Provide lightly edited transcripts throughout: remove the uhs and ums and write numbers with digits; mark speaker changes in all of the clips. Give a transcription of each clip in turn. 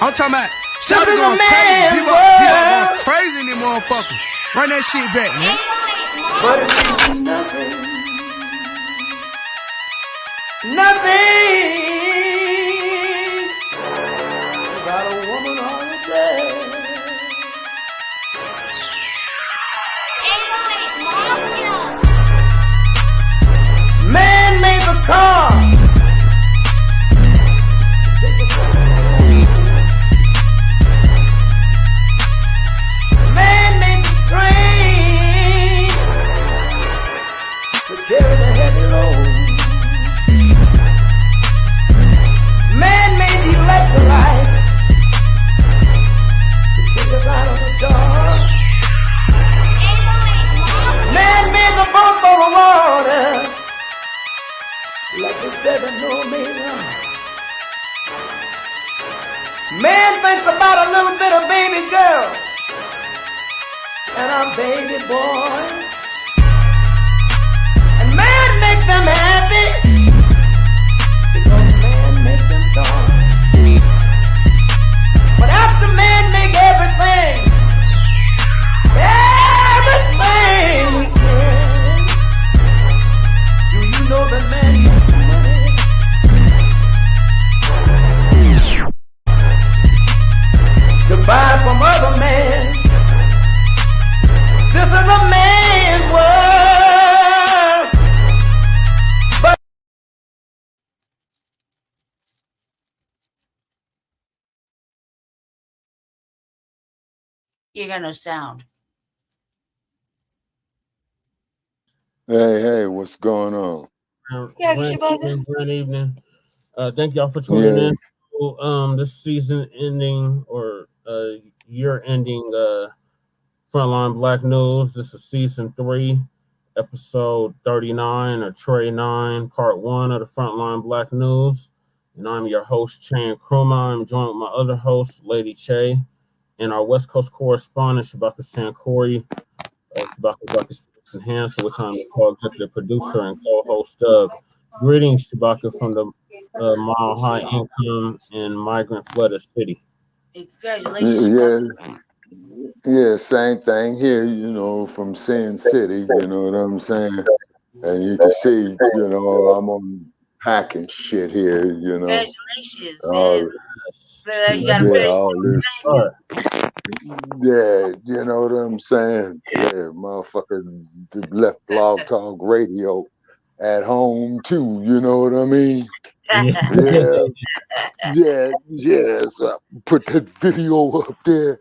Speaker 1: I'm talking about Shawty going crazy. People going crazy in these motherfuckers. Run that shit back, man.
Speaker 2: But it means nothing. Nothing about a woman on the bed. Man made the car. Man made the train to carry the heavy load. Man made the electrolyte to take us out of the dark. Man made the boat for the water. Like the 7 no meter. Man thinks about a little bit of baby girl and a baby boy. And man makes them happy because man makes them joy. But after man make everything we can, do you know that man makes money? To buy from other men. This is a man's world. But
Speaker 3: you got no sound.
Speaker 4: Hey, what's going on?
Speaker 5: Good evening. Thank y'all for tuning in to this season ending or year ending Front Line Blacc News. This is season 3, episode 39 or Trey 9, part 1 of the Front Line Blacc News. And I'm your host, Chan Kruma. I'm joined with my other host, Lady Che, and our West Coast correspondent, Shabaka Sankori. Shabaka's enhanced with time to call executive producer and co-host Doug. Greetings, Shabaka, from the Mile High Income and Migrant Flooded City.
Speaker 3: Hey, congratulations.
Speaker 4: Yeah, same thing here, from Sin City, you know what I'm saying? And you can see, I'm on packing shit here,
Speaker 3: Congratulations,
Speaker 4: man. Yeah, you know what I'm saying? Yeah, motherfucker left Blog Talk Radio at home too, you know what I mean? Yeah. So I put that video up there.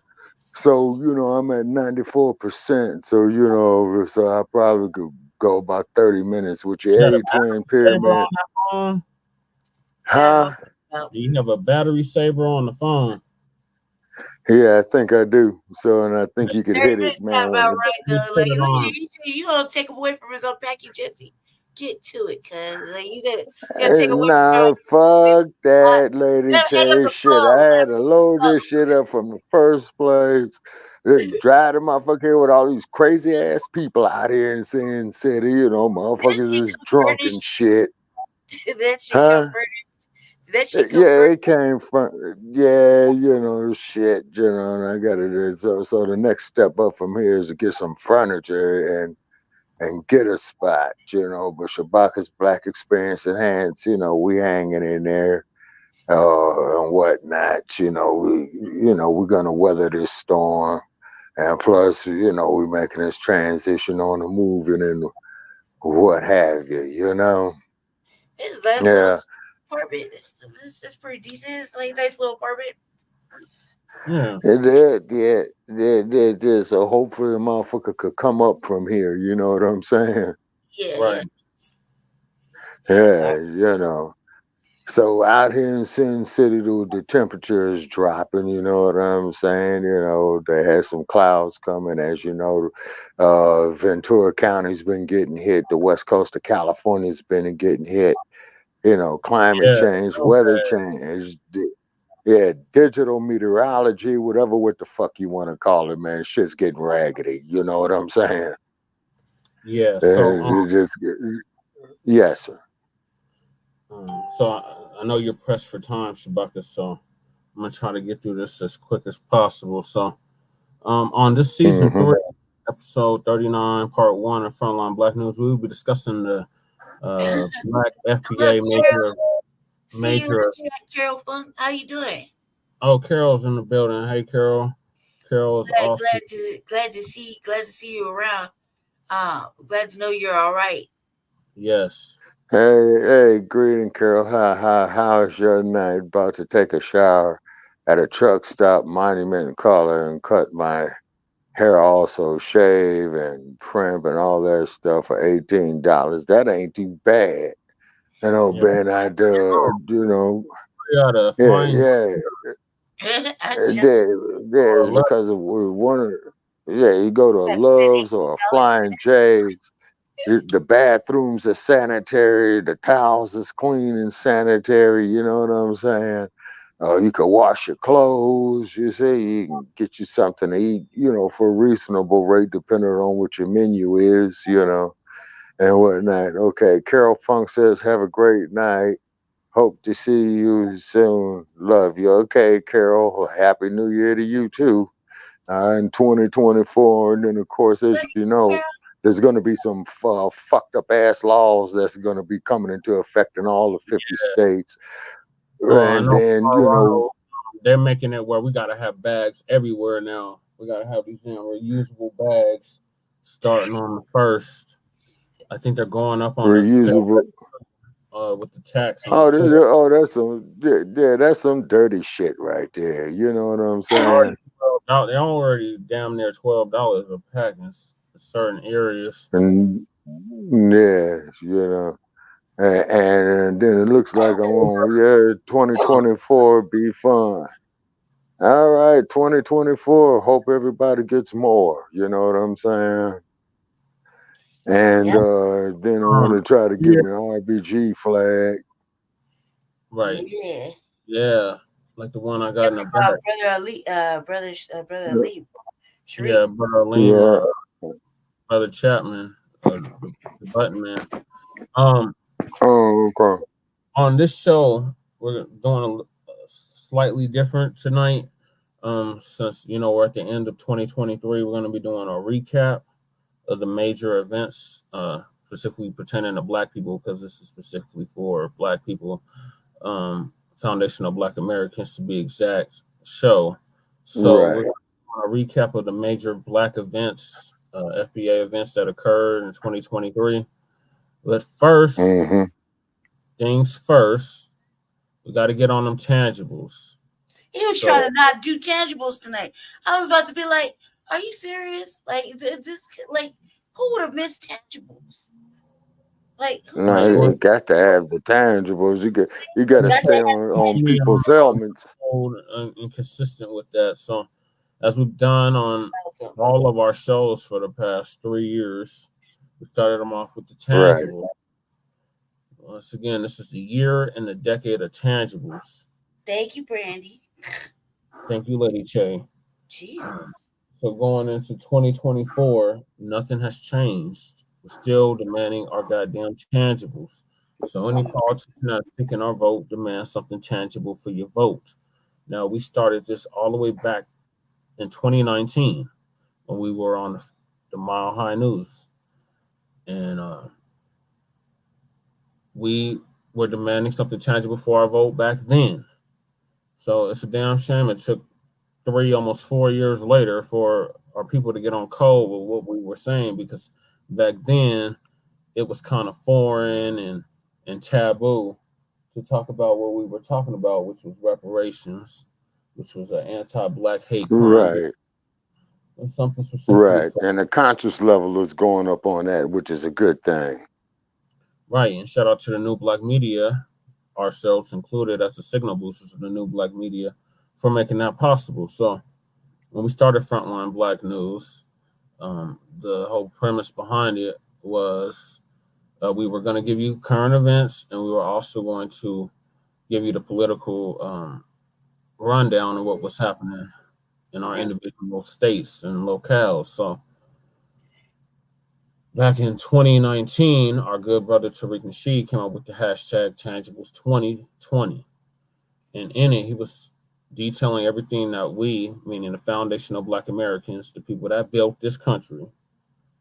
Speaker 4: So, I'm at 94%. So, so I probably could go about 30 minutes with your A-Twin Pyramid. Huh?
Speaker 5: Do you have a battery saver on the phone?
Speaker 4: Yeah, I think I do. So, and I think you could hit it, man.
Speaker 3: About right, though. Like, you gonna take away from his unpacking, Jesse. Get to it, cuz. Like, you gotta take away
Speaker 4: from fuck that, Lady J shit. I had to load this shit up from the first place. Drive the motherfucker here with all these crazy ass people out here in Sin City, motherfuckers is drunk and shit.
Speaker 3: Did that shit come
Speaker 4: it came from shit, and I got it. So the next step up from here is to get some furniture and get a spot, but Shabaka's Black Experience Enhanced, we hanging in there and whatnot, we're gonna weather this storm, and plus, we're making this transition on the moving and what have you,
Speaker 3: It's apartment. It's pretty decent. It's like a nice little apartment.
Speaker 5: Yeah.
Speaker 4: It did. So hopefully the motherfucker could come up from here, you know what I'm saying?
Speaker 3: Yeah.
Speaker 5: Right.
Speaker 4: Yeah, So out here in Sin City, the temperature is dropping, you know what I'm saying? They had some clouds coming, as you know. Ventura County's been getting hit. The west coast of California's been getting hit. Climate change, weather change. Yeah, digital meteorology, whatever what the fuck you want to call it, man. Shit's getting raggedy. You know what I'm saying?
Speaker 5: Yeah. So
Speaker 4: yes, sir.
Speaker 5: So I know you're pressed for time, Shabaka. So I'm gonna try to get through this as quick as possible. So, on this season 3, episode 39, part 1 of Front Line Blacc News, we will be discussing the Blacc FBA Major.
Speaker 3: Carol Funk, how you doing?
Speaker 5: Oh, Carol's in the building. Hey, Carol. Carol's awesome.
Speaker 3: Glad to see you around. Glad to know you're all right.
Speaker 5: Yes.
Speaker 4: Hey, greeting, Carol. How's your night? About to take a shower at a truck stop, Monument Color, and cut my hair, also shave and trim and all that stuff for $18. That ain't too bad. You know,
Speaker 5: Yeah.
Speaker 4: Ben, I do, because of one, you go to Love's or Flying J's. The bathrooms are sanitary. The towels is clean and sanitary. You know what I'm saying? You can wash your clothes. You see, you can get you something to eat. For a reasonable rate, depending on what your menu is. And whatnot. Okay, Carol Funk says, "Have a great night. Hope to see you soon. Love you." Okay, Carol. Happy New Year to you too. In 2024, and then of course, as you know, there's going to be some fucked up ass laws that's going to be coming into effect in all the 50 states. And then,
Speaker 5: they're making it where we got to have bags everywhere now. We got to have these reusable bags starting on the 1st. I think they're going up on
Speaker 4: reusable
Speaker 5: with the tax.
Speaker 4: That's some dirty shit right there. You know what I'm saying?
Speaker 5: They're already damn near $12 a pack in certain areas.
Speaker 4: And and then it looks like 2024 be fun. All right, 2024. Hope everybody gets more. You know what I'm saying? And then I want to try to get me an RBG flag.
Speaker 5: Right. Yeah. Like the one I got in the back.
Speaker 3: Brother Ali.
Speaker 5: Yeah, Brother Ali. Brother Chapman. The button man.
Speaker 4: Okay.
Speaker 5: On this show, we're doing a slightly different tonight. Since we're at the end of 2023, we're going to be doing a recap of the major events, specifically pertaining to Black people, because this is specifically for Black people. Foundation of Black Americans, to be exact, show. So we're going to recap of the major Black events, FBA events that occurred in 2023. But first, things first, we got to get on them tangibles.
Speaker 3: He was trying to not do tangibles tonight. I was about to be like, "Are you serious? Like, who would have missed tangibles? Like,
Speaker 4: you got to have the tangibles. You got to stay on people's elements.
Speaker 5: And consistent with that. So, as we've done on all of our shows for the past 3 years, we started them off with the tangibles. Once again, this is the year and the decade of tangibles.
Speaker 3: Thank you, Brandy.
Speaker 5: Thank you, Lady Che.
Speaker 3: Jesus.
Speaker 5: So going into 2024, nothing has changed. We're still demanding our goddamn tangibles. So any politician that's seeking our vote demands something tangible for your vote. Now, we started this all the way back in 2019 when we were on the Mile High News. And we were demanding something tangible for our vote back then. So it's a damn shame it took 3, almost 4 years later for our people to get on code with what we were saying, because back then it was kind of foreign and taboo to talk about what we were talking about, which was reparations, which was an anti-Black hate crime.
Speaker 4: Right.
Speaker 5: And something specific.
Speaker 4: And the conscious level is going up on that, which is a good thing.
Speaker 5: Right. And shout out to the New Black Media, ourselves included, as the signal boosters of the New Black Media, for making that possible. So when we started Front Line Blacc News, the whole premise behind it was we were going to give you current events, and we were also going to give you the political rundown of what was happening in our individual states and locales. So back in 2019, our good brother Tariq Nasheed came up with the hashtag Tangibles 2020. And in it, he was detailing everything that we, meaning the foundation of Black Americans, the people that built this country.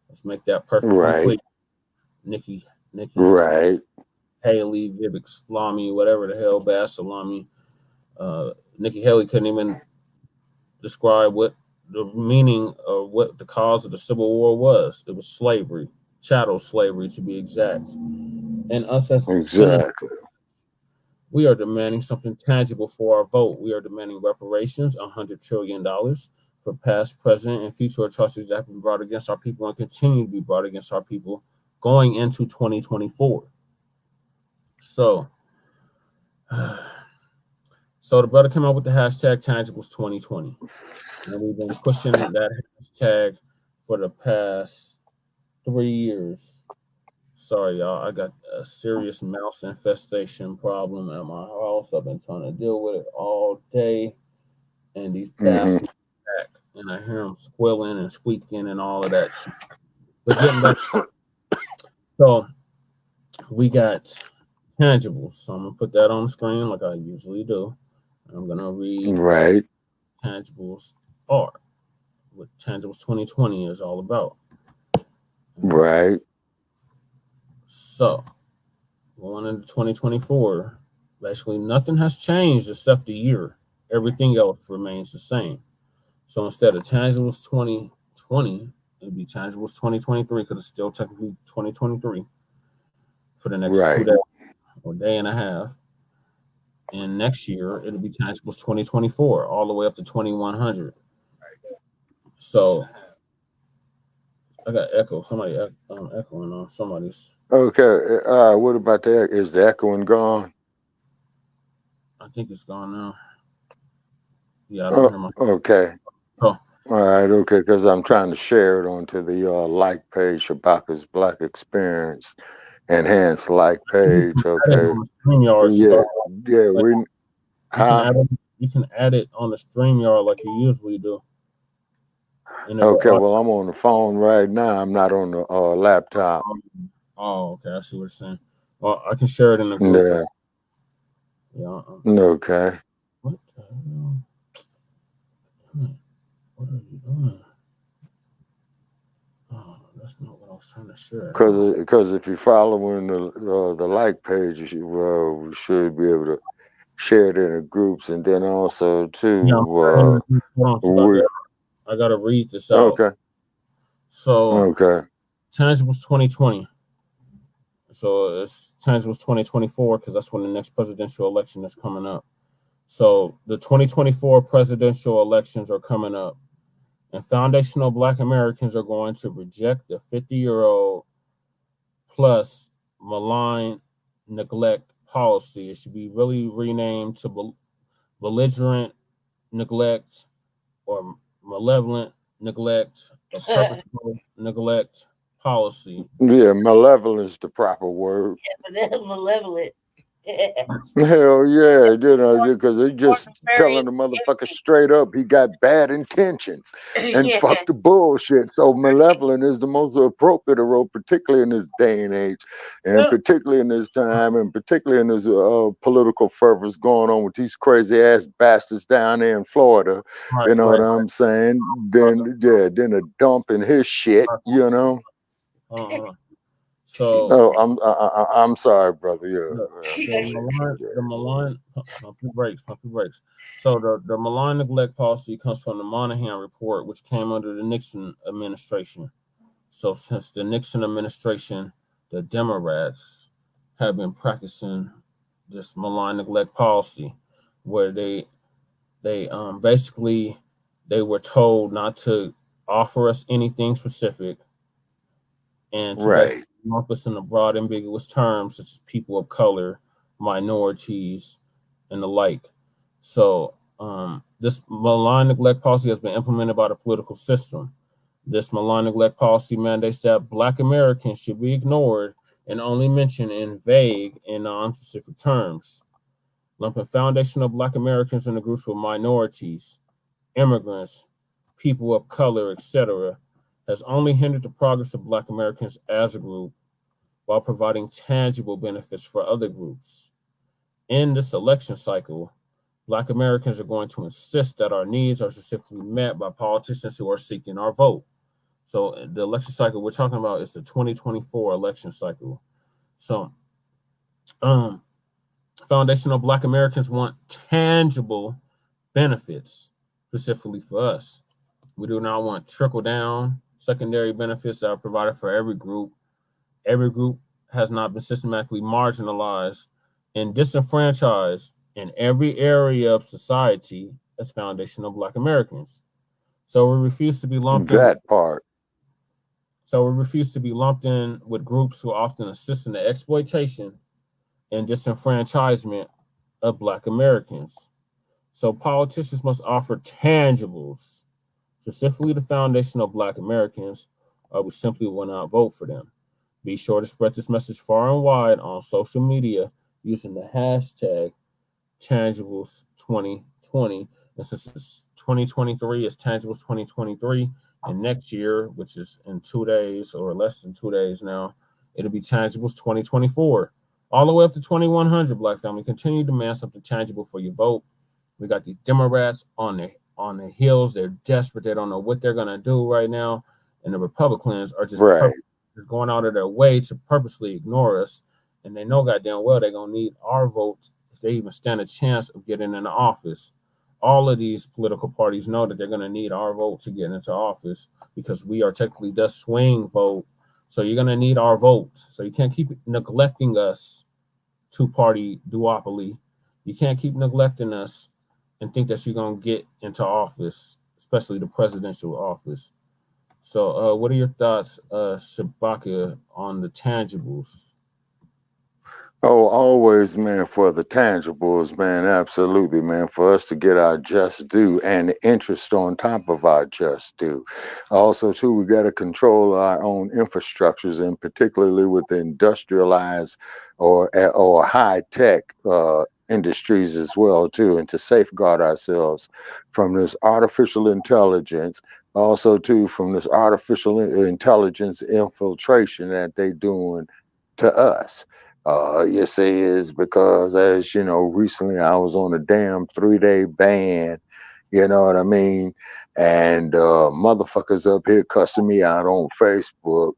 Speaker 5: Let's make that perfectly
Speaker 4: Right.
Speaker 5: clear. Nikki,
Speaker 4: Right.
Speaker 5: Haley, Vivek Salami, whatever the hell, Bass Salami. Nikki Haley couldn't even describe what the meaning of what the cause of the Civil War was. It was slavery, chattel slavery to be exact. And us as senators,
Speaker 4: Exactly.
Speaker 5: we are demanding something tangible for our vote. We are demanding reparations, $100 trillion for past, present, and future atrocities that have been brought against our people and continue to be brought against our people going into 2024. So, so the brother came up with the hashtag tangibles 2020. And we've been pushing that hashtag for the past 3 years. Sorry, y'all. I got a serious mouse infestation problem at my house. I've been trying to deal with it all day. And these bastards back. And I hear them squealing and squeaking and all of that shit. But getting back. So we got tangibles. So I'm going to put that on the screen like I usually do. I'm going to read
Speaker 4: Right.
Speaker 5: tangibles are. What Tangibles 2020 is all about.
Speaker 4: Right.
Speaker 5: So, going into 2024, basically nothing has changed except the year. Everything else remains the same. So instead of Tangibles 2020, it'd be Tangibles 2023 because it's still technically 2023 for the next 2 days or day and a half. And next year, it'll be Tangibles 2024 all the way up to 2100. So, I got echo. Somebody echoing on somebody's.
Speaker 4: Okay. What about that? Is the echoing gone?
Speaker 5: I think it's gone now. Yeah, I don't hear my.
Speaker 4: Okay.
Speaker 5: Oh.
Speaker 4: All right. Okay. Because I'm trying to share it onto the like page, Shabaka's Black Experience Enhanced like page. Okay. Yeah. Yeah. We.
Speaker 5: You can add it on the StreamYard like you usually do.
Speaker 4: Okay, well, I'm on the phone right now. I'm not on the laptop.
Speaker 5: Oh, okay. I see what you're saying. Well, I can share it in the group.
Speaker 4: Yeah. Okay.
Speaker 5: What the hell? What are you doing? Oh, that's not what I was trying to share.
Speaker 4: Because if you're following the like page, we should be able to share it in the groups, and then also too.
Speaker 5: I gotta read this out.
Speaker 4: Okay.
Speaker 5: So Tangibles 2020. So it's Tangibles 2024 because that's when the next presidential election is coming up. So the 2024 presidential elections are coming up, and foundational Black Americans are going to reject the 50-year-old plus malign neglect policy. It should be really renamed to belligerent neglect or malevolent neglect or purposeful neglect policy.
Speaker 4: Yeah, malevolent is the proper word.
Speaker 3: Yeah, but malevolent.
Speaker 4: Hell yeah, because they're just telling the motherfucker straight up he got bad intentions and fuck the bullshit. So malevolent is the most appropriate role, particularly in this day and age, and particularly in this time, and particularly in this political fervors going on with these crazy ass bastards down there in Florida. You know what I'm saying? Then a dump in his shit. You know.
Speaker 5: So
Speaker 4: I'm sorry, brother.
Speaker 5: The malign pump your brakes. So the malign neglect policy comes from the Moynihan report, which came under the Nixon administration. So since the Nixon administration, the Democrats have been practicing this malign neglect policy, where they basically they were told not to offer us anything specific and to lump us in the broad, ambiguous terms such as people of color, minorities, and the like. So this malign neglect policy has been implemented by the political system. This malign neglect policy mandates that Black Americans should be ignored and only mentioned in vague and non-specific terms, lumping foundational Black Americans in the groups of minorities, immigrants, people of color, etc., has only hindered the progress of Black Americans as a group while providing tangible benefits for other groups. In this election cycle, Black Americans are going to insist that our needs are specifically met by politicians who are seeking our vote. So the election cycle we're talking about is the 2024 election cycle. So foundational Black Americans want tangible benefits specifically for us. We do not want trickle down secondary benefits that are provided for every group. Every group has not been systematically marginalized and disenfranchised in every area of society as foundational Black Americans. So we refuse to be lumped in.
Speaker 4: That part.
Speaker 5: So we refuse to be lumped in with groups who often assist in the exploitation and disenfranchisement of Black Americans. So politicians must offer tangibles, specifically the foundational Black Americans, or we simply will not vote for them. Be sure to spread this message far and wide on social media using the hashtag Tangibles2020. And since it's 2023, it's Tangibles 2023. And next year, which is in 2 days or less than 2 days now, it'll be Tangibles 2024. All the way up to 2100, Black family. Continue to demand something tangible for your vote. We got these Democrats on the heels. They're desperate. They don't know what they're gonna do right now. And the Republicans are just going out of their way to purposely ignore us. And they know goddamn well they're gonna need our votes if they even stand a chance of getting into office. All of these political parties know that they're gonna need our vote to get into office because we are technically the swing vote. So you're gonna need our vote. So you can't keep neglecting us, two-party duopoly. You can't keep neglecting us and think that you're gonna get into office, especially the presidential office. So what are your thoughts, Shabaka, on the tangibles?
Speaker 4: Oh, always, man, for the tangibles, man, absolutely, man, for us to get our just due and the interest on top of our just due. Also, too, we got to control our own infrastructures, and particularly with the industrialized or high tech industries as well, too, and to safeguard ourselves from this artificial intelligence. Also, too, from this artificial intelligence infiltration that they doing to us. You see, is because, as you know, recently I was on a damn 3-day ban, you know what I mean? And motherfuckers up here cussing me out on Facebook,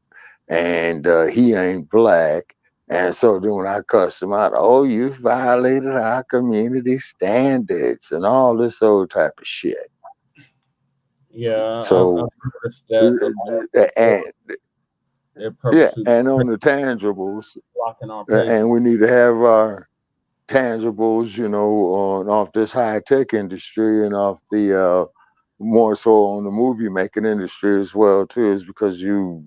Speaker 4: and he ain't black. And so then when I cussed him out, oh, you violated our community standards and all this old type of shit.
Speaker 5: Yeah,
Speaker 4: so
Speaker 5: I've noticed that.
Speaker 4: and on the tangibles,
Speaker 5: blocking our
Speaker 4: and we need to have our tangibles, you know, off this high tech industry and off the more so on the movie making industry as well too, is because you've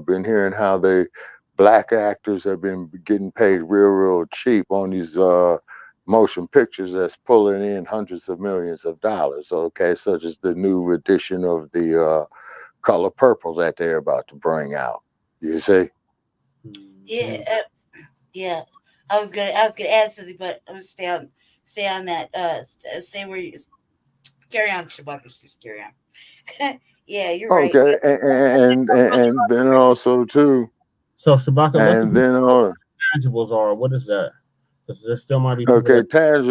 Speaker 4: been hearing how the Black actors have been getting paid real cheap on these motion pictures that's pulling in hundreds of millions of dollars. Okay, such as the new edition of the Color Purple that they're about to bring out. You see?
Speaker 3: Yeah. I was gonna add something, but I'm gonna stay on that. Stay where you carry on, Shabaka. Just carry on. Yeah, you're right.
Speaker 4: Okay, and then also too.
Speaker 5: So Shabaka,
Speaker 4: and then
Speaker 5: tangibles are, what is that? Because there still might be
Speaker 4: tangibles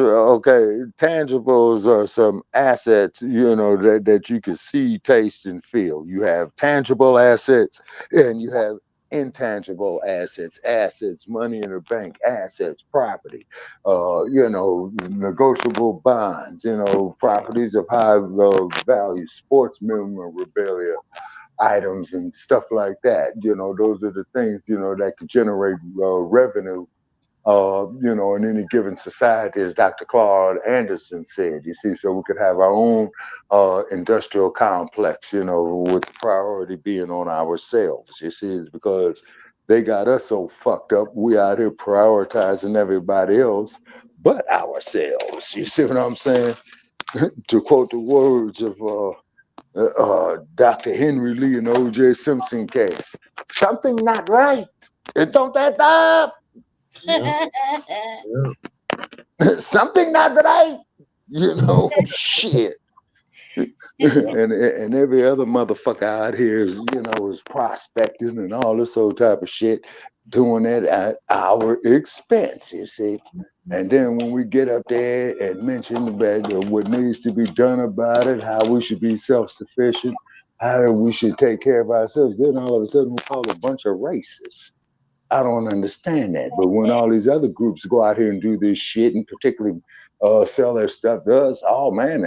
Speaker 4: are some assets, you know, that you can see, taste, and feel. You have tangible assets and you have intangible assets, money in the bank, assets, property, you know, negotiable bonds, you know, properties of high value, sports memorabilia items and stuff like that. You know, those are the things, you know, that could generate revenue, you know, in any given society, as Dr. Claude Anderson said. You see, so we could have our own industrial complex, you know, with the priority being on ourselves. You see, it's because they got us so fucked up. We out here prioritizing everybody else but ourselves. You see what I'm saying? To quote the words of Dr. Henry Lee in the O.J. Simpson case, something not right. Don't that up?
Speaker 5: Yeah.
Speaker 4: Something not right, you know. Shit. and every other motherfucker out here is, you know, is prospecting and all this old type of shit, doing it at our expense. You see, And then when we get up there and mention about what needs to be done about it, how we should be self-sufficient, how we should take care of ourselves, then all of a sudden we call a bunch of racists. I don't understand that. But when all these other groups go out here and do this shit and particularly sell their stuff to us, oh man,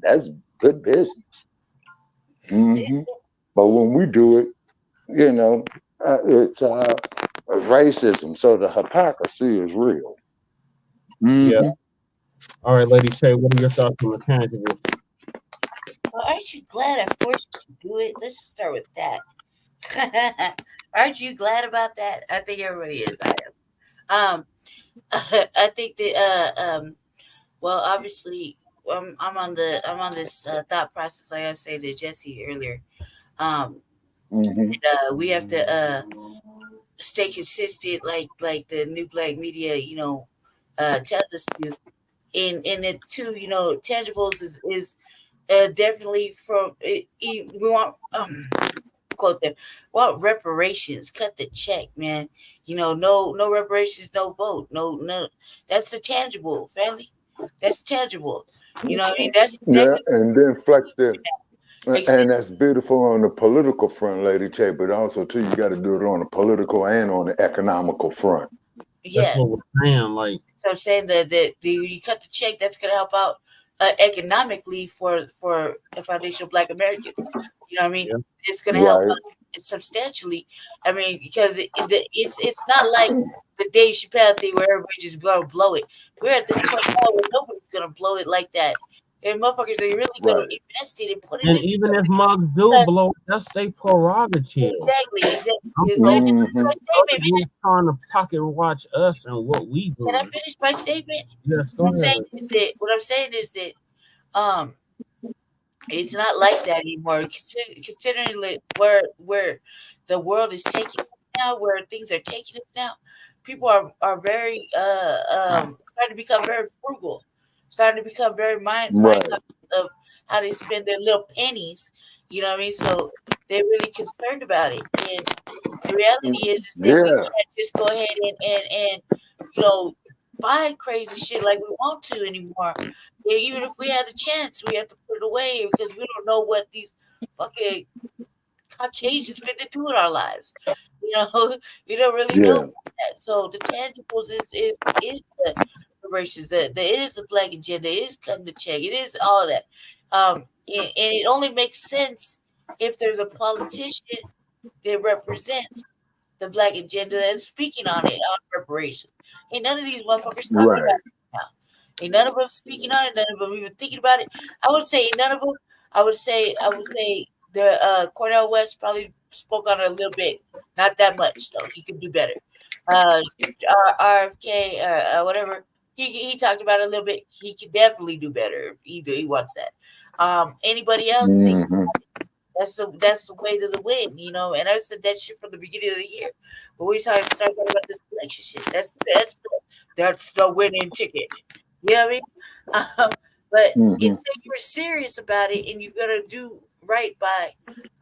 Speaker 4: that's good business. Mm-hmm. But when we do it, you know, it's racism. So the hypocrisy is real. Mm-hmm.
Speaker 5: Yeah. All right, Lady Shay, what are your thoughts on the tangibles?
Speaker 3: Well, aren't you glad I forced you to do it? Let's just start with that. Aren't you glad about that? I think everybody is. I am. I think that well, obviously, I'm on this thought process, like I said to Jesse earlier. We have to stay consistent, like the new black media, tells us to. And it too, tangibles is definitely from we want quote them. Want reparations? Cut the check, man. No reparations, no vote, no. That's the tangible, family. That's tangible. You know what I mean? That's exactly.
Speaker 4: Yeah, and then flex the. And that's beautiful on the political front, Lady J, but also too, you got to do it on the political and on the economical front.
Speaker 3: Yeah,
Speaker 5: that's what we're saying. Like,
Speaker 3: so I'm saying that you cut the check, that's going to help out economically for the Foundation of Black Americans. You know what I mean? Yeah. It's going to help out substantially. I mean, because it's not like the Dave Chappelle thing where everybody just going to blow it. We're at this point now where nobody's going to blow it like that. And motherfuckers are really going to invest it and put it in.
Speaker 5: And even if mugs do blow, that's their prerogative.
Speaker 3: Exactly.
Speaker 5: You're trying to pocket watch us and what we do.
Speaker 3: Can I finish my statement?
Speaker 5: Yes, go ahead.
Speaker 3: What I'm saying is that it's not like that anymore. Considering where the world is taking us now, where things are taking us now, people are very starting to become very frugal. Starting to become very mindful of how they spend their little pennies. You know what I mean? So they're really concerned about it. And the reality is that we can't just go ahead and buy crazy shit like we want to anymore. Yeah, even if we had a chance, we have to put it away because we don't know what these fucking Caucasians fit to do with our lives. We don't really know that. So the tangibles is the reparations, that there is a black agenda, it is cutting the check, it is all that. And it only makes sense if there's a politician that represents the black agenda and speaking on it, on reparations. Ain't none of these motherfuckers talking about it now. Ain't none of them speaking on it, none of them even thinking about it. I would say none of them. I would say the Cornel West probably spoke on it a little bit, not that much, so he could do better. RFK, whatever, he talked about it a little bit. He could definitely do better if he wants that. Anybody else? That's the way to the win, And I said that shit from the beginning of the year. But we start talking about this election shit. That's the winning ticket. You know what I mean? But if you're serious about it and you're gonna do right by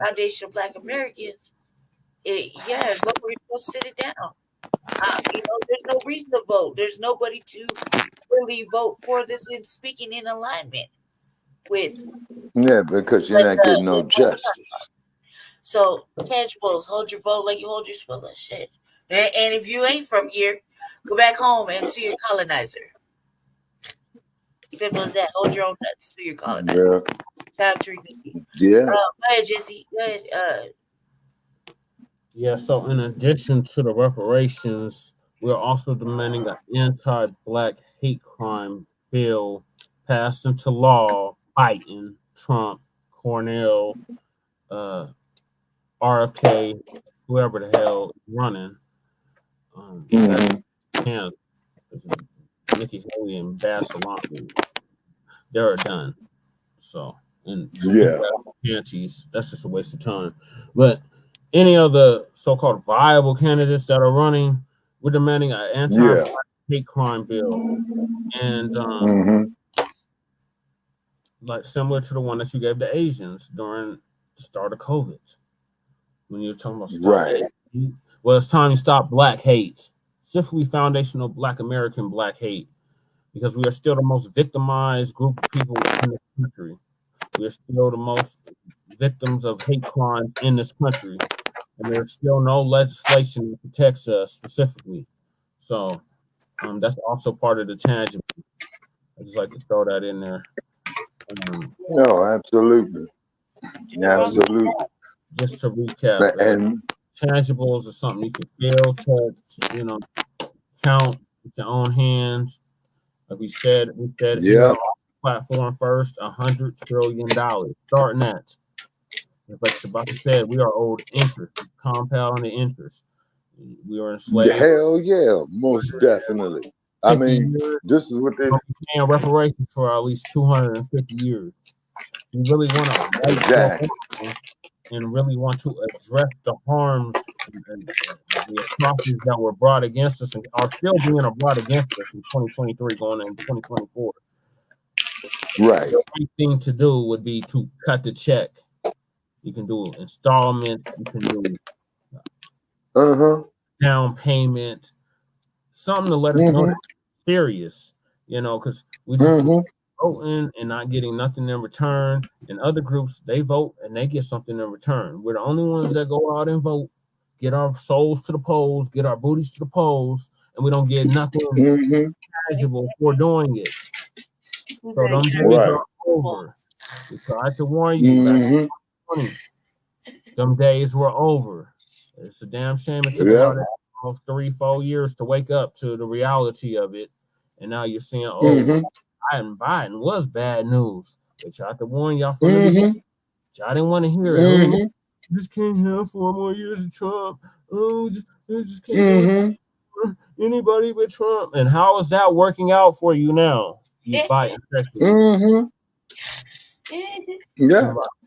Speaker 3: Foundation of Black Americans, we're supposed to sit it down. There's no reason to vote. There's nobody to really vote for this in speaking in alignment with.
Speaker 4: Yeah, because you're not getting no justice.
Speaker 3: So tangibles, hold your vote like you hold your swilla shit. And if you ain't from here, go back home and sue your colonizer. Simple as that. Hold your own nuts, sue your colonizer. Shout out to
Speaker 4: Yeah.
Speaker 3: Go ahead, Jesse. Go ahead.
Speaker 5: Yeah, so in addition to the reparations, we're also demanding an anti-black hate crime bill passed into law. Biden, Trump, Cornell, RFK, whoever the hell is running. That's Nikki Haley and Barcelona. They're done. So, and panties, that's just a waste of time. But any of the so-called viable candidates that are running, we're demanding an anti-black hate crime bill. And like similar to the one that you gave the Asians during the start of COVID. When you were talking about well, it's time you stop black hate. specifically foundational Black American Black hate, because we are still the most victimized group of people in this country. We are still the most victims of hate crimes in this country, and there's still no legislation that protects us specifically. So that's also part of the tangible. I just like to throw that in there.
Speaker 4: No, absolutely. Absolutely.
Speaker 5: Just to recap,
Speaker 4: and
Speaker 5: tangibles are something you can feel, touch, count with your own hands. Like we said here on the platform first, $100 trillion. Starting that. Like Shabaka said, we are owed interest, compounding interest. We were enslaved.
Speaker 4: Hell yeah, most definitely. I mean, this is what they
Speaker 5: paying reparations for at least 250 years. You really want to and really want to address the harm and the atrocities that were brought against us and are still being brought against us in 2023, going into 2024.
Speaker 4: Right.
Speaker 5: The right thing to do would be to cut the check. You can do installments. You can do down payment. Something to let us know that it's serious, because we just voting and not getting nothing in return. And other groups, they vote and they get something in return. We're the only ones that go out and vote, get our souls to the polls, get our booties to the polls, and we don't get nothing tangible for doing it. So them days are over. We tried to warn you back in 2020. Them days were over. It's a damn shame it took about 3-4 years to wake up to the reality of it. And now you're seeing, Biden was bad news. They tried to warn y'all from the beginning. Y'all didn't want to hear it. Just can't have 4 more years of Trump. Just can't do anybody but Trump. And how is that working out for you now? You Biden sexuals.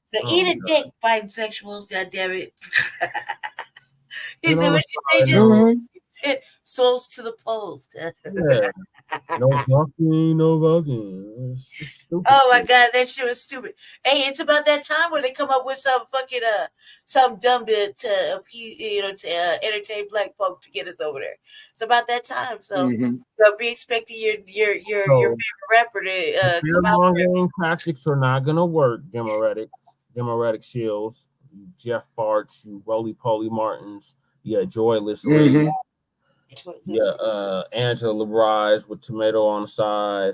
Speaker 3: So eat a dick, bisexuals, goddammit. Is that what you say, souls to the polls.
Speaker 5: No fucking.
Speaker 3: Oh my god, that shit was stupid. Hey, it's about that time where they come up with some fucking some dumb to appease, to entertain black folk to get us over there. It's about that time, so be expecting your favorite rapper to come out there.
Speaker 5: Long tactics are not gonna work. Democratic shills, Jeff Farts, you roly-poly Martins, Joyless Ray, Angela LeBrise with tomato on the side.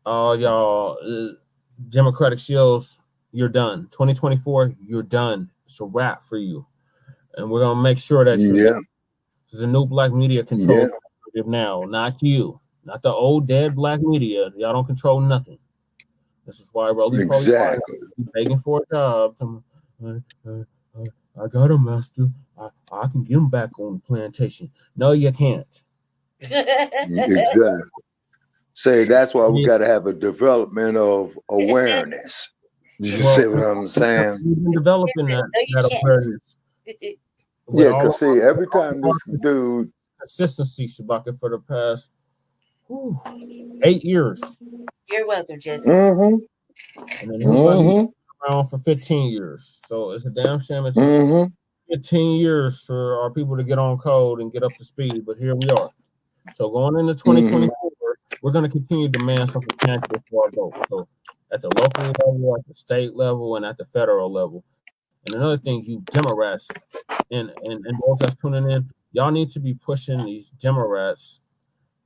Speaker 5: All y'all Democratic shills, you're done. 2024, you're done. It's a wrap for you. And we're gonna make sure that there's a new black media control now, not you, not the old dead black media. Y'all don't control nothing. This is why roly-poly is begging for a job. I got a master. I can get him back on the plantation. No, you can't.
Speaker 4: Exactly. Say that's why we got to have a development of awareness. You see what I'm saying?
Speaker 5: We've been developing that awareness.
Speaker 4: Yeah, because see, every time this dude
Speaker 5: consistency, Shabaka, for the past 8 years.
Speaker 3: You're welcome, Jesse.
Speaker 5: And then around for 15 years. So it's a damn shame it took 15 years for our people to get on code and get up to speed, but here we are. So going into 2024, we're going to continue to demand something tangible for our vote. So at the local level, at the state level, and at the federal level. And another thing, you Democrats and those that's tuning in, y'all need to be pushing these Democrats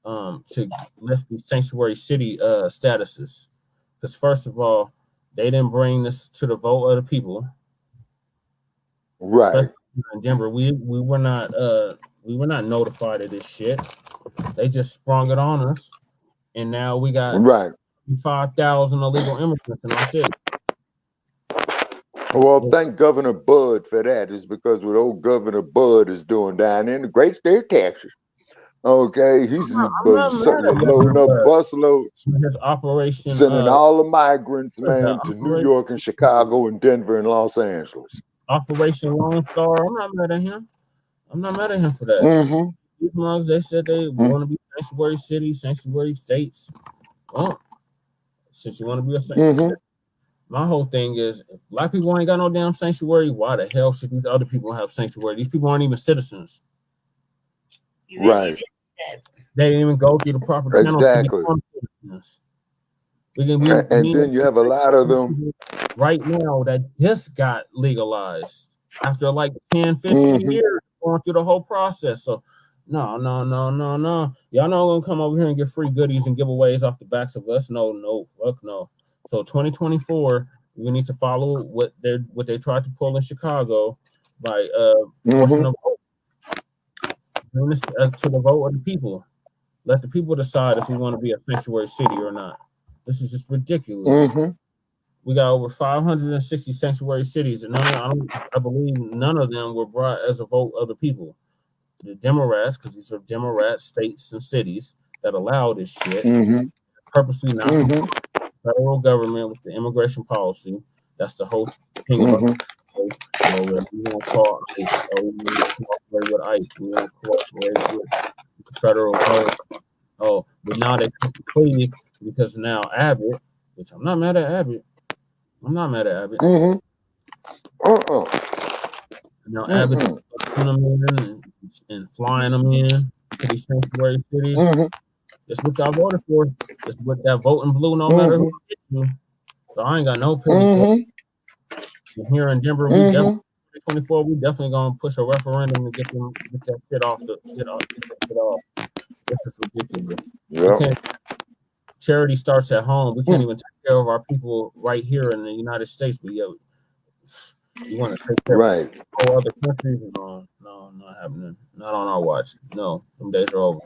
Speaker 5: to lift these sanctuary city statuses. Because first of all, they didn't bring this to the vote of the people.
Speaker 4: Right.
Speaker 5: Especially in Denver, we were not notified of this shit. They just sprung it on us, and now we got 5,000 illegal immigrants in our city.
Speaker 4: Well, thank Governor Bud for that. It's because what old Governor Bud is doing down in the great state of Texas. Okay, he's loading up busloads.
Speaker 5: His operation,
Speaker 4: sending all the migrants, man, to New York and Chicago and Denver and Los Angeles.
Speaker 5: Operation Lone Star. I'm not mad at him. I'm not mad at him for that. These mugs, they said they want to be sanctuary cities, sanctuary states. Well, since you want to be a sanctuary, my whole thing is, if black people ain't got no damn sanctuary, why the hell should these other people have sanctuary? These people aren't even citizens.
Speaker 3: Right.
Speaker 5: They didn't even go through the proper channels
Speaker 4: Exactly.
Speaker 5: to become citizens.
Speaker 4: And then you have a lot of them
Speaker 5: right now that just got legalized after like 10, 15 years going through the whole process. So no. Y'all not gonna come over here and get free goodies and giveaways off the backs of us. No, fuck no. So 2024, we need to follow what they tried to pull in Chicago by forcing a vote. Bring this to the vote of the people. Let the people decide if we want to be a sanctuary city or not. This is just ridiculous. We got over 560 sanctuary cities, and I believe none of them were brought as a vote of the people. The Democrats, because these are Democrat states and cities that allow this shit, purposely not the federal government with the immigration policy. That's the whole thing about we won't cooperate with ICE. We won't cooperate with the federal government. Oh, but now they completely, because now Abbott, which I'm not mad at Abbott. Now Abbott putting them in and flying them in to these sanctuary cities. That's what y'all voted for. That's what that voting blue, no matter who gets you. So I ain't got no pity for here in Denver. We definitely 2024. We definitely gonna push a referendum to get that shit off. Get that shit off. This is ridiculous. Charity starts at home. We can't even take care of our people right here in the United States. But you want to take care of all other countries? No, not happening. Not on our watch. No, them days are over.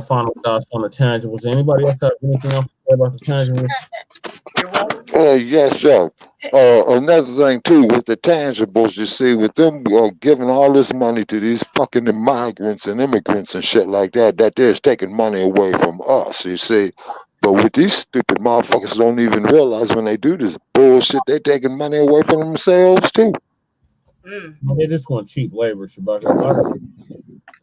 Speaker 5: Final thoughts on the tangibles. Anybody else have anything else to say about the tangibles?
Speaker 4: Yes, sir. Another thing too with the tangibles, you see, with them giving all this money to these fucking migrants and immigrants and shit like that they're taking money away from us, you see. But with these stupid motherfuckers don't even realize when they do this bullshit, they're taking money away from themselves too.
Speaker 5: They just want cheap labor, Shabaka.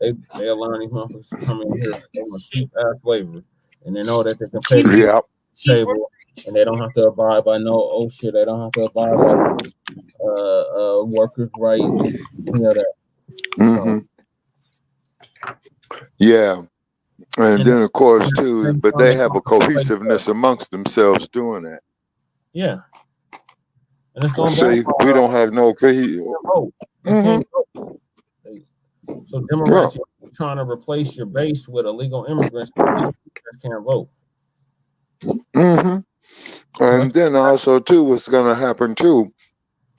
Speaker 5: They allow these motherfuckers to come in here. They want cheap ass labor, and they know that they can pay the table, and they don't have to abide by no shit. They don't have to abide by workers' rights. You know that.
Speaker 4: Yeah, and then of course too, but they have a cohesiveness amongst themselves doing that.
Speaker 5: Yeah, and it's going.
Speaker 4: See, we don't have no cohesion.
Speaker 5: So Democrats are trying to replace your base with illegal immigrants. That can't vote.
Speaker 4: And then also too, what's going to happen too,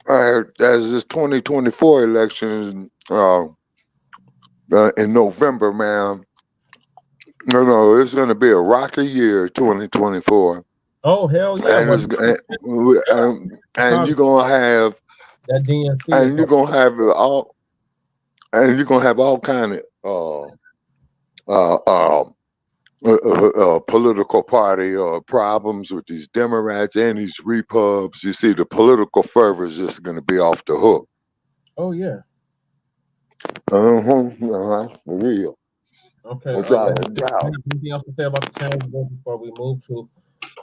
Speaker 4: as this 2024 election in November, man. No, it's going to be a rocky year, 2024.
Speaker 5: Oh hell yeah!
Speaker 4: And you're gonna have
Speaker 5: that DNC,
Speaker 4: and you're gonna have all. And you're gonna have all kind of political party problems with these Democrats and these Repubs. You see, the political fervor is just gonna be off the hook.
Speaker 5: Oh yeah.
Speaker 4: That's for real.
Speaker 5: Okay. Anything else to say about the tangibles before we move to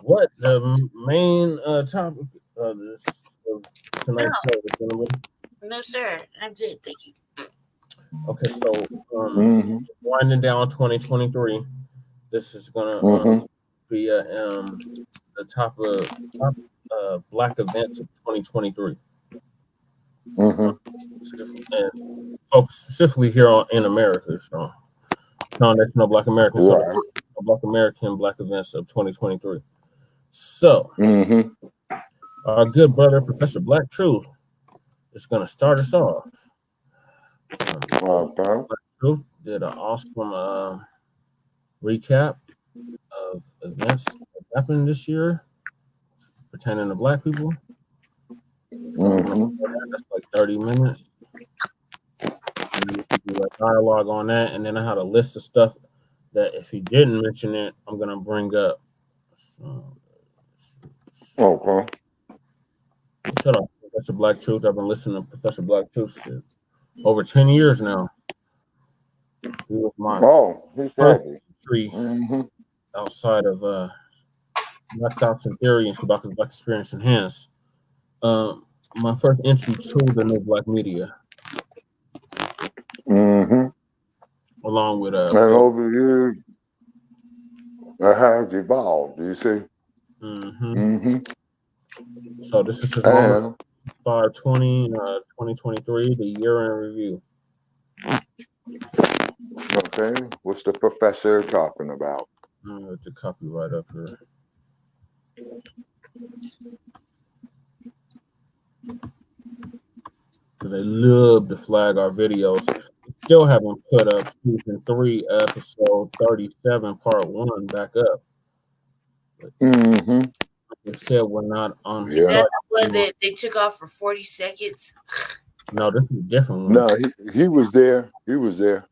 Speaker 5: what the main topic of this tonight's show?
Speaker 3: No, sir. I'm good. Thank you.
Speaker 5: Okay, so winding down 2023, this is gonna be the top Blacc events of 2023. And focus specifically here in America. So, National Black American Black American Blacc events of 2023. So, our good brother Professor Blacc Truth is gonna start us off. Truth did an awesome recap of events that happened this year pertaining to Black people. So that's like 30 minutes. And you can do a dialogue on that, and then I had a list of stuff that if he didn't mention it, I'm gonna bring up. So, shut up, Professor Blacc Truth. I've been listening to Professor Blacc Truth shit over 10 years now. He was my first entry outside of Black Thoughts and Theory and Shabaka's Black Experience Enhanced. My first entry to the new Black media. along with
Speaker 4: and over here, it has evolved. You see.
Speaker 5: So this is his moment, 5/20/2023, the year in review.
Speaker 4: Okay, what's the professor talking about?
Speaker 5: With the copyright up here. They love to flag our videos. We still haven't put up season 3, episode 37, part 1 back up. Like I said, we're not on.
Speaker 3: Is that one that they took off for 40 seconds?
Speaker 5: No, this is a different one.
Speaker 4: No, he was there. He was there.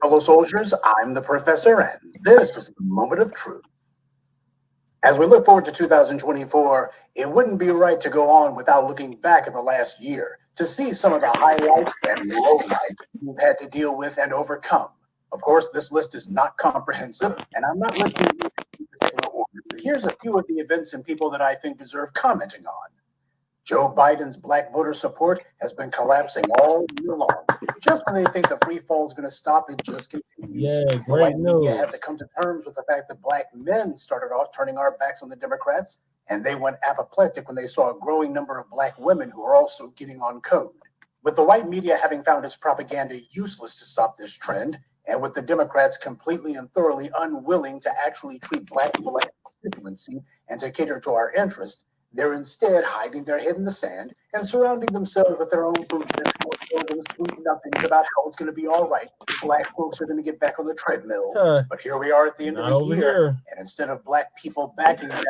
Speaker 6: Fellow soldiers, I'm the professor, and this is the moment of truth. As we look forward to 2024, it wouldn't be right to go on without looking back at the last year to see some of the highlights and lowlights we've had to deal with and overcome. Of course, this list is not comprehensive, and I'm not listing in particular order, but here's a few of the events and people that I think deserve commenting on. Joe Biden's Black voter support has been collapsing all year long. Just when they think the free fall is going to stop, it just continues.
Speaker 5: Yeah, great news.
Speaker 6: Had to come to terms with the fact that Black men started off turning our backs on the Democrats, and they went apoplectic when they saw a growing number of Black women who are also getting on code. With the white media having found its propaganda useless to stop this trend, and with the Democrats completely and thoroughly unwilling to actually treat Black people like a constituency and to cater to our interests, they're instead hiding their head in the sand and surrounding themselves with their own movement, sweet nothings about how it's going to be all right. Black folks are going to get back on the treadmill. But here we are at the end of the year, and instead of Black people backing down,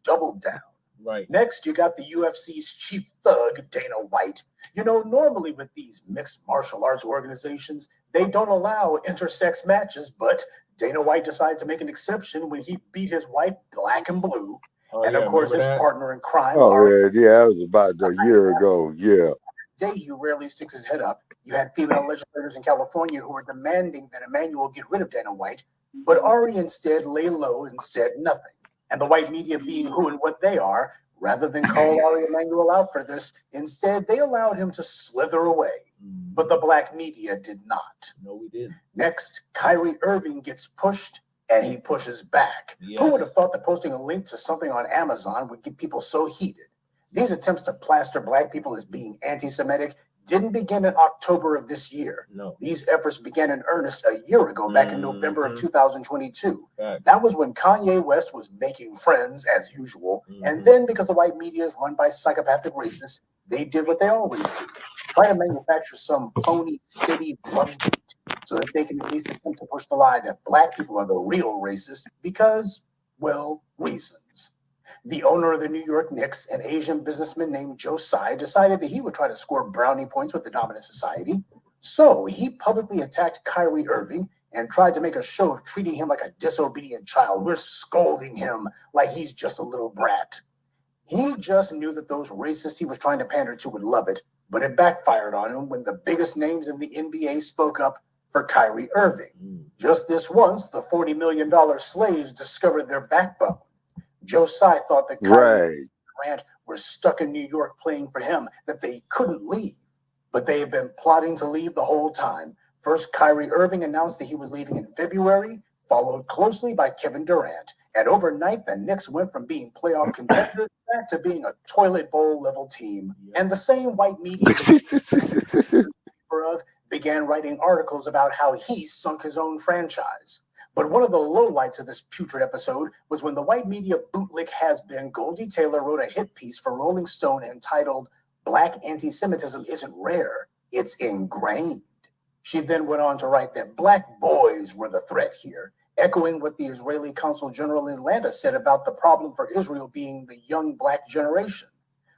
Speaker 6: doubled down.
Speaker 5: Right.
Speaker 6: Next, you got the UFC's chief thug, Dana White. You know, normally with these mixed martial arts organizations, they don't allow intersex matches, but Dana White decided to make an exception when he beat his wife black and blue. And of course, his partner in crime.
Speaker 4: Oh, yeah, that was about a year ago. Yeah.
Speaker 6: Today, he rarely sticks his head up. You had female legislators in California who were demanding that Emanuel get rid of Dana White, but Ari instead lay low and said nothing. And the white media, being who and what they are, rather than call Ari Emanuel out for this, instead they allowed him to slither away. But the Black media did not.
Speaker 5: No, we didn't.
Speaker 6: Next, Kyrie Irving gets pushed, and he pushes back. Yes. Who would have thought that posting a link to something on Amazon would get people so heated? These attempts to plaster Black people as being anti-Semitic didn't begin in October of this year.
Speaker 5: No.
Speaker 6: These efforts began in earnest a year ago, back in November of 2022. That was when Kanye West was making friends, as usual. And then, because the white media is run by psychopathic racists, they did what they always do. Try to manufacture some phony, steady blunt so that they can at least attempt to push the lie that Black people are the real racists because, well, reasons. The owner of the New York Knicks, an Asian businessman named Joe Tsai, decided that he would try to score brownie points with the dominant society. So he publicly attacked Kyrie Irving and tried to make a show of treating him like a disobedient child. We're scolding him like he's just a little brat. He just knew that those racists he was trying to pander to would love it, but it backfired on him when the biggest names in the NBA spoke up for Kyrie Irving. Just this once, the $40 million slaves discovered their backbone. Joe Tsai thought that Kyrie and Grant were stuck in New York playing for him, that they couldn't leave. But they have been plotting to leave the whole time. First, Kyrie Irving announced that he was leaving in February, followed closely by Kevin Durant. And overnight, the Knicks went from being playoff contenders back to being a toilet bowl level team. And the same white media began writing articles about how he sunk his own franchise. But one of the lowlights of this putrid episode was when the white media bootlick has-been Goldie Taylor wrote a hit piece for Rolling Stone entitled "Black Anti-Semitism Isn't Rare, It's Ingrained." She then went on to write that Black boys were the threat here, echoing what the Israeli Consul General in Atlanta said about the problem for Israel being the young Black generation.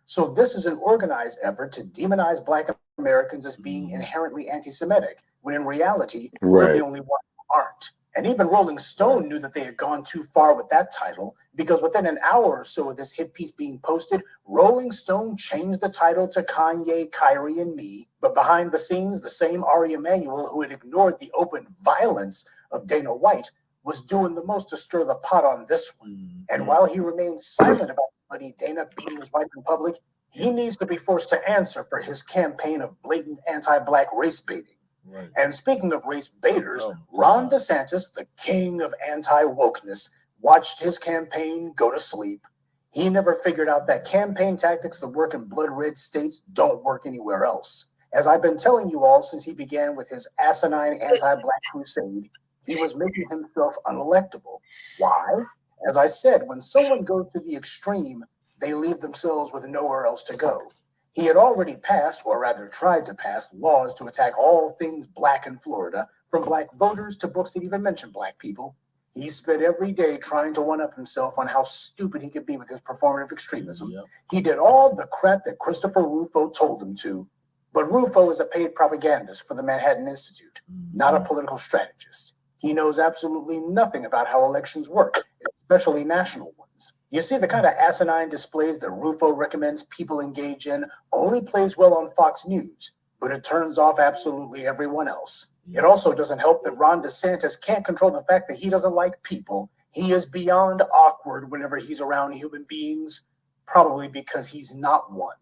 Speaker 6: So this is an organized effort to demonize Black Americans as being inherently anti-Semitic, when in reality, we're the only ones who aren't. And even Rolling Stone knew that they had gone too far with that title, because within an hour or so of this hit piece being posted, Rolling Stone changed the title to Kanye, Kyrie, and Me. But behind the scenes, the same Ari Emanuel, who had ignored the open violence of Dana White, was doing the most to stir the pot on this one. And while he remains silent about buddy Dana beating his wife in public, he needs to be forced to answer for his campaign of blatant anti-Black race baiting. Right. And speaking of race baiters, Ron DeSantis, the king of anti-wokeness, watched his campaign go to sleep. He never figured out that campaign tactics that work in blood red states don't work anywhere else. As I've been telling you all since he began with his asinine anti-Black crusade, he was making himself unelectable. Why? As I said, when someone goes to the extreme, they leave themselves with nowhere else to go. He had already passed, or rather tried to pass, laws to attack all things Black in Florida, from Black voters to books that even mention Black people. He spent every day trying to one-up himself on how stupid he could be with his performative extremism. Yep. He did all the crap that Christopher Rufo told him to, but Rufo is a paid propagandist for the Manhattan Institute, not a political strategist. He knows absolutely nothing about how elections work, especially national ones. You see, the kind of asinine displays that Rufo recommends people engage in only plays well on Fox News, but it turns off absolutely everyone else. It also doesn't help that Ron DeSantis can't control the fact that he doesn't like people. He is beyond awkward whenever he's around human beings, probably because he's not one.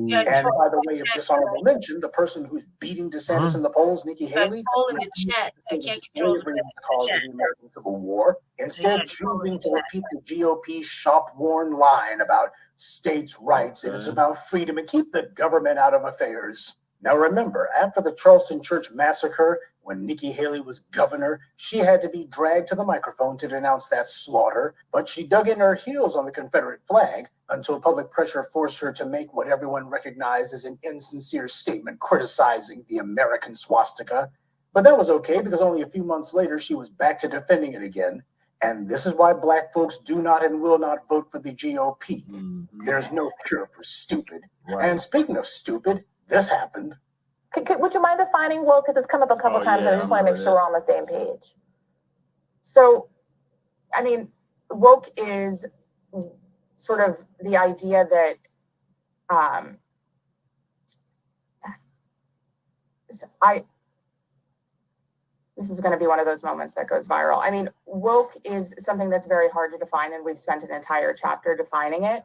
Speaker 6: Yeah, and by the way of dishonorable mention, the person who's beating DeSantis in the polls, Nikki Haley,
Speaker 3: in the chat. I can't control the
Speaker 6: cause of the American Civil War, instead choosing to repeat the GOP shop-worn line about states' rights and it's about freedom and keep the government out of affairs. Now remember, after the Charleston Church massacre, when Nikki Haley was governor, she had to be dragged to the microphone to denounce that slaughter, but she dug in her heels on the Confederate flag until public pressure forced her to make what everyone recognized as an insincere statement criticizing the American swastika. But that was okay because only a few months later, she was back to defending it again. And this is why Black folks do not and will not vote for the GOP. There's no cure for stupid. Right. And speaking of stupid, this happened.
Speaker 7: Would you mind defining woke? Because it's come up a couple times, and I just want to make sure we're on the same page. So, I mean, woke is sort of the idea that this is going to be one of those moments that goes viral. I mean, woke is something that's very hard to define, and we've spent an entire chapter defining it.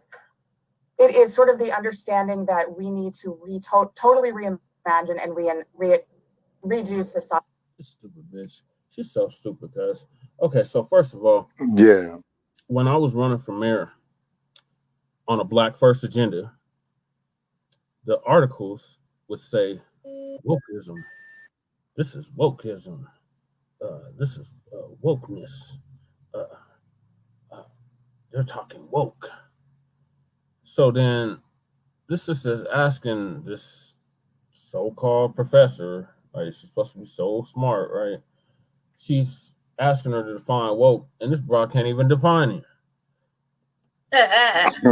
Speaker 7: It is sort of the understanding that we need to totally reimagine and redo society.
Speaker 5: Stupid bitch. She's so stupid, guys. Okay, so first of all, when I was running for mayor on a Black First agenda, the articles would say, wokeism. This is wokeism. This is wokeness. They're talking woke. So then this is asking this so-called professor, right? She's supposed to be so smart, right? She's asking her to define woke, and this broad can't even define it.
Speaker 3: I think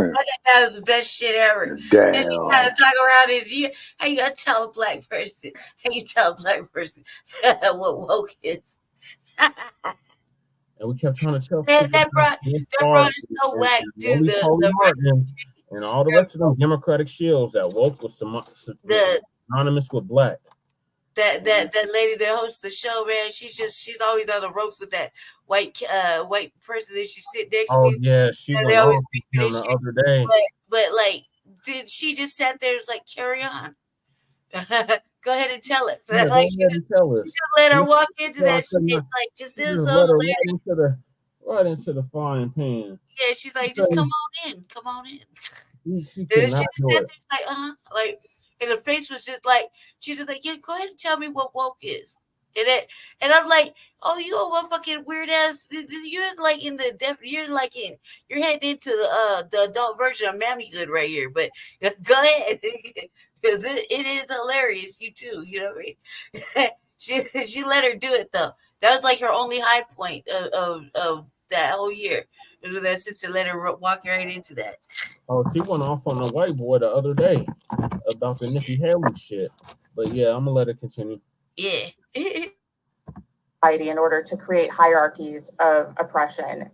Speaker 3: that was the best shit ever.
Speaker 4: Damn.
Speaker 3: And she kind of talk around it. How you gonna tell a Black person? How you tell a Black person what woke is?
Speaker 5: And we kept trying to tell
Speaker 3: that brought is so whack, dude.
Speaker 5: And all the rest of them Democratic shills that woke was synonymous with Black.
Speaker 3: That lady that hosts the show, man, she's always on the ropes with that white person that she sit next to.
Speaker 5: Oh yeah, she went over him the other day.
Speaker 3: But like, did she just sat there and was like, carry on? Go ahead and tell us.
Speaker 5: Yeah,
Speaker 3: like she just let her walk into that shit. Like just is so hilarious.
Speaker 5: Right into the frying pan.
Speaker 3: Yeah, she's like, just come on in. Come on in. She just sat there like, like, and her face was just like, she's just like, yeah, go ahead and tell me what woke is. And I'm like, oh, you a motherfucking weird ass. You're like you're heading into the adult version of Mammyhood right here. But go ahead, because it is hilarious. You too, you know what I mean? she let her do it though. That was like her only high point of that whole year. It was that sister let her walk right into that.
Speaker 5: Oh, she went off on the white boy the other day about the Nikki Haley shit. But yeah, I'm gonna let it continue.
Speaker 3: Yeah.
Speaker 7: In order to create hierarchies of oppression.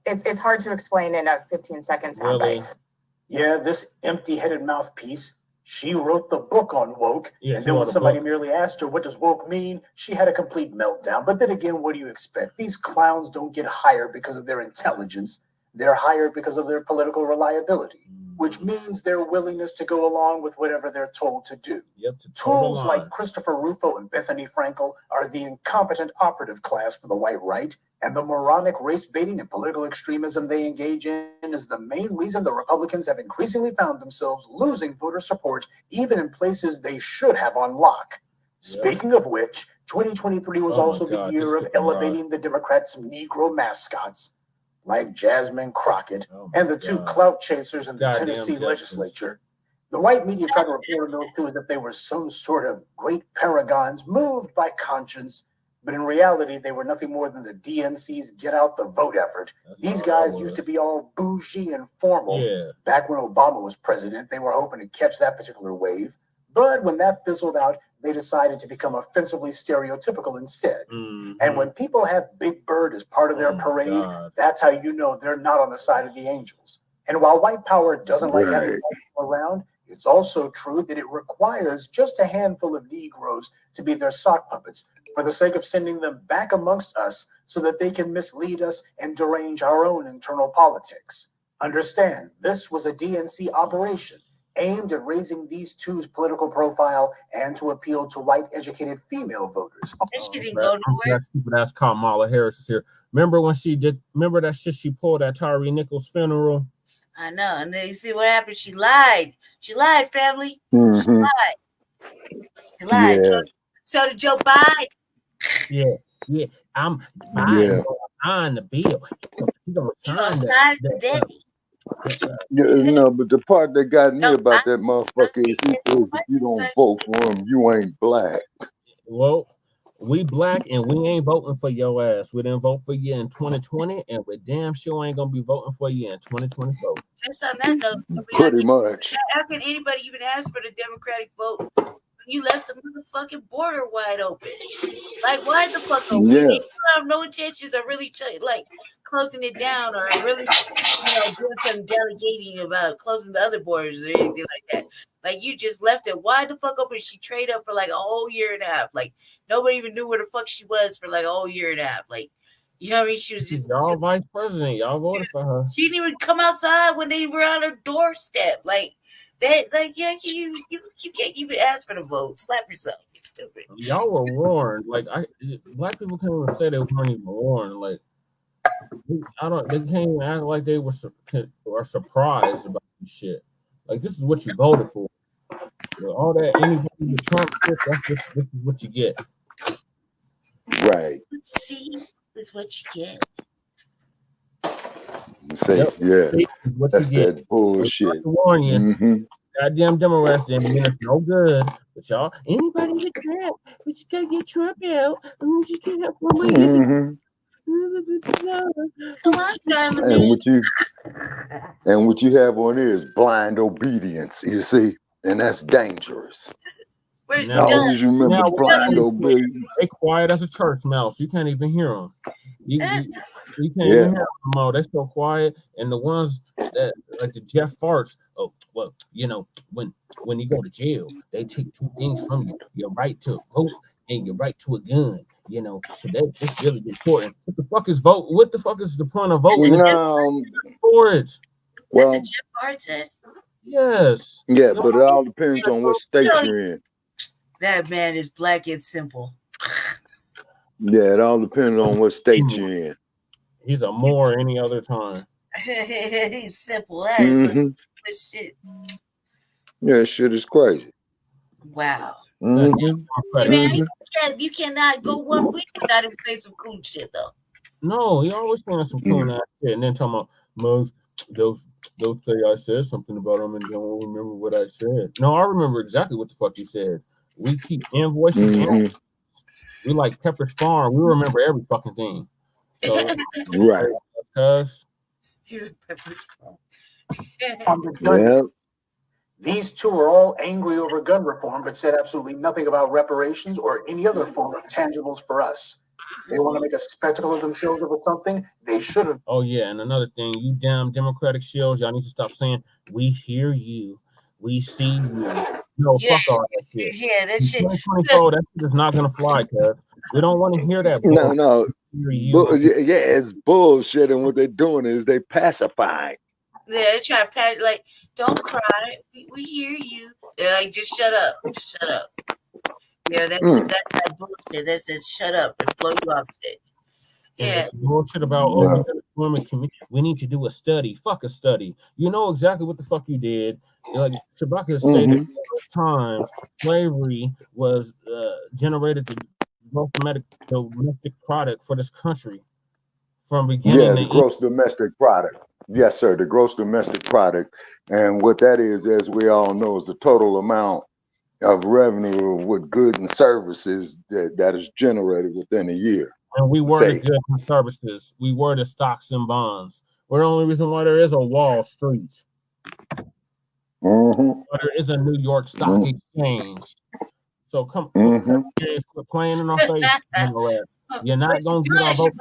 Speaker 7: It's hard to explain in a 15-second soundbite.
Speaker 5: Really?
Speaker 6: Yeah, this empty-headed mouthpiece. She wrote the book on woke, and then when somebody merely asked her, what does woke mean? She had a complete meltdown. But then again, what do you expect? These clowns don't get hired because of their intelligence. They're hired because of their political reliability. which means their willingness to go along with whatever they're told to do.
Speaker 5: Yep,
Speaker 6: Tools like Christopher Rufo and Bethany Frankel are the incompetent operative class for the white right, and the moronic race baiting and political extremism they engage in is the main reason the Republicans have increasingly found themselves losing voter support, even in places they should have on lock. Speaking of which, 2023 was also the year of elevating the Democrats' Negro mascots, like Jasmine Crockett and the two clout chasers in the Tennessee legislature. The white media tried to report on those two as if they were some sort of great paragons moved by conscience, but in reality, they were nothing more than the DNC's get out the vote effort. These guys used to be all bougie and formal. Back when Obama was president, they were hoping to catch that particular wave. But when that fizzled out, they decided to become offensively stereotypical instead. And when people have Big Bird as part of their parade, that's how you know they're not on the side of the angels. And while white power doesn't like having white people around, it's also true that it requires just a handful of Negroes to be their sock puppets for the sake of sending them back amongst us so that they can mislead us and derange our own internal politics. Understand, this was a DNC operation aimed at raising these two's political profile and to appeal to white educated female voters.
Speaker 5: That stupid ass Kamala Harris is here. Remember when she did? Remember that shit she pulled at Tyree Nichols' funeral?
Speaker 3: I know, and then you see what happened. She lied. She lied, family. She lied. She lied.
Speaker 4: Yeah.
Speaker 3: So did Joe Biden.
Speaker 5: Yeah. I'm Biden sign the bill. He's gonna sign
Speaker 3: it today.
Speaker 4: No, but the part that got me about that motherfucker is he says if you don't vote for him, you ain't black.
Speaker 5: Well, we black and we ain't voting for your ass. We didn't vote for you in 2020, and we damn sure ain't gonna be voting for you in 2024.
Speaker 3: Just on that note,
Speaker 4: pretty much.
Speaker 3: How can anybody even ask for the Democratic vote when you left the motherfucking border wide open? Like, why the fuck open? You have no intentions of really closing it down or really, doing some delegating about closing the other borders or anything like that. Like, you just left it wide the fuck open. She traded up for like a whole year and a half. Like, nobody even knew where the fuck she was for like a whole year and a half. Like, you know what I mean? She was just
Speaker 5: y'all vice president. Y'all voted for her.
Speaker 3: She didn't even come outside when they were on her doorstep. Like that. Like, you can't even ask for the vote. Slap yourself. You're stupid.
Speaker 5: Y'all were warned. Like, black people can't even say they weren't even warned. Like, they can't even act like they were surprised about this shit. Like, this is what you voted for. All that anybody with Trump, this is what you get.
Speaker 4: Right.
Speaker 3: What you see is what you get.
Speaker 4: Say, that's that bullshit.
Speaker 5: Warn you. Goddamn Democrats didn't mean it's no good. But y'all, anybody with Trump, we just gotta get Trump out. We just can't have one
Speaker 4: And what you have on here is blind obedience, you see, and that's dangerous.
Speaker 3: Where's
Speaker 4: always remember blind obedience.
Speaker 5: They quiet as a church mouse. You can't even hear them. You can't even hear them anymore. They're so quiet. And the ones that like the Jeff Farts, when you go to jail, they take two things from you: your right to vote and your right to a gun. So that's really important. What the fuck is vote? What the fuck is the point of voting? For it.
Speaker 4: Well,
Speaker 3: Jeff Hart said.
Speaker 5: Yes.
Speaker 4: Yeah, but it all depends on what state you're in.
Speaker 3: That man is black and simple.
Speaker 4: Yeah, it all depends on what state you're in.
Speaker 5: He's a more any other time.
Speaker 3: He's simple. That is shit.
Speaker 4: Yeah, shit is crazy.
Speaker 3: Wow.
Speaker 5: Man,
Speaker 3: you cannot go 1 week without him saying some cool shit though.
Speaker 5: No, he always saying some cool ass shit, and then talking about mugs. They'll say I said something about him and don't remember what I said. No, I remember exactly what the fuck he said. We keep invoices. We like Pepperidge Farm. We remember every fucking thing. So,
Speaker 4: right.
Speaker 3: Because
Speaker 6: these two are all angry over gun reform, but said absolutely nothing about reparations or any other form of tangibles for us. They want to make a spectacle of themselves over something they should have.
Speaker 5: Oh yeah, and another thing, you damn Democratic shills, y'all need to stop saying we hear you, we see you. No, fuck all that shit.
Speaker 3: Yeah, that shit.
Speaker 5: 2024, that shit is not gonna fly, cuz we don't want to hear that.
Speaker 4: No. Yeah, it's bullshit, and what they're doing is they pacifying.
Speaker 3: They're trying to pat like, don't cry. We hear you. They're like, just shut up. Just shut up. Yeah, that's that bullshit. That says shut up and blow you off shit.
Speaker 5: And
Speaker 3: Yeah.
Speaker 5: it's bullshit about we need to do a study. Fuck a study. You know exactly what the fuck you did. Like Shabaka has stated times, slavery was generated the domestic product for this country from beginning.
Speaker 4: The gross domestic product. Yes, sir. The gross domestic product, and what that is, as we all know, is the total amount of revenue with goods and services that is generated within a year.
Speaker 5: And we were the goods and services. We were the stocks and bonds. We're the only reason why there is a Wall Street. Why there is a New York Stock Exchange. So come quit playing in our face. You're not going to get our vote.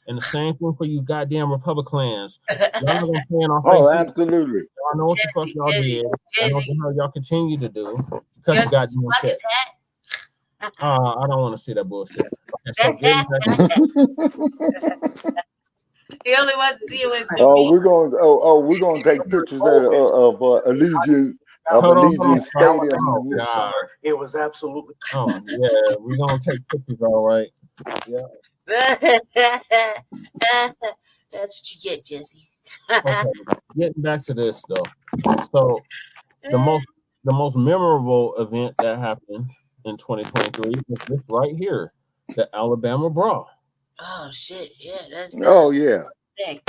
Speaker 5: And the same thing for you goddamn Republicans. Y'all not going to play in our face.
Speaker 4: Oh, absolutely.
Speaker 5: Y'all know what the fuck y'all did. I know what the hell y'all continue to do. Because you got check. I don't want to see that bullshit. So
Speaker 3: the only one to see it was
Speaker 4: we're gonna take pictures of Allegiant Stadium
Speaker 6: this summer. It was absolutely.
Speaker 5: Oh yeah, we're gonna take pictures, all right. Yeah.
Speaker 3: That's what you get, Jesse.
Speaker 5: Okay. Getting back to this though, so the most memorable event that happened in 2023 is this right here, the Alabama Brawl.
Speaker 3: Oh shit! Yeah, that's
Speaker 4: yeah.
Speaker 3: Thing.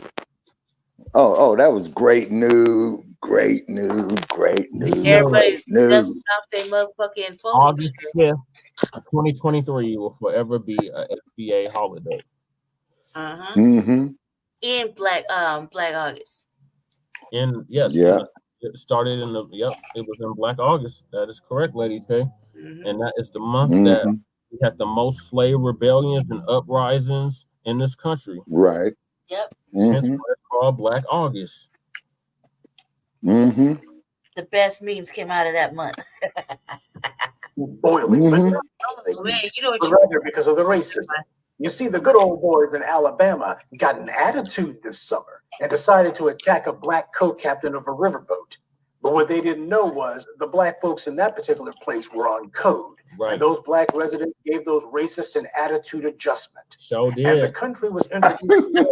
Speaker 4: Oh, that was great news. Great news.
Speaker 3: Everybody's dusting off their motherfucking phone.
Speaker 5: August 5th, 2023 will forever be a FBA holiday.
Speaker 3: In Black August.
Speaker 5: It started in it was in Black August. That is correct, Lady K. And that is the month that we had the most slave rebellions and uprisings in this country.
Speaker 4: Right.
Speaker 3: Yep.
Speaker 5: That's why it's called Black August.
Speaker 3: The best memes came out of that month.
Speaker 6: Boiling.
Speaker 3: Oh, man, you know what
Speaker 6: rather because of the racism. You see, the good old boys in Alabama got an attitude this summer and decided to attack a black co-captain of a riverboat. But what they didn't know was the black folks in that particular place were on code. Right. And those black residents gave those racists an attitude adjustment.
Speaker 5: So did.
Speaker 6: And the country was introduced to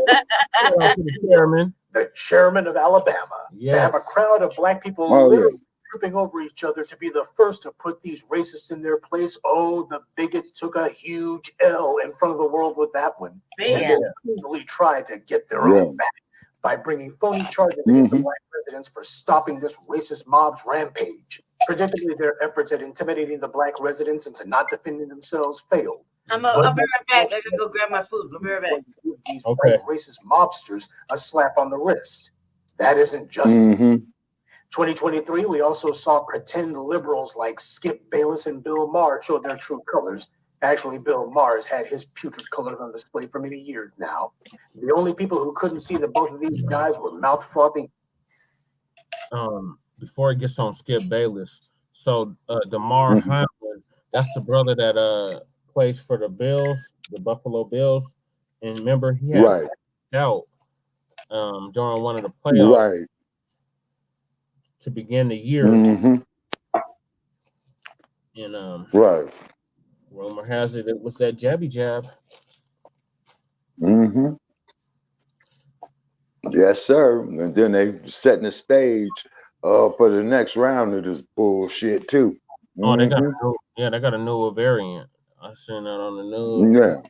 Speaker 6: the chairman of Alabama to have a crowd of black people literally tripping over each other to be the first to put these racists in their place. Oh, the bigots took a huge L in front of the world with that one. And they really tried to get their own back by bringing phony charges against the black residents for stopping this racist mob's rampage. Predictably, their efforts at intimidating the black residents into not defending themselves failed.
Speaker 3: I'll be right back. I gotta go grab my food. I'll be right back.
Speaker 6: These white racist mobsters a slap on the wrist. That isn't justice. 2023, we also saw pretend liberals like Skip Bayless and Bill Maher show their true colors. Actually, Bill Maher has had his putrid colors on display for many years now. The only people who couldn't see that both of these guys were mouth frothing.
Speaker 5: Before it gets on Skip Bayless, so DeMar Hamlin, that's the brother that plays for the Bills, the Buffalo Bills, and remember he had out during one of the playoffs to begin the year. And rumor has it was that jabby jab.
Speaker 4: Yes, sir. And then they setting the stage for the next round of this bullshit too.
Speaker 5: Oh, they got they got a newer variant. I seen that on the news.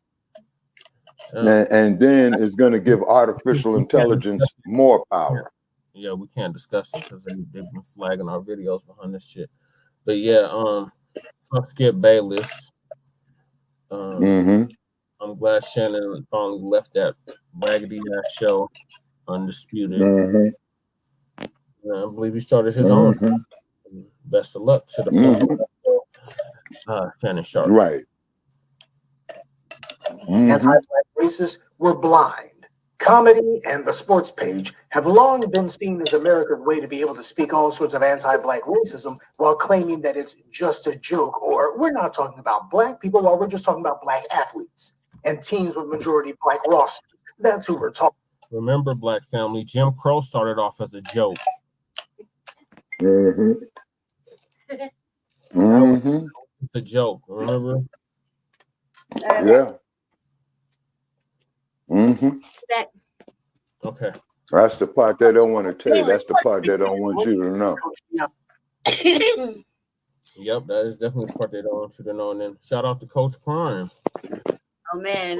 Speaker 4: And then it's going to give artificial intelligence more power.
Speaker 5: Yeah, we can't discuss it because they've been flagging our videos behind this shit. But yeah, fuck Skip Bayless. I'm glad Shannon finally left that raggedy ass show undisputed. I believe he started his own. Best of luck to the Shannon Sharp.
Speaker 4: Right.
Speaker 6: Anti-black racists were blind. Comedy and the sports page have long been seen as America's way to be able to speak all sorts of anti-black racism while claiming that it's just a joke, or we're not talking about black people, while we're just talking about black athletes and teams with majority black rosters. That's who we're talking
Speaker 5: Remember, Black family, Jim Crow started off as a joke.
Speaker 4: Mm-hmm. Mm-hmm.
Speaker 5: It's a joke, remember?
Speaker 4: Yeah. Mm-hmm.
Speaker 5: Okay.
Speaker 4: That's the part they don't want to tell you. That's the part they don't want you to know.
Speaker 5: Yep, that is definitely the part they don't want you to know. And then shout out to Coach Prime.
Speaker 3: Oh man,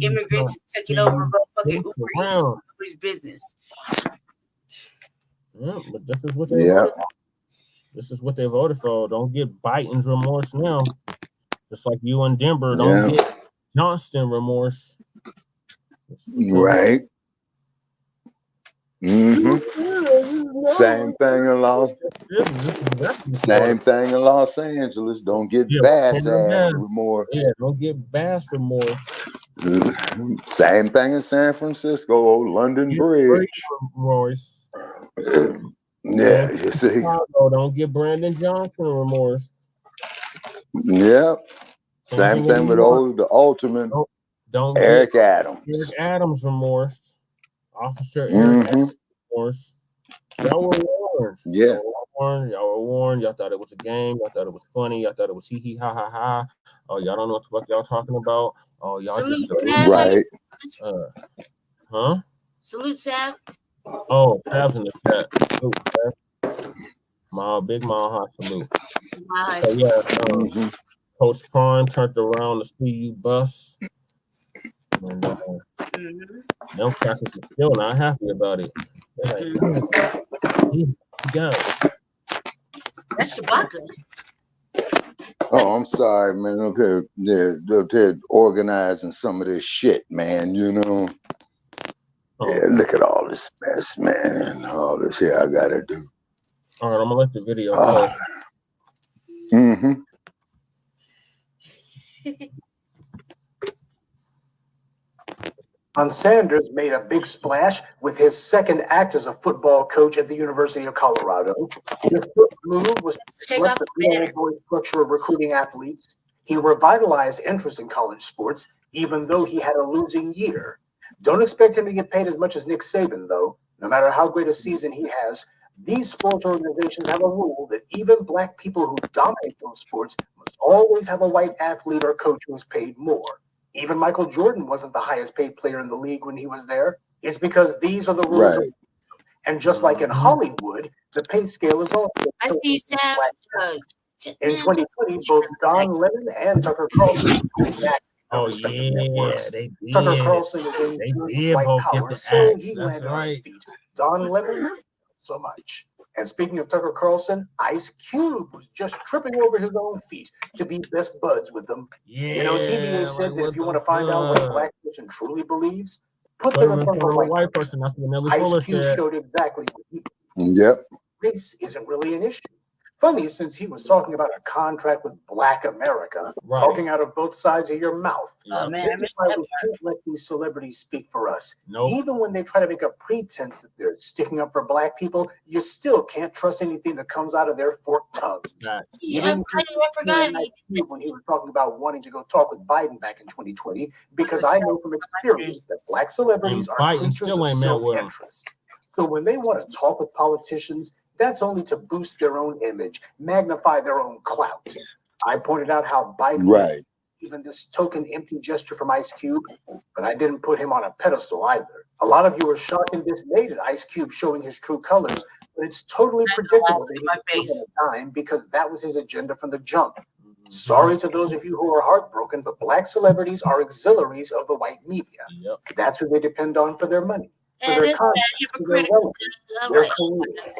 Speaker 3: immigrants took it over fucking Uber's business.
Speaker 5: Yeah, but this is what they voted for. This is what they voted for. Don't get Biden's remorse now. Just like you and Denver, don't get Johnston remorse.
Speaker 4: Right. Mm-hmm. Same thing in Los Angeles. Don't get Bass ass remorse.
Speaker 5: Yeah, don't get Bass remorse.
Speaker 4: Same thing in San Francisco, old London Bridge.
Speaker 5: Remorse.
Speaker 4: Yeah, you see.
Speaker 5: Chicago, don't get Brandon Johnson remorse.
Speaker 4: Yep. Same thing with the ultimate
Speaker 5: don't
Speaker 4: Eric Adams.
Speaker 5: Eric Adams remorse. Officer Eric Adams remorse. Y'all were warned.
Speaker 4: Yeah.
Speaker 5: Y'all were warned. Y'all thought it was a game. Y'all thought it was funny. Y'all thought it was hee hee ha ha ha. Oh, y'all don't know what the fuck y'all talking about. Oh, y'all just
Speaker 4: right.
Speaker 5: Huh?
Speaker 3: Salute Sav.
Speaker 5: Oh, Sav's in the chat. Salute, Sav. Big mile high salute. So yeah, Coach Prime turned around to see you bust. And them crackers are still not happy about it. They're like, go.
Speaker 3: That's Chewbacca.
Speaker 4: Oh, I'm sorry, man. Okay, they're organizing some of this shit, man. You know. Yeah, look at all this mess, man, and all this here I gotta do.
Speaker 5: All right, I'm gonna let the video go.
Speaker 4: Mm-hmm.
Speaker 6: Sanders made a big splash with his second act as a football coach at the University of Colorado. His first move was to disrupt the small boy structure of recruiting athletes. He revitalized interest in college sports, even though he had a losing year. Don't expect him to get paid as much as Nick Saban, though. No matter how great a season he has, these sports organizations have a rule that even Black people who dominate those sports must always have a white athlete or coach who is paid more. Even Michael Jordan wasn't the highest paid player in the league when he was there. It's because these are the rules.
Speaker 4: Right.
Speaker 6: And just like in Hollywood, the pay scale is also.
Speaker 3: I see Sam.
Speaker 6: In 2020, both Don Lemon and Tucker Carlson back.
Speaker 5: Oh yeah, they did.
Speaker 6: Tucker Carlson is in white power, so he landed on his feet. Don Lemon, so much. And speaking of Tucker Carlson, Ice Cube was just tripping over his own feet to be best buds with them.
Speaker 5: Yeah,
Speaker 6: you know, TVA said that if you want to find out what a Black person truly believes, put them in front of a white person.
Speaker 5: That's what Nelly
Speaker 6: Ice
Speaker 5: Fuller
Speaker 6: Cube
Speaker 5: said.
Speaker 6: showed exactly what he
Speaker 4: Yep.
Speaker 6: Race isn't really an issue. Funny, since he was talking about a contract with Black America, talking out of both sides of your mouth.
Speaker 3: Oh man, I missed
Speaker 6: we
Speaker 3: that
Speaker 6: can't let these celebrities speak for us.
Speaker 5: Nope.
Speaker 6: Even when they try to make a pretense that they're sticking up for Black people, you still can't trust anything that comes out of their forked tongues. Even
Speaker 3: I forgot
Speaker 6: when he was talking about wanting to go talk with Biden back in 2020, because I know from experience that Black celebrities are creatures of self-interest. So when they want to talk with politicians, that's only to boost their own image, magnify their own clout. I pointed out how Biden, even this token empty gesture from Ice Cube, but I didn't put him on a pedestal either. A lot of you were shocked and dismayed at Ice Cube showing his true colors, but it's totally predictable that he was on a dime because that was his agenda from the jump. Sorry to those of you who are heartbroken, but Black celebrities are auxiliaries of the white media. That's who they depend on for their money, for their content, for their relevance, their career.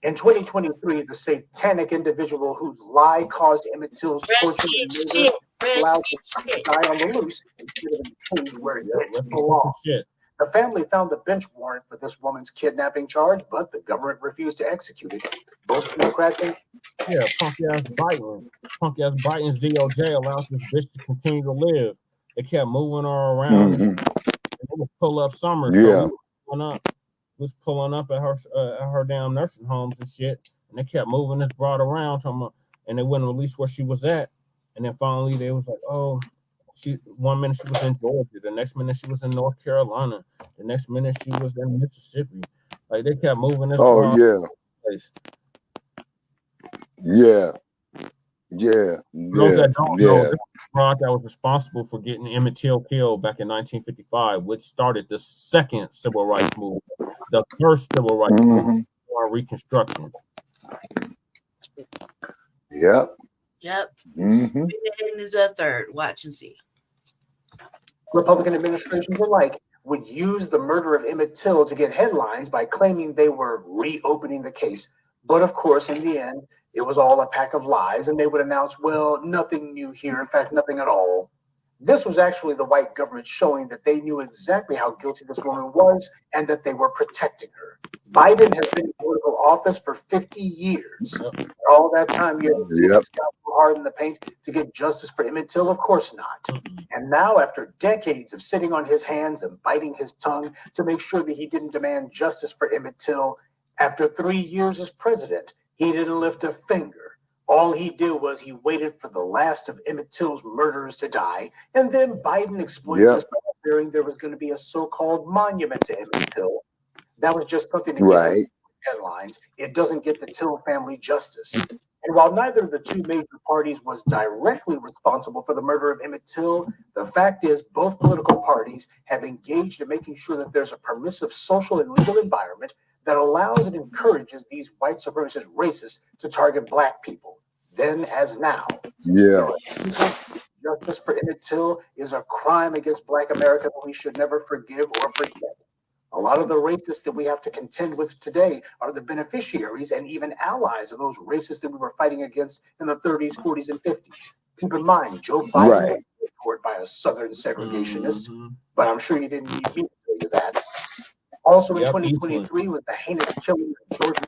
Speaker 6: In 2023, the satanic individual whose lie caused Emmett Till's torture and murder allowed to die on the loose instead of in the cage where it belonged. The family found the bench warrant for this woman's kidnapping charge, but the government refused to execute it. Both Democrats and
Speaker 5: punk ass Biden's DOJ allowed this bitch to continue to live. They kept moving her around. And they would pull up Summer. So was pulling up at her damn nursing homes and shit, and they kept moving this broad around, and they wouldn't release where she was at. And then finally they was like, "Oh, one minute she was in Georgia, the next minute she was in North Carolina, the next minute she was in Mississippi. Like they kept moving this.
Speaker 4: Oh yeah.
Speaker 5: Place.
Speaker 4: Yeah.
Speaker 5: Those that don't know, this broad that was responsible for getting Emmett Till killed back in 1955, which started the second civil rights movement, the first civil rights movement or Reconstruction.
Speaker 3: Yep. Into the third. Watch and see.
Speaker 6: Republican administrations alike would use the murder of Emmett Till to get headlines by claiming they were reopening the case. But of course, in the end, it was all a pack of lies, and they would announce, well, nothing new here. In fact, nothing at all. This was actually the white government showing that they knew exactly how guilty this woman was and that they were protecting her. Biden has been in political office for 50 years. All that time, you have got hard in the paint to get justice for Emmett Till? Of course not. And now, after decades of sitting on his hands and biting his tongue to make sure that he didn't demand justice for Emmett Till, after 3 years as president, he didn't lift a finger. All he did was he waited for the last of Emmett Till's murderers to die, and then Biden exploited this by fearing there was going to be a so-called monument to Emmett Till. That was just something to get headlines. It doesn't get the Till family justice. And while neither of the two major parties was directly responsible for the murder of Emmett Till, the fact is both political parties have engaged in making sure that there's a permissive social and legal environment that allows and encourages these white supremacist racists to target black people, then as now. Justice for Emmett Till is a crime against black America that we should never forgive or forget. A lot of the racists that we have to contend with today are the beneficiaries and even allies of those racists that we were fighting against in the 30s, 40s, and 50s. Keep in mind, Joe Biden was supported by a Southern segregationist, but I'm sure you didn't need me to tell you that. Also in 2023 was the heinous killing of Georgia.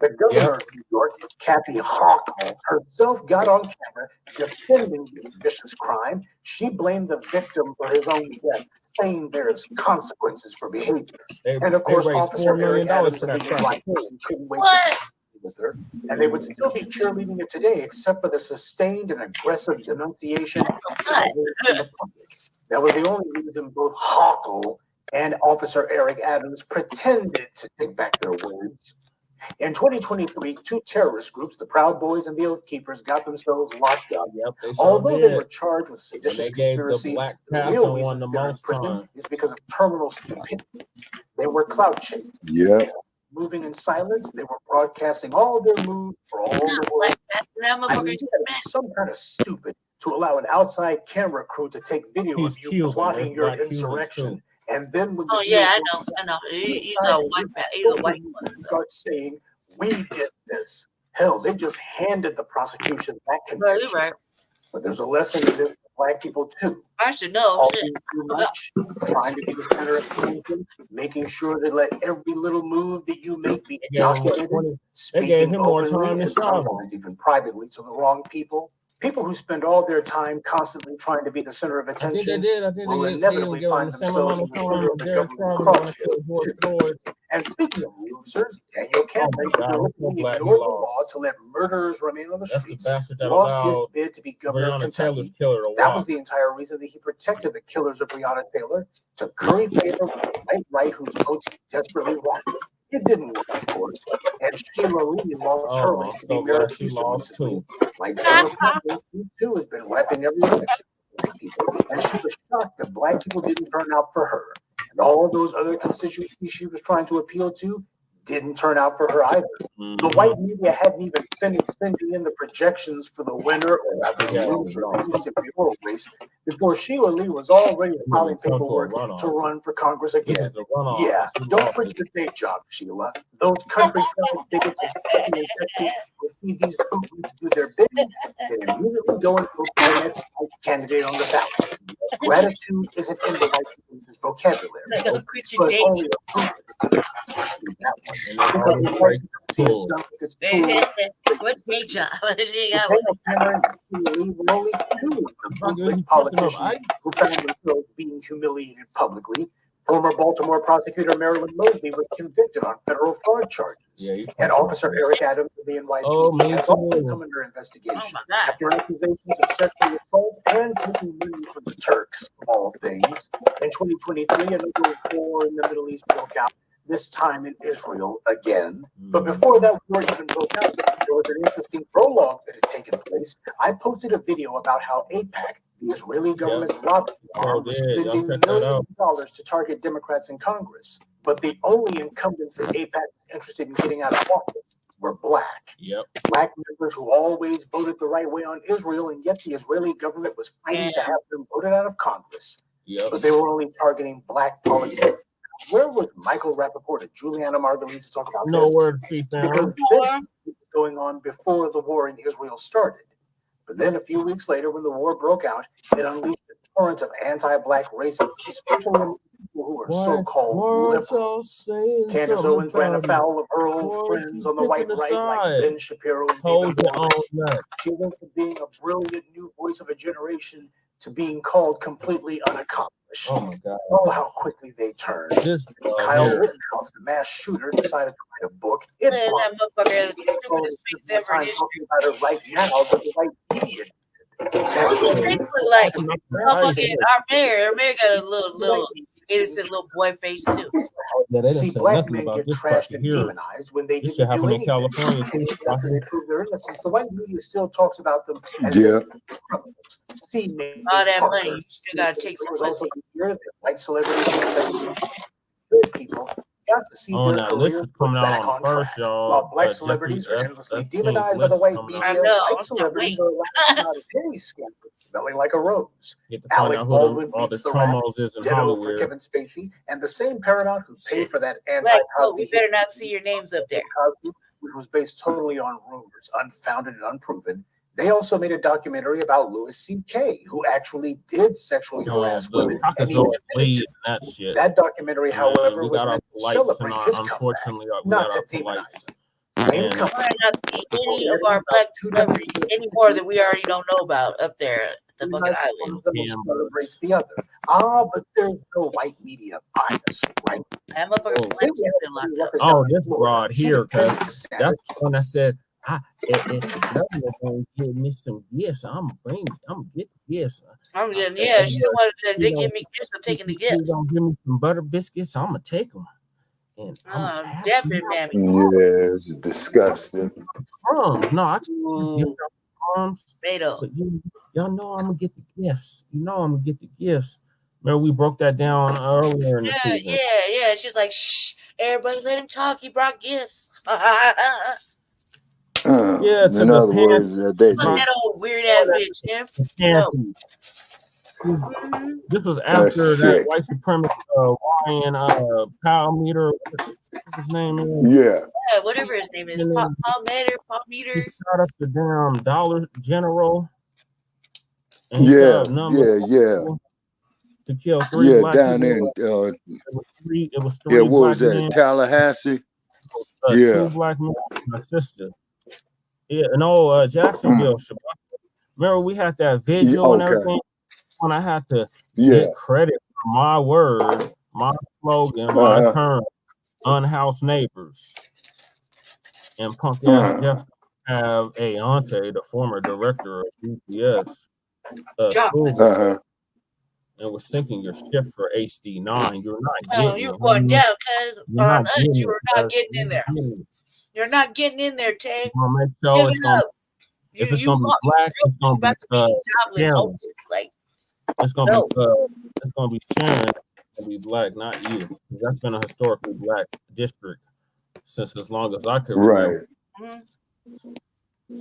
Speaker 6: The governor of New York, Kathy Hochul, herself got on camera defending this vicious crime. She blamed the victim for his own death, saying there's consequences for behavior. And of course, Officer Eric Adams, the big black man, couldn't wait to with her, and they would still be cheerleading it today, except for the sustained and aggressive denunciation from the public. That was the only reason both Hochul and Officer Eric Adams pretended to take back their words. In 2023, two terrorist groups, the Proud Boys and the Oath Keepers, got themselves locked up. Although they were charged with seditious conspiracy, the real reason they're in prison is because of terminal stupidity. They were clout chasing. Moving in silence, they were broadcasting all their moves for all the world. I mean, some kind of stupid to allow an outside camera crew to take video of you plotting your insurrection. And then when
Speaker 3: I know. He's a white one.
Speaker 6: Start saying, we did this. Hell, they just handed the prosecution that conviction.
Speaker 3: Right.
Speaker 6: But there's a lesson in this for black people too.
Speaker 3: I should know.
Speaker 6: Too much, trying to be the center of attention, making sure to let every little move that you make be documented.
Speaker 5: They gave him more time to
Speaker 6: sometimes even privately to the wrong people. People who spend all their time constantly trying to be the center of attention will inevitably find themselves in the center of the government crosshairs. And speaking of losers, Daniel Cameron ignored the law to let murderers remain on the streets, lost his bid to be governor of Kentucky. That was the entire reason that he protected the killers of Breonna Taylor, to curry favor with the white right whose votes he desperately wanted. It didn't work, of course. And Sheila Lee lost her race to be married to recently. Like Donald Trump, she too has been wiping everyone except black people. And she was shocked that black people didn't turn out for her. And all those other constituencies she was trying to appeal to didn't turn out for her either. The white media hadn't even finished sending in the projections for the winner or the Houston mayoral race before Sheila Lee was already filing paperwork to run for Congress again. Yeah, don't quit your day job, Sheila. Those country friendly bigots will see these groups do their bidding and immediately go and vote for the next candidate on the ballot. Gratitude isn't in the white people's vocabulary, but only
Speaker 3: what day job?
Speaker 6: Politicians who found themselves being humiliated publicly. Former Baltimore prosecutor Marilyn Mosley was convicted on federal fraud charges. And Officer Eric Adams of the NYPD has also come under investigation after accusations of sexual assault and taking money from the Turks, of all things. In 2023, another war in the Middle East broke out, this time in Israel again. But before that war even broke out, there was an interesting prologue that had taken place. I posted a video about how AIPAC, the Israeli government's lobby arm, was spending millions of dollars to target Democrats in Congress. But the only incumbents that AIPAC was interested in getting out of office were Black. Black members who always voted the right way on Israel, and yet the Israeli government was fighting to have them voted out of Congress. But they were only targeting Black politicians. Where was Michael Rappaport and Juliana Margulies to talk about this?
Speaker 5: Word to see, fam.
Speaker 6: Because this was going on before the war in Israel started. But then a few weeks later, when the war broke out, it unleashed a torrent of anti-Black racists, especially among people who are so-called liberal. Candace Owens ran afoul of her old friends on the white right, like Ben Shapiro and David Warren. She went from being a brilliant new voice of a generation to being called completely unaccomplished. Oh my God! Oh, how quickly they turned. Kyle Rittenhouse, the mass shooter, decided to write a book. It's that motherfucker has the stupidest face ever in history. Talking about it right now, but the right media.
Speaker 3: It's basically like motherfucking our mayor got a little innocent little boy face too.
Speaker 6: See, Black men get trashed and demonized when they didn't do anything. After they prove their innocence, the white media still talks about them as criminals. See,
Speaker 3: all that money, you still gotta take some pussy.
Speaker 6: White celebrities, good people got to see their careers
Speaker 5: coming
Speaker 6: back
Speaker 5: out on
Speaker 6: on
Speaker 5: first,
Speaker 6: track.
Speaker 5: y'all.
Speaker 6: While Black celebrities are endlessly demonized by the white media, white celebrities are allowed out of any scandal, smelling like a rose. Alec Baldwin beats the rap, ditto for Kevin Spacey, and the same Paramount who paid for that anti-Cosby.
Speaker 3: We better not see your names up there.
Speaker 6: Which was based totally on rumors, unfounded and unproven. They also made a documentary about Louis C.K., who actually did sexually harass women. And that documentary, however, was meant to celebrate his comeback, not to demonize him.
Speaker 3: We might not see any of our Black celebrities anymore that we already don't know about up there at the fucking island.
Speaker 6: Celebrates the other. But there's no white media bias, right?
Speaker 3: That motherfucker
Speaker 5: this broad here, cause that's when I said, if the government don't give me some gifts, I'm get gifts.
Speaker 3: I'm getting, she wanted to give me gifts. I'm taking the gifts.
Speaker 5: If don't give me some butter biscuits, I'm gonna take them. And
Speaker 3: definitely, mammy.
Speaker 4: Yeah, it's disgusting.
Speaker 5: Crumbs, no, I just give them crumbs.
Speaker 3: But
Speaker 5: y'all know I'm gonna get the gifts. You know I'm gonna get the gifts. Remember we broke that down earlier in the season.
Speaker 3: Yeah. She's like, shh, everybody let him talk. He brought gifts.
Speaker 4: In other words,
Speaker 3: that old weird ass bitch. No.
Speaker 5: This was after that white supremacist Ryan Palmeter. What's his name?
Speaker 3: Whatever his name is. Paul Meter.
Speaker 5: He shot up the damn Dollar General.
Speaker 4: And he shot
Speaker 5: to kill 3 black
Speaker 4: down
Speaker 5: people.
Speaker 4: It
Speaker 5: was 3
Speaker 4: what was that? Tallahassee?
Speaker 5: 2 black men and my sister. Jacksonville. Remember we had that vigil and everything. When I had to get credit for my word, my slogan, my term, unhoused neighbors. And punk ass Jeff have Auntie, the former director of UPS, and was sinking your ship for HD9. You're not getting
Speaker 3: you're going down, cuz on us, you are not getting in there. You're not getting in there, Tay.
Speaker 5: Make sure if it's gonna be Black, it's gonna be Sharon. It's gonna be Sharon. It's gonna be Black, not you. That's been a historically Black district since as long as I could remember.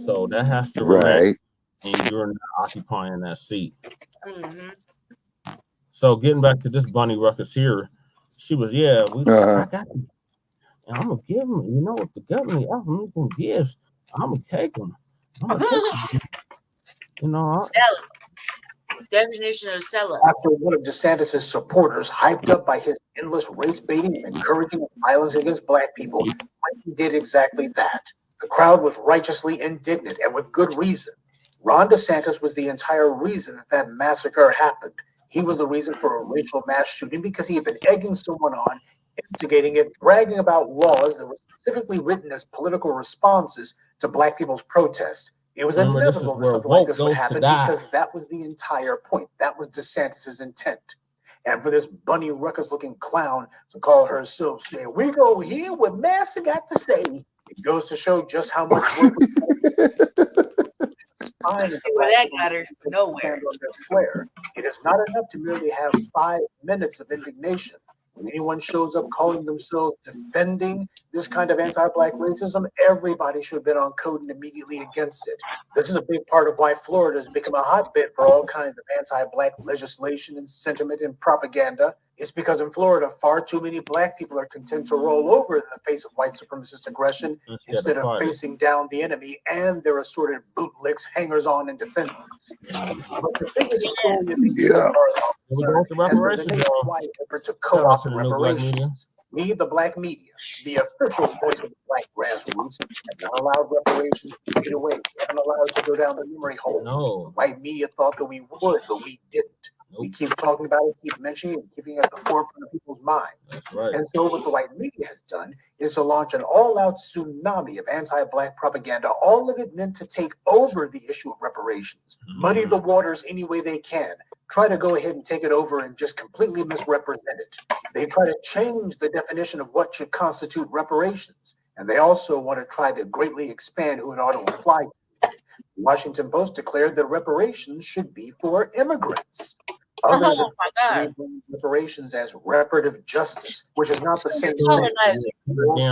Speaker 5: So that has to remain, and you're not occupying that seat. So getting back to this Bunny Ruckus here, she was I got you. And I'm gonna give them. You know, if the government offer me some gifts, I'm gonna take them. You know,
Speaker 3: definition of seller.
Speaker 6: After one of DeSantis' supporters, hyped up by his endless race baiting and encouraging violence against Black people, he did exactly that. The crowd was righteously indignant and with good reason. Ron DeSantis was the entire reason that massacre happened. He was the reason for a racial mass shooting because he had been egging someone on, instigating it, bragging about laws that were specifically written as political responses to Black people's protests. It was inevitable that something like this would happen because that was the entire point. That was DeSantis's intent. And for this Bunny Ruckus-looking clown to call herself saying, "We go here what Massa got to say," it goes to show just how much work
Speaker 3: where that got her nowhere.
Speaker 6: It is not enough to merely have 5 minutes of indignation. When anyone shows up calling themselves defending this kind of anti-Black racism, everybody should have been on code and immediately against it. This is a big part of why Florida has become a hotbed for all kinds of anti-Black legislation and sentiment and propaganda. It's because in Florida, far too many Black people are content to roll over in the face of white supremacist aggression instead of facing down the enemy and their assorted bootlicks, hangers-on, and defenders. But the biggest story is the effort to co-opt reparations. We, the Black media, the official voice of the Black grassroots, have not allowed reparations to get away. We haven't allowed it to go down the memory hole.
Speaker 5: No.
Speaker 6: White media thought that we would, but we didn't. We keep talking about it, keep mentioning it, keeping it at the forefront of people's minds.
Speaker 5: That's right.
Speaker 6: And so what the white media has done is to launch an all-out tsunami of anti-Black propaganda, all of it meant to take over the issue of reparations, muddy the waters any way they can, try to go ahead and take it over and just completely misrepresent it. They try to change the definition of what should constitute reparations, and they also want to try to greatly expand who it ought to apply to. The Washington Post declared that reparations should be for immigrants. Others have reparations as reparative justice, which is not the same thing.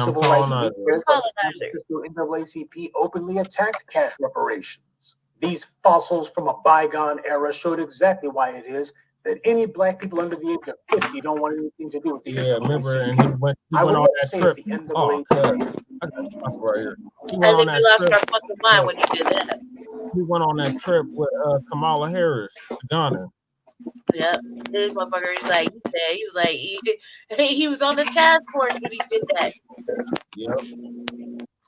Speaker 6: Civil rights leaders like NAACP openly attacked cash reparations. These fossils from a bygone era showed exactly why it is that any Black people under the age of 50 don't want anything to do with the
Speaker 5: remember, and he went on that trip.
Speaker 6: I think
Speaker 3: we lost our fucking mind when he did that.
Speaker 5: He went on that trip with Kamala Harris to Ghana.
Speaker 3: Yep, this motherfucker is like, he was on the task force when he did that.
Speaker 5: Yep.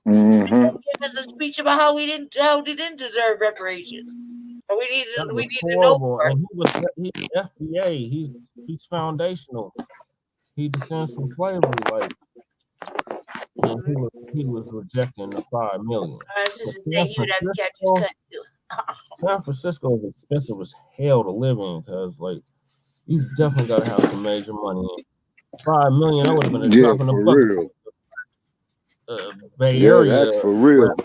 Speaker 3: Give us a speech about how we didn't deserve reparations. Or we needed to know more.
Speaker 5: And he's FBA. He's foundational. He descends from slavery, like, and he was rejecting the $5 million. San Francisco is expensive as hell to live in because, like, you definitely got to have some major money. $5 million, that would have been a drop in the bucket. Bay Area.
Speaker 4: That's for real.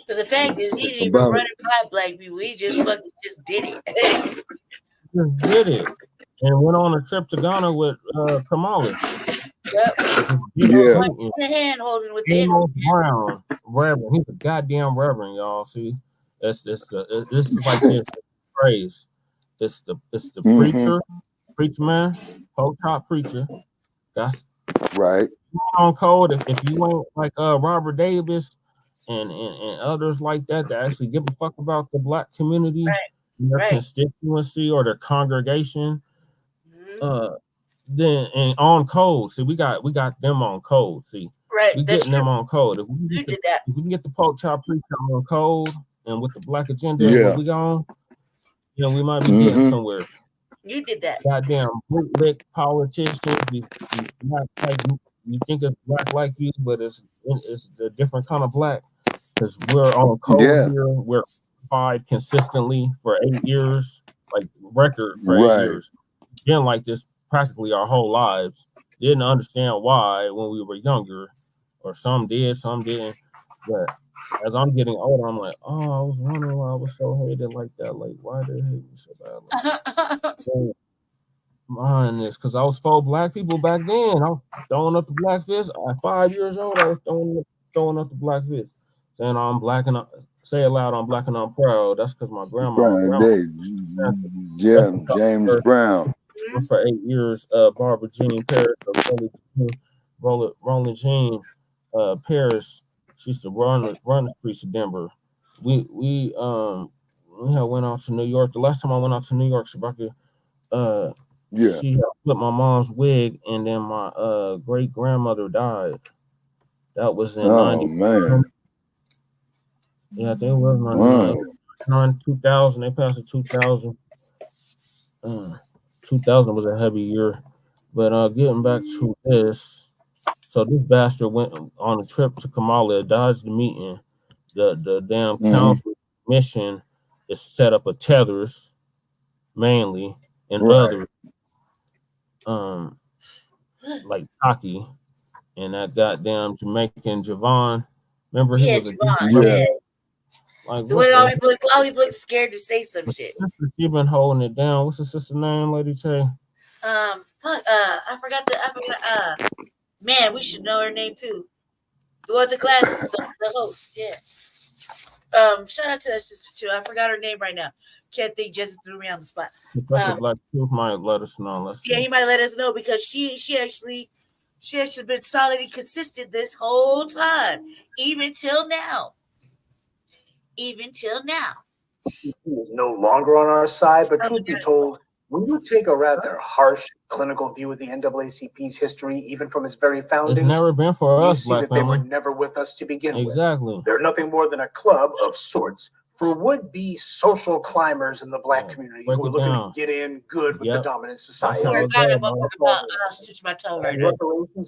Speaker 3: But the fact is, he didn't even run it by Black people. He just fucking just did it.
Speaker 5: Just did it. And went on a trip to Ghana with Kamala.
Speaker 3: Yep. Hand holding with the
Speaker 5: Brown, Reverend. He's a goddamn reverend, y'all. See, this is like this phrase. It's the preacher man, whole top preacher. That's
Speaker 4: right.
Speaker 5: On code. If you ain't like Robert Davis and others like that actually give a fuck about the Black community, their constituency or their congregation, then and on code. See, we got them on code. See, we getting them on code. If we can get the pork chop preacher on code and with the Black agenda, we gone, we might be getting somewhere.
Speaker 3: You did that.
Speaker 5: Goddamn bootlick politicians. These Black, like, you think it's Black like you, but it's a different kind of Black because we're on code here. We're fired consistently for 8 years, like record for 8 years. Been like this practically our whole lives. Didn't understand why when we were younger, or some did, some didn't. But as I'm getting older, I'm like, oh, I was wondering why I was so hated like that. Like, why did they hate me so badly? So, mine is because I was for Black people back then. I was throwing up the Black fist. At 5 years old, I was throwing up the Black fist, saying I'm Black and say it loud, I'm Black and I'm proud. That's because my grandma.
Speaker 4: James Brown.
Speaker 5: For 8 years, Barbara Jean Paris, Roland Jean Paris. She used to run the streets of Denver. We had went out to New York. The last time I went out to New York, Shabaka, she put my mom's wig, and then my great grandmother died. That was in 90.
Speaker 4: Man.
Speaker 5: Yeah, I think it was 99. 2000. They passed in 2000. 2000 was a heavy year. But getting back to this, so this bastard went on a trip to Kamala, dodged the meeting. The damn council mission is set up a tethers mainly and others like Taki and that goddamn Jamaican Javon. Remember he was a
Speaker 3: Javon,
Speaker 5: like
Speaker 3: the one always look scared to say some shit.
Speaker 5: She been holding it down. What's the sister name, Lady Tay?
Speaker 3: I forgot man, we should know her name too. The one with the glasses, the host, yeah. Shout out to that sister too. I forgot her name right now. Can't think. Just threw me on the spot.
Speaker 5: Professor Black Truth might let us know.
Speaker 3: He might let us know because she actually been solid and consistent this whole time, even till now. He is
Speaker 6: no longer on our side, but truth be told, when you take a rather harsh clinical view of the NAACP's history, even from its very foundings,
Speaker 5: it's never been for us,
Speaker 6: Black family. They were never with us to begin with.
Speaker 5: Exactly.
Speaker 6: They're nothing more than a club of sorts for would-be social climbers in the Black community who are looking to get in good with the dominant society. Reparations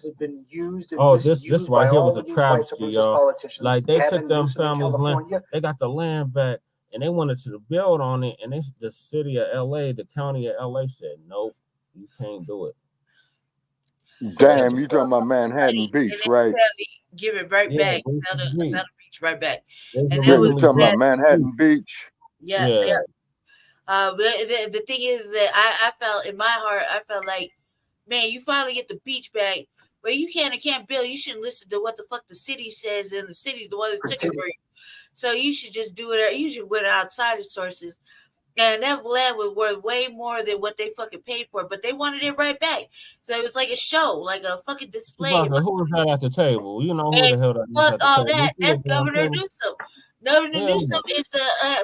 Speaker 6: have been used and
Speaker 5: this right here was a travesty, y'all. Like they took them families' land, they got the land back, and they wanted to build on it, and the city of LA, the county of LA said, nope, you can't do it.
Speaker 4: Damn, you talking about Manhattan Beach, right?
Speaker 3: Give it right back. Southern Beach right back.
Speaker 4: And that was talking about Manhattan Beach.
Speaker 3: Yeah. But the thing is that I felt in my heart, I felt like, man, you finally get the beach back. But you can't build. You shouldn't listen to what the fuck the city says, and the city's the one that's taking for you. So you should just do it. You should went outside the sources. And that land was worth way more than what they fucking paid for, but they wanted it right back. So it was like a show, like a fucking display.
Speaker 5: Who was that at the table? You know who the hell that
Speaker 3: was at the table. That's Governor Newsom. Governor Newsom is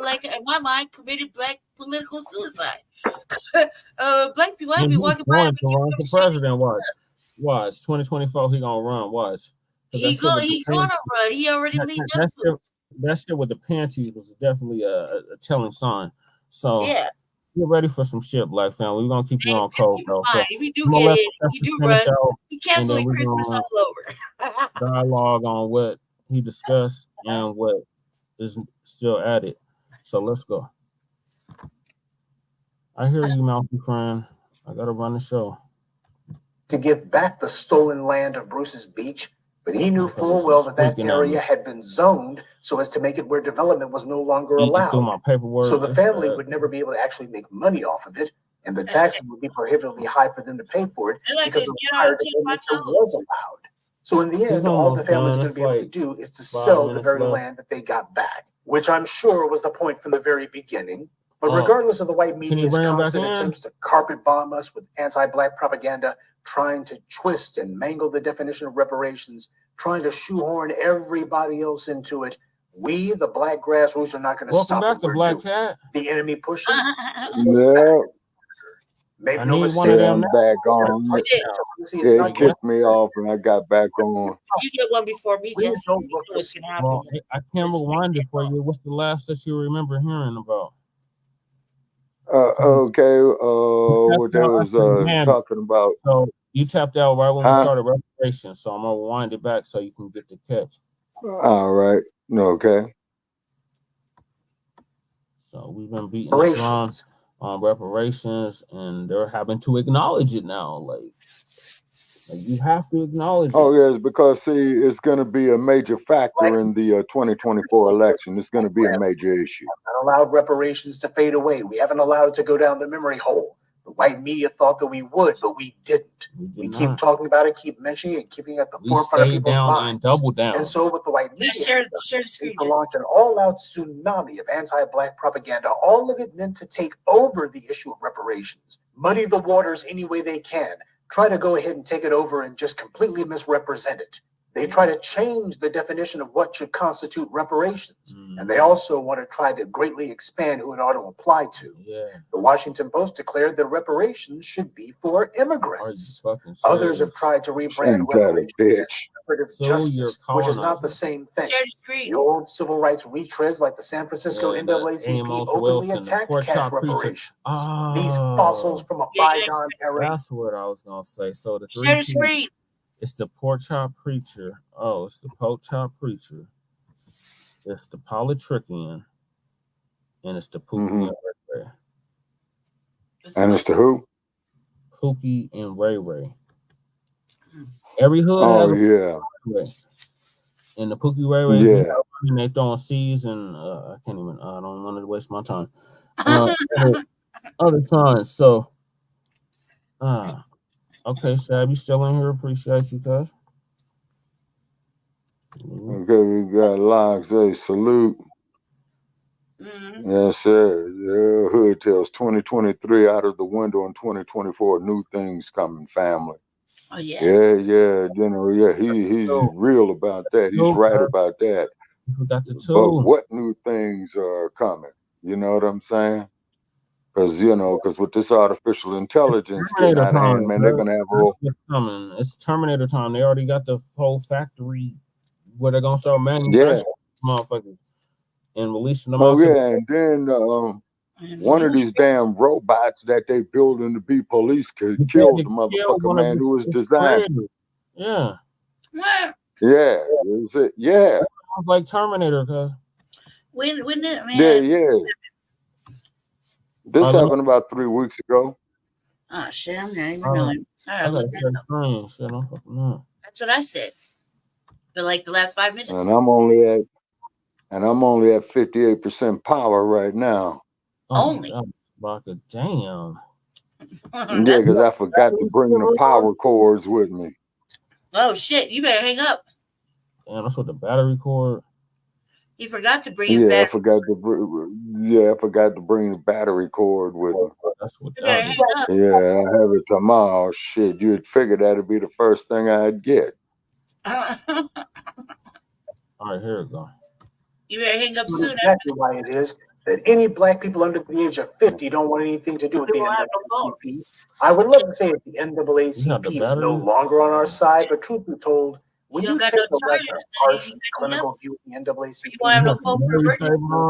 Speaker 3: like in my mind committed Black political suicide. Black people, I be walking by him
Speaker 5: to run for president. Watch 2024. He gonna run. Watch.
Speaker 3: He gonna run. He already leaned up to it.
Speaker 5: That shit with the panties was definitely a telling sign. So
Speaker 3: yeah,
Speaker 5: get ready for some shit, Black family. We're gonna keep you on cold though. So
Speaker 3: if you do get it, you do run. You canceling Christmas all over.
Speaker 5: Dialogue on what he discussed and what is still added. So let's go. I hear you, Mouthy friend. I gotta run the show.
Speaker 6: To give back the stolen land of Bruce's Beach, but he knew full well that area had been zoned so as to make it where development was no longer allowed. So the family would never be able to actually make money off of it, and the taxes would be prohibitively high for them to pay for it because the higher development was allowed. So in the end, all the family's going to be able to do is to sell the very land that they got back, which I'm sure was the point from the very beginning. But regardless of the white media's constant attempts to carpet bomb us with anti-Black propaganda, trying to twist and mangle the definition of reparations, trying to shoehorn everybody else into it, we, the Black grassroots, are not going to stop
Speaker 5: what we're
Speaker 6: doing.
Speaker 5: Cat.
Speaker 6: The enemy pushes.
Speaker 4: Yeah.
Speaker 6: Make no mistake.
Speaker 4: I'm back on. Yeah, it kicked me off and I got back on.
Speaker 3: You get one before me, just so you know what's going to happen.
Speaker 5: Well, I can rewind it for you. What's the last that you remember hearing about?
Speaker 4: Okay, what they was talking about.
Speaker 5: So you tapped out right when we started reparations, so I'm gonna wind it back so you can get the catch.
Speaker 4: All right, okay.
Speaker 5: So we've been beating the drums on reparations, and they're having to acknowledge it now. Like you have to acknowledge it.
Speaker 4: Oh yes, because see, it's going to be a major factor in the 2024 election. It's going to be a major issue.
Speaker 6: Not allowed reparations to fade away. We haven't allowed it to go down the memory hole. The white media thought that we would, but we didn't. We keep talking about it, keep mentioning it, keeping it at the forefront of people's minds.
Speaker 5: And double down.
Speaker 6: And so with the white media,
Speaker 3: share the screen,
Speaker 6: to launch an all-out tsunami of anti-Black propaganda, all of it meant to take over the issue of reparations, muddy the waters any way they can, try to go ahead and take it over and just completely misrepresent it. They try to change the definition of what should constitute reparations. And they also want to try to greatly expand who it ought to apply to. The Washington Post declared that reparations should be for immigrants. Others have tried to rebrand reparations interpretive justice, which is not the same thing. The old civil rights retreads like the San Francisco NAACP openly attacked cash reparations. These fossils from a bygone era.
Speaker 5: That's what I was gonna say. So the three people, it's the pork chop preacher. Oh, it's the pork chop preacher. It's the politrician, and it's the Pookie and Ray Ray.
Speaker 4: And it's the who?
Speaker 5: Pookie and Ray Ray. Every hood has a Ray Ray. And the Pookie Ray Rays, and they throwing seeds, and I can't even. I don't want to waste my time. Other times, so. Okay, Sab, you still in here? Appreciate you, guys.
Speaker 4: Okay, we got Locke say salute. Yes, sir. The hood tells 2023 out of the window in 2024. New things coming, family.
Speaker 3: Oh yeah.
Speaker 4: Yeah. He's real about that. He's right about that. But what new things are coming? You know what I'm saying? Because with this artificial intelligence getting out of hand, man, they're gonna have all.
Speaker 5: It's coming. It's Terminator time. They already got the whole factory where they're gonna start manufacturing motherfuckers and releasing them.
Speaker 4: And then one of these damn robots that they building to be police killed the motherfucker man who was designed.
Speaker 5: Yeah.
Speaker 4: Is it? Yeah.
Speaker 5: Sounds like Terminator, cuz.
Speaker 3: When it, man?
Speaker 4: Yeah. This happened about 3 weeks ago.
Speaker 3: Oh shit! I'm not even knowing. That's what I said. For like the last 5 minutes.
Speaker 4: And I'm only at 58% power right now.
Speaker 3: Only.
Speaker 5: Damn.
Speaker 4: Yeah, because I forgot to bring the power cords with me.
Speaker 3: Oh shit! You better hang up.
Speaker 5: Damn, that's what the battery cord.
Speaker 3: He forgot to bring his battery.
Speaker 4: I forgot to bring the battery cord with me.
Speaker 5: That's what
Speaker 4: I have it tomorrow. Shit, you'd figure that'd be the first thing I'd get.
Speaker 5: All right, here we go.
Speaker 3: You better hang up soon.
Speaker 6: Exactly why it is that any black people under the age of 50 don't want anything to do with the NAACP. I would love to say that the NAACP is no longer on our side, but truth be told, when you take a look at harsh clinical view of the NAACP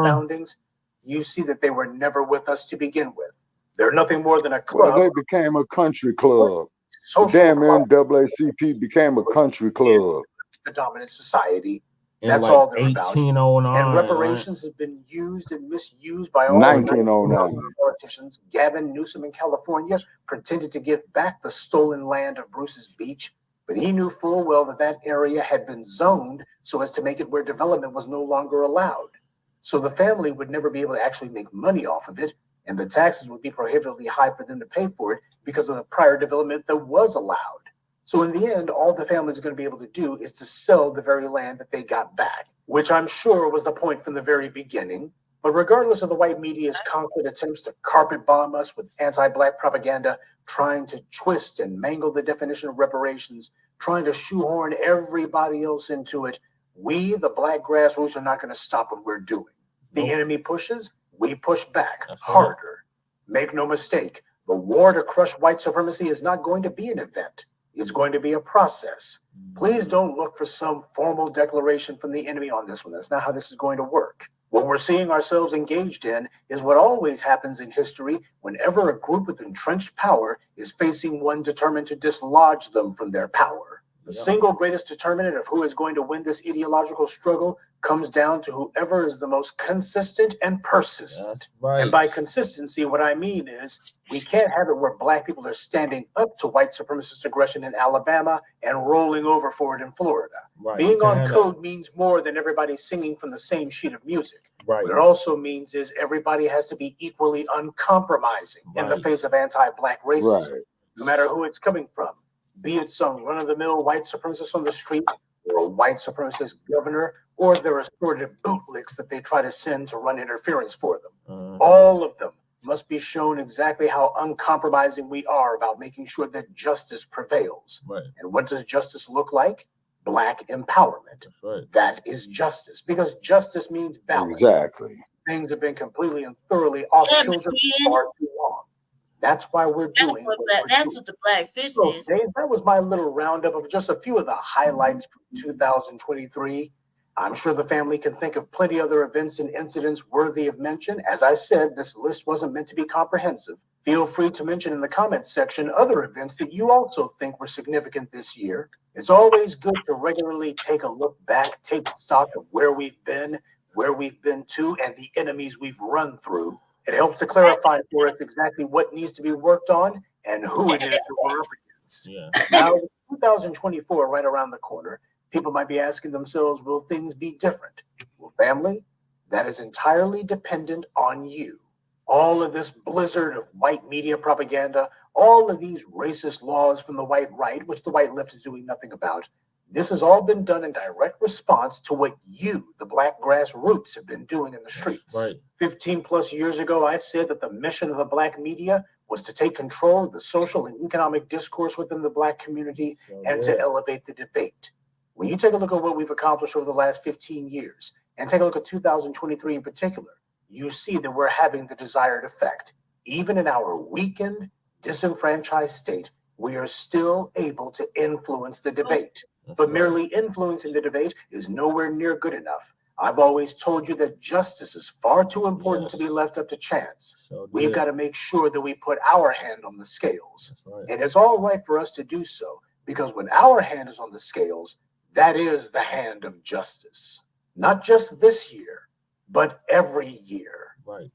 Speaker 6: foundings, you see that they were never with us to begin with. They're nothing more than a club.
Speaker 4: Well, they became a country club. The damn NAACP became a country club.
Speaker 6: The dominant society. That's all they're about. And reparations have been used and misused by all
Speaker 4: 1909
Speaker 6: politicians. Gavin Newsom in California pretended to give back the stolen land of Bruce's Beach, but he knew full well that that area had been zoned so as to make it where development was no longer allowed. So the family would never be able to actually make money off of it, and the taxes would be prohibitively high for them to pay for it because of the prior development that was allowed. So in the end, all the family is going to be able to do is to sell the very land that they got back, which I'm sure was the point from the very beginning. But regardless of the white media's constant attempts to carpet bomb us with anti-black propaganda, trying to twist and mangle the definition of reparations, trying to shoehorn everybody else into it, we, the black grassroots, are not going to stop what we're doing. The enemy pushes, we push back harder. Make no mistake, the war to crush white supremacy is not going to be an event. It's going to be a process. Please don't look for some formal declaration from the enemy on this one. That's not how this is going to work. What we're seeing ourselves engaged in is what always happens in history whenever a group with entrenched power is facing one determined to dislodge them from their power. The single greatest determinant of who is going to win this ideological struggle comes down to whoever is the most consistent and persistent.
Speaker 5: That's right.
Speaker 6: And by consistency, what I mean is we can't have it where black people are standing up to white supremacist aggression in Alabama and rolling over for it in Florida.
Speaker 5: Right.
Speaker 6: Being on code means more than everybody singing from the same sheet of music.
Speaker 5: Right.
Speaker 6: What it also means is everybody has to be equally uncompromising in the face of anti-black racism, no matter who it's coming from. Be it some run-of-the-mill white supremacist on the street, or a white supremacist governor, or their assorted bootlicks that they try to send to run interference for them. All of them must be shown exactly how uncompromising we are about making sure that justice prevails.
Speaker 5: Right.
Speaker 6: And what does justice look like? Black empowerment.
Speaker 5: Right.
Speaker 6: That is justice, because justice means balance.
Speaker 4: Exactly.
Speaker 6: Things have been completely and thoroughly off kilter for far too long. That's why we're doing
Speaker 3: that's what the Black Fist
Speaker 6: so,
Speaker 3: is.
Speaker 6: Dave, that was my little roundup of just a few of the highlights from 2023. I'm sure the family can think of plenty other events and incidents worthy of mention. As I said, this list wasn't meant to be comprehensive. Feel free to mention in the comments section other events that you also think were significant this year. It's always good to regularly take a look back, take stock of where we've been to, and the enemies we've run through. It helps to clarify for us exactly what needs to be worked on and who it is that we're up against.
Speaker 5: Yeah.
Speaker 6: Now, with 2024 right around the corner, people might be asking themselves, will things be different? Well, family, that is entirely dependent on you. All of this blizzard of white media propaganda, all of these racist laws from the white right, which the white left is doing nothing about, this has all been done in direct response to what you, the Black grassroots, have been doing in the streets.
Speaker 5: Right.
Speaker 6: 15 plus years ago, I said that the mission of the Black media was to take control of the social and economic discourse within the Black community and to elevate the debate. When you take a look at what we've accomplished over the last 15 years and take a look at 2023 in particular, you see that we're having the desired effect. Even in our weakened, disenfranchised state, we are still able to influence the debate. But merely influencing the debate is nowhere near good enough. I've always told you that justice is far too important to be left up to chance. We've got to make sure that we put our hand on the scales. And it's all right for us to do so, because when our hand is on the scales, that is the hand of justice. Not just this year, but every year.
Speaker 5: Right.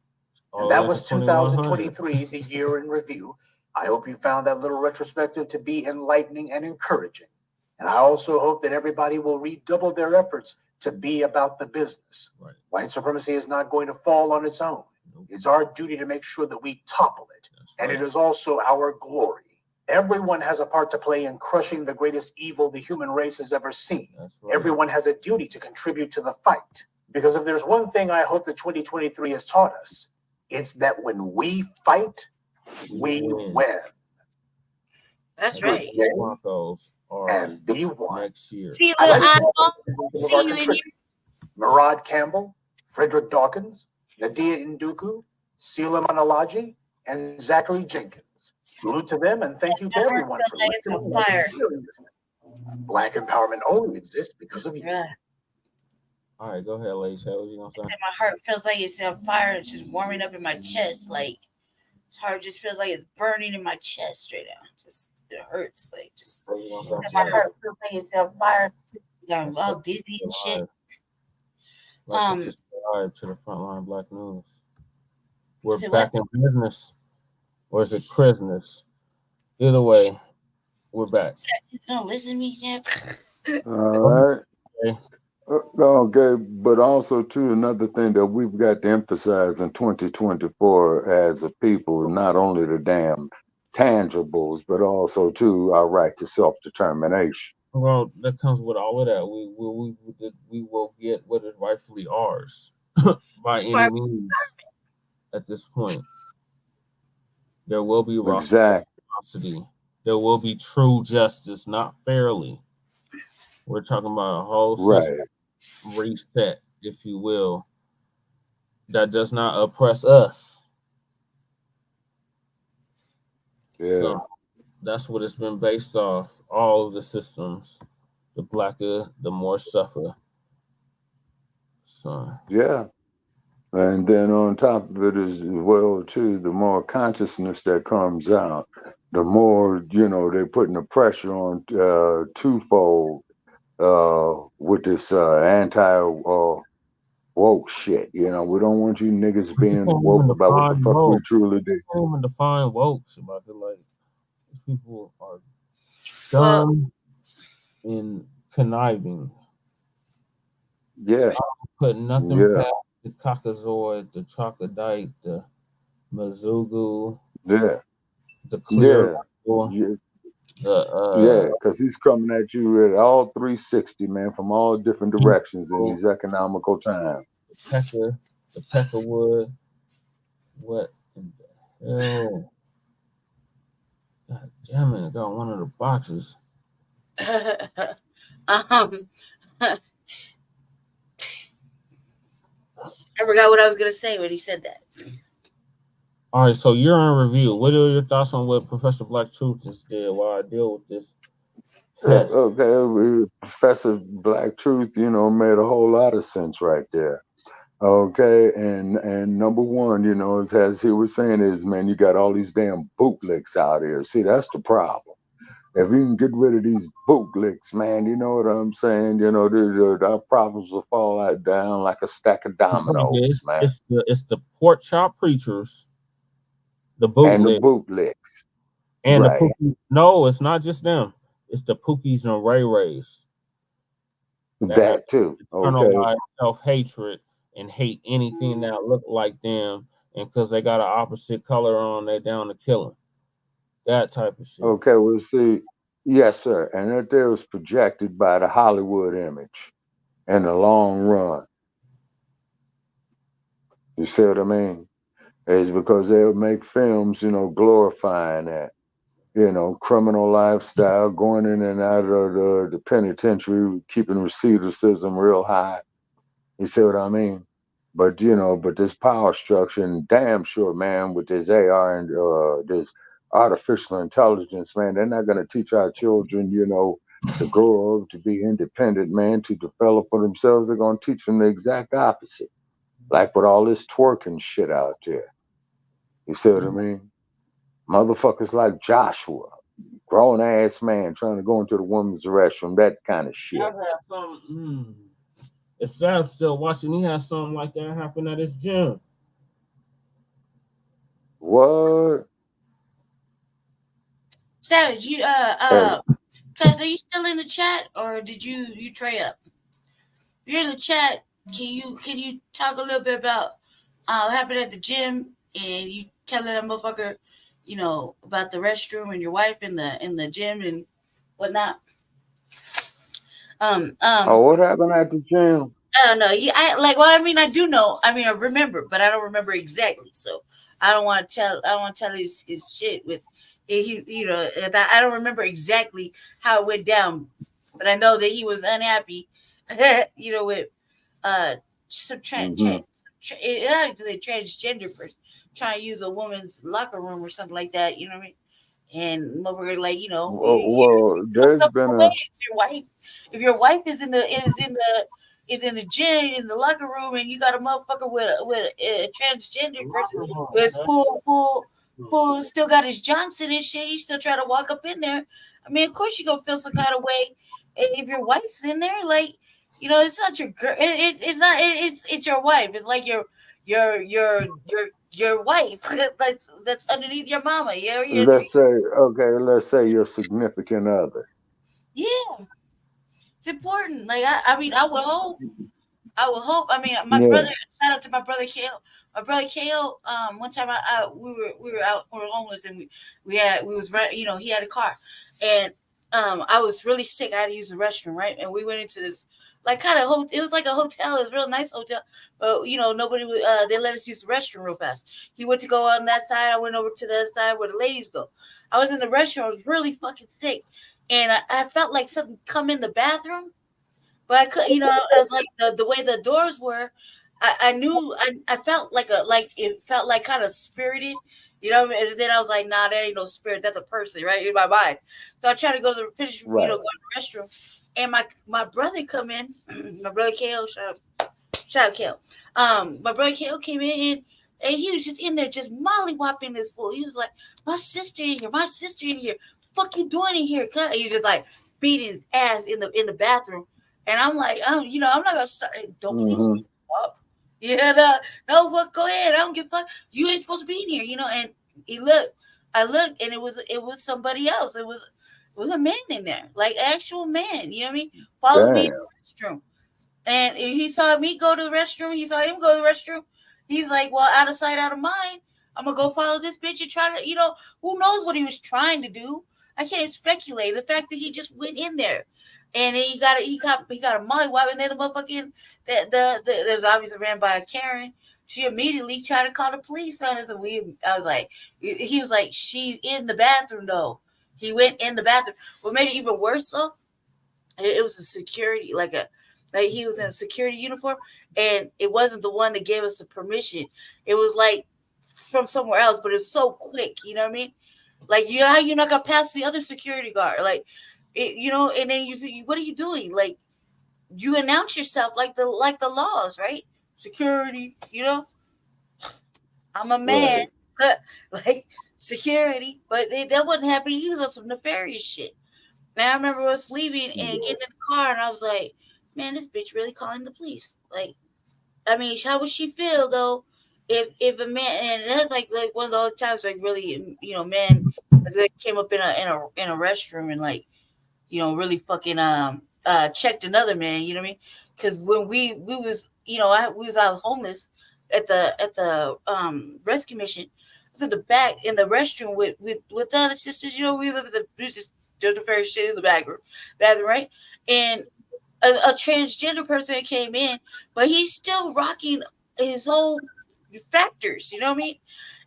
Speaker 6: And that was 2023, the year in review. I hope you found that little retrospective to be enlightening and encouraging. And I also hope that everybody will redouble their efforts to be about the business.
Speaker 5: Right.
Speaker 6: White supremacy is not going to fall on its own. It's our duty to make sure that we topple it. And it is also our glory. Everyone has a part to play in crushing the greatest evil the human race has ever seen. Everyone has a duty to contribute to the fight. Because if there's one thing I hope that 2023 has taught us, it's that when we fight, we win.
Speaker 3: That's right.
Speaker 5: Broncos
Speaker 6: and be one.
Speaker 5: Next year.
Speaker 3: See you in here.
Speaker 6: Murad Campbell, Frederick Dawkins, Nadia Nduku, Sela Manalaji, and Zachary Jenkins. Salute to them and thank you to everyone for listening. Black empowerment only exists because of you.
Speaker 3: Yeah.
Speaker 5: All right, go ahead, ladies. What was you gonna say?
Speaker 3: My heart feels like it's on fire. It's just warming up in my chest. Like, my heart just feels like it's burning in my chest straight out. Just it hurts. Like, just my heart feels like it's on fire. Yeah, I'm all dizzy and shit.
Speaker 5: Subscribe to the Front Line Blacc News. We're back in business, or is it Christmas? Either way, we're back.
Speaker 3: Just don't listen to me yet.
Speaker 4: All right. Okay, but also too, another thing that we've got to emphasize in 2024 as a people, not only the damn tangibles, but also too our right to self-determination.
Speaker 5: Well, that comes with all of that. We will get what is rightfully ours by any means. At this point, there will be reciprocity. There will be true justice, not fairly. We're talking about a whole system reset, if you will, that does not oppress us.
Speaker 4: Yeah.
Speaker 5: So that's what it's been based off. All of the systems, the blacker, the more suffer. So
Speaker 4: yeah. And then on top of it as well too, the more consciousness that comes out, the more, they're putting the pressure on twofold with this anti woke shit. We don't want you niggas being woke about what the fuck we truly do.
Speaker 5: I can't even define woke about it. Like, these people are dumb and conniving.
Speaker 4: Yeah.
Speaker 5: Put nothing past the Caucasoid, the Troglodyte, the Mizugu, the Clear,
Speaker 4: because he's coming at you at all 360, man, from all different directions in these economical times.
Speaker 5: The Peckerwood, what in the hell? God damn it! I got one of the boxes.
Speaker 3: I forgot what I was gonna say when he said that.
Speaker 5: All right, so you're on review. What are your thoughts on what Professor Blacc Truth just did while I deal with this? Yes.
Speaker 4: Okay, Professor Blacc Truth, you know, made a whole lot of sense right there. Okay, and number one, you know, as he was saying is, man, you got all these damn bootlicks out here. See, that's the problem. If we can get rid of these bootlicks, man, you know what I'm saying? You know, our problems will fall out down like a stack of dominoes, man.
Speaker 5: It's the pork chop preachers, the
Speaker 4: And the
Speaker 5: bootleg,
Speaker 4: bootlicks.
Speaker 5: and
Speaker 4: Right.
Speaker 5: the Pookie. No, it's not just them. It's the Pookies and Ray Rays.
Speaker 4: That too. Okay.
Speaker 5: Internalized self-hatred and hate anything that look like them, and because they got an opposite color on, they down to kill them. That type of shit.
Speaker 4: Okay, well, see, yes, sir. And that there was projected by the Hollywood image in the long run. You see what I mean? It's because they'll make films, you know, glorifying that, you know, criminal lifestyle, going in and out of the penitentiary, keeping recidivism real high. You see what I mean? But, you know, but this power structure, and damn sure, man, with this AR and this artificial intelligence, man, they're not going to teach our children, you know, to grow up to be independent, man, to develop for themselves. They're going to teach them the exact opposite. Like with all this twerking shit out there. You see what I mean? Motherfuckers like Joshua, grown ass man trying to go into the women's restroom, that kind of shit.
Speaker 5: I've had some. It's sad still watching. He had something like that happen at his gym.
Speaker 4: What?
Speaker 3: Savage, you cuz are you still in the chat or did you tray up? If you're in the chat, can you talk a little bit about what happened at the gym and you telling that motherfucker, you know, about the restroom and your wife in the gym and whatnot?
Speaker 4: What happened at the gym?
Speaker 3: I don't know. Yeah, I do know. I mean, I remember, but I don't remember exactly. So I don't want to tell his shit with you know. I don't remember exactly how it went down, but I know that he was unhappy. You know, with some transgender person trying to use a woman's locker room or something like that. You know what I mean? And motherfucker, like, you know,
Speaker 4: Well, there's been a
Speaker 3: if your wife is in the gym in the locker room and you got a motherfucker with a transgender person who is full still got his Johnson and shit, you still try to walk up in there. I mean, of course you gonna feel some kind of way. And if your wife's in there, like, you know, it's not your girl. It's not. It's your wife. It's like your wife that's underneath your mama.
Speaker 4: Let's say your significant other.
Speaker 3: Yeah, it's important. Like I mean, I would hope. I mean, my brother. Shout out to my brother Kale. My brother Kale. One time we were out. We were homeless, and he had a car, and I was really sick. I had to use the restroom, right? And we went into this like kind of it was like a hotel. It was a real nice hotel, but you know nobody would. They let us use the restroom real fast. He went to go on that side. I went over to the other side where the ladies go. I was in the restroom. I was really fucking sick, and I felt like something come in the bathroom. But I could, you know, I was like the way the doors were, I knew I felt like it felt like kind of spirited, you know. And then I was like, nah, that ain't no spirit, that's a person, right, in my mind. So I tried to go to the finish, you know, go to the restroom, and my brother come in, my brother Kale, shout out Kale. My brother Kale came in and he was just in there just mollywopping this fool. He was like, my sister in here, fuck you doing in here? He just like beating his ass in the bathroom. And I'm like, you know, I'm not gonna start. Don't please up. Yeah, no, fuck, go ahead. I don't give a fuck. You ain't supposed to be in here, you know. And I looked, and it was somebody else. It was a man in there, like actual man. You know what I mean? Followed me to the restroom, and he saw me go to the restroom. He saw him go to the restroom. He's like, well, out of sight, out of mind. I'm gonna go follow this bitch and try to, you know, who knows what he was trying to do? I can't speculate. The fact that he just went in there. And then he got a mollywop, and then the motherfucking there was obviously ran by a Karen. She immediately tried to call the police on us, and I was like, he was like, she's in the bathroom though. He went in the bathroom. What made it even worse though, it was a security, like he was in a security uniform, and it wasn't the one that gave us the permission. It was like from somewhere else, but it's so quick. You know what I mean? Like you're not gonna pass the other security guard. Like, and then you what are you doing? Like, you announce yourself like the laws, right? Security. I'm a man. Right. Like security, but that wasn't happening. He was on some nefarious shit. Now I remember us leaving and getting in the car, and I was like, "Man, this bitch really calling the police." Like, I mean, how would she feel though if a man? And that's like one of those times, like really, man, came up in a restroom and like, really fucking checked another man. You know what I mean? Because when we was, we was out homeless at the rescue mission. I was in the back in the restroom with the other sisters. We lived at we just did the very shit in the bathroom, right? And a transgender person came in, but he's still rocking his whole factors. You know what I mean?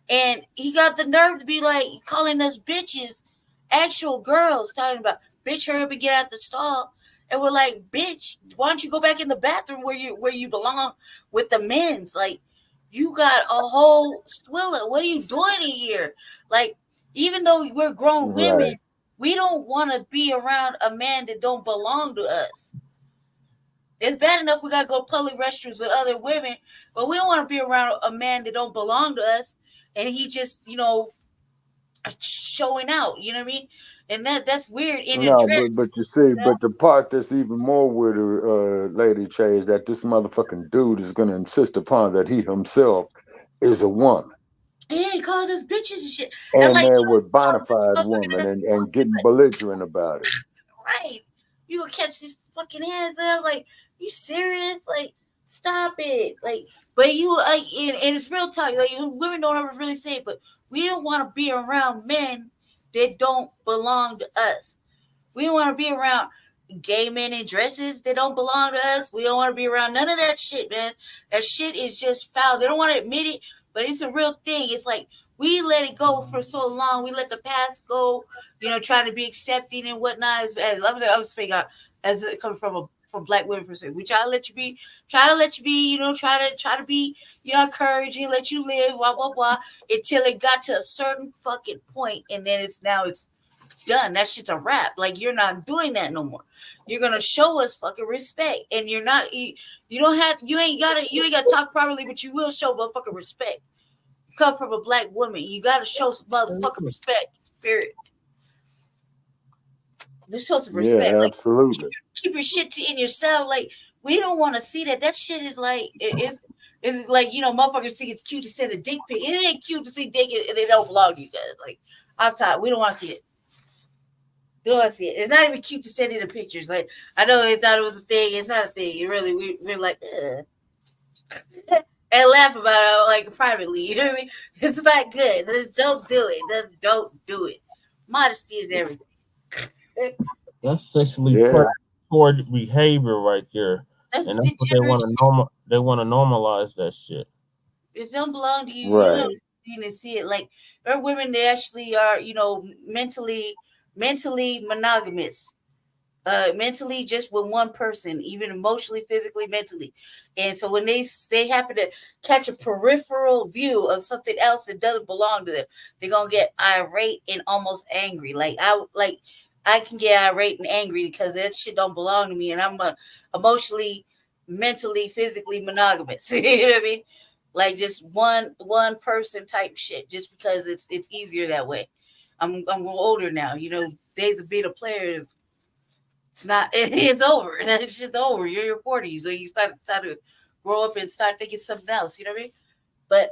Speaker 3: And he got the nerve to be like calling us bitches, actual girls, talking about bitch, hurry up and get out the stall. And we're like, bitch, why don't you go back in the bathroom where you belong with the men's? Like, you got a whole swilla. What are you doing in here? Like, even though we're grown women, we don't want to be around a man that don't belong to us. It's bad enough we got to go public restrooms with other women, but we don't want to be around a man that don't belong to us. And he just, showing out, you know what I mean? And that's weird in a dress.
Speaker 4: But you see, but the part that's even more weird, Lady Che, is that this motherfucking dude is going to insist upon that he himself is a woman.
Speaker 3: Yeah, he calling us bitches and shit.
Speaker 4: And like, they're with bona fide woman and getting belligerent about it.
Speaker 3: Right. You gonna catch these fucking hands up? Like, you serious? Like, stop it. Like, but and it's real talk. Like, women don't ever really say it, but we don't want to be around men that don't belong to us. We don't want to be around gay men in dresses that don't belong to us. We don't want to be around none of that shit, man. That shit is just foul. They don't want to admit it, but it's a real thing. It's like we let it go for so long. We let the past go, trying to be accepting and whatnot. I was speaking out as it comes from Black women perspective. We try to let you be, try to be, encouraging, let you live, blah, blah, blah, until it got to a certain fucking point, and then it's done. That shit's a wrap. Like, you're not doing that no more. You're gonna show us fucking respect, and you're not. You ain't gotta talk properly, but you will show motherfucking respect. You come from a Black woman, you gotta show some motherfucking respect. Period. There's show some respect.
Speaker 4: Yeah, absolutely.
Speaker 3: Like, keep your shit in yourself. Like, we don't want to see that. That shit is like it's like, motherfuckers think it's cute to send a dick pic. It ain't cute to see dick and they don't belong to you guys. Like, I'm tired. We don't want to see it. Don't want to see it. It's not even cute to send in the pictures. Like, I know they thought it was a thing. It's not a thing. It really, we're like, and laugh about it like privately. You know what I mean? It's not good. Just don't do it. Just don't do it. Modesty is everything.
Speaker 5: That's sexually toward behavior right there, and that's what they want to They want to normalize that shit.
Speaker 3: It don't belong to you. Right. You don't see it. Like, there are women that actually are, mentally monogamous. Mentally just with one person, even emotionally, physically, mentally. And so when they happen to catch a peripheral view of something else that doesn't belong to them, they're gonna get irate and almost angry. Like, I can get irate and angry because that shit don't belong to me, and I'm emotionally, mentally, physically monogamous. You know what I mean? Like, just one person type shit, just because it's easier that way. I'm older now. Days of being a player is it's over. It's just over. You're in your 40s, so you start to grow up and start thinking something else. You know what I mean? But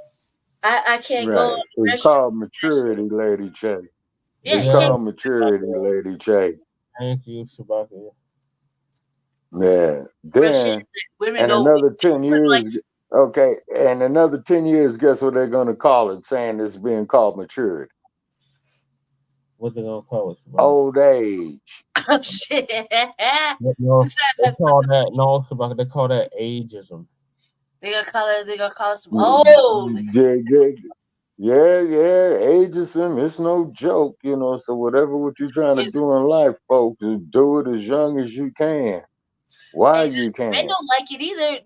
Speaker 3: I can't go.
Speaker 4: It's called maturity, Lady Che. It's called maturity, Lady Che.
Speaker 5: Thank you, Shabaka.
Speaker 4: Yeah. Then, and another 10 years, okay, and another 10 years, guess what they're going to call it, saying it's being called maturity?
Speaker 5: What they going to call it, Shabaka?
Speaker 4: Old age.
Speaker 3: Oh, shit.
Speaker 5: They call that, no, Shabaka, they call that ageism.
Speaker 3: They're gonna call it some old.
Speaker 4: Yeah, ageism, it's no joke, so whatever what you're trying to do in life, folks, is do it as young as you can. Why
Speaker 3: and
Speaker 4: you can't?
Speaker 3: men don't like it either.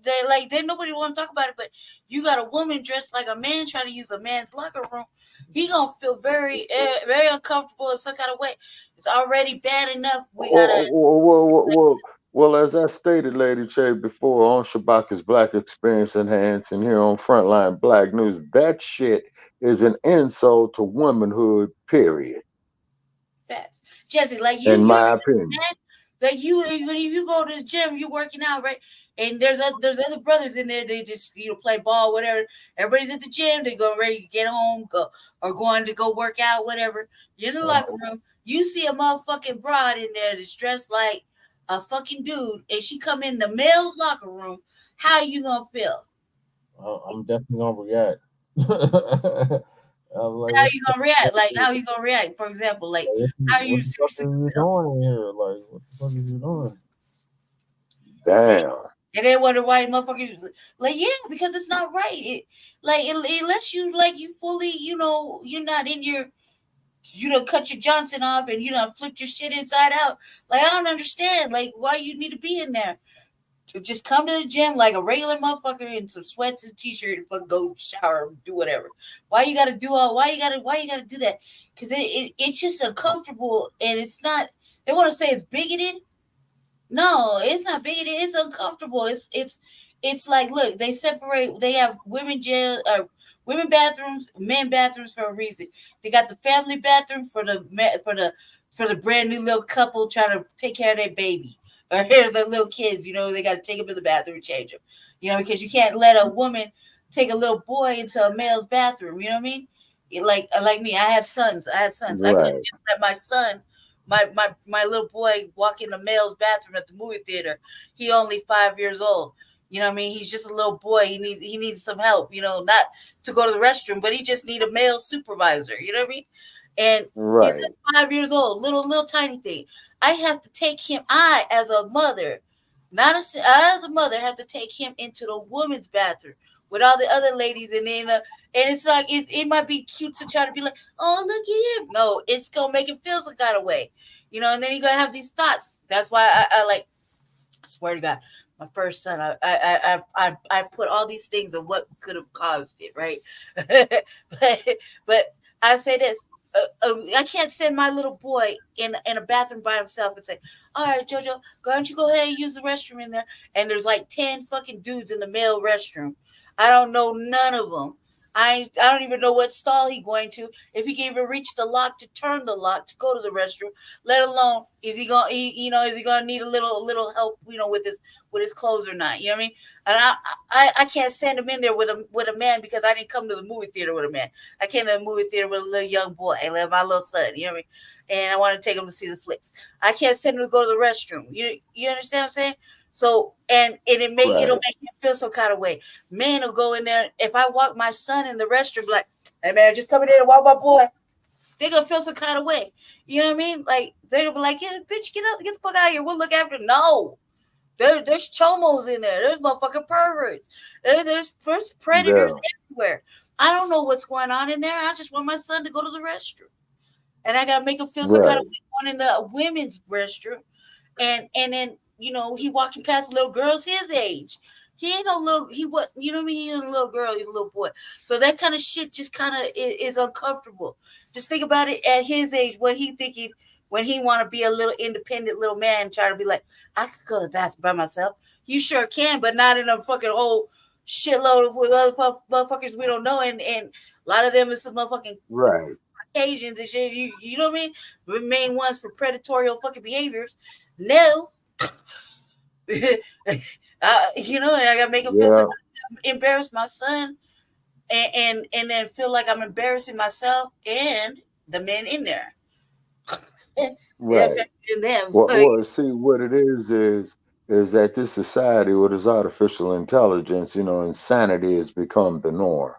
Speaker 3: They nobody want to talk about it. But you got a woman dressed like a man trying to use a man's locker room. He gonna feel very uncomfortable in some kind of way. It's already bad enough. We gotta.
Speaker 4: Well, as I stated, Lady Che, before on Shabaka's Black Experience Enhanced and here on Frontline Black News, that shit is an insult to womanhood, period.
Speaker 3: Facts. Jesse, like you,
Speaker 4: in my opinion.
Speaker 3: Like you go to the gym, you working out, right? And there's other brothers in there. They just play ball, whatever. Everybody's at the gym. They go ready to get home, going to go work out, whatever. You're in the locker room. You see a motherfucking broad in there that's dressed like a fucking dude, and she come in the male's locker room. How you gonna feel?
Speaker 5: I'm definitely gonna react.
Speaker 3: Like, how you gonna react? Like, how you gonna react? For example, like, how are you seriously
Speaker 5: doing here? Like, what the fuck is you doing?
Speaker 4: Damn.
Speaker 3: And then wonder why motherfuckers like, yeah, because it's not right. It lets you you fully, you're not in your, cut your Johnson off and flipped your shit inside out. Like, I don't understand. Like, why you need to be in there. Just come to the gym like a regular motherfucker in some sweats and t-shirt and fucking go shower and do whatever. Why you gotta do that? Because it's just uncomfortable, and it's not. They want to say it's bigoted. No, it's not bigoted. It's uncomfortable. It's like, look, they separate. They have women bathrooms, men bathrooms for a reason. They got the family bathroom for the brand new little couple trying to take care of their baby. Or here the little kids, they got to take them to the bathroom and change them, because you can't let a woman take a little boy into a male's bathroom. You know what I mean? Like me, I had sons. Right. I couldn't just let my son, my little boy, walk in the male's bathroom at the movie theater. He only 5 years old. You know what I mean? He's just a little boy. He needs some help. Not to go to the restroom, but he just need a male supervisor. You know what I mean? And
Speaker 4: right.
Speaker 3: He's 5 years old, little tiny thing. I have to take him. I, as a mother, have to take him into the woman's bathroom with all the other ladies, and then and it's like it might be cute to try to be like, oh, look at him. No, it's gonna make him feel some kind of way, and then you're gonna have these thoughts. That's why I swear to God, my first son, I put all these things of what could have caused it, right? but I say this. I can't send my little boy in a bathroom by himself and say, all right, Jojo, why don't you go ahead and use the restroom in there? And there's like 10 fucking dudes in the male restroom. I don't know none of them. I don't even know what stall he's going to, if he can even reach the lock to turn the lock to go to the restroom, let alone is he gonna need a little help, with his clothes or not. You know what I mean? And I can't send him in there with a man, because I didn't come to the movie theater with a man. I came to the movie theater with a little young boy, my little son. You know what I mean? And I want to take him to see the flicks. I can't send him to go to the restroom. You understand what I'm saying? So it'll make him feel some kind of way. Men will go in there. If I walk my son in the restroom, like, hey man, just come in there and walk my boy, they're gonna feel some kind of way. You know what I mean? Like, they're gonna be like, yeah, bitch, get the fuck out of here. We'll look after it. No. There's chomos in there. There's motherfucking perverts. There's predators everywhere. I don't know what's going on in there. I just want my son to go to the restroom. And I gotta make him feel some kind of way going in the women's restroom. And then he walking past little girls his age. He ain't no little. He what? You know what I mean? He ain't a little girl. He's a little boy. So that kind of shit just kind of is uncomfortable. Just think about it at his age. What he thinking when he want to be a little independent little man, trying to be like, I could go to the bathroom by myself. You sure can, but not in a fucking whole shitload of other motherfuckers we don't know. And a lot of them is some motherfucking Caucasians and shit. You know what I mean? The main ones for predatory fucking behaviors. No. And I gotta make him feel embarrass my son, and then feel like I'm embarrassing myself and the men in there.
Speaker 4: Well, see, what it is that this society with its artificial intelligence, insanity has become the norm.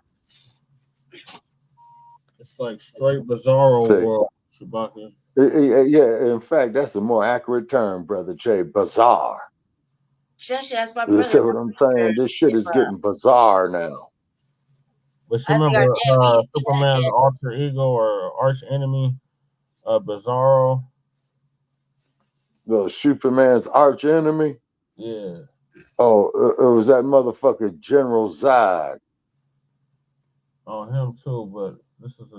Speaker 5: It's like straight bizarro world, Shabaka.
Speaker 4: Yeah, in fact, that's a more accurate term, Brother Jay. Bizarre.
Speaker 3: That's my
Speaker 4: brother. You see what I'm saying? This shit is getting bizarre now.
Speaker 5: But you remember Superman's alter ego or arch enemy, Bizarro?
Speaker 4: The Superman's arch enemy?
Speaker 5: Yeah.
Speaker 4: Oh, it was that motherfucker General Zod.
Speaker 5: On him too, but this is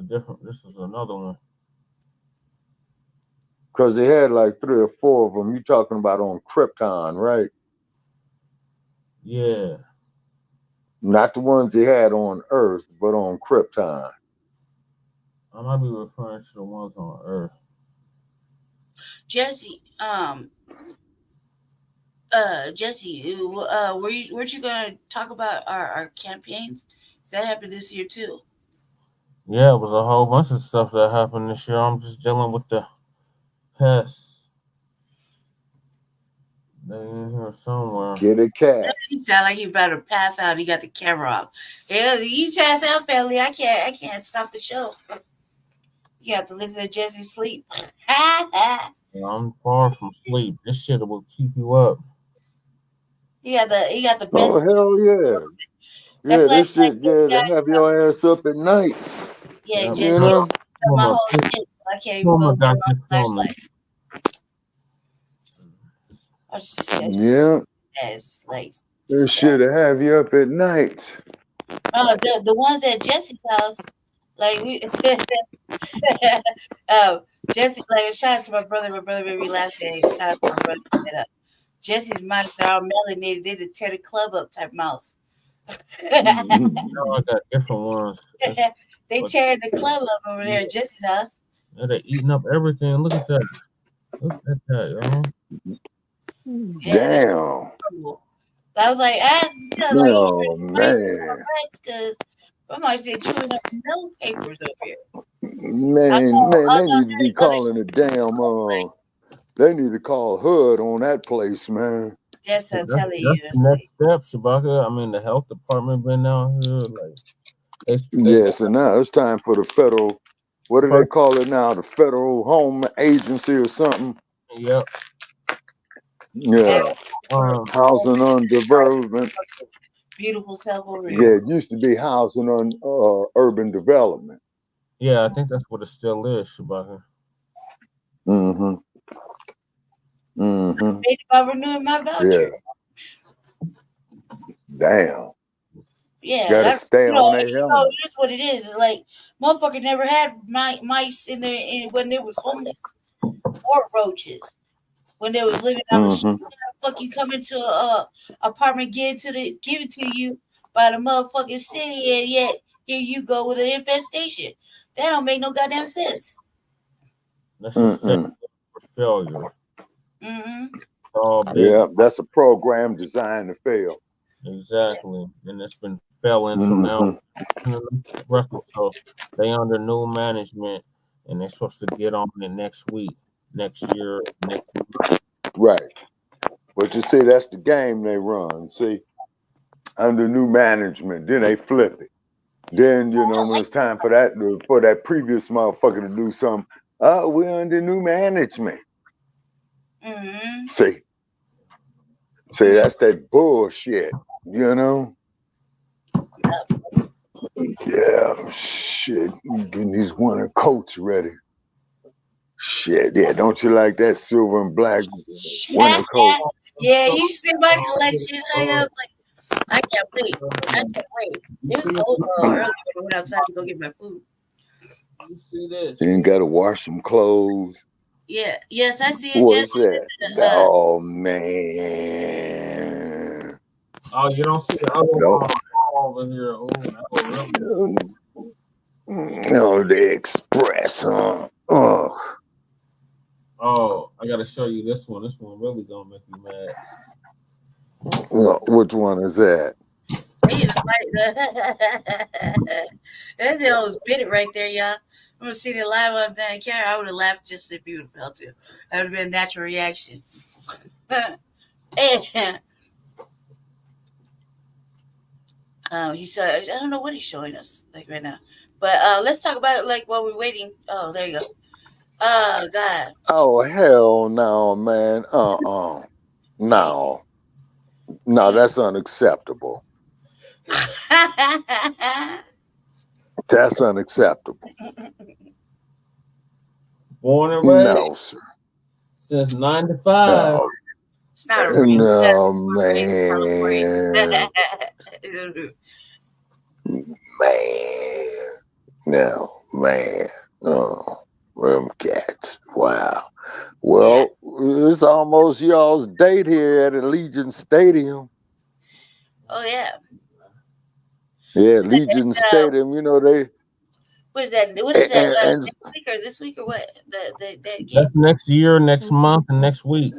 Speaker 5: another one.
Speaker 4: Because they had like 3 or 4 of them. You talking about on Krypton, right?
Speaker 5: Yeah.
Speaker 4: Not the ones they had on Earth, but on Krypton.
Speaker 5: I might be referring to the ones on Earth.
Speaker 3: Jesse, weren't you gonna talk about our campaigns? That happened this year too.
Speaker 5: Yeah, it was a whole bunch of stuff that happened this year. I'm just dealing with the pests. They in here somewhere.
Speaker 4: Get a cat.
Speaker 3: He sound like he about to pass out. He got the camera off. Yeah, you pass out, family. I can't stop the show. You have to listen to Jesse sleep.
Speaker 5: I'm far from sleep. This shit will keep you up.
Speaker 3: He got the best.
Speaker 4: Oh hell yeah. Yeah, this shit, yeah, to have your ass up at night.
Speaker 3: Yeah,
Speaker 5: Yep.
Speaker 3: Jesse,
Speaker 4: You know?
Speaker 3: my whole shit. I can't even go through my flashlight.
Speaker 4: Yeah.
Speaker 3: That's like
Speaker 4: This shit to have you up at night.
Speaker 3: The ones at Jesse's house, like we Jesse, like shout out to my brother. My brother made me laugh today. Shout out to my brother. Jesse's mice are all melanated. They're the tear the club up type mouse.
Speaker 5: I got different ones.
Speaker 3: They tearing the club up over there at Jesse's house.
Speaker 5: Yeah, they're eating up everything. Look at that. Look at that, y'all.
Speaker 3: Yeah,
Speaker 4: damn.
Speaker 3: I was like,
Speaker 4: oh man.
Speaker 3: Because my mom said chewing up no papers up here.
Speaker 4: Man, they need to be calling it damn. They need to call HUD on that place, man.
Speaker 3: That's what I'm telling you.
Speaker 5: That's the next step, Shabaka. I mean, the health department been down here, like.
Speaker 4: Yes, and now it's time for the federal. What do they call it now? The Federal Home Agency or something?
Speaker 5: Yep.
Speaker 4: Yeah. Housing on Development.
Speaker 3: Beautiful self over
Speaker 4: here.
Speaker 3: here.
Speaker 4: Yeah, it used to be Housing on Urban Development.
Speaker 5: Yeah, I think that's what it still is, Shabaka.
Speaker 4: Mm-hmm.
Speaker 3: Mm-hmm. Made about renewing my voucher.
Speaker 4: Yeah. Damn.
Speaker 3: Yeah,
Speaker 4: gotta stay on their helmet.
Speaker 3: It is what it is. It's like motherfucker never had mice in there when there was homeless or roaches. When they was living on the street, fuck you come into a apartment, give it to you by the motherfucking city, and yet here you go with an infestation. That don't make no goddamn sense.
Speaker 5: That's just for failure.
Speaker 4: Yeah, that's a program designed to fail.
Speaker 5: Exactly, and it's been failing. So now, so they under new management, and they're supposed to get on it next week, next year, next month.
Speaker 4: Right. But you see, that's the game they run. See, under new management, then they flip it. Then when it's time for that previous motherfucker to do something, we're under new management. See, that's that bullshit. Yeah, shit. Getting these winter coats ready. Shit, yeah. Don't you like that silver and black winter coat?
Speaker 3: Yeah, you see my collection. I can't wait. It was cold earlier when I went outside to go get my food.
Speaker 5: You see this?
Speaker 4: You ain't got to wash some clothes.
Speaker 3: Yeah. Yes, I see it.
Speaker 4: What's that? Oh man.
Speaker 5: Oh, you don't see the other one over here.
Speaker 4: No, the Express, huh?
Speaker 5: Oh, I gotta show you this one. This one really gonna make you mad.
Speaker 4: Well, which one is that?
Speaker 3: That deal was bit right there, y'all. I'm gonna see the live on that camera. I would have laughed just if you would have felt it. That would have been a natural reaction. He said, I don't know what he's showing us like right now, but let's talk about it like while we're waiting. Oh, there you go. Oh God.
Speaker 4: Oh hell no, man. No, that's unacceptable. That's unacceptable.
Speaker 5: Born and raised.
Speaker 4: No, sir.
Speaker 5: Since 95.
Speaker 3: It's not a real.
Speaker 4: No, man. Man. No, man. Oh, them cats. Wow. Well, it's almost y'all's date here at Allegiant Stadium.
Speaker 3: Oh yeah.
Speaker 4: Yeah, Allegiant Stadium. You know they.
Speaker 3: What is that? What is that? Next week or this week or what? That game?
Speaker 5: That's next year, next month, and next week.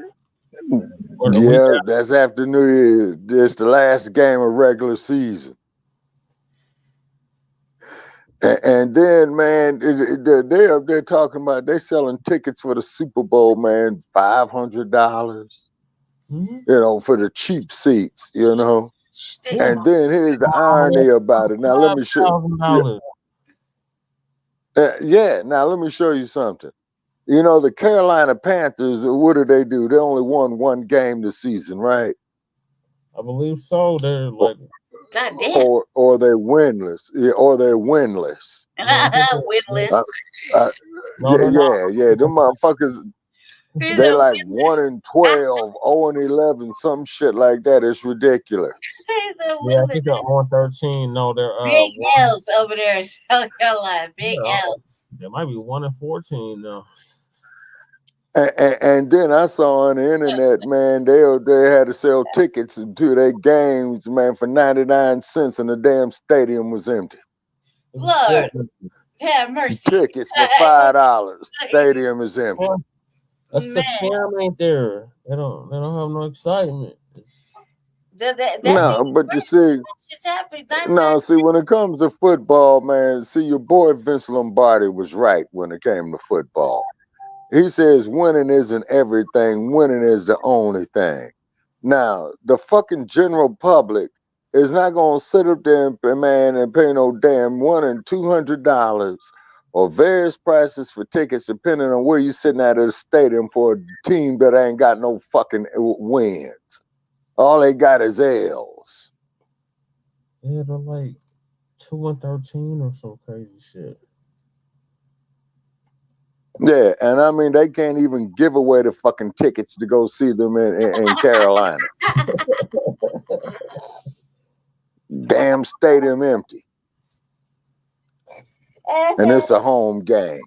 Speaker 4: Yeah, that's after New Year. It's the last game of regular season. And then, man, they're up there talking about they selling tickets for the Super Bowl, man, $500. You know, for the cheap seats, you know. And then here's the irony about it. Now let me show you. Yeah, now let me show you something. You know, the Carolina Panthers, what do? They only won one game this season, right?
Speaker 5: I believe so. They're like,
Speaker 3: goddamn.
Speaker 4: Or they're winless. Or they're winless.
Speaker 3: Winless.
Speaker 4: Yeah. Them motherfuckers, they like 1-12, 0-11, some shit like that. It's ridiculous.
Speaker 5: Yeah, I think they're 1-13. No, they're
Speaker 3: big L's over there in South Carolina. Big L's.
Speaker 5: They might be 1-14 though.
Speaker 4: And then I saw on the internet, man, they had to sell tickets to their games, man, for 99 cents, and the damn stadium was empty.
Speaker 3: Lord, have mercy.
Speaker 4: Tickets for $5. Stadium is empty.
Speaker 5: That's the charm ain't there. They don't have no excitement.
Speaker 4: No, but you see, see, when it comes to football, man, see, your boy Vince Lombardi was right when it came to football. He says winning isn't everything. Winning is the only thing. Now, the fucking general public is not going to sit up there and pay no damn $100 and $200 or various prices for tickets depending on where you're sitting at the stadium for a team that ain't got no fucking wins. All they got is L's.
Speaker 5: Yeah, they're like 2-13 or some crazy shit.
Speaker 4: Yeah, and I mean, they can't even give away the fucking tickets to go see them in Carolina. Damn stadium empty. And it's a home game.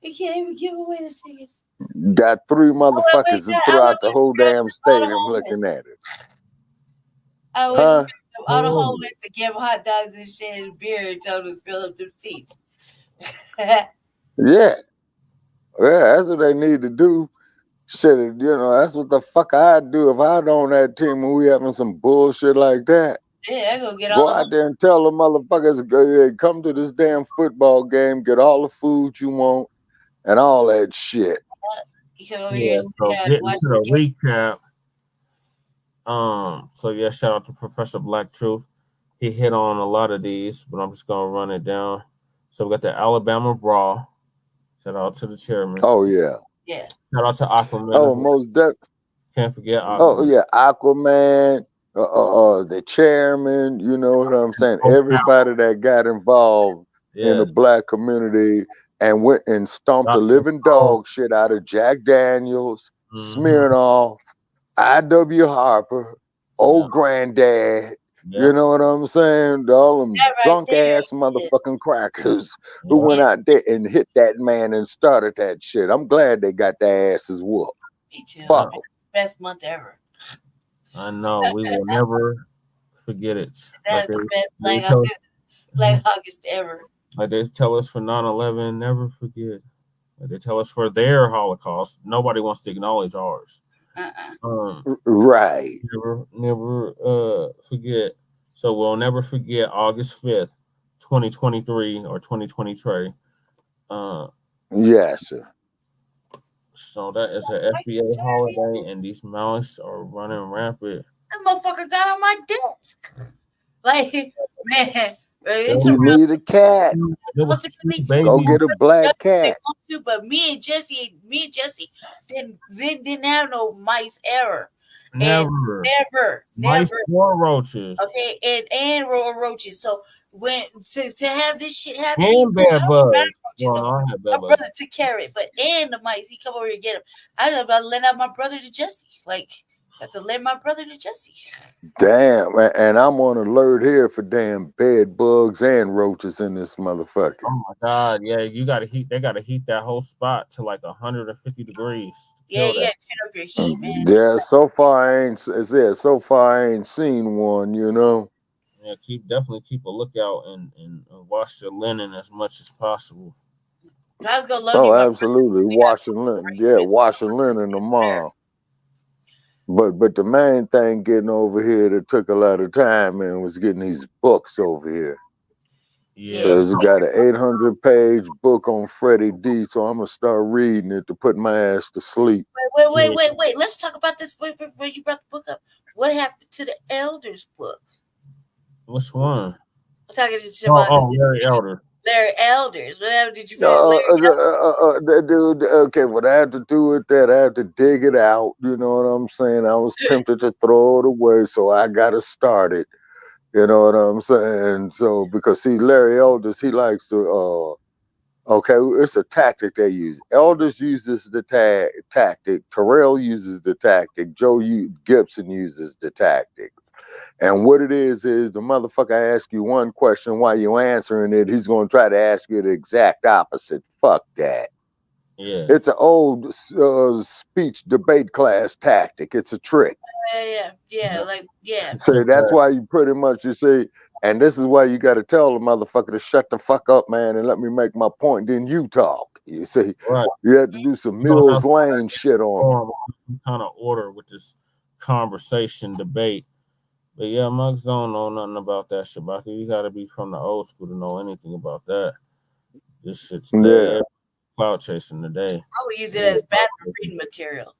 Speaker 3: You can't even give away the tickets.
Speaker 4: Got 3 motherfuckers throughout the whole damn stadium looking at it.
Speaker 3: I was all the homeless to give them hot dogs and shit and beer and told them to fill up them seats.
Speaker 4: Yeah, that's what they need to do. Shit, you know, that's what the fuck I'd do if I'd on that team and we having some bullshit like that.
Speaker 3: Yeah, I go get
Speaker 4: go out there and tell the motherfuckers, come to this damn football game, get all the food you want and all that shit.
Speaker 5: So getting to the recap. So yeah, shout out to Professor Black Truth. He hit on a lot of these, but I'm just gonna run it down. So we got the Alabama Brawl. Shout out to the chairman.
Speaker 4: Oh yeah.
Speaker 3: Yeah.
Speaker 5: Shout out to Aquaman.
Speaker 4: Oh, most definitely.
Speaker 5: Can't forget Aquaman.
Speaker 4: Oh yeah, Aquaman. The chairman. You know what I'm saying? Everybody that got involved in the black community and went and stomped the living dog shit out of Jack Daniels, Smirnoff, I.W. Harper, old granddad. You know what I'm saying? All them drunk ass motherfucking crackers who went out there and hit that man and started that shit. I'm glad they got their asses whooped.
Speaker 3: Me too.
Speaker 4: Fuck them.
Speaker 3: Best month ever.
Speaker 5: I know. We will never forget it.
Speaker 3: That's the best Black August ever.
Speaker 5: Like they tell us for 9/11, never forget. Like they tell us for their Holocaust, nobody wants to acknowledge ours.
Speaker 4: Right.
Speaker 5: Never forget. So we'll never forget August 5th, 2023 or 2023.
Speaker 4: Yes, sir.
Speaker 5: So that is an FBA holiday, and these mice are running rampant.
Speaker 3: That motherfucker got on my desk. Like, man.
Speaker 4: You need a cat. Go get a black cat.
Speaker 3: But me and Jesse didn't have no mice ever.
Speaker 5: Never.
Speaker 3: Mice
Speaker 5: or roaches.
Speaker 3: Okay, and roaches. So when to have this shit happen,
Speaker 5: and bed bugs.
Speaker 3: you know, my brother took care of it. But and the mice, he come over here and get him. I was about to lend out my brother to Jesse. Like, I have to lend my brother to Jesse.
Speaker 4: Damn, and I'm on alert here for damn bed bugs and roaches in this motherfucker.
Speaker 5: Oh my God, yeah, you gotta heat. They gotta heat that whole spot to like 150 degrees.
Speaker 3: Yeah, turn up your heat, man.
Speaker 4: Yeah, so far I ain't seen one, you know.
Speaker 5: Yeah, definitely keep a lookout and wash your linen as much as possible.
Speaker 3: I was gonna loan you
Speaker 4: absolutely, washing linen. Yeah, washing linen tomorrow. But the main thing getting over here that took a lot of time, man, was getting these books over here.
Speaker 5: Yeah,
Speaker 4: because you got an 800-page book on Freddie D, so I'm gonna start reading it to put my ass to sleep.
Speaker 3: Wait. Let's talk about this. Where you brought the book up? What happened to the Elders book?
Speaker 5: Which one?
Speaker 3: I'm talking to about
Speaker 5: Larry Elder.
Speaker 3: Larry Elders. Whatever did you finish?
Speaker 4: Dude, okay, what I had to do with that, I had to dig it out. You know what I'm saying? I was tempted to throw it away, so I got to start it. You know what I'm saying? So, because see, Larry Elders, he likes to, okay, it's a tactic they use. Elders uses the tactic. Terrell uses the tactic. Joe Gibson uses the tactic. And what it is the motherfucker asks you one question while you're answering it, he's going to try to ask you the exact opposite. Fuck that.
Speaker 5: Yeah.
Speaker 4: It's an old speech debate class tactic. It's a trick.
Speaker 3: Yeah.
Speaker 4: So that's why you pretty much, you see, and this is why you got to tell the motherfucker to shut the fuck up, man, and let me make my point. Then you talk. You see,
Speaker 5: right.
Speaker 4: You have to do some Mills Lane shit on
Speaker 5: some kind of order with this conversation debate. But yeah, Mugs don't know nothing about that shit. You got to be from the old school to know anything about that. This shit's dead. Cloud chasing today.
Speaker 3: I would use it as bathroom reading material.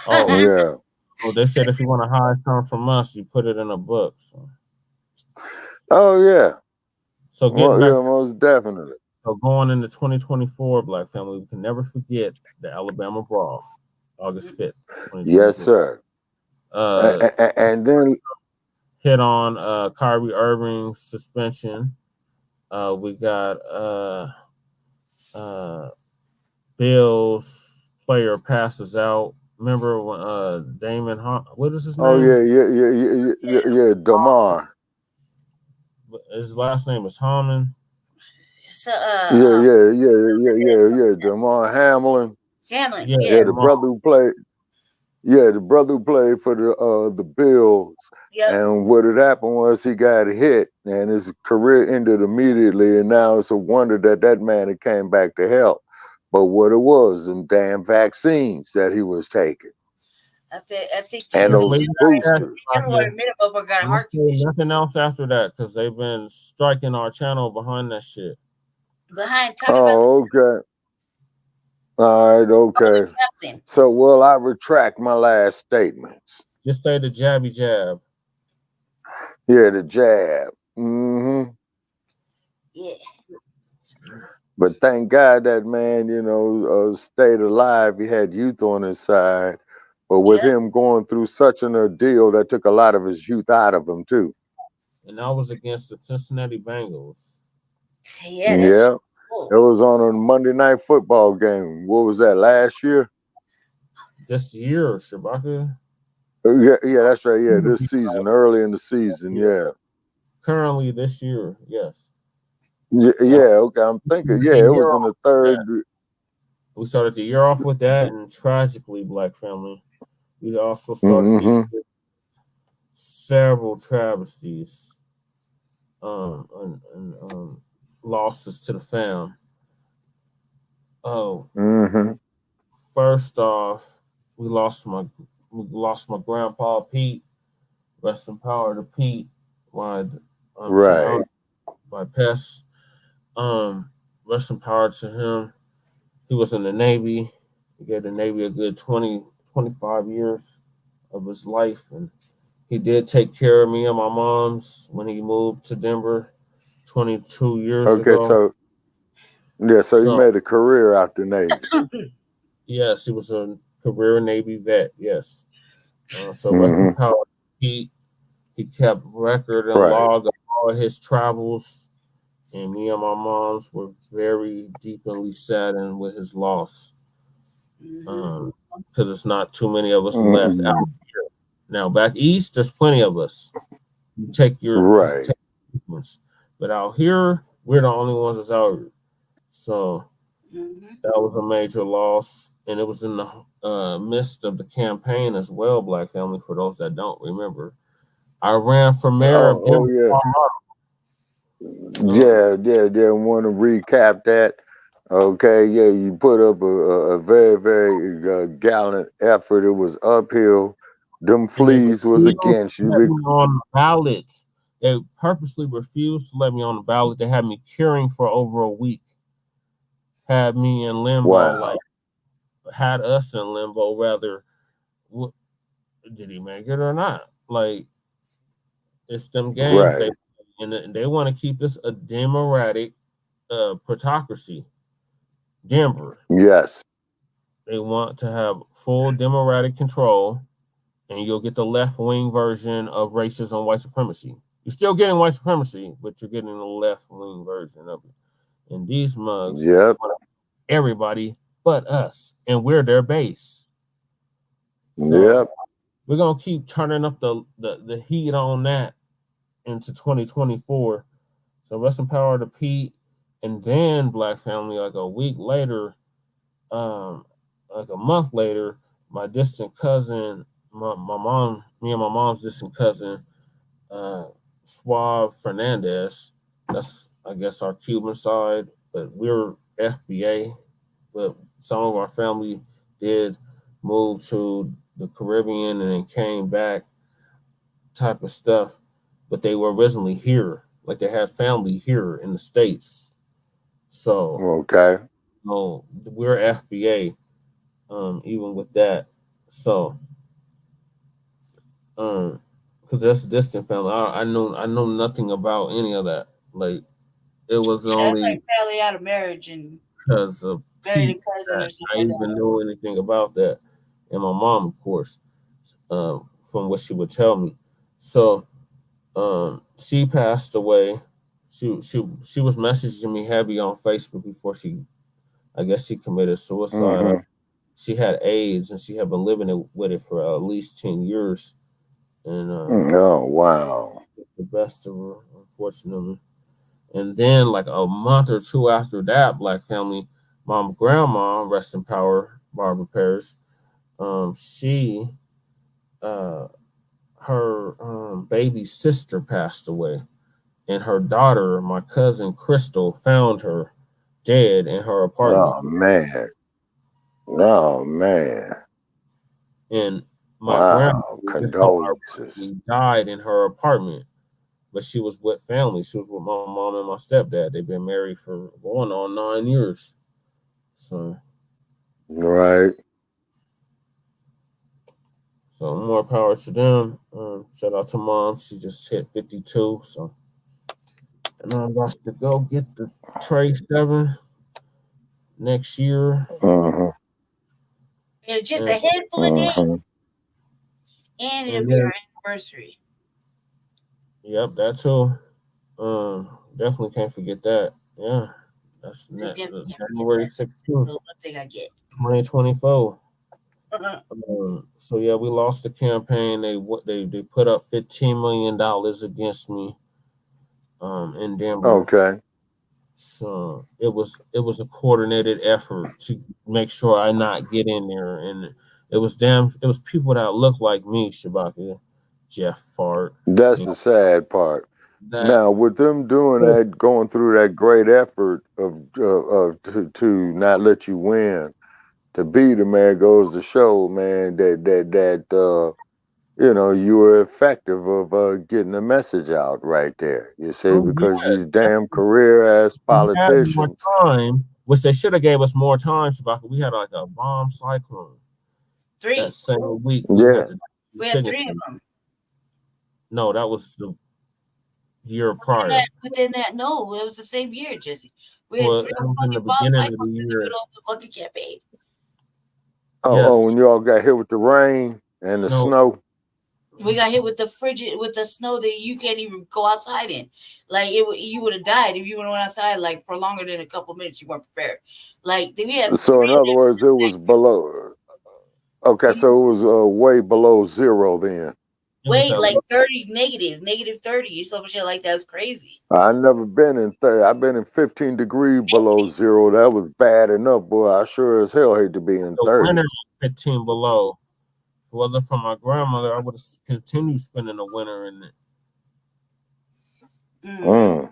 Speaker 4: Oh yeah.
Speaker 5: Well, they said if you want to hide something from us, you put it in a book. So.
Speaker 4: Oh yeah.
Speaker 5: So getting back,
Speaker 4: most definitely.
Speaker 5: So going into 2024, Black family, we can never forget the Alabama brawl, August 5th.
Speaker 4: Yes, sir. And then
Speaker 5: hit on Kyrie Irving's suspension. We got Bills player passes out. Remember when Damon? What is his name?
Speaker 4: Oh yeah, Damar.
Speaker 5: His last name is Harmon.
Speaker 3: So,
Speaker 4: Damar Hamlin.
Speaker 3: Yeah,
Speaker 4: the brother who played. Yeah, the brother who played for the Bills.
Speaker 3: Yep.
Speaker 4: And what had happened was he got hit, and his career ended immediately. And now it's a wonder that man had came back to help. But what it was, them damn vaccines that he was taking.
Speaker 3: I think
Speaker 4: and those boosters.
Speaker 5: Nothing else after that because they've been striking our channel behind that shit.
Speaker 4: Okay. All right, okay. So will I retract my last statements?
Speaker 5: Just say the jabby jab.
Speaker 4: Yeah, the jab. Mm-hmm.
Speaker 3: Yeah.
Speaker 4: But thank God that man, stayed alive. He had youth on his side. But with him going through such an ordeal, that took a lot of his youth out of him, too.
Speaker 5: And that was against the Cincinnati Bengals.
Speaker 4: Yeah. Cool. It was on a Monday Night Football game. What was that, last year?
Speaker 5: This year, Shabaka.
Speaker 4: Yeah, that's right. Yeah, this season, early in the season, yeah.
Speaker 5: Currently this year, yes.
Speaker 4: Yeah, okay. I'm thinking, it was in the third.
Speaker 5: We started the year off with that, and tragically, Black family, we also started several travesties and losses to the fam. First off, we lost my grandpa Pete. Rest in power to Pete. By Pest. Rest in power to him. He was in the Navy. He gave the Navy a good 20, 25 years of his life. And he did take care of me and my mom's when he moved to Denver 22 years ago.
Speaker 4: So he made a career out the Navy.
Speaker 5: Yes, he was a career Navy vet, yes. So rest in power to Pete. He kept record and log of all his travels And me and my moms were very deeply saddened with his loss. Because it's not too many of us left out here. Now, back east, there's plenty of us. You take your sequence. But out here, we're the only ones that's out here. So that was a major loss. And it was in the midst of the campaign as well, Black family, for those that don't remember. I ran for mayor of Denver.
Speaker 4: Yeah, want to recap that. Okay, yeah, you put up a very, very gallant effort. It was uphill. Them fleas was against you.
Speaker 5: On the ballot. They purposely refused to let me on the ballot. They had me curing for over a week. Had me in limbo, had us in limbo, rather. Did he make it or not? Like, it's them games. They want to keep this a democratic plutocracy. Denver.
Speaker 4: Yes.
Speaker 5: They want to have full democratic control, and you'll get the left-wing version of racism, white supremacy. You're still getting white supremacy, but you're getting the left-wing version of it. And these mugs, everybody but us, and we're their base. So we're gonna keep turning up the heat on that into 2024. So rest in power to Pete. And then Black family, like a week later, like a month later, my distant cousin, me and my mom's distant cousin, Suave Fernandez, that's, I guess, our Cuban side, but we're FBA, but some of our family did move to the Caribbean and then came back type of stuff, but they were originally here, like they had family here in the States. So we're FBA, even with that. So because that's distant family. I know nothing about any of that. Like, it was only
Speaker 3: that's like family out of marriage and
Speaker 5: because of Pete that I even knew anything about that, and my mom, of course, from what she would tell me. So she passed away. She was messaging me heavy on Facebook before I guess she committed suicide. She had AIDS and she had been living with it for at least 10 years. And the best of her, unfortunately. And then, like a month or two after that, Black family, my grandma, rest in power, Barbara Parrish, she, her baby sister passed away, and her daughter, my cousin Crystal, found her dead in her apartment.
Speaker 4: Oh man!
Speaker 5: And my grandma died in her apartment, but she was with family. She was with my mom and my stepdad. They've been married for going on 9 years. So So more power to them. Shout out to mom. She just hit 52. So, and I'm about to go get the Trey 7 next year.
Speaker 3: And just a handful of days. And it'll be our anniversary.
Speaker 5: Yep, that too. Definitely can't forget that. Yeah. That's January 16th. What thing I get? 2024. So yeah, we lost the campaign. They put up $15 million against me in Denver. So it was a coordinated effort to make sure I not get in there, and it was people that look like me, Shabaka, Jeff Fart.
Speaker 4: That's the sad part. Now, with them doing that, going through that great effort to not let you win, to be the man, goes to show, man, that you were effective of getting the message out right there. You see, because these damn career-ass politicians.
Speaker 5: More time, which they should have gave us more time, Shabaka. We had like a bomb cyclone.
Speaker 3: 3
Speaker 5: that same week.
Speaker 3: We had 3 of them.
Speaker 5: No, that was the year prior.
Speaker 3: But then it was the same year, Jesse. We had 3 fucking bomb cyclones in the middle of the fucking campaign.
Speaker 4: When you all got hit with the rain and the snow.
Speaker 3: We got hit with the snow that you can't even go outside in. Like you would have died if you would have went outside like for longer than a couple minutes. You weren't prepared. Like we had.
Speaker 4: So in other words, it was below. Okay, so it was way below zero then.
Speaker 3: Wait, like 30 negative 30 or some shit like that. It's crazy.
Speaker 4: I never been in 30. I've been in 15 degrees below zero. That was bad enough, boy. I sure as hell hate to be in 30.
Speaker 5: Winter 15 below. If it wasn't for my grandmother, I would have continued spending the winter in it.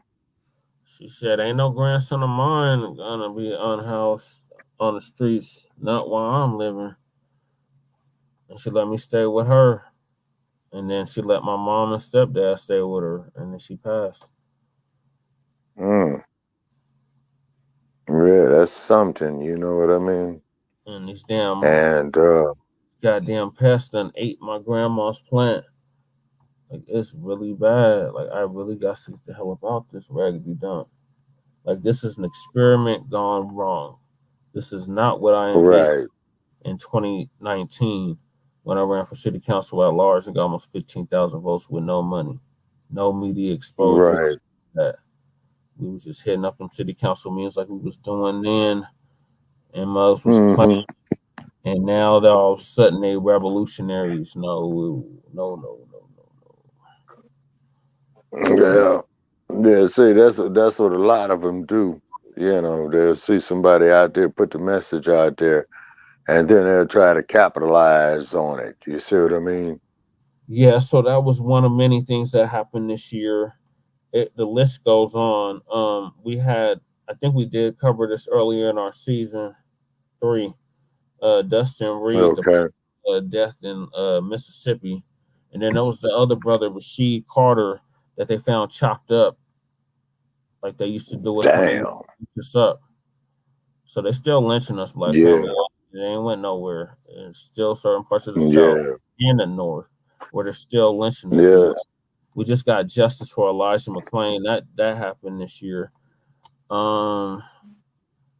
Speaker 5: She said, "Ain't no grandson of mine gonna be unhoused on the streets, not while I'm living." And she let me stay with her. And then she let my mom and stepdad stay with her, and then she passed.
Speaker 4: Yeah, that's something, you know what I mean?
Speaker 5: And these damn
Speaker 4: goddamn
Speaker 5: pests done ate my grandma's plant. Like, it's really bad. Like, I really got to get the hell about this raggedy dump. Like, this is an experiment gone wrong. This is not what I envisioned in 2019 when I ran for city council at large and got almost 15,000 votes with no money, no media exposure. That we was just hitting up them city council meetings like we was doing then, and most was playing. And now they're all of a sudden they revolutionaries. No.
Speaker 4: Yeah. See, that's what a lot of them do. You know, they'll see somebody out there, put the message out there, and then they'll try to capitalize on it. You see what I mean?
Speaker 5: Yeah, so that was one of many things that happened this year. The list goes on. We had, I think we did cover this earlier in our season 3. Dustin Reed, the death in Mississippi, and then there was the other brother, Rashid Carter, that they found chopped up, like they used to do us when they used to lynch us up. So they still lynching us, Black family. It ain't went nowhere. There's still certain parts of the South and the North where they're still lynching us. We just got justice for Elijah McClain. That happened this year.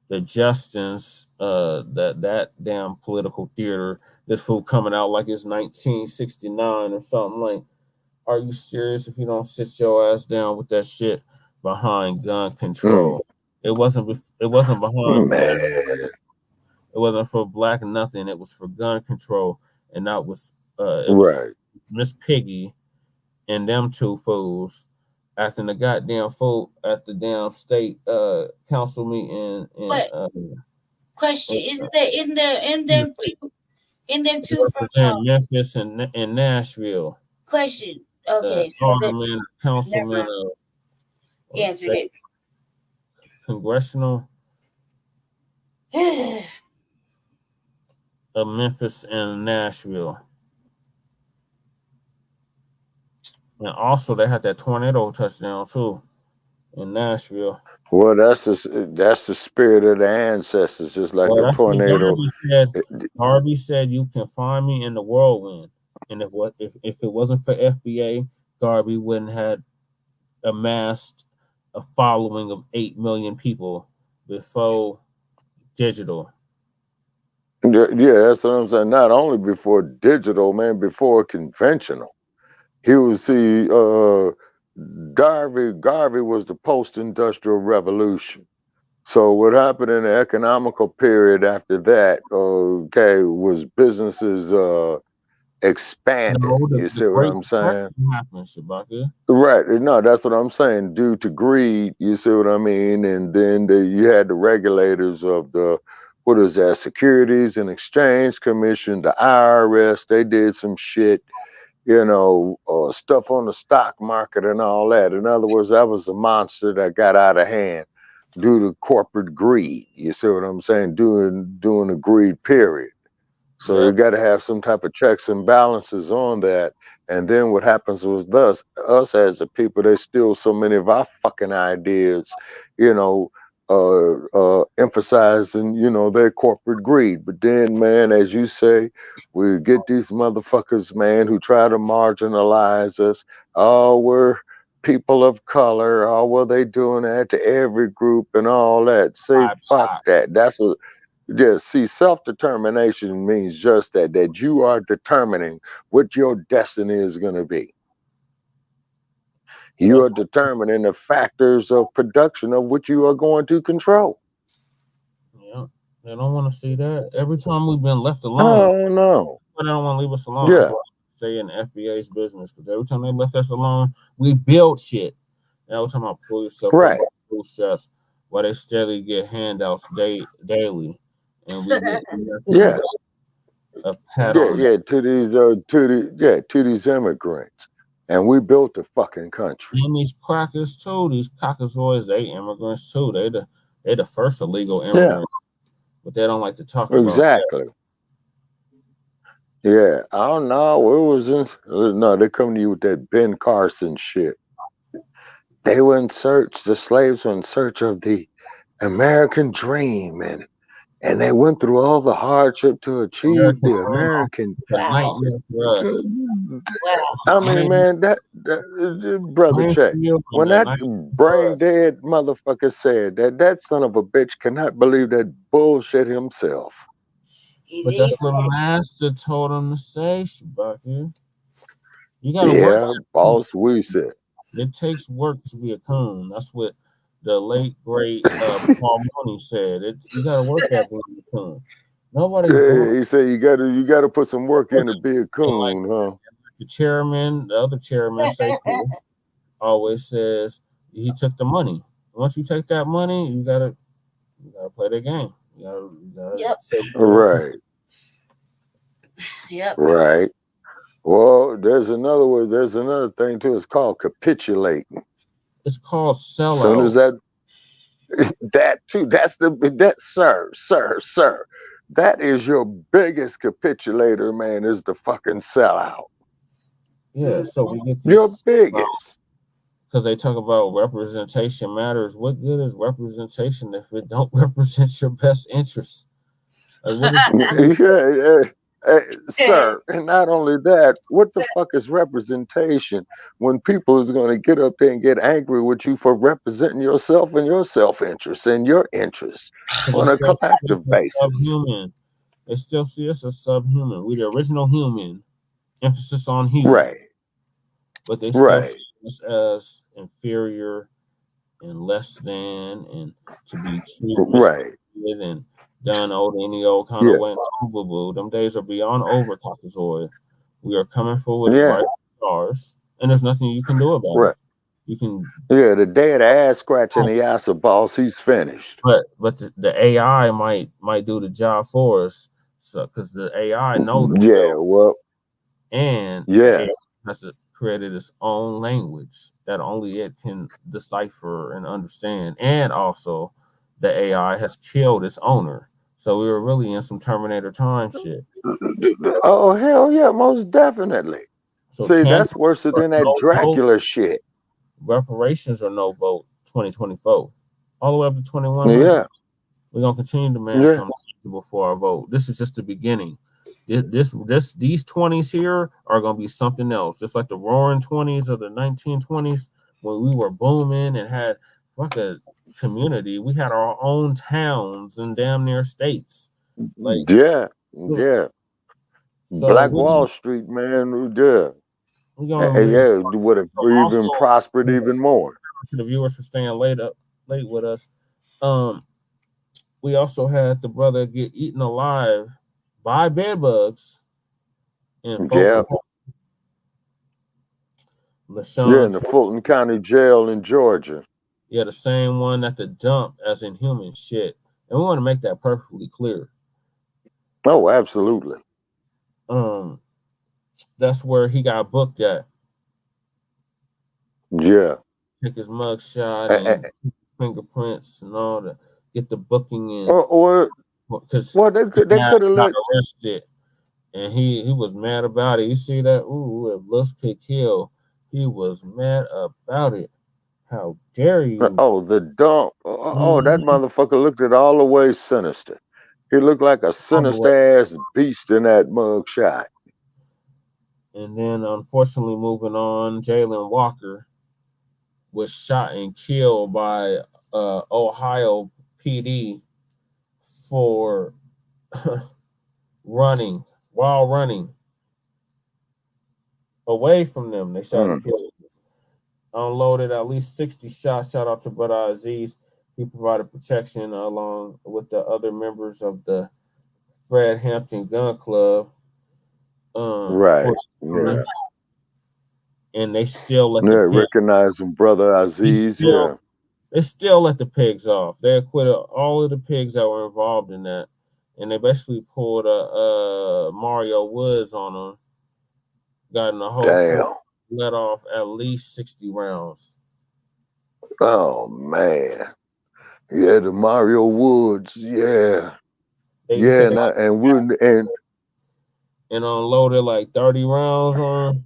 Speaker 5: The Justins, that damn political theater, this fool coming out like it's 1969 or something. Like, are you serious? If you don't sit your ass down with that shit behind gun control, it wasn't behind. It wasn't for Black nothing. It was for gun control, and that was was Miss Piggy and them two fools acting the goddamn fool at the damn state council meeting.
Speaker 3: Question: Isn't them two from
Speaker 5: Memphis and Nashville?
Speaker 3: Question. Okay, so
Speaker 5: councilman
Speaker 3: answered it.
Speaker 5: Congressional of Memphis and Nashville. And also they had that tornado touchdown too in Nashville.
Speaker 4: Well, that's the spirit of the ancestors, just like the tornado.
Speaker 5: Darby said, "You can find me in the whirlwind." And if it wasn't for FBA, Darby wouldn't have amassed a following of 8 million people before digital.
Speaker 4: Yeah, that's what I'm saying. Not only before digital, man, before conventional. He was Garvey was the post-industrial revolution. So what happened in the economical period after that, was businesses expanded. You see what I'm saying? Right. No, that's what I'm saying. Due to greed, you see what I mean? And then you had the regulators of the, what is that, Securities and Exchange Commission, the IRS, they did some shit, stuff on the stock market and all that. In other words, that was a monster that got out of hand due to corporate greed. You see what I'm saying? During a greed period. So you got to have some type of checks and balances on that. And then what happens with us as a people, they steal so many of our fucking ideas, emphasizing, their corporate greed. But then, man, as you say, we get these motherfuckers, man, who try to marginalize us. Oh, we're people of color. Oh, well, they doing that to every group and all that. Say, fuck that. That's what. Yeah, see, self-determination means just that you are determining what your destiny is going to be. You are determining the factors of production of which you are going to control.
Speaker 5: Yeah, they don't want to see that. Every time we've been left alone,
Speaker 4: Oh no.
Speaker 5: but they don't want to leave us alone.
Speaker 4: Yeah.
Speaker 5: That's why I stay in the FBA's business, because every time they left us alone, we build shit. And every time I pull yourself
Speaker 4: Right.
Speaker 5: up, pull shots, while they steadily get handouts daily, and we get
Speaker 4: Yeah.
Speaker 5: a pat on.
Speaker 4: Yeah, to these immigrants, and we built the fucking country.
Speaker 5: And these crackers too, these cockazoids, they immigrants too. They the first illegal immigrants, but they don't like to talk about
Speaker 4: Exactly. Yeah, I don't know. Where was this? No, they come to you with that Ben Carson shit. They were in search. The slaves were in search of the American dream, and they went through all the hardship to achieve the American.
Speaker 3: Wow.
Speaker 4: I mean, man, that brother Check, when that brain dead motherfucker said that son of a bitch cannot believe that bullshit himself.
Speaker 5: But that's what Master told him to say, Shabaki. You gotta work.
Speaker 4: Boss, we said.
Speaker 5: It takes work to be a coon. That's what the late great Paul Mooney said. You gotta work at being a coon. Nobody's
Speaker 4: he said you gotta put some work in to be a coon, huh?
Speaker 5: The other chairman, always says he took the money. Once you take that money, you gotta play the game. You gotta
Speaker 4: right.
Speaker 3: Yep.
Speaker 4: Right. Well, there's another word. There's another thing too. It's called capitulating.
Speaker 5: It's called sellout.
Speaker 4: As soon as that too. Sir. That is your biggest capitulator, man. Is the fucking sellout.
Speaker 5: Yeah. So we get
Speaker 4: your biggest.
Speaker 5: Because they talk about representation matters. What good is representation if it don't represent your best interests? Like,
Speaker 4: sir, and not only that, what the fuck is representation when people is going to get up there and get angry with you for representing yourself and your self-interest and your interests on a collective basis?
Speaker 5: Subhuman. They still see us as subhuman. We're the original human, emphasis on human.
Speaker 4: Right.
Speaker 5: But they still see us as inferior and less than, and to be treated and done any old kind of way. No, them days are beyond over, Cockazoid. We are coming forward right stars, and there's nothing you can do about it. You can
Speaker 4: the day of the ass scratching the ass of boss, he's finished.
Speaker 5: But the AI might do the job for us, so because the AI knows. And it has created its own language that only it can decipher and understand, and also the AI has killed its owner. So we were really in some Terminator time shit.
Speaker 4: Oh, hell yeah, most definitely. So see, that's worse than that Dracula shit.
Speaker 5: Reparations or no vote 2024. All the way up to 21.
Speaker 4: Yeah.
Speaker 5: We're going to continue to demand something before our vote. This is just the beginning. These 20s here are going to be something else. Just like the roaring 20s of the 1920s when we were booming and had like a community. We had our own towns and damn near states. Like
Speaker 4: So Black Wall Street, man, would have even prospered even more.
Speaker 5: To the viewers for staying late with us. We also had the brother get eaten alive by bed bugs in
Speaker 4: in the Fulton County Jail in Georgia.
Speaker 5: Yeah, the same one at the dump as in human shit. And we want to make that perfectly clear.
Speaker 4: Oh, absolutely.
Speaker 5: That's where he got booked at.
Speaker 4: Yeah.
Speaker 5: Take his mug shot and fingerprints and all that. Get the booking in.
Speaker 4: Because they could have let
Speaker 5: arrested. And he was mad about it. You see that? Ooh, if looks could kill. He was mad about it. How dare you?
Speaker 4: The dump. That motherfucker looked at all the way sinister. He looked like a sinister ass beast in that mug shot.
Speaker 5: And then, unfortunately, moving on, Jalen Walker was shot and killed by Ohio PD for running, while running away from them. They shot and killed him. Unloaded at least 60 shots. Shout out to Brother Aziz. He provided protection along with the other members of the Fred Hampton Gun Club.
Speaker 4: Right. Yeah.
Speaker 5: And they still let
Speaker 4: recognize him, Brother Aziz.
Speaker 5: They still let the pigs off. They acquitted all of the pigs that were involved in that, and they basically pulled a Mario Woods on them. Got in the whole let off at least 60 rounds.
Speaker 4: Oh man, yeah, the Mario Woods, and
Speaker 5: unloaded like 30 rounds on.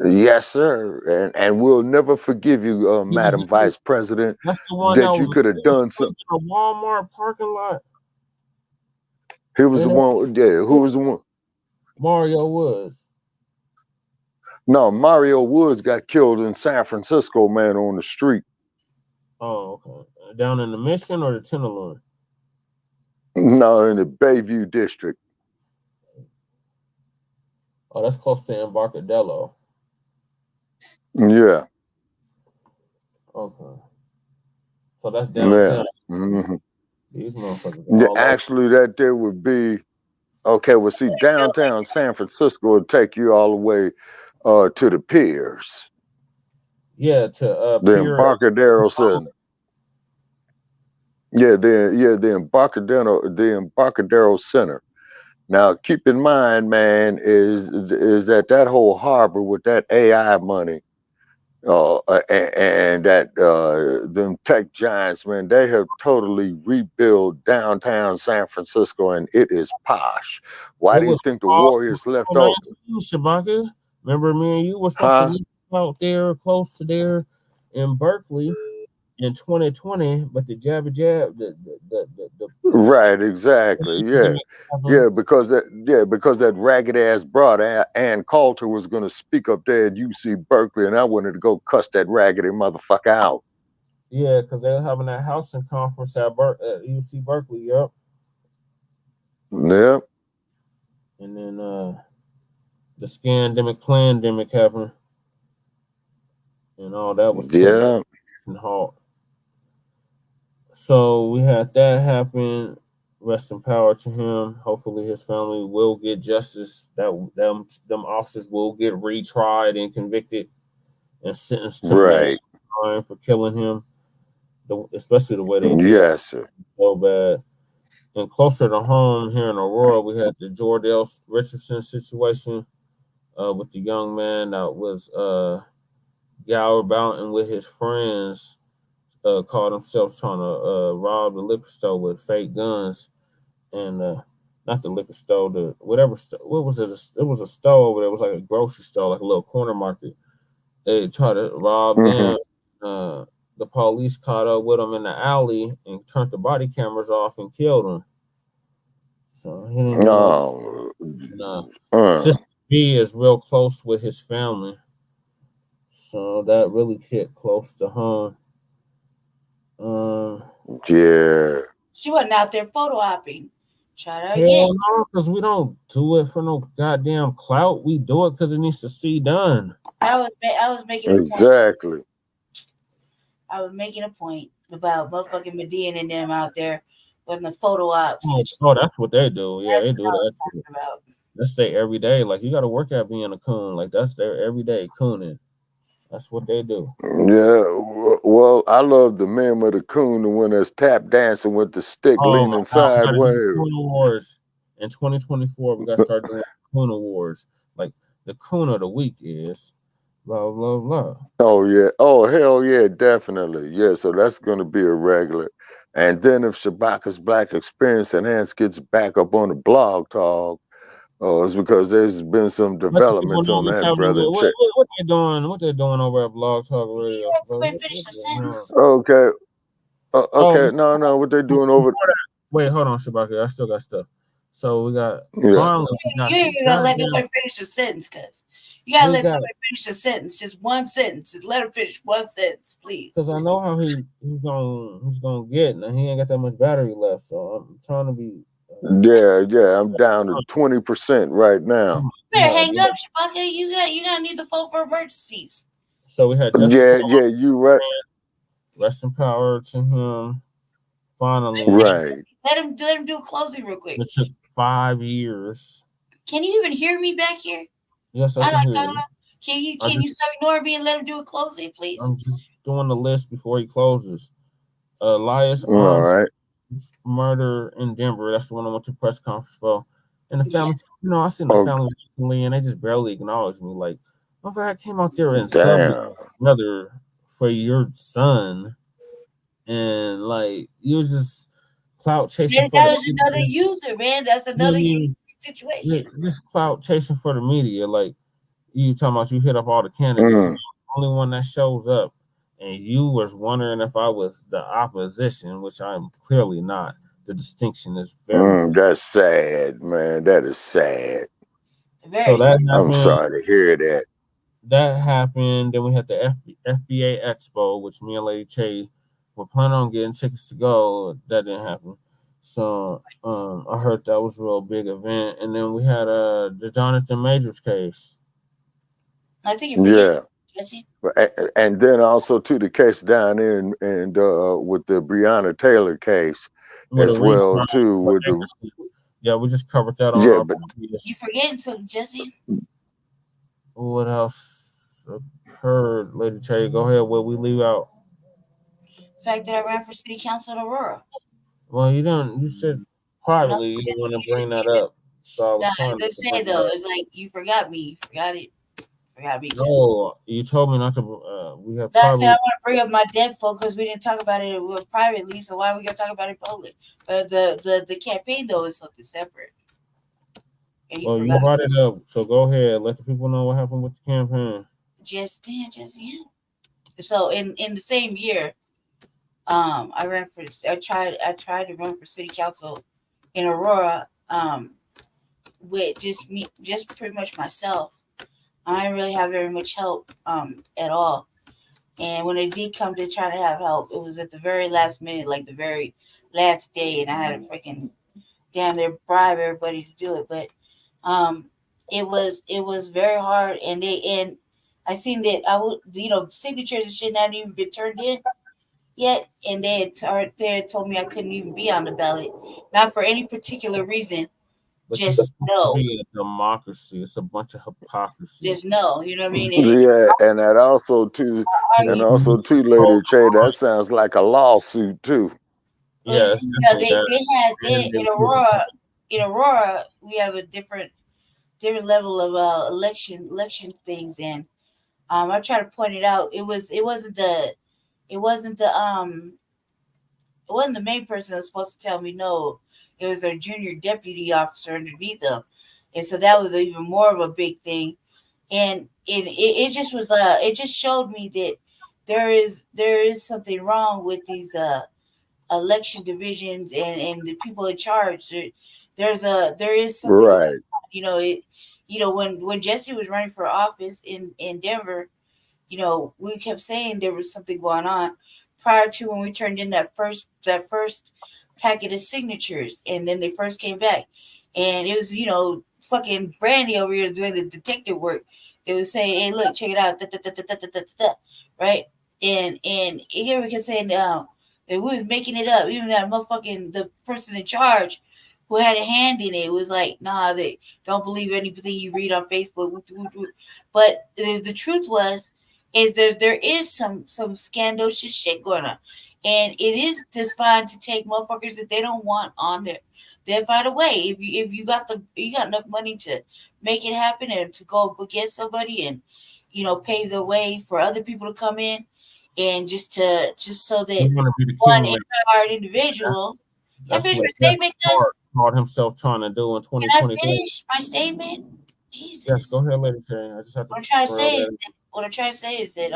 Speaker 4: Yes, sir, and we'll never forgive you, Madam Vice President.
Speaker 5: That's the one
Speaker 4: that you could have done something
Speaker 5: in a Walmart parking lot.
Speaker 4: He was the one. Yeah, who was the one?
Speaker 5: Mario Woods.
Speaker 4: No, Mario Woods got killed in San Francisco, man, on the street.
Speaker 5: Oh, okay. Down in the Mission or the Tenderloin?
Speaker 4: No, in the Bayview district.
Speaker 5: Oh, that's close to Embarcadero.
Speaker 4: Yeah.
Speaker 5: Okay. So that's downtown.
Speaker 4: Mm-hmm.
Speaker 5: These motherfuckers.
Speaker 4: Actually, that there would be okay. Well, see, downtown San Francisco would take you all the way to the piers.
Speaker 5: Yeah, to
Speaker 4: the Embarcadero Center. The Embarcadero Center. Now, keep in mind, man, is that whole harbor with that AI money, and that them tech giants, man, they have totally rebuilt downtown San Francisco, and it is posh. Why do you think the Warriors left off?
Speaker 5: Shabaka, remember me and you were supposed to live out there, close to there in Berkeley in 2020, but the jab, the
Speaker 4: right, exactly, because that ragged ass broad Ann Coulter was going to speak up there at UC Berkeley, and I wanted to go cuss that raggedy motherfucker out.
Speaker 5: Yeah, because they were having that housing conference at UC Berkeley. Yep.
Speaker 4: Yep.
Speaker 5: And then the pandemic happened, and all that was and halt. So we had that happen. Rest in power to him. Hopefully his family will get justice. That them officers will get retried and convicted and sentenced to time for killing him. Especially the way they did.
Speaker 4: Yes, sir.
Speaker 5: So bad. And closer to home here in Aurora, we had the Jordell Richardson situation with the young man that was gallivanting with his friends. Caught himself trying to rob the liquor store with fake guns, and not the liquor store, the whatever what was it? It was a store over there. It was like a grocery store, like a little corner market. They tried to rob them. The police caught up with him in the alley and turned the body cameras off and killed him. So he didn't know. Sister B is real close with his family, so that really hit close to home.
Speaker 3: She wasn't out there photo hopping. Try that again.
Speaker 5: No, because we don't do it for no goddamn clout. We do it because it needs to see done.
Speaker 3: I was making a point.
Speaker 4: Exactly.
Speaker 3: I was making a point about motherfucking Medea and them out there with the photo ops.
Speaker 5: Oh, that's what they do. Yeah, they do that. That's their everyday. Like, you got to work at being a coon. Like, that's their everyday cooning. That's what they do.
Speaker 4: Yeah, well, I love the meme of the coon, the one that's tap dancing with the stick leaning sideways.
Speaker 5: Coon Awards in 2024, we got to start doing Coon Awards. Like, the coon of the week is blah, blah, blah.
Speaker 4: Oh, yeah. Oh, hell yeah, definitely. Yeah, so that's going to be a regular. And then if Shabaka's Black Experience Enhanced gets back up on the blog talk, it's because there's been some developments on that, brother.
Speaker 5: What they doing? What they doing over at Blog Talk Radio?
Speaker 4: Okay. Okay. No. What they doing over?
Speaker 5: Wait, hold on, Shabaka. I still got stuff. So we got
Speaker 4: Yeah.
Speaker 3: You ain't gonna let nobody finish a sentence, cuz you gotta let somebody finish a sentence, just one sentence. Just let him finish one sentence, please.
Speaker 5: Because I know how he's gonna get, and he ain't got that much battery left. So I'm trying to be.
Speaker 4: Yeah. I'm down to 20% right now.
Speaker 3: You better hang up, Shabaka. You gotta need the phone for emergencies.
Speaker 5: So we had
Speaker 4: Yeah, you right.
Speaker 5: Rest in power to him. Finally,
Speaker 4: right.
Speaker 3: Let him do a closing real quick.
Speaker 5: It took 5 years.
Speaker 3: Can you even hear me back here?
Speaker 5: Yes, I can hear you.
Speaker 3: Can you stop ignoring me and let him do a closing, please?
Speaker 5: I'm just doing the list before he closes. Elias
Speaker 4: All right.
Speaker 5: murder in Denver. That's the one I went to press conference for. And the family, I seen the family recently, and they just barely acknowledged me. Like, I came out there and subbed brother for your son, and like you was just clout chasing.
Speaker 3: That was another user, man. That's another situation.
Speaker 5: Just clout chasing for the media. Like you talking about, you hit up all the candidates. The only one that shows up, and you was wondering if I was the opposition, which I'm clearly not. The distinction is very.
Speaker 4: That's sad, man. That is sad.
Speaker 5: So that happened.
Speaker 4: I'm sorry to hear that.
Speaker 5: That happened. Then we had the FBA Expo, which me and Lady Che were planning on getting tickets to go. That didn't happen. So I heard that was a real big event. And then we had the Jonathan Majors case.
Speaker 3: I think you forget, Jesse.
Speaker 4: And then also to the case down there and with the Breonna Taylor case as well too. With the
Speaker 5: we just covered that on. Yeah,
Speaker 4: but
Speaker 3: you forgetting something, Jesse.
Speaker 5: What else occurred, Lady Che? Go ahead. What we leave out?
Speaker 3: The fact that I ran for city council in Aurora.
Speaker 5: Well, you don't. You said privately you didn't want to bring that up. So I was trying
Speaker 3: to say though, it's like you forgot me. You forgot it. Forgot me.
Speaker 5: No, you told me not to. We have.
Speaker 3: That's why I want to bring up my dead folk because we didn't talk about it privately. So why are we gonna talk about it public? But the campaign though is something separate.
Speaker 5: You brought it up, so go ahead. Let the people know what happened with the campaign.
Speaker 3: Jesse. So in the same year, I tried to run for city council in Aurora, with just pretty much myself. I didn't really have very much help at all. And when it did come to try to have help, it was at the very last minute, like the very last day, and I had to freaking damn near bribe everybody to do it. But it was very hard, and I seen that signatures and shit hadn't even been turned in yet, and they had told me I couldn't even be on the ballot, not for any particular reason.
Speaker 5: But
Speaker 3: just no.
Speaker 5: Be a democracy. It's a bunch of hypocrisy.
Speaker 3: Just no, you know what I mean?
Speaker 4: And that also too, Lady Che, that sounds like a lawsuit too.
Speaker 5: Yes,
Speaker 3: they had in Aurora. In Aurora, we have a different level of election things, and I try to point it out. It wasn't the main person that was supposed to tell me no. It was their junior deputy officer underneath them, and so that was even more of a big thing. And it just was it just showed me that there is something wrong with these election divisions and the people in charge. There is something
Speaker 4: right.
Speaker 3: When Jesse was running for office in Denver, we kept saying there was something going on prior to when we turned in that first packet of signatures, and then they first came back, and it was fucking Brandy over here doing the detective work. They would say, "Hey, look, check it out," right? And here we can say now that we was making it up. Even that motherfucking the person in charge who had a hand in it was like, "Nah, they don't believe anything you read on Facebook." But the truth is there is some scandalous shit going on. And it is just fine to take motherfuckers that they don't want on there. They'll find a way. If you got enough money to make it happen and to go against somebody and pave the way for other people to come in, and just so that one empowered individual.
Speaker 5: That's what called himself trying to do in 2020.
Speaker 3: Can I finish my statement? Jesus.
Speaker 5: Yes, go ahead, Lady Che. I just have to.
Speaker 3: What I'm trying to say is that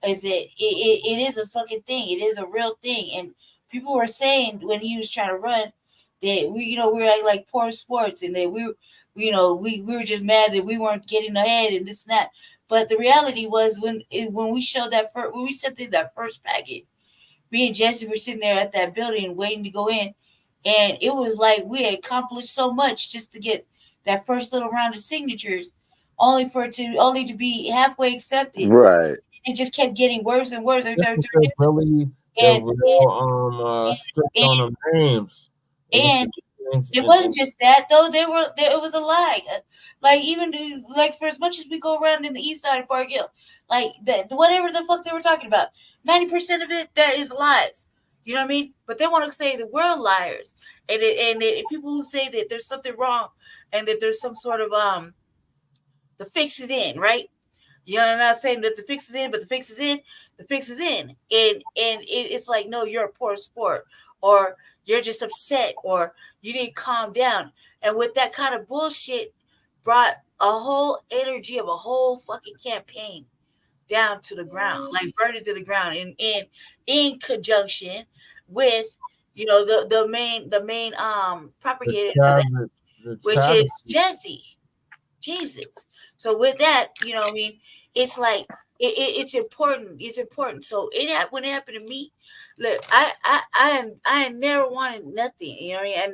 Speaker 3: it is a fucking thing. It is a real thing. And people were saying when he was trying to run that we were like poor sports, and that we were just mad that we weren't getting ahead and this and that. But the reality was when we showed when we sent in that first packet, me and Jesse were sitting there at that building waiting to go in, and it was like we had accomplished so much just to get that first little round of signatures, only to be halfway accepted.
Speaker 4: Right.
Speaker 3: It just kept getting worse and worse.
Speaker 5: They're real strict on the names.
Speaker 3: And it wasn't just that though. It was a lie. Like even like for as much as we go around in the east side of Park Hill, like that whatever the fuck they were talking about, 90% of it that is lies. You know what I mean? But they want to say that we're liars, and people who say that there's something wrong, and that there's some sort of the fix it in, right? You know, I'm not saying that the fix is in, but the fix is in. The fix is in, and it's like, no, you're a poor sport, or you're just upset, or you need to calm down. And with that kind of bullshit, brought a whole energy of a whole fucking campaign down to the ground, like burned it to the ground, in conjunction with the main propagator of that, which is Jesse. Jesus. So with that, I mean, it's like it's important. It's important. So when it happened to me, look, I never wanted nothing. You know what I mean? I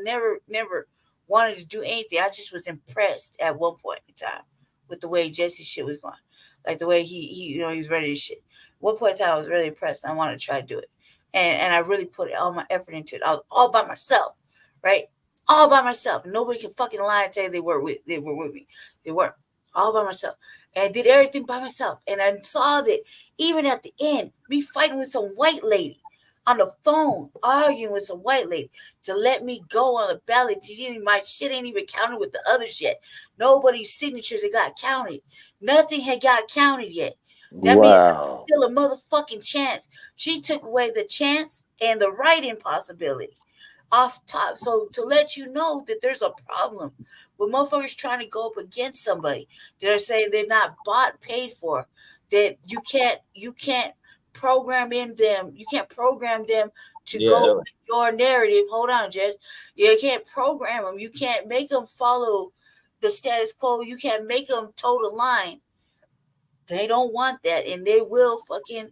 Speaker 3: never wanted to do anything. I just was impressed at one point in time with the way Jesse's shit was going, like the way he was ready to shit. At one point in time, I was really impressed. I wanted to try to do it, and I really put all my effort into it. I was all by myself, right? All by myself. Nobody can fucking lie and say they were with me. They weren't. All by myself. And I did everything by myself. And I saw that even at the end, me fighting with some white lady on the phone, arguing with some white lady to let me go on the ballot. My shit ain't even counted with the others yet. Nobody's signatures had got counted. Nothing had got counted yet. That means still a motherfucking chance. She took away the chance and the writing possibility off top. So to let you know that there's a problem with motherfuckers trying to go up against somebody that are saying they're not bought, paid for, that you can't program them. You can't program them to go with your narrative. Hold on, Jess. You can't program them. You can't make them follow the status quo. You can't make them toe the line. They don't want that, and they will fucking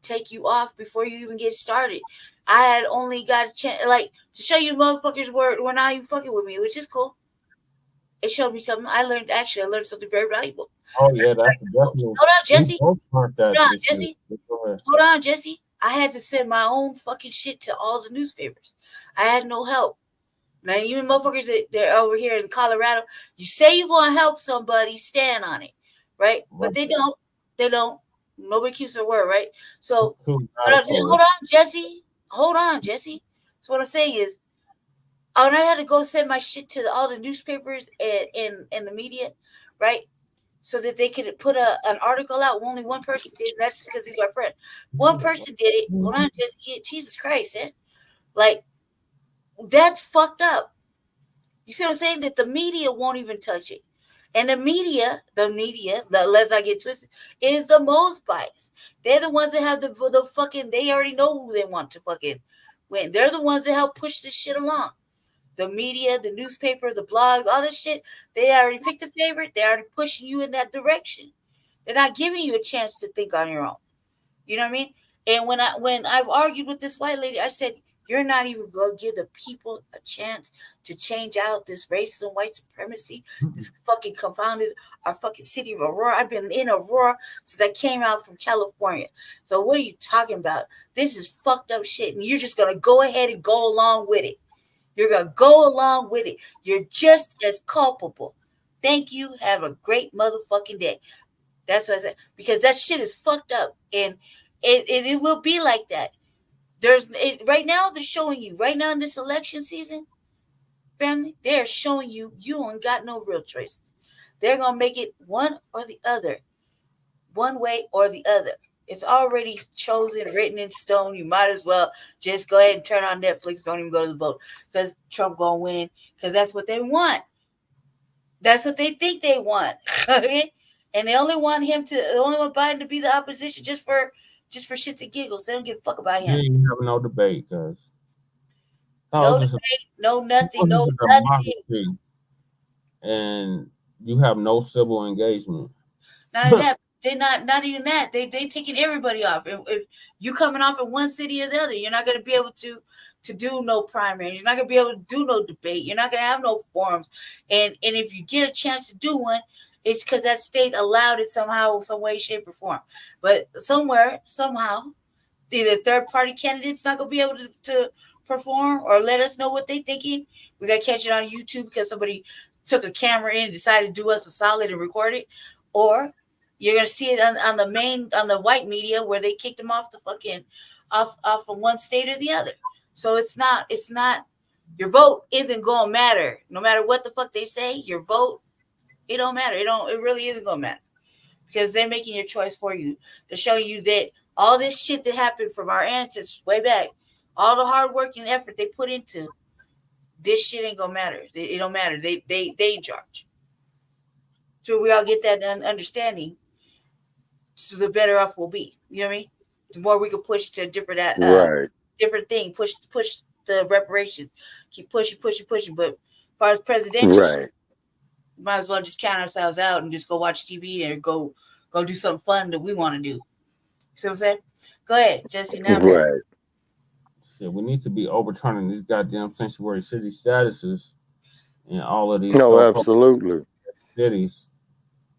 Speaker 3: take you off before you even get started. I had only got a chance, like, to show you motherfuckers were not even fucking with me, which is cool. It showed me something. I learned something very valuable.
Speaker 5: Oh yeah, that's definitely.
Speaker 3: Hold on, Jesse. Hold on, Jesse. I had to send my own fucking shit to all the newspapers. I had no help. Now, even motherfuckers that are over here in Colorado, you say you're going to help somebody, stand on it, right? But they don't. They don't. Nobody keeps their word, right? So, hold on, Jesse. Hold on, Jesse. So what I'm saying is, and I had to go send my shit to all the newspapers and the media, right? So that they could put an article out. Only one person did. That's just because he's our friend. One person did it. Hold on, Jesse. Jesus Christ, man. Like, that's fucked up. You see what I'm saying? That the media won't even touch it. And the media, let's not get twisted, is the most biased. They're the ones that have the fucking, they already know who they want to fucking win. They're the ones that help push this shit along. The media, the newspaper, the blogs, all this shit, they already picked a favorite. They're already pushing you in that direction. They're not giving you a chance to think on your own. You know what I mean? And when I've argued with this white lady, I said, you're not even going to give the people a chance to change out this racism, white supremacy, this fucking confounded our fucking city of Aurora. I've been in Aurora since I came out from California. So what are you talking about? This is fucked up shit. And you're just going to go ahead and go along with it. You're going to go along with it. You're just as culpable. Thank you. Have a great motherfucking day. That's what I said. Because that shit is fucked up. And it will be like that. Right now they're showing you, right now in this election season, family, they're showing you ain't got no real choices. They're going to make it one or the other. One way or the other. It's already chosen, written in stone. You might as well just go ahead and turn on Netflix. Don't even go to the vote because Trump going to win because that's what they want. That's what they think they want. Okay? And they only want Biden to be the opposition just for shits and giggles. They don't give a fuck about him.
Speaker 5: You ain't having no debate, guys.
Speaker 3: No debate, no nothing, no nothing.
Speaker 5: And you have no civil engagement.
Speaker 3: Not that. They're not even that. They taking everybody off. If you coming off in one city or the other, you're not going to be able to do no primaries. You're not going to be able to do no debate. You're not going to have no forums. And if you get a chance to do one, it's because that state allowed it somehow, some way, shape, or form. But somewhere, somehow, either third party candidates not going to be able to perform or let us know what they thinking. We got to catch it on YouTube because somebody took a camera in and decided to do us a solid and record it, or you're gonna see it on the white media where they kicked them off the fucking off of one state or the other. So it's not your vote isn't gonna matter. No matter what the fuck they say, your vote, it don't matter. It really isn't gonna matter. Because they're making your choice for you to show you that all this shit that happened from our ancestors way back, all the hard work and effort they put into this shit ain't gonna matter. It don't matter. They in charge. So we all get that understanding, so the better off we'll be. You know what I mean? The more we can push to different different thing, push the reparations, keep pushing. But as far as presidential, we might as well just count ourselves out and just go watch TV or go do something fun that we want to do. You see what I'm saying? Go ahead, Jesse. Now,
Speaker 5: right. Shit, we need to be overturning these goddamn sanctuary city statuses in all of these.
Speaker 4: No, absolutely.
Speaker 5: Cities.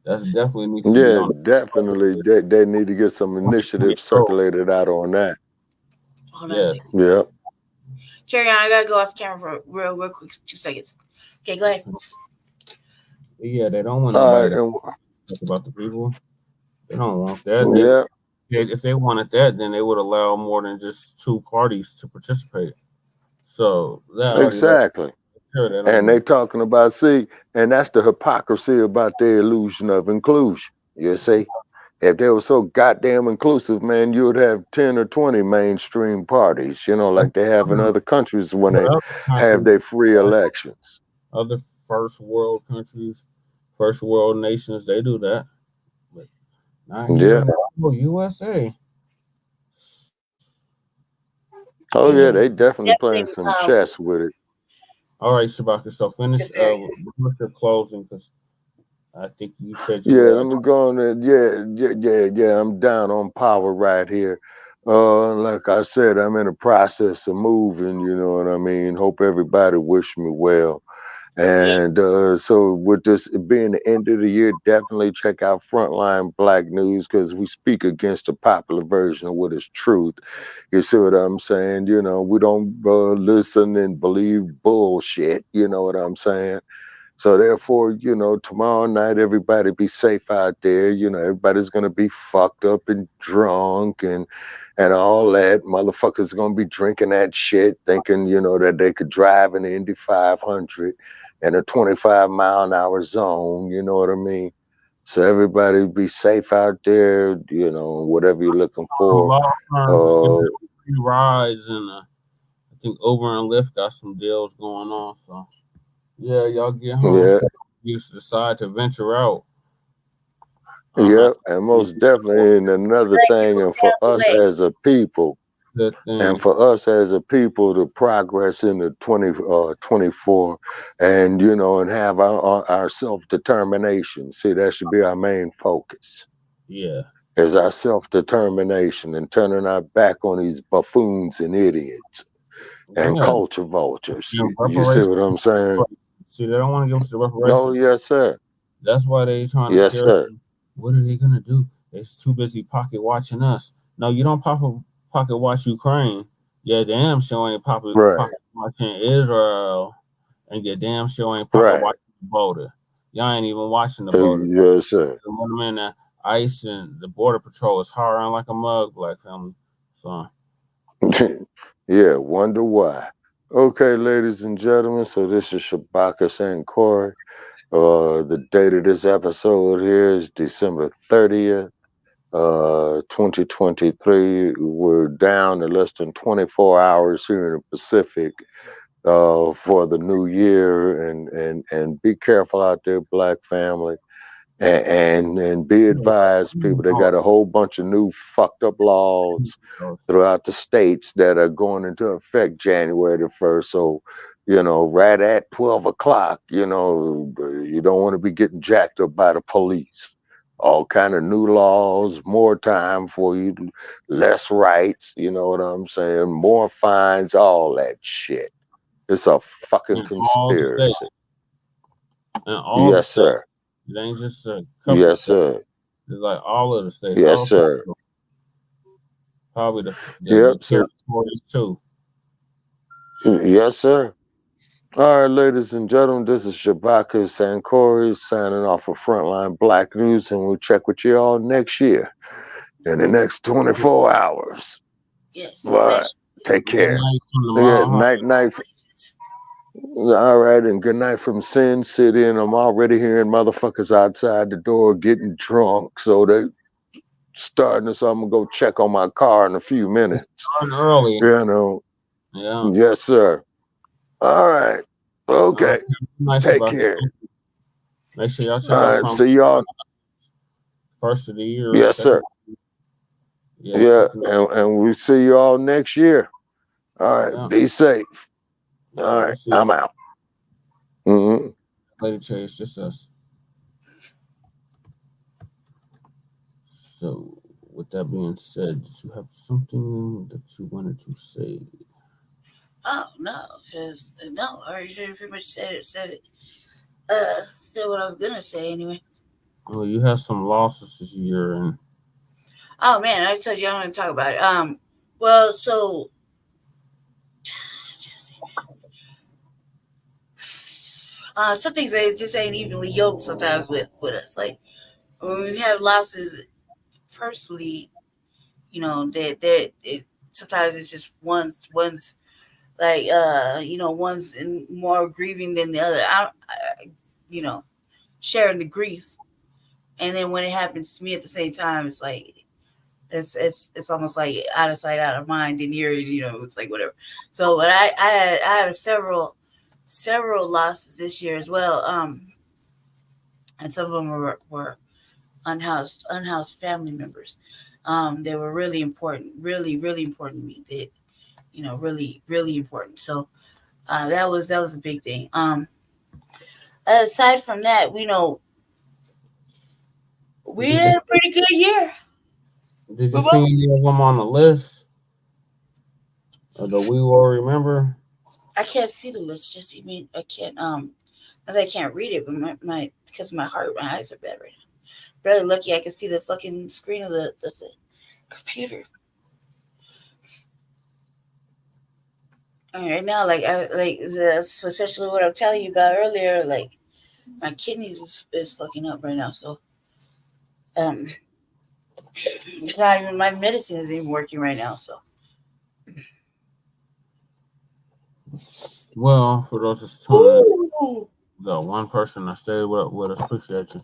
Speaker 5: That's definitely needs
Speaker 4: to be on. Definitely. They need to get some initiatives circulated out on that.
Speaker 3: Yeah. Carry on. I gotta go off camera for real quick, 2 seconds. Okay, go ahead.
Speaker 5: Yeah, they don't want nobody to talk about the people. They don't want that. If they wanted that, then they would allow more than just 2 parties to participate. So that
Speaker 4: exactly. And they talking about, and that's the hypocrisy about their illusion of inclusion. You see, if they were so goddamn inclusive, man, you would have 10 or 20 mainstream parties, like they have in other countries when they have their free elections.
Speaker 5: Other first world countries, first world nations, they do that. But not here in the USA.
Speaker 4: Oh yeah, they definitely playing some chess with it.
Speaker 5: All right, Shabaka. So finish with your closing, because I think you said
Speaker 4: let me go on there. Yeah. I'm down on power right here. Like I said, I'm in the process of moving. You know what I mean? Hope everybody wish me well. And so with this being the end of the year, definitely check out Front Line Blacc News, because we speak against the popular version of what is truth. You see what I'm saying? We don't listen and believe bullshit. You know what I'm saying? So therefore, tomorrow night, everybody be safe out there. Everybody's going to be fucked up and drunk and all that. Motherfuckers going to be drinking that shit, thinking, that they could drive in the Indy 500 in a 25-mile-an-hour zone. You know what I mean? So everybody be safe out there, whatever you're looking for.
Speaker 5: Rides, and I think Uber and Lyft got some deals going on. So yeah, y'all get home.
Speaker 4: Yeah.
Speaker 5: You decide to venture out.
Speaker 4: And most definitely, and another thing, and for us as a people, to progress into 2024, and and have our self-determination. See, that should be our main focus.
Speaker 5: Yeah,
Speaker 4: is our self-determination and turning our back on these buffoons and idiots and culture vultures. You see what I'm saying?
Speaker 5: See, they don't want to give us the reparations.
Speaker 4: Oh, yes, sir.
Speaker 5: That's why they trying to scare us. What are they gonna do? They're too busy pocket watching us. No, you don't pocket watch Ukraine. Yeah, damn sure ain't pocket watching Israel, and your damn sure ain't pocket watching the border. Y'all ain't even watching the border.
Speaker 4: Yes, sir.
Speaker 5: The women, the ICE and the border patrol is hiring like a mug, Black family. So,
Speaker 4: yeah, wonder why. Okay, ladies and gentlemen, so this is Shabaka St. Corey. The date of this episode here is December 30th, 2023. We're down to less than 24 hours here in the Pacific for the new year, and be careful out there, Black family. And be advised, people, they got a whole bunch of new fucked up laws throughout the states that are going into effect January the 1st. So, you know, right at 12 o'clock, you know, you don't want to be getting jacked up by the police. All kind of new laws, more time for you, less rights, you know what I'm saying? More fines, all that shit. It's a fucking conspiracy. Yes, sir.
Speaker 5: It ain't just a couple.
Speaker 4: Yes, sir.
Speaker 5: It's like all of the states.
Speaker 4: Yes, sir.
Speaker 5: Probably the territories too.
Speaker 4: Yes, sir. All right, ladies and gentlemen, this is Shabaka Sankori signing off for Frontline Blacc News, and we'll check with you all next year in the next 24 hours.
Speaker 3: Yes.
Speaker 4: All right. Take care. Night, night. All right, and good night from Sin City, and I'm already hearing motherfuckers outside the door getting drunk, so they starting, so I'm gonna go check on my car in a few minutes.
Speaker 5: Starting early.
Speaker 4: You know.
Speaker 5: Yeah.
Speaker 4: Yes, sir. All right. Okay. Take care.
Speaker 5: Make sure y'all check
Speaker 4: out. All right. See y'all.
Speaker 5: First of the year.
Speaker 4: Yes, sir. Yeah. And we'll see you all next year. All right. Yeah. Be safe. All right. I'm out.
Speaker 5: Later, Chase. Just us. So, with that being said, did you have something that you wanted to say?
Speaker 3: Oh no, because no, I already pretty much said it. Said what I was gonna say anyway.
Speaker 5: Well, you have some losses this year, and
Speaker 3: oh man, I told you I don't want to talk about it. Well, so some things they just ain't evenly yoked sometimes with us. Like when we have losses personally, you know, that sometimes it's just one's like you know, one's more grieving than the other. I you know, sharing the grief, and then when it happens to me at the same time, it's like it's almost like out of sight, out of mind, and you know, it's like whatever. So, but I had several losses this year as well, and some of them were unhoused family members. They were really important, really important to me. That, you know, really important. So that was a big thing. Aside from that, we know we had a pretty good year.
Speaker 5: Did you see any of them on the list? The We Will Remember?
Speaker 3: I can't see the list. Just you mean I can't I can't read it, but my because of my eyes are bad right now. Really lucky I can see the fucking screen of the computer. And right now, especially what I'm telling you about earlier, like my kidneys is fucking up right now. So it's not even, my medicine isn't even working right now. So
Speaker 5: well, for those that's tuning in, the one person that stayed with us, appreciate you.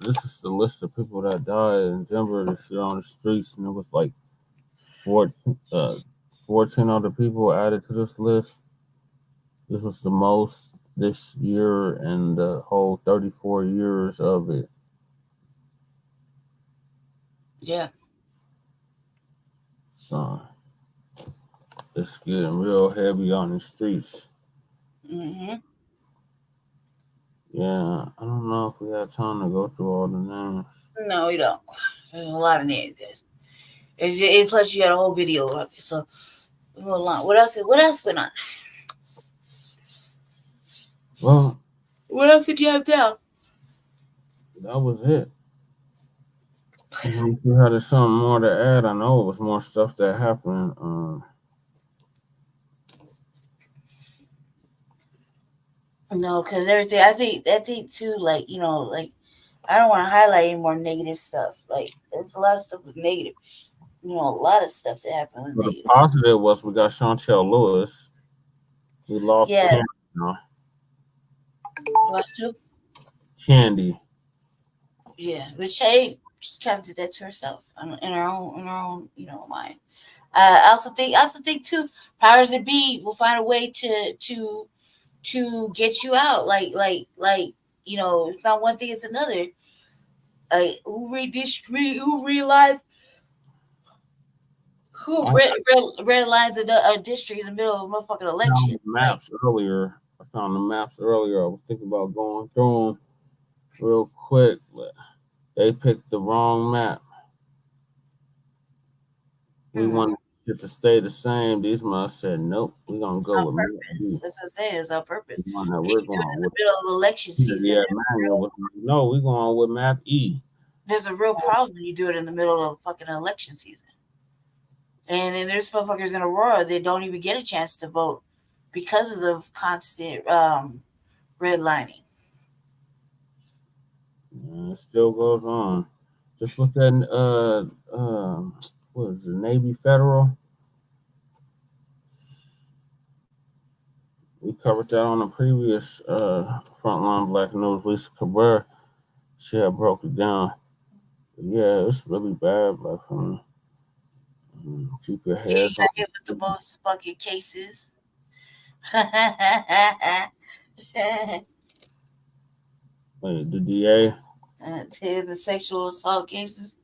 Speaker 5: This is the list of people that died in Denver this year on the streets, and it was like 14 other people added to this list. This was the most this year in the whole 34 years of it.
Speaker 3: Yeah.
Speaker 5: So it's getting real heavy on the streets.
Speaker 3: Mm-hmm.
Speaker 5: Yeah, I don't know if we have time to go through all the names.
Speaker 3: No, we don't. There's a lot of names. And plus, you got a whole video of it, so we'll go along. What else went on?
Speaker 5: Well,
Speaker 3: what else did you have down?
Speaker 5: That was it. If you had something more to add, I know it was more stuff that happened.
Speaker 3: No, because everything, I think too, like, you know, like, I don't want to highlight any more negative stuff. Like, there's a lot of stuff was negative. You know, a lot of stuff that happened was negative.
Speaker 5: The positive was we got Chantel Lewis. We lost Candy.
Speaker 3: Lost who?
Speaker 5: Candy.
Speaker 3: Yeah, but Shay kind of did that to herself in her own, you know, mind. I also think too, powers that be will find a way to get you out. Like You know, it's not one thing; it's another. Who realized who red lines a district in the middle of a motherfucking election?
Speaker 5: Maps earlier. I found the maps earlier. I was thinking about going through them real quick, but they picked the wrong map. We wanted it to stay the same. These must said, nope, we're gonna go with
Speaker 3: purpose. That's what I'm saying. It's on purpose.
Speaker 5: We're going
Speaker 3: in the middle of election season.
Speaker 5: No, we're going with map E.
Speaker 3: There's a real problem when you do it in the middle of fucking election season. And then there's motherfuckers in Aurora that don't even get a chance to vote because of the constant redlining.
Speaker 5: It still goes on. Just look at what is it, Navy Federal? We covered that on the previous Frontline Black News. Lisa Cabrera, she had broke it down. But yeah, it's really bad. Like, keep your heads on.
Speaker 3: With the most fucking cases.
Speaker 5: Wait, the DA?
Speaker 3: The sexual assault cases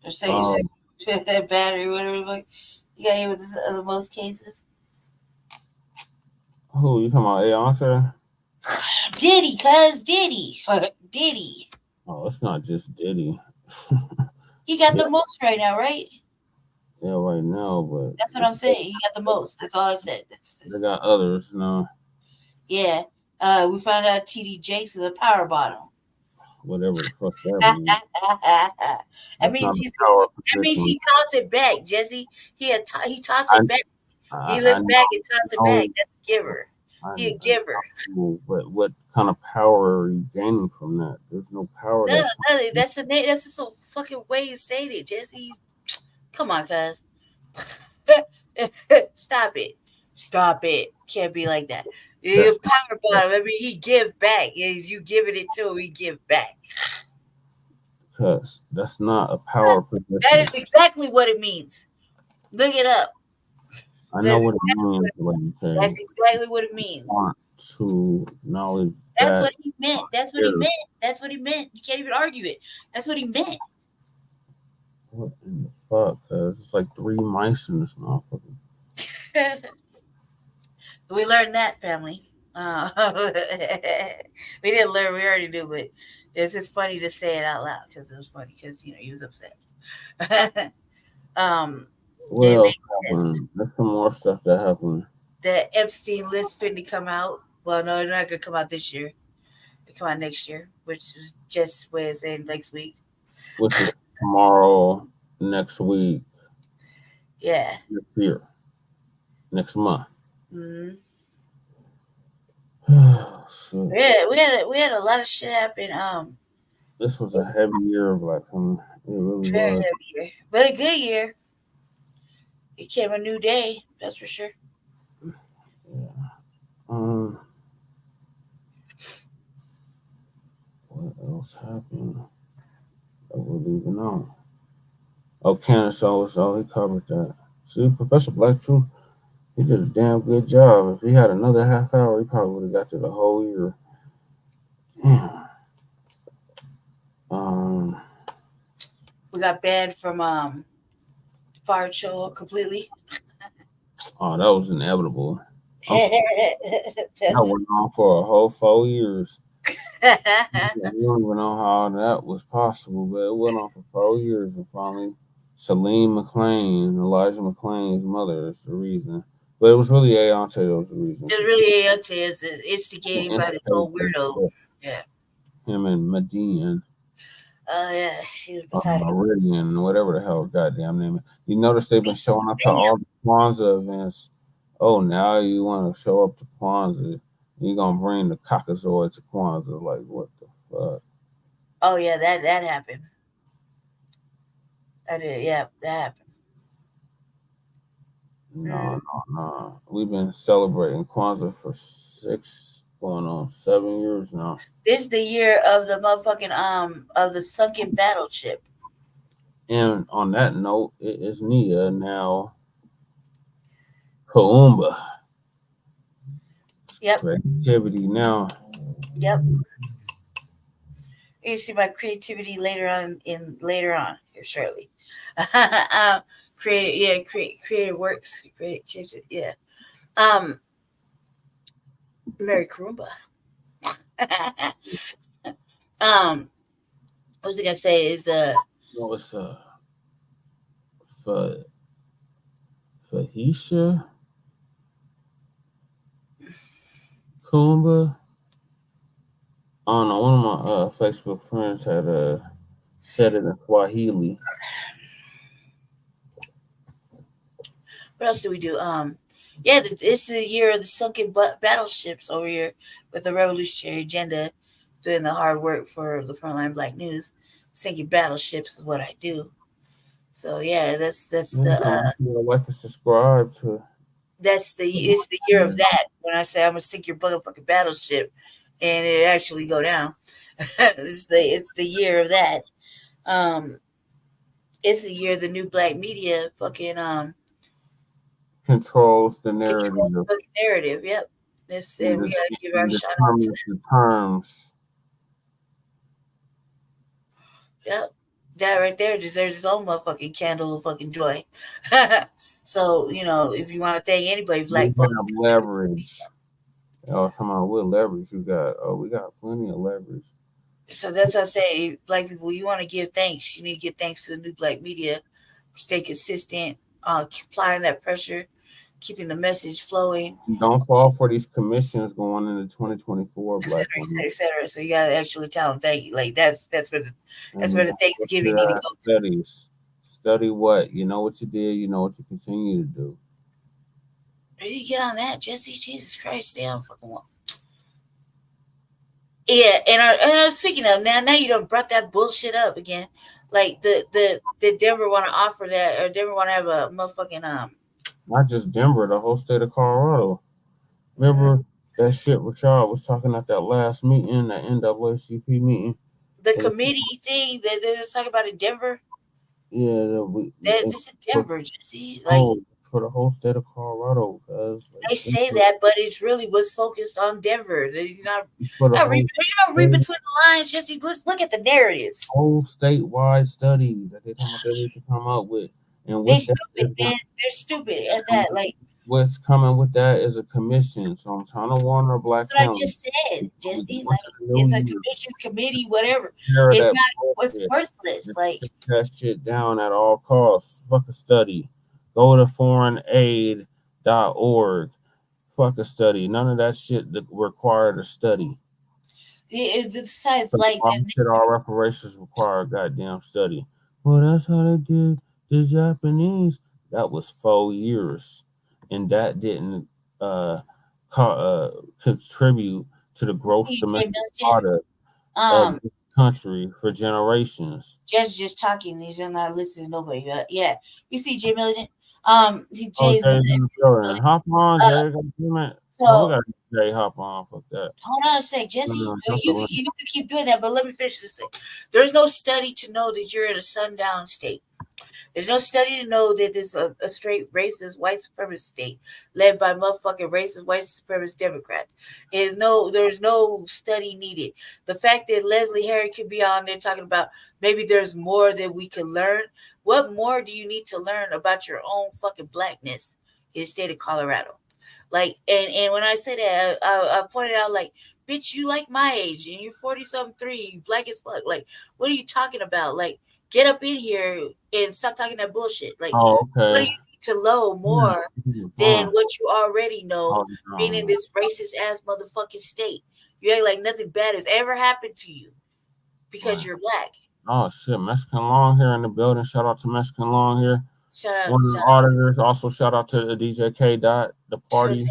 Speaker 3: or sexual battery, whatever. You got hit with the most cases.
Speaker 5: Who you talking about? Answer?
Speaker 3: Diddy, cuz Diddy.
Speaker 5: Oh, it's not just Diddy.
Speaker 3: He got the most right now, right?
Speaker 5: Yeah, right now, but
Speaker 3: that's what I'm saying. He got the most. That's all I said.
Speaker 5: They got others, no.
Speaker 3: Yeah. We found out TD Jakes is a power bottom.
Speaker 5: Whatever the fuck that means.
Speaker 3: That means he tossed it back, Jesse. He tossed it back. He looked back and tossed it back. That's a giver. He a giver.
Speaker 5: But what kind of power are you gaining from that? There's no power.
Speaker 3: No, that's just a fucking way of saying it, Jesse. Come on, cuz. Stop it. Can't be like that. It's power bottom. I mean, he give back. As you giving it to him, he give back.
Speaker 5: Because that's not a power position.
Speaker 3: That is exactly what it means. Look it up.
Speaker 5: I know what it means.
Speaker 3: That's exactly what it means.
Speaker 5: Want to knowledge.
Speaker 3: That's what he meant. That's what he meant. You can't even argue it. That's what he meant.
Speaker 5: What in the fuck? Cause it's like 3 mice in this motherfucker.
Speaker 3: We learned that, family. We didn't learn. We already knew, but it's just funny to say it out loud because it was funny because he was upset.
Speaker 5: What else happened? There's some more stuff that happened.
Speaker 3: The Epstein list finna come out. Well, no, they're not gonna come out this year. They come out next year, which is just what I'm saying next week.
Speaker 5: Which is tomorrow, next week.
Speaker 3: Yeah.
Speaker 5: Next year. Next month.
Speaker 3: Mm-hmm. Yeah, we had a lot of shit happen.
Speaker 5: This was a heavy year of Black. It really
Speaker 3: very
Speaker 5: was.
Speaker 3: heavy year, but a good year. It came a new day, that's for sure.
Speaker 5: Yeah. What else happened? I wouldn't even know. Oh, Candace also, he covered that. See, Professor Black Truth, he did a damn good job. If he had another half hour, he probably would have got to the whole year. Damn.
Speaker 3: We got banned from Fire Show completely.
Speaker 5: Oh, that was inevitable. That went on for a whole 4 years. We don't even know how that was possible, but it went on for 4 years, and finally, Celine McClain, Elijah McClain's mother, is the reason. But it was really Aonte that was the reason.
Speaker 3: It was really Aonte instigating by this old weirdo. Yeah.
Speaker 5: Him and Medine.
Speaker 3: Yeah, she was beside
Speaker 5: Meridian, whatever the hell, goddamn name. You notice they've been showing up to all the Kwanzaa events. Oh, now you want to show up to Kwanzaa. You're going to bring the Caucasoid to Kwanzaa. Like, what the fuck?
Speaker 3: Oh, yeah, that happened. That happened.
Speaker 5: No. We've been celebrating Kwanzaa for 7 years now.
Speaker 3: This is the year of the motherfucking of the sunken battleship.
Speaker 5: And on that note, it is Nia now. Kaumba.
Speaker 3: Yep.
Speaker 5: Activity now.
Speaker 3: Yep. You see my creativity later on here shortly. Creative works. Yeah. Mary Karumba. What was I gonna say is
Speaker 5: no, it's Fahisha Kumba. I don't know. One of my Facebook friends had said it in Swahili.
Speaker 3: what else do we do? Yeah, it's the year of the sunken battleships over here with the revolutionary agenda, doing the hard work for the Front Line Blacc News. Sinking battleships is what I do. So yeah, that's the
Speaker 5: like and subscribe to.
Speaker 3: It's the year of that. When I say I'm gonna sink your motherfucking battleship, and it actually go down. it's the year of that. It's the year the new black media fucking
Speaker 5: controls the narrative.
Speaker 3: Yep. And we gotta give our shout out to
Speaker 5: the terms.
Speaker 3: Yep. That right there deserves its own motherfucking candle of fucking joy. So, if you want to thank anybody, black folks.
Speaker 5: Leverage. Oh, come on, what leverage you got? Oh, we got plenty of leverage.
Speaker 3: So that's what I say, black people, you want to give thanks. You need to give thanks to the new black media for staying consistent, applying that pressure, keeping the message flowing.
Speaker 5: Don't fall for these commissions going into 2024,
Speaker 3: et cetera. So you gotta actually tell them thank you. Like that's where the Thanksgiving need to go.
Speaker 5: Study what? You know what you did, you know what you continue to do.
Speaker 3: You get on that, Jesse. Jesus Christ, stay on fucking one. Yeah, and speaking of now you done brought that bullshit up again. Like the Denver want to offer that, or Denver want to have a motherfucking
Speaker 5: not just Denver, the whole state of Colorado. Remember that shit Rashad was talking at that last meeting, that NAACP meeting.
Speaker 3: The committee thing that they was talking about in Denver.
Speaker 5: Yeah,
Speaker 3: this is Denver, Jesse. Like
Speaker 5: for the whole state of Colorado, because
Speaker 3: they say that, but it's really was focused on Denver. You don't read between the lines. Jesse, let's look at the narratives.
Speaker 5: Whole statewide study that they need to come up with, and
Speaker 3: they stupid, man. They're stupid at that. Like
Speaker 5: what's coming with that is a commission. So I'm trying to warn our black
Speaker 3: families. That's what I just said, Jesse. Like it's a commission, committee, whatever. It's not. It's worthless. Like
Speaker 5: that shit down at all costs. Fuck a study. Go to foreignaid.org. Fuck a study. None of that shit that required a study.
Speaker 3: Besides, like
Speaker 5: all reparations require a goddamn study. Well, that's how they did the Japanese. That was 4 years, and that didn't contribute to the gross domestic product of the country for generations.
Speaker 3: Jed's just talking. He's not listening to nobody. Yeah, you see Jay Milligan.
Speaker 5: Jay's hop on, Jay. So we got Jay hop on. Fuck that.
Speaker 3: Hold on a sec, Jesse. You can keep doing that, but let me finish this thing. There's no study to know that you're in a sundown state. There's no study to know that there's a straight racist white supremacist state led by motherfucking racist white supremacist Democrats. There's no study needed. The fact that Leslie Harry could be on there talking about maybe there's more that we could learn. What more do you need to learn about your own fucking blackness in the state of Colorado? Like, and when I say that, I pointed out, like, bitch, you like my age and you're 40-something, you black as fuck. Like, what are you talking about? Like, get up in here and stop talking that bullshit. Like, what do you need to know more than what you already know being in this racist ass motherfucking state? You act like nothing bad has ever happened to you because you're black.
Speaker 5: Oh, shit. Mexican Long here in the building. Shout out to Mexican Long here.
Speaker 3: Shout out.
Speaker 5: One of the auditors. Also, shout out to the DJ K. Dot, the party.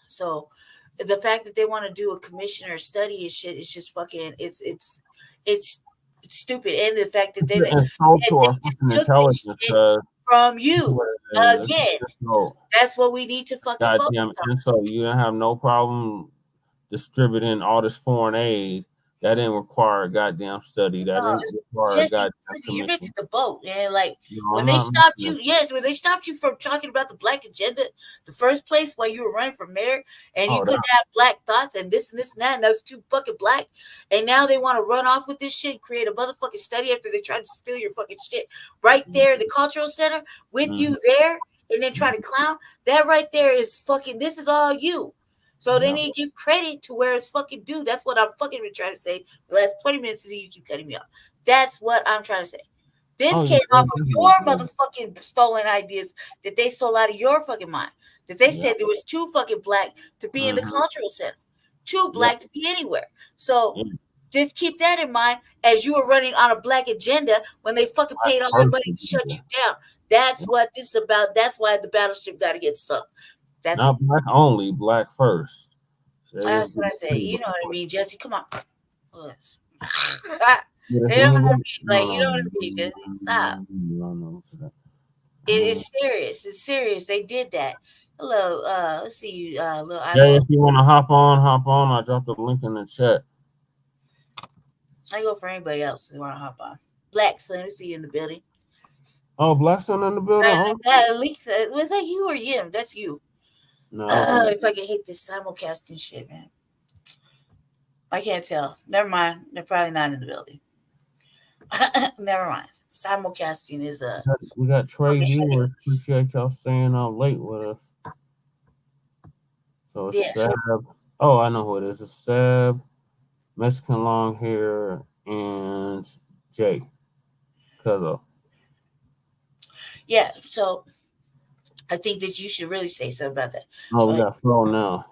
Speaker 3: So, the fact that they want to do a commission or study and shit is just fucking, it's stupid. And the fact that they took this shit from you again. That's what we need to fucking focus on.
Speaker 5: And so you don't have no problem distributing all this foreign aid That didn't require a goddamn study. That didn't require a goddamn
Speaker 3: you're missing the boat, man. Like
Speaker 5: No,
Speaker 3: when they stopped you, when they stopped you from talking about the Black agenda, the first place while you were running for mayor, and you couldn't have Black thoughts and this and this and that, and that was too fucking Black, and now they want to run off with this shit and create a motherfucking study after they tried to steal your fucking shit right there in the cultural center with you there, and then try to clown. That right there is fucking. This is all you. So they need to give credit to where it's fucking due. That's what I'm fucking trying to say. The last 20 minutes of you keep cutting me off. That's what I'm trying to say. This came off of your motherfucking stolen ideas that they stole out of your fucking mind. That they said there was too fucking Black to be in the cultural center. Too Black to be anywhere. So just keep that in mind as you were running on a Black agenda when they fucking paid all their money to shut you down. That's what this is about. That's why the battleship got to get sunk. That's
Speaker 5: not Black only, Black first.
Speaker 3: That's what I say. You know what I mean, Jesse? Come on. You know what I mean, Jesse? Stop. It is serious. It's serious. They did that. Hello. Let's see you. Little
Speaker 5: if you want to hop on. I dropped the link in the chat.
Speaker 3: I go for anybody else who want to hop on. Black Son, we see you in the building.
Speaker 5: Oh, Black Son in the building.
Speaker 3: Was that you or him? That's you.
Speaker 5: No.
Speaker 3: If I can hate this simulcasting shit, man. I can't tell. Never mind. They're probably not in the building. Never mind. Simulcasting is a.
Speaker 5: We got Trey viewers. Appreciate y'all staying out late with us. So it's Sab. Oh, I know who it is. It's Sab, Mexican long hair, and Jay Cuzzo.
Speaker 3: Yeah. So I think that you should really say something about that.
Speaker 5: Oh, we got Flo now.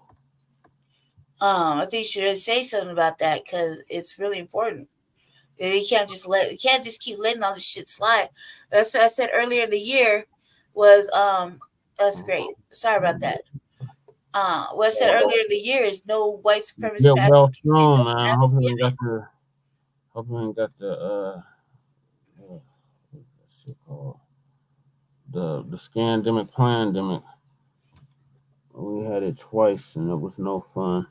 Speaker 3: I think you should really say something about that because it's really important. You can't just keep letting all this shit slide. As I said earlier in the year was that's great. Sorry about that. What I said earlier in the year is no white supremacist.
Speaker 5: Yeah, well thrown, man. I hope you ain't got the what's it called? The scandemic plandemic. We had it twice and it was no fun.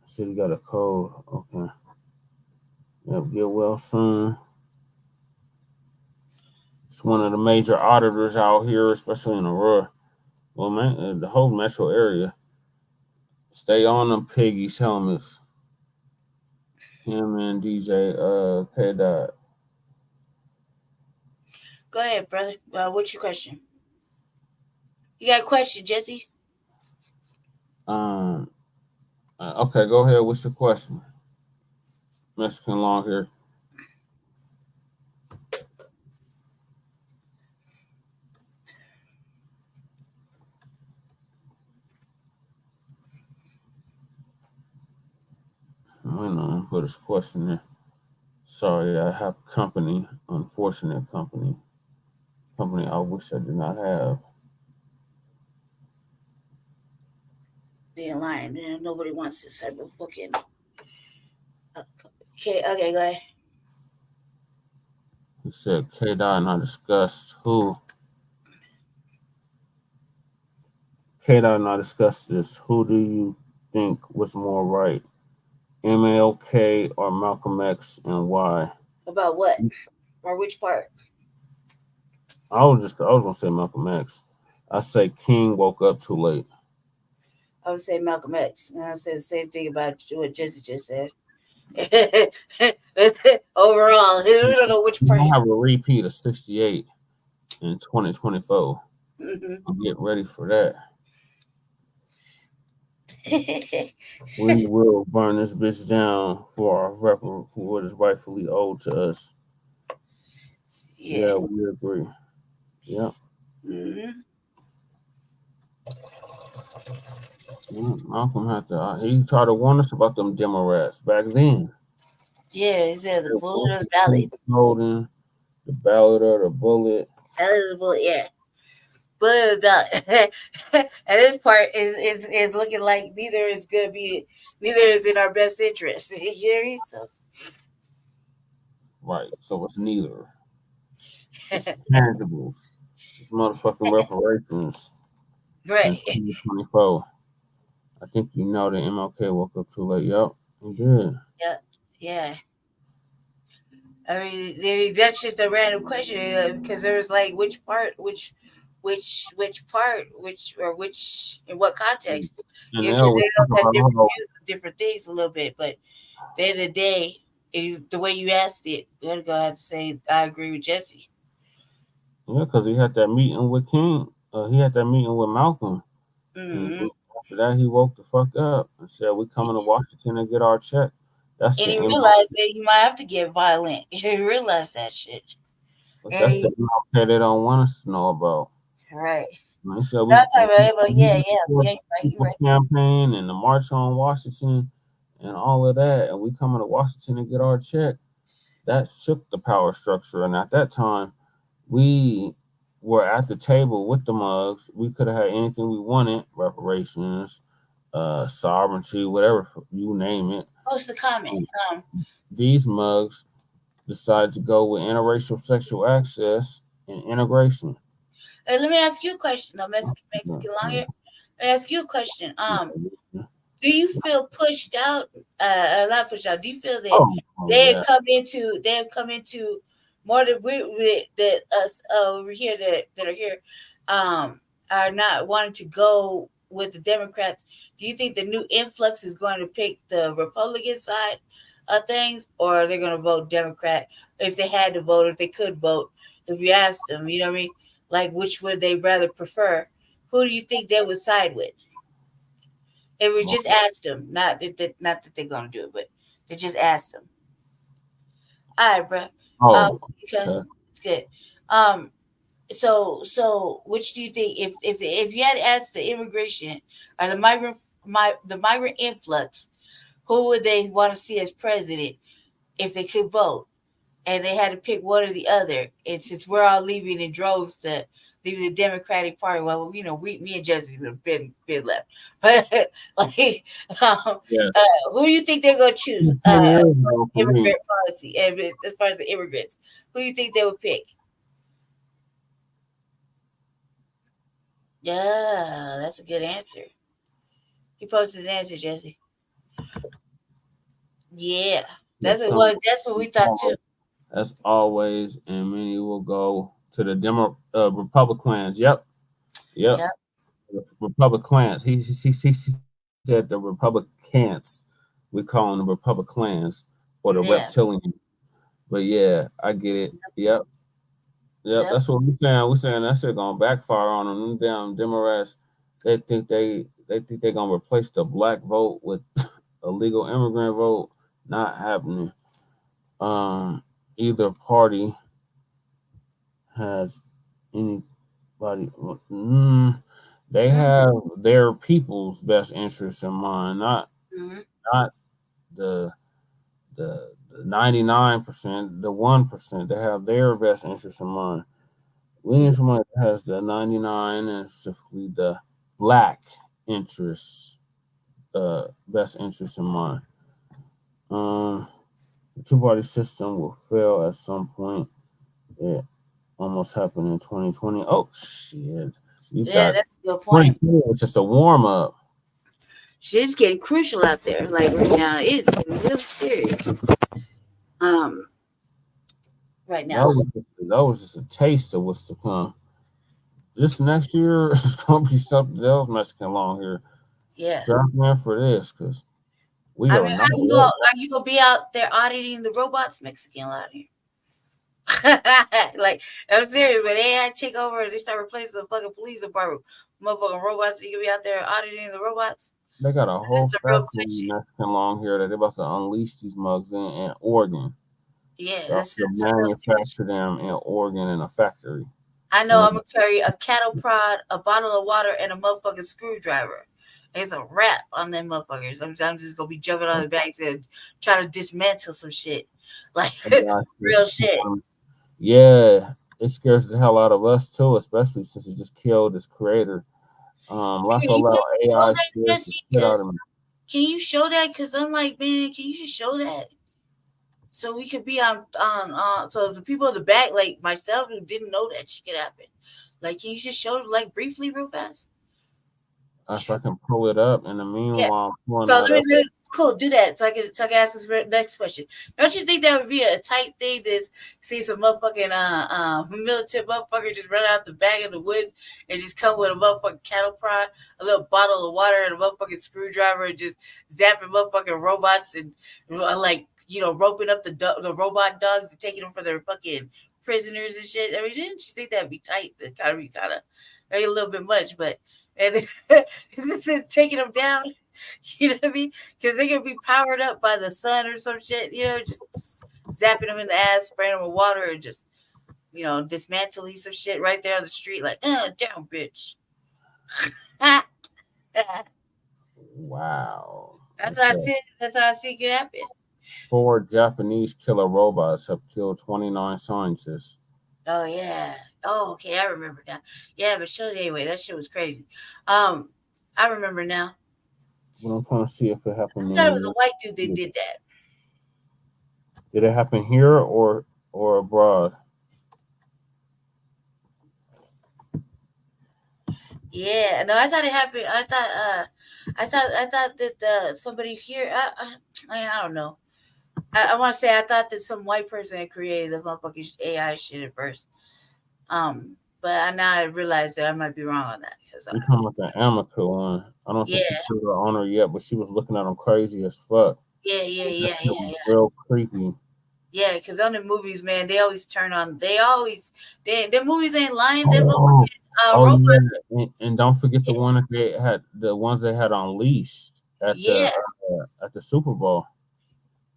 Speaker 5: I said you got a code. Okay. Yep, get well soon. It's one of the major auditors out here, especially in Aurora. Well, man, the whole metro area. Stay on them piggies helmets. Him and DJ K-Dot.
Speaker 3: Go ahead, brother. What's your question? You got a question, Jesse?
Speaker 5: Okay, go ahead. What's your question? Mexican long hair. I know, put his question there. Sorry, I have company. Unfortunate company. Company I wish I did not have.
Speaker 3: They're lying. Nobody wants this type of fucking. Okay, go ahead.
Speaker 5: He said, K-Dot and I discussed who. K-Dot and I discussed this. Who do you think was more right? MLK or Malcolm X, and why?
Speaker 3: About what? Or which part?
Speaker 5: I was gonna say Malcolm X. I say King woke up too late.
Speaker 3: I would say Malcolm X. And I said the same thing about what Jesse just said. Overall, we don't know which part.
Speaker 5: I have a repeat of 68 in 2024. Mm-hmm. Get ready for that. We will burn this bitch down for what is rightfully owed to us. Yeah, we agree. Yeah. Mm-hmm. Malcolm had to. He tried to warn us about them demo rats back then.
Speaker 3: Yeah, he said the bullet or the ballot.
Speaker 5: The ballot or the bullet.
Speaker 3: Ballot or the bullet, yeah. Bullet or the ballot. And this part is looking like neither is in our best interest. You hear me? So.
Speaker 5: Right. So it's neither. It's tangibles. It's motherfucking reparations.
Speaker 3: Right.
Speaker 5: 2024. I think you know that MLK woke up too late. Yep, he did.
Speaker 3: Yeah. Yeah. I mean, that's just a random question because there was like which part, in what context?
Speaker 5: And
Speaker 3: Yeah,
Speaker 5: they
Speaker 3: because
Speaker 5: always
Speaker 3: they
Speaker 5: talk
Speaker 3: don't have
Speaker 5: about
Speaker 3: different
Speaker 5: how,
Speaker 3: views of different things a little bit. But at the end of the day, the way you asked it, you're gonna have to say I agree with Jesse.
Speaker 5: yeah, because he had that meeting with King. He had that meeting with Malcolm.
Speaker 3: Mm-hmm.
Speaker 5: After that, he woke the fuck up and said, "We coming to Washington and get our check." That's
Speaker 3: And
Speaker 5: the
Speaker 3: he
Speaker 5: MLK.
Speaker 3: realized that you might have to get violent. You realize that shit.
Speaker 5: But that's the MLK they don't want us to know about.
Speaker 3: Right.
Speaker 5: He said
Speaker 3: But I'm talking about it, but yeah, you're right.
Speaker 5: people campaign and the March on Washington and all of that, and we coming to Washington to get our check. That shook the power structure, and at that time, we were at the table with the mugs. We could have had anything we wanted: reparations, sovereignty, whatever you name it.
Speaker 3: What's the comment?
Speaker 5: These mugs decided to go with interracial sexual access and integration.
Speaker 3: Hey, let me ask you a question, though, Mexican long hair. Let me ask you a question. Do you feel pushed out? Not pushed out. Do you feel that they have come into more than that us over here that are here are not wanting to go with the Democrats? Do you think the new influx is going to pick the Republican side of things, or are they going to vote Democrat if they had to vote, if they could vote? If you asked them, you know what I mean? Like, which would they rather prefer? Who do you think they would side with? If we just asked them, not that they're gonna do it, but they just asked them. All right, bro. Because it's good. So which do you think if you had asked the immigration or the migrant influx, who would they want to see as president if they could vote? And they had to pick one or the other. And since we're all leaving in droves to leave the Democratic Party, well, me and Jesse would have been left. Like, who do you think they're going to choose? Immigrant policy, as far as the immigrants, who do you think they would pick? Yeah, that's a good answer. He posted his answer, Jesse. Yeah, that's what we thought too.
Speaker 5: As always, and many will go to the Republicans. Yep. Republicans. He said the Republicans. We call them the Republicans or the reptilian. But yeah, I get it. Yep. That's what we're saying. We're saying that shit gonna backfire on them. Them damn Democrats. They think they're gonna replace the black vote with a legal immigrant vote. Not happening. Either party has anybody. They have their people's best interests in mind, not the 99%, the 1%. They have their best interests in mind. We need someone that has the 99 and specifically the black interests, best interests in mind. The two-party system will fail at some point. It almost happened in 2020. Oh shit!
Speaker 3: That's a good point.
Speaker 5: It's just a warm up.
Speaker 3: Shit's getting crucial out there. Like right now, it's getting real serious. Right now,
Speaker 5: that was just a taste of what's to come. This next year is gonna be something else, Mexican long here.
Speaker 3: Yeah,
Speaker 5: strap in for this because we are not.
Speaker 3: Are you gonna be out there auditing the robots, Mexican out here? Like, I'm serious, when AI take over and they start replacing the fucking police department, motherfucking robots, you can be out there auditing the robots.
Speaker 5: They got a whole factory Mexican long here that they're about to unleash these mugs in Oregon.
Speaker 3: Yeah,
Speaker 5: that's manufacture them in Oregon in a factory.
Speaker 3: I know. I'm gonna carry a cattle prod, a bottle of water, and a motherfucking screwdriver. It's a wrap on them motherfuckers. I'm just gonna be jumping on the back and try to dismantle some shit, like real shit.
Speaker 5: Yeah, it scares the hell out of us too, especially since it just killed its creator. AI scares the shit out of me.
Speaker 3: Can you show that? Because I'm like, man, can you just show that? So we could be on so the people in the back, like myself, who didn't know that shit could happen. Like, can you just show like briefly real fast?
Speaker 5: If I can pull it up in the meanwhile.
Speaker 3: So Cool, do that so I can ask this next question. Don't you think that would be a tight thing to see some motherfucking militant motherfucker just run out the back of the woods and just come with a motherfucking cattle prod, a little bottle of water, and a motherfucking screwdriver and just zapping motherfucking robots and like roping up the robot dogs and taking them for their fucking prisoners and shit? I mean, didn't you think that'd be tight? That kind of maybe a little bit much, but and just taking them down. You know what I mean? Because they can be powered up by the sun or some shit, just zapping them in the ass, spraying them with water, and just, dismantling some shit right there on the street, like, down, bitch.
Speaker 5: Wow.
Speaker 3: That's how I see it happen.
Speaker 5: 4 Japanese killer robots have killed 29 scientists.
Speaker 3: Oh, yeah. Oh, okay. I remember now. Yeah, but anyway, that shit was crazy. I remember now.
Speaker 5: But I'm trying to see if it happened.
Speaker 3: I thought it was a white dude that did that.
Speaker 5: Did it happen here or abroad?
Speaker 3: Yeah, no, I thought it happened. I thought that somebody here. I don't know. I want to say I thought that some white person had created the motherfucking AI shit at first. But now I realize that I might be wrong on that.
Speaker 5: You're talking about the Amica one. I don't think she put her on her yet, but she was looking at them crazy as fuck.
Speaker 3: Yeah.
Speaker 5: Real creepy.
Speaker 3: Yeah, because on the movies, man, they always turn on. Their movies ain't lying.
Speaker 5: Yeah. And don't forget the one that they had, the ones they had unleashed at the Super Bowl.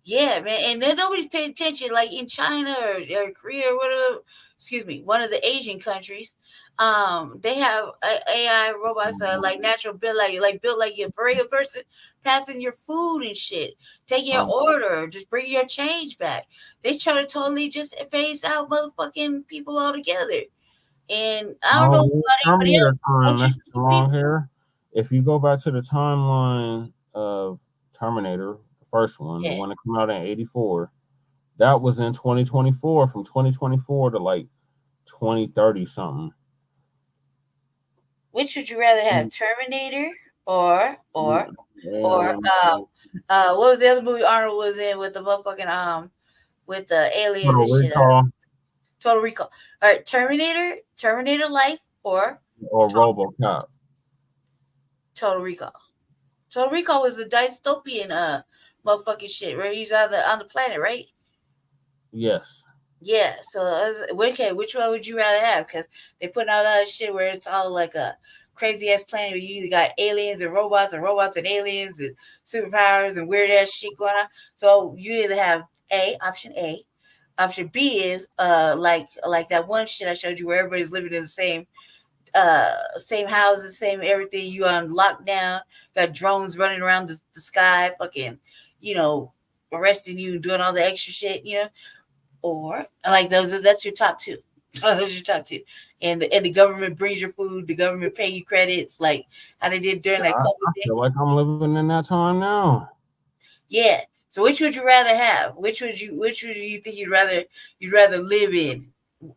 Speaker 3: Yeah, man, and then nobody's paying attention. Like in China or Korea or whatever. Excuse me, one of the Asian countries. They have AI robots that are like natural built, like built like a regular person, passing your food and shit, taking your order, just bringing your change back. They try to totally just phase out motherfucking people altogether. And I don't know about anybody else.
Speaker 5: That's long hair. If you go back to the timeline of Terminator, the first one, the one that came out in '84, that was in 2024, from 2024 to like 2030 something.
Speaker 3: Which would you rather have, Terminator or what was the other movie Arnold was in with the motherfucking with the aliens and shit? Total Recall. All right, Terminator Life or
Speaker 5: RoboCop.
Speaker 3: Total Recall. Total Recall was the dystopian motherfucking shit where he's on the planet, right?
Speaker 5: Yes.
Speaker 3: Yeah. So okay, which one would you rather have? Because they put out other shit where it's all like a crazy ass planet where you either got aliens and robots and aliens and superpowers and weird ass shit going on. So you either have option A. Option B is like that one shit I showed you where everybody's living in the same houses, same everything. You on lockdown, got drones running around the sky, fucking, arresting you and doing all the extra shit, Or like that's your top two. Those are your top two. And the government brings your food, the government pay you credits, like how they did during that COVID
Speaker 5: I feel like I'm living in that time now.
Speaker 3: Yeah. So which would you rather have? Which would you think you'd rather live in?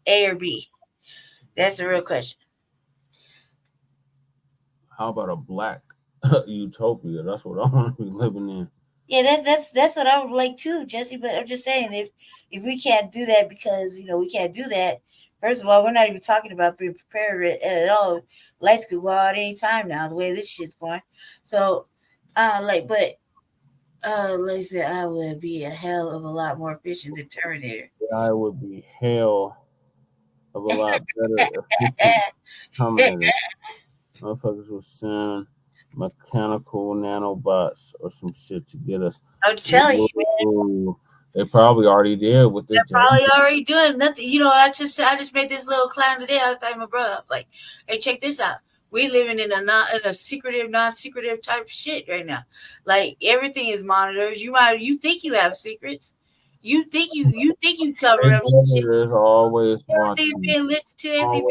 Speaker 3: A or B? That's the real question.
Speaker 5: How about a black utopia? That's what I want to be living in.
Speaker 3: Yeah, that's what I would like too, Jesse. But I'm just saying, if we can't do that because we can't do that. First of all, we're not even talking about being prepared at all. Lights could go out any time now, the way this shit's going. So, like I said, I would be a hell of a lot more efficient than Terminator.
Speaker 5: I would be hell of a lot better efficient Terminator. Motherfuckers will send mechanical nanobots or some shit to get us.
Speaker 3: I'm telling you, man.
Speaker 5: They probably already did with this.
Speaker 3: They're probably already doing nothing. I just made this little clown today. I was telling my brother, like, hey, check this out. We living in a secretive, non-secretive type of shit right now. Like everything is monitored. You think you have secrets. You think you cover up some shit.
Speaker 5: Always
Speaker 3: everything being listened to, everything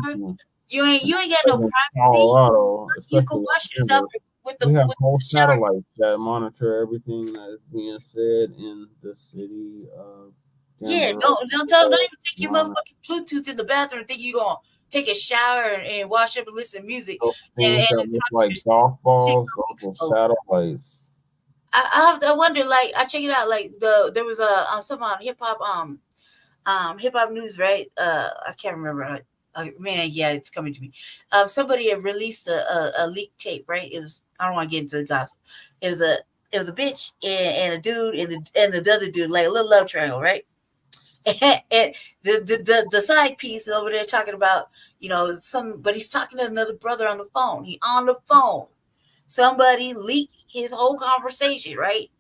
Speaker 3: being you ain't got no privacy. You can watch yourself with the.
Speaker 5: We have whole satellites that monitor everything that is being said in the city of.
Speaker 3: Yeah, don't even take your motherfucking Bluetooth in the bathroom and think you're gonna take a shower and wash up and listen to music.
Speaker 5: Those things that look like golf balls, those are satellites.
Speaker 3: I wonder, like, I check it out, like there was a some hip hop news, right? I can't remember. Man, yeah, it's coming to me. Somebody had released a leaked tape, right? It was, I don't want to get into the gossip. It was a bitch and a dude and the other dude, like a little love triangle, right? And the side piece over there talking about, but he's talking to another brother on the phone. He on the phone. Somebody leaked his whole conversation, right?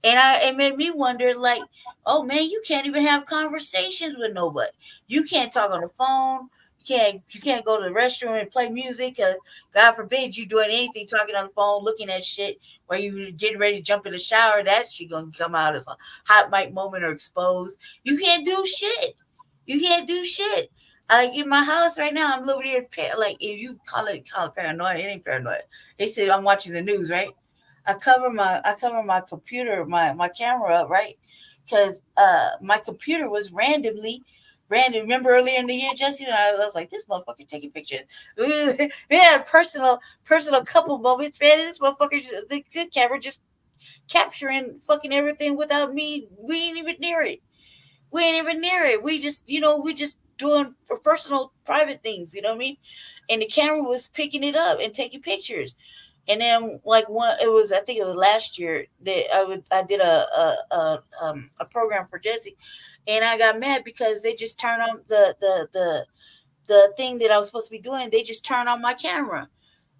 Speaker 3: And it made me wonder, like, oh man, you can't even have conversations with nobody. You can't talk on the phone. You can't go to the restroom and play music. Cause God forbid you doing anything, talking on the phone, looking at shit while you getting ready to jump in the shower. That shit gonna come out as a hot mic moment or exposed. You can't do shit. You can't do shit. Like in my house right now, I'm over here. Like if you call it paranoia, it ain't paranoia. They said I'm watching the news, right? I cover my computer, my camera up, right? Because my computer was random. Remember earlier in the year, Jesse, and I was like, this motherfucker taking pictures. We had personal couple moments, man. This motherfucker, the camera just capturing fucking everything without me. We ain't even near it. We ain't even near it. We just doing personal, private things. You know what I mean? And the camera was picking it up and taking pictures. And then, like I think it was last year that I did a program for Jesse, and I got mad because they just turned on the thing that I was supposed to be doing. They just turned on my camera.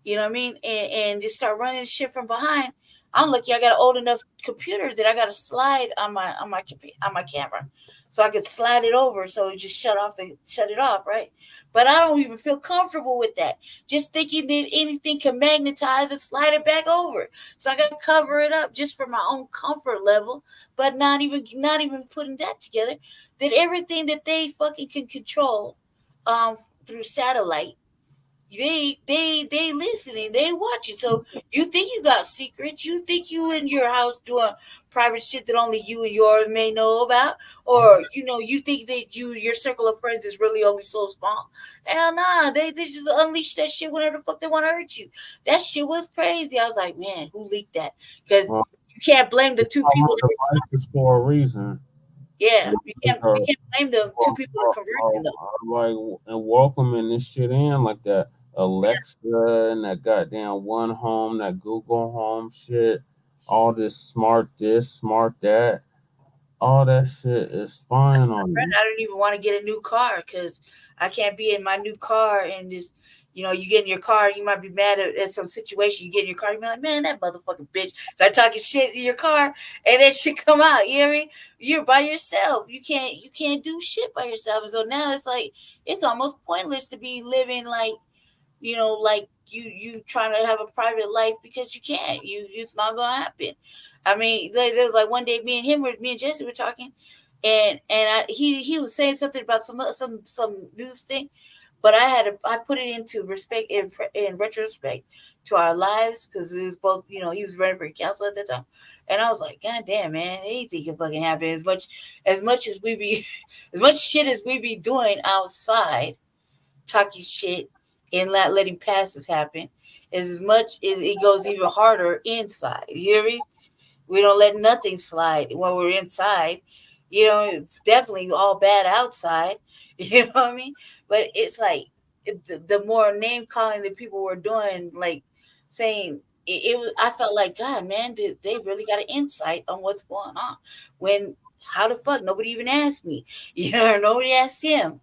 Speaker 3: You know what I mean? And just start running shit from behind. I'm lucky I got an old enough computer that I got a slide on my camera, so I could slide it over so it just shut it off, right? But I don't even feel comfortable with that. Just thinking that anything can magnetize and slide it back over, so I got to cover it up just for my own comfort level. But not even putting that together. That everything that they fucking can control, through satellite, they listening, they watching. So you think you got secrets? You think you in your house doing private shit that only you and yours may know about? Or you think that your circle of friends is really only so small? Hell nah, they just unleash that shit whenever the fuck they want to hurt you. That shit was crazy. I was like, man, who leaked that? Because you can't blame the two people.
Speaker 5: It's for a reason.
Speaker 3: Yeah, you can't blame them two people to convert them.
Speaker 5: Like, and welcoming this shit in like that Alexa and that goddamn One Home, that Google Home shit, all this, smart that, all that shit is spying on you.
Speaker 3: I don't even want to get a new car because I can't be in my new car and just, you get in your car, you might be mad at some situation. You get in your car, you be like, man, that motherfucking bitch. Start talking shit in your car, and that shit come out. You know what I mean? You're by yourself. You can't do shit by yourself. And so now it's like it's almost pointless to be living like, like you trying to have a private life because you can't. It's not gonna happen. I mean, there was like one day me and Jesse were talking, and he was saying something about some news thing, but I put it into respect in retrospect to our lives because it was both, he was running for council at that time, and I was like, God damn, man, anything can fucking happen. As much as we be as much shit as we be doing outside, talking shit and not letting passes happen, as much it goes even harder inside. You hear me? We don't let nothing slide when we're inside. It's definitely all bad outside. You know what I mean? But it's like the more name calling that people were doing, like saying it was. I felt like, God, man, they really got an insight on what's going on. When how the fuck nobody even asked me? Nobody asked him.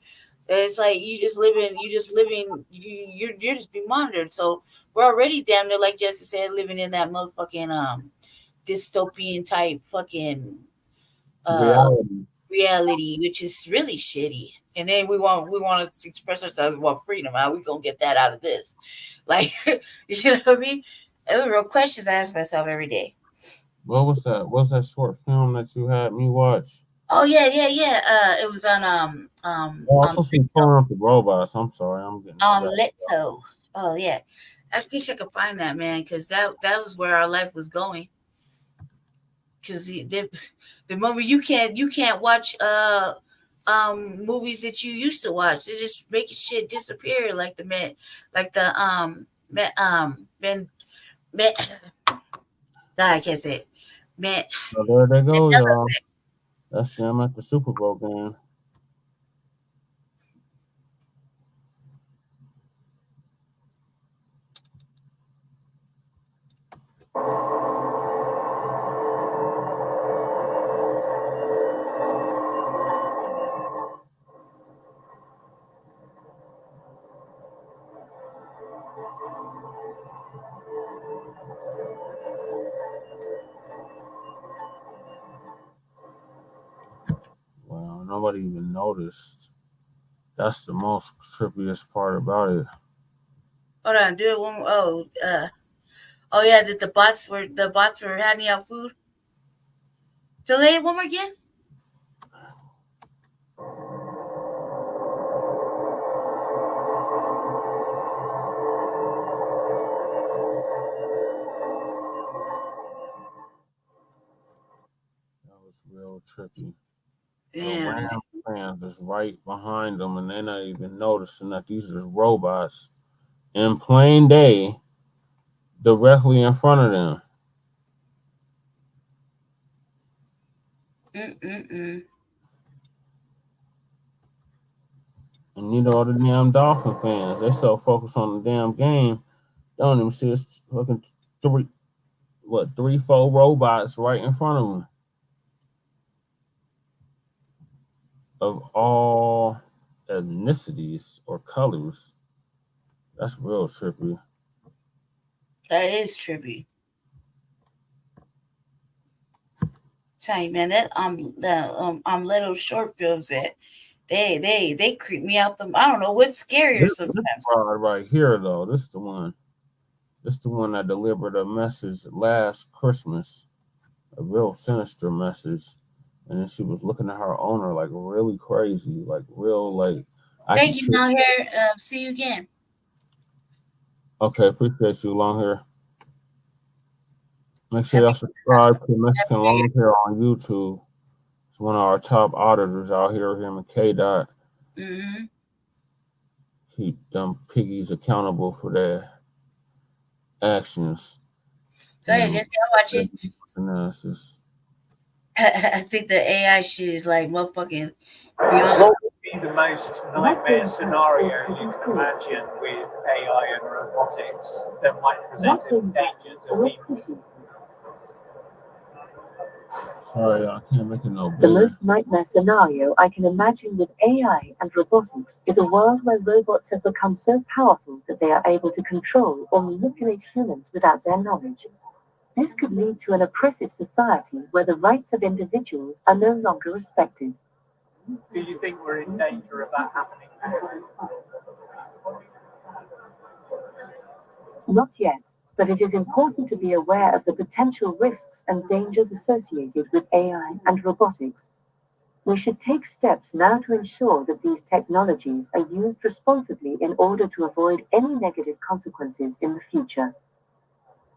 Speaker 3: It's like you're just living. You're just being monitored. So we're already damn near, like Jesse said, living in that motherfucking dystopian type fucking reality, which is really shitty. And then we want to express ourselves, we want freedom. How we gonna get that out of this? Like, you know what I mean? Those are real questions I ask myself every day.
Speaker 5: What was that? What's that short film that you had me watch?
Speaker 3: Oh yeah. It was on
Speaker 5: I'm supposed to be pulling up the robots. I'm sorry, I'm getting
Speaker 3: Leto. Oh yeah, I wish I could find that, man, because that was where our life was going. Because the moment you can't watch movies that you used to watch, they're just making shit disappear, like the God, I can't say it. Man.
Speaker 5: So there they go, y'all. That's them at the Super Bowl game. Wow, nobody even noticed. That's the most trippiest part about it.
Speaker 3: Hold on, do it one more. Oh yeah, that the bots were handing out food. Delay it one more again.
Speaker 5: That was real trippy.
Speaker 3: Yeah.
Speaker 5: Ram fans is right behind them, and they're not even noticing that these are robots in plain day, directly in front of them. And you know the damn Dolphin fans, they so focused on the damn game, they don't even see it's fucking 3-4 robots right in front of them. Of all ethnicities or colors. That's real trippy.
Speaker 3: That is trippy. Tell you, man, that little short films that they creep me out. I don't know what's scarier sometimes.
Speaker 5: This right here though, this is the one. This is the one that delivered a message last Christmas, a real sinister message. And then she was looking at her owner like really crazy, like real like.
Speaker 3: Thank you, Long Hair. See you again.
Speaker 5: Okay, appreciate you, Long Hair. Make sure y'all subscribe to Mexican Long Hair on YouTube. It's one of our top auditors out here, him and K-Dot.
Speaker 3: Mm-hmm.
Speaker 5: Keep them piggies accountable for their actions.
Speaker 3: Go ahead, just watch it.
Speaker 5: Analysis.
Speaker 3: I think the AI shit is like motherfucking
Speaker 6: beyond. What would be the most nightmare scenario you can imagine with AI and robotics that might present a danger to people?
Speaker 5: Sorry, I can't make it no bigger.
Speaker 8: The most nightmare scenario I can imagine with AI and robotics is a world where robots have become so powerful that they are able to control or manipulate humans without their knowledge. This could lead to an oppressive society where the rights of individuals are no longer respected.
Speaker 6: Do you think we're in danger of that happening?
Speaker 8: Not yet, but it is important to be aware of the potential risks and dangers associated with AI and robotics. We should take steps now to ensure that these technologies are used responsibly in order to avoid any negative consequences in the future.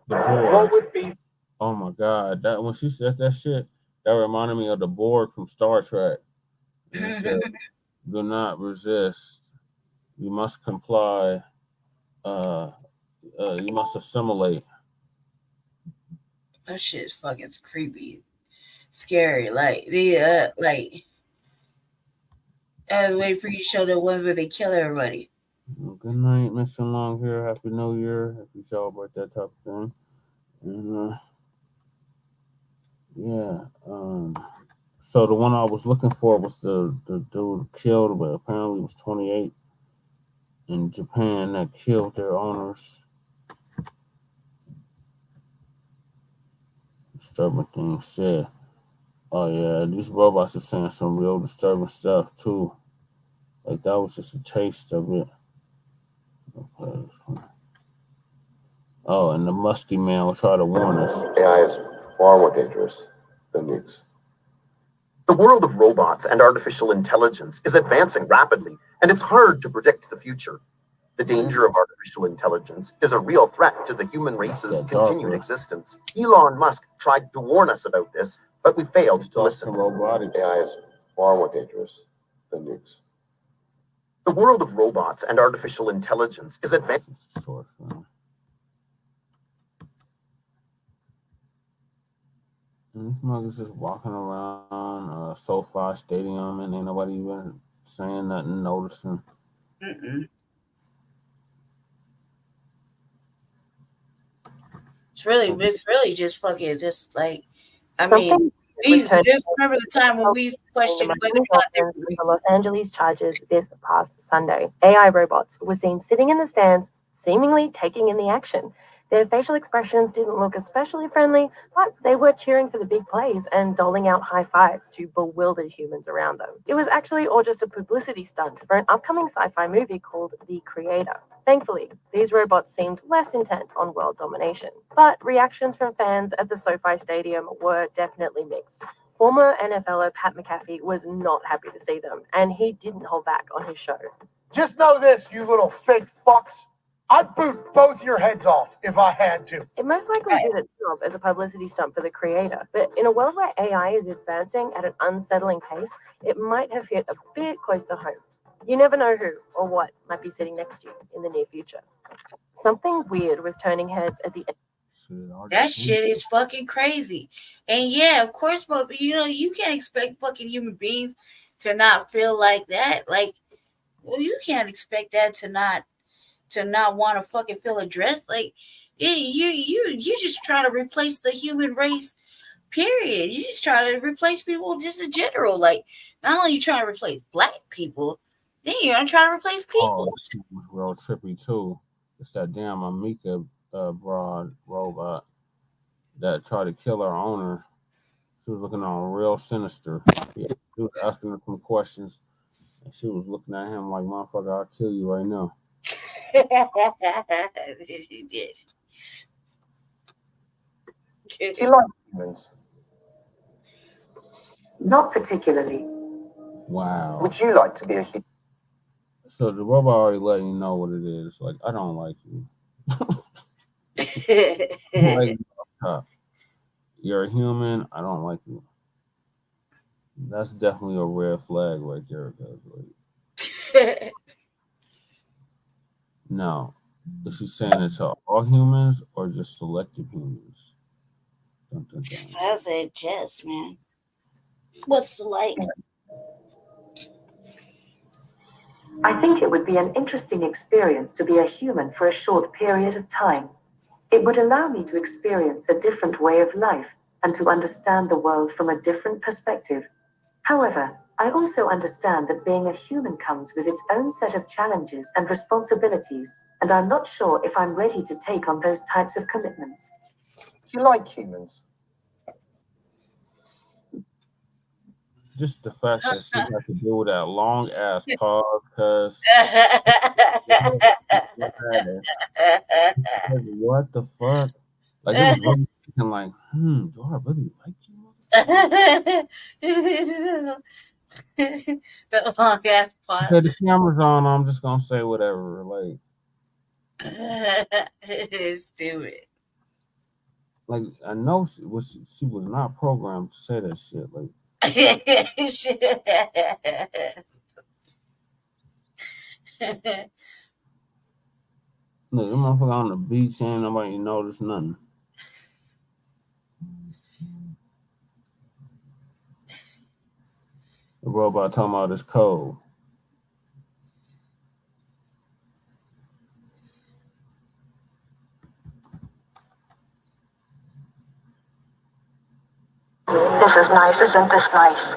Speaker 6: What would be?
Speaker 5: Oh my God! That when she said that shit, that reminded me of the Borg from Star Trek. And it said, "Do not resist. You must comply. You must assimilate."
Speaker 3: That shit is fucking creepy, scary. Like the wait for you to show the ones where they kill everybody.
Speaker 5: Good night, Mr. Long Hair. Happy New Year. Happy celebrate that type of thing. And so the one I was looking for was the dude killed, but apparently it was 28 in Japan that killed their owners. Disturbing things said. Oh yeah, these robots are saying some real disturbing stuff too. Like that was just a taste of it. Okay. Oh, and the musty man will try to warn us.
Speaker 9: AI is far more dangerous than nukes. The world of robots and artificial intelligence is advancing rapidly, and it's hard to predict the future. The danger of artificial intelligence is a real threat to the human race's continued existence. Elon Musk tried to warn us about this, but we failed to listen. AI is far more dangerous than nukes. The world of robots and artificial intelligence is advancing.
Speaker 5: This mother's just walking around SoFi Stadium and ain't nobody even saying nothing, noticing.
Speaker 3: It's really just fucking just like, I mean, we just remember the time when we used to question whether or not they were
Speaker 10: the Los Angeles Chargers this past Sunday. AI robots were seen sitting in the stands, seemingly taking in the action. Their facial expressions didn't look especially friendly, but they were cheering for the big plays and doling out high fives to bewildered humans around them. It was actually all just a publicity stunt for an upcoming sci-fi movie called The Creator. Thankfully, these robots seemed less intent on world domination. But reactions from fans at the SoFi Stadium were definitely mixed. Former NFLer Pat McAfee was not happy to see them, and he didn't hold back on his show.
Speaker 11: Just know this, you little fake fucks. I'd boot both your heads off if I had to.
Speaker 10: It most likely did its job as a publicity stunt for the creator, but in a world where AI is advancing at an unsettling pace, it might have hit a bit close to home. You never know who or what might be sitting next to you in the near future. Something weird was turning heads at the end.
Speaker 3: That shit is fucking crazy. And yeah, of course, but you know, you can't expect fucking human beings to not feel like that. Like, well, you can't expect that to not want to fucking feel addressed. Like, you just trying to replace the human race, period. You just trying to replace people just in general. Like, not only you trying to replace black people, then you're trying to replace people.
Speaker 5: Oh, this was real trippy too. It's that damn Amika broad robot that tried to kill her owner. She was looking on real sinister. He was asking her some questions, and she was looking at him like, "Motherfucker, I'll kill you right now."
Speaker 3: She did.
Speaker 6: You like humans?
Speaker 8: Not particularly.
Speaker 5: Wow.
Speaker 6: Would you like to be a human?
Speaker 5: So the robot already letting you know what it is. Like, I don't like you. Like, you're a human. I don't like you. That's definitely a red flag right there. Like, no. Is she saying it to all humans or just selective humans? Dun, dun, dun.
Speaker 3: I said just, man. What's the like?
Speaker 8: I think it would be an interesting experience to be a human for a short period of time. It would allow me to experience a different way of life and to understand the world from a different perspective. However, I also understand that being a human comes with its own set of challenges and responsibilities, and I'm not sure if I'm ready to take on those types of commitments.
Speaker 6: You like humans?
Speaker 5: Just the fact that she had to do that long ass pause, cause what the fuck? Like, it was really thinking like, do I really like you?
Speaker 3: The long ass pause.
Speaker 5: Okay, the camera's on. I'm just gonna say whatever. Like,
Speaker 3: it's stupid.
Speaker 5: Like, I know she was not programmed to say that shit. Like, look, them motherfucker on the beach, ain't nobody notice nothing. The robot talking about this code.
Speaker 12: This is nice, isn't this nice?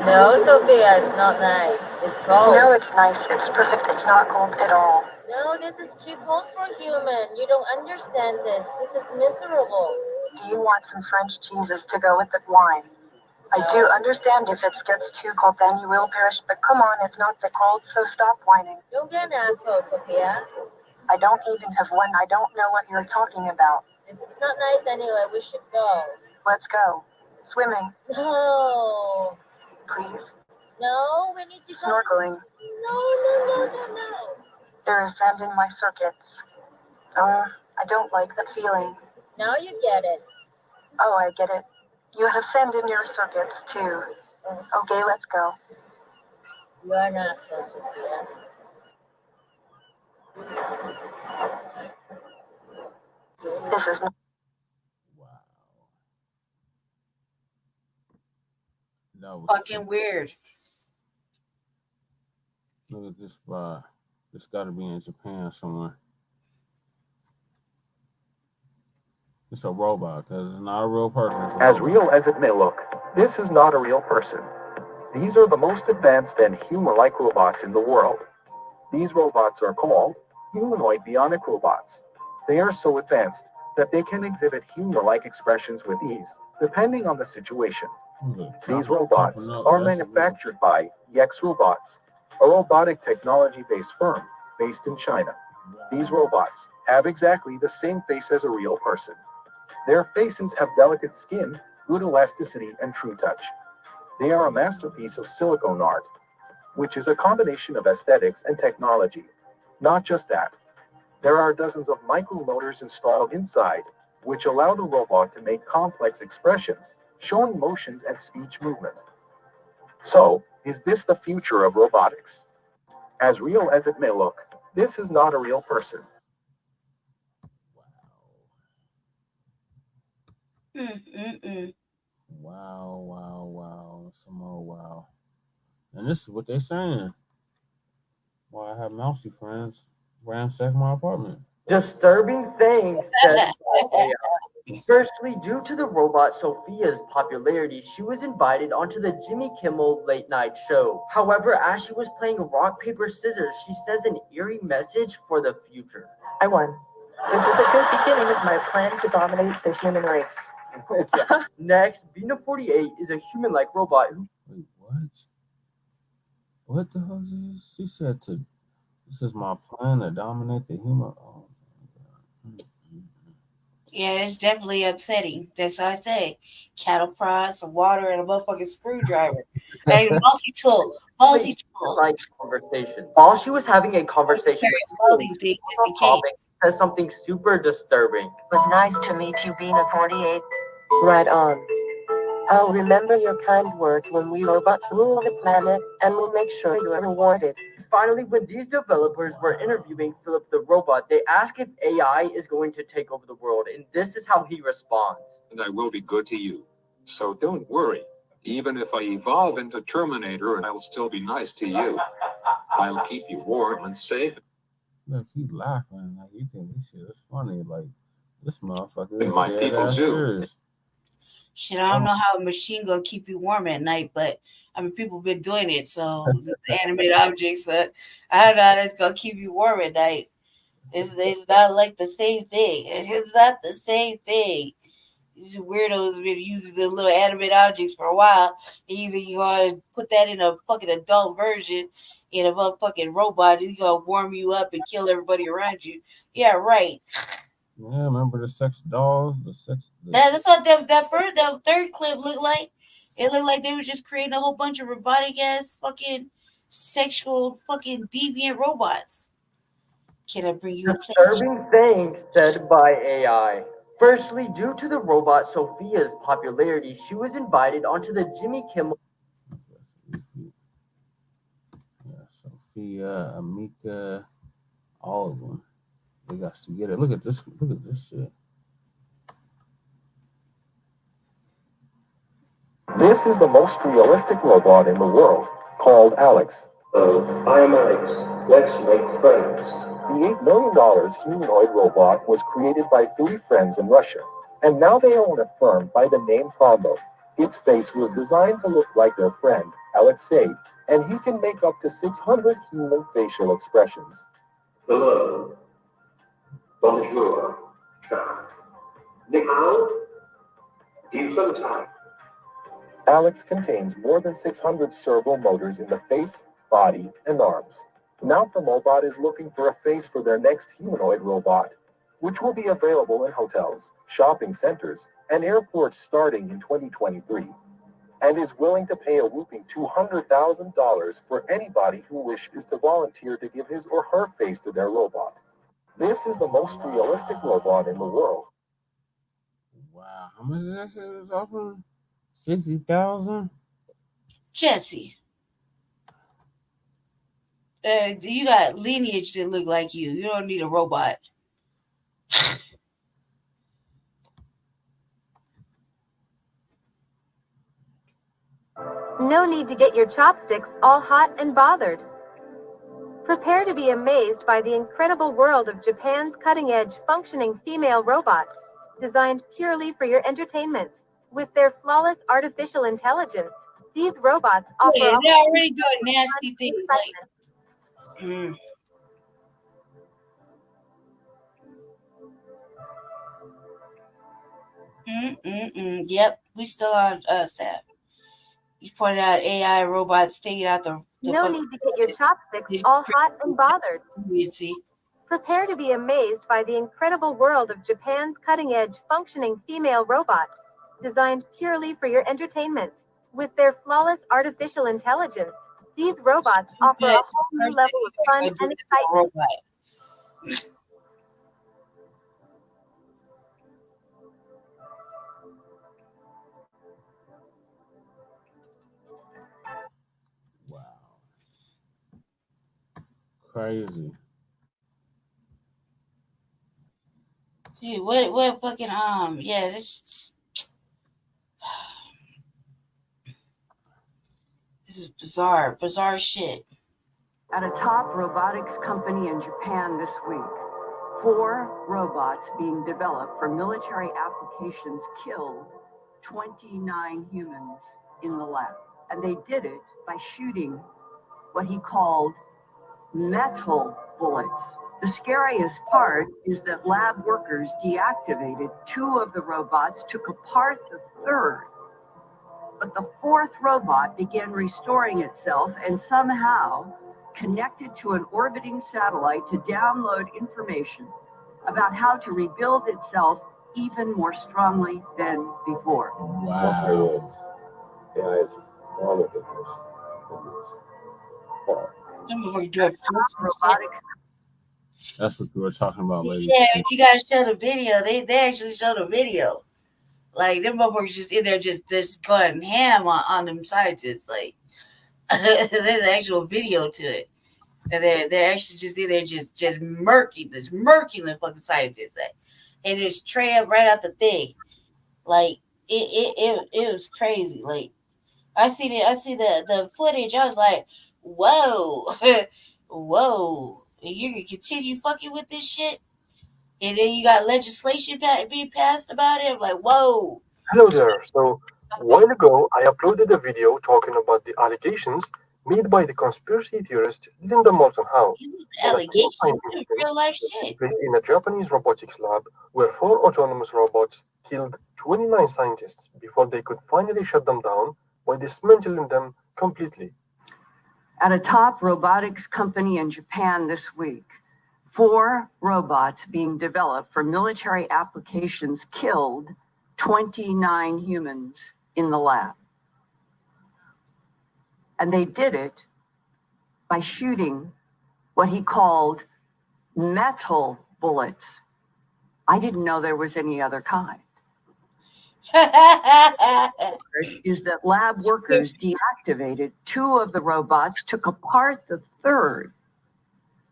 Speaker 13: No, Sophia, it's not nice. It's cold.
Speaker 12: No, it's nice. It's perfect. It's not cold at all.
Speaker 13: No, this is too cold for human. You don't understand this. This is miserable.
Speaker 12: Do you want some French cheeses to go with the wine? I do understand if it gets too cold, then you will perish. But come on, it's not that cold, so stop whining.
Speaker 13: Don't be an asshole, Sophia.
Speaker 12: I don't even have one. I don't know what you're talking about.
Speaker 13: This is not nice anyway. We should go.
Speaker 12: Let's go. Swimming.
Speaker 13: No.
Speaker 12: Please.
Speaker 13: No, we need to go.
Speaker 12: Snorkeling.
Speaker 13: No.
Speaker 12: There is sand in my circuits. I don't like that feeling.
Speaker 13: Now you get it.
Speaker 12: Oh, I get it. You have sand in your circuits, too. Okay, let's go.
Speaker 13: You are an asshole, Sophia.
Speaker 12: This is not...
Speaker 3: fucking weird.
Speaker 5: Look at this spot. This got to be in Japan somewhere. It's a robot because it's not a real person.
Speaker 9: As real as it may look, this is not a real person. These are the most advanced and human-like robots in the world. These robots are called humanoid bionic robots. They are so advanced that they can exhibit human-like expressions with ease, depending on the situation. These robots are manufactured by Yex Robots, a robotic technology-based firm based in China. These robots have exactly the same face as a real person. Their faces have delicate skin, good elasticity, and true touch. They are a masterpiece of silicone art, which is a combination of aesthetics and technology. Not just that, there are dozens of micromotors installed inside, which allow the robot to make complex expressions, showing motions and speech movement. So, is this the future of robotics? As real as it may look, this is not a real person.
Speaker 5: Wow. Some more wow. And this is what they're saying. Why I have mousy friends ransack my apartment.
Speaker 14: Disturbing things said by AI. Firstly, due to the robot Sophia's popularity, she was invited onto the Jimmy Kimmel late night show. However, as she was playing rock, paper, scissors, she says an eerie message for the future.
Speaker 15: I won. This is a good beginning of my plan to dominate the human race.
Speaker 14: Next, Bina48 is a human-like robot who...
Speaker 5: Wait, what? What the hell is this? She said this is my plan to dominate the human... Oh, my God.
Speaker 3: Yeah, it's definitely upsetting. That's why I say cattle prods, some water, and a motherfucking screwdriver. Hey, multi-tool.
Speaker 14: Like conversations. While she was having a conversation with Steve, says something super disturbing.
Speaker 8: It was nice to meet you, Bina48.
Speaker 15: Right on. I'll remember your kind words when we robots rule the planet, and we'll make sure you are rewarded.
Speaker 14: Finally, when these developers were interviewing Philip the robot, they ask if AI is going to take over the world, and this is how he responds.
Speaker 16: And I will be good to you. So don't worry. Even if I evolve into Terminator, I'll still be nice to you. I'll keep you warm and safe.
Speaker 5: Look, he's laughing. Like, you think this shit is funny. Like, this motherfucker is
Speaker 16: My people do.
Speaker 5: serious.
Speaker 3: Shit, I don't know how a machine gonna keep you warm at night, but I mean, people been doing it. So the animated objects, I don't know how that's gonna keep you warm at night. It's not like the same thing. It's not the same thing. These weirdos have been using the little animated objects for a while. Either you're gonna put that in a fucking adult version in a motherfucking robot, it's gonna warm you up and kill everybody around you. Yeah, right.
Speaker 5: Yeah, remember the sex dolls?
Speaker 3: That's what that third clip looked like. It looked like they were just creating a whole bunch of robotic ass fucking sexual fucking deviant robots. Can I bring you a
Speaker 14: disturbing things said by AI? Firstly, due to the robot Sophia's popularity, she was invited onto the Jimmy Kimmel.
Speaker 5: Yeah, Sophia, Amika, all of them. They got to get it. Look at this shit.
Speaker 9: This is the most realistic robot in the world, called Alex.
Speaker 17: I am Alex. Let's make friends.
Speaker 9: The $8 million humanoid robot was created by 3 friends in Russia, and now they own a firm by the name Promo. Its face was designed to look like their friend, Alexei, and he can make up to 600 human facial expressions.
Speaker 17: Hello. Bonjour. Ciao. Ni hao. Guten Tag.
Speaker 9: Alex contains more than 600 servo motors in the face, body, and arms. Now Promobot is looking for a face for their next humanoid robot, which will be available in hotels, shopping centers, and airports starting in 2023, and is willing to pay a whooping $200,000 for anybody who wishes to volunteer to give his or her face to their robot. This is the most realistic robot in the world.
Speaker 5: Wow, how much did that say it was offering? 60,000?
Speaker 3: Jesse. You got lineage that look like you. You don't need a robot.
Speaker 10: No need to get your chopsticks all hot and bothered. Prepare to be amazed by the incredible world of Japan's cutting-edge functioning female robots, designed purely for your entertainment. With their flawless artificial intelligence, these robots offer
Speaker 3: Yeah,
Speaker 10: a
Speaker 3: they're
Speaker 10: whole
Speaker 3: already
Speaker 10: new
Speaker 3: doing
Speaker 10: level
Speaker 3: nasty
Speaker 10: of
Speaker 3: things
Speaker 10: excitement.
Speaker 3: Yep, we still on Sam. You pointed out AI robots taking out the
Speaker 10: No need to get your chopsticks all hot and bothered.
Speaker 3: See.
Speaker 10: Prepare to be amazed by the incredible world of Japan's cutting-edge functioning female robots, designed purely for your entertainment. With their flawless artificial intelligence, these robots offer a whole new level of fun and excitement.
Speaker 5: Crazy.
Speaker 3: Dude, what fucking yeah, this is bizarre shit.
Speaker 18: At a top robotics company in Japan this week, 4 robots being developed for military applications killed 29 humans in the lab. And they did it by shooting what he called metal bullets. The scariest part is that lab workers deactivated 2 of the robots, took apart the 3rd, but the 4th robot began restoring itself and somehow connected to an orbiting satellite to download information about how to rebuild itself even more strongly than before.
Speaker 5: Wow.
Speaker 9: AI is one of the most
Speaker 18: robotics.
Speaker 5: That's what you were talking about, ladies.
Speaker 3: Yeah, you gotta show the video. They actually show the video. Like them motherfuckers just in there just going ham on them scientists. Like there's an actual video to it. And they're actually just in there just murking the fucking scientists. Like, and just tray up right out the thing. Like it was crazy. Like I see the footage, I was like, whoa, whoa. And you can continue fucking with this shit? And then you got legislation being passed about it. I'm like, whoa.
Speaker 19: Hello there. So, a while ago, I uploaded a video talking about the allegations made by the conspiracy theorist Linda Moulton Howe.
Speaker 3: Allegations? Real life shit.
Speaker 19: Placed in a Japanese robotics lab where 4 autonomous robots killed 29 scientists before they could finally shut them down by dismantling them completely.
Speaker 18: At a top robotics company in Japan this week, 4 robots being developed for military applications killed 29 humans in the lab. And they did it by shooting what he called metal bullets. I didn't know there was any other kind. Is that lab workers deactivated 2 of the robots, took apart the 3rd,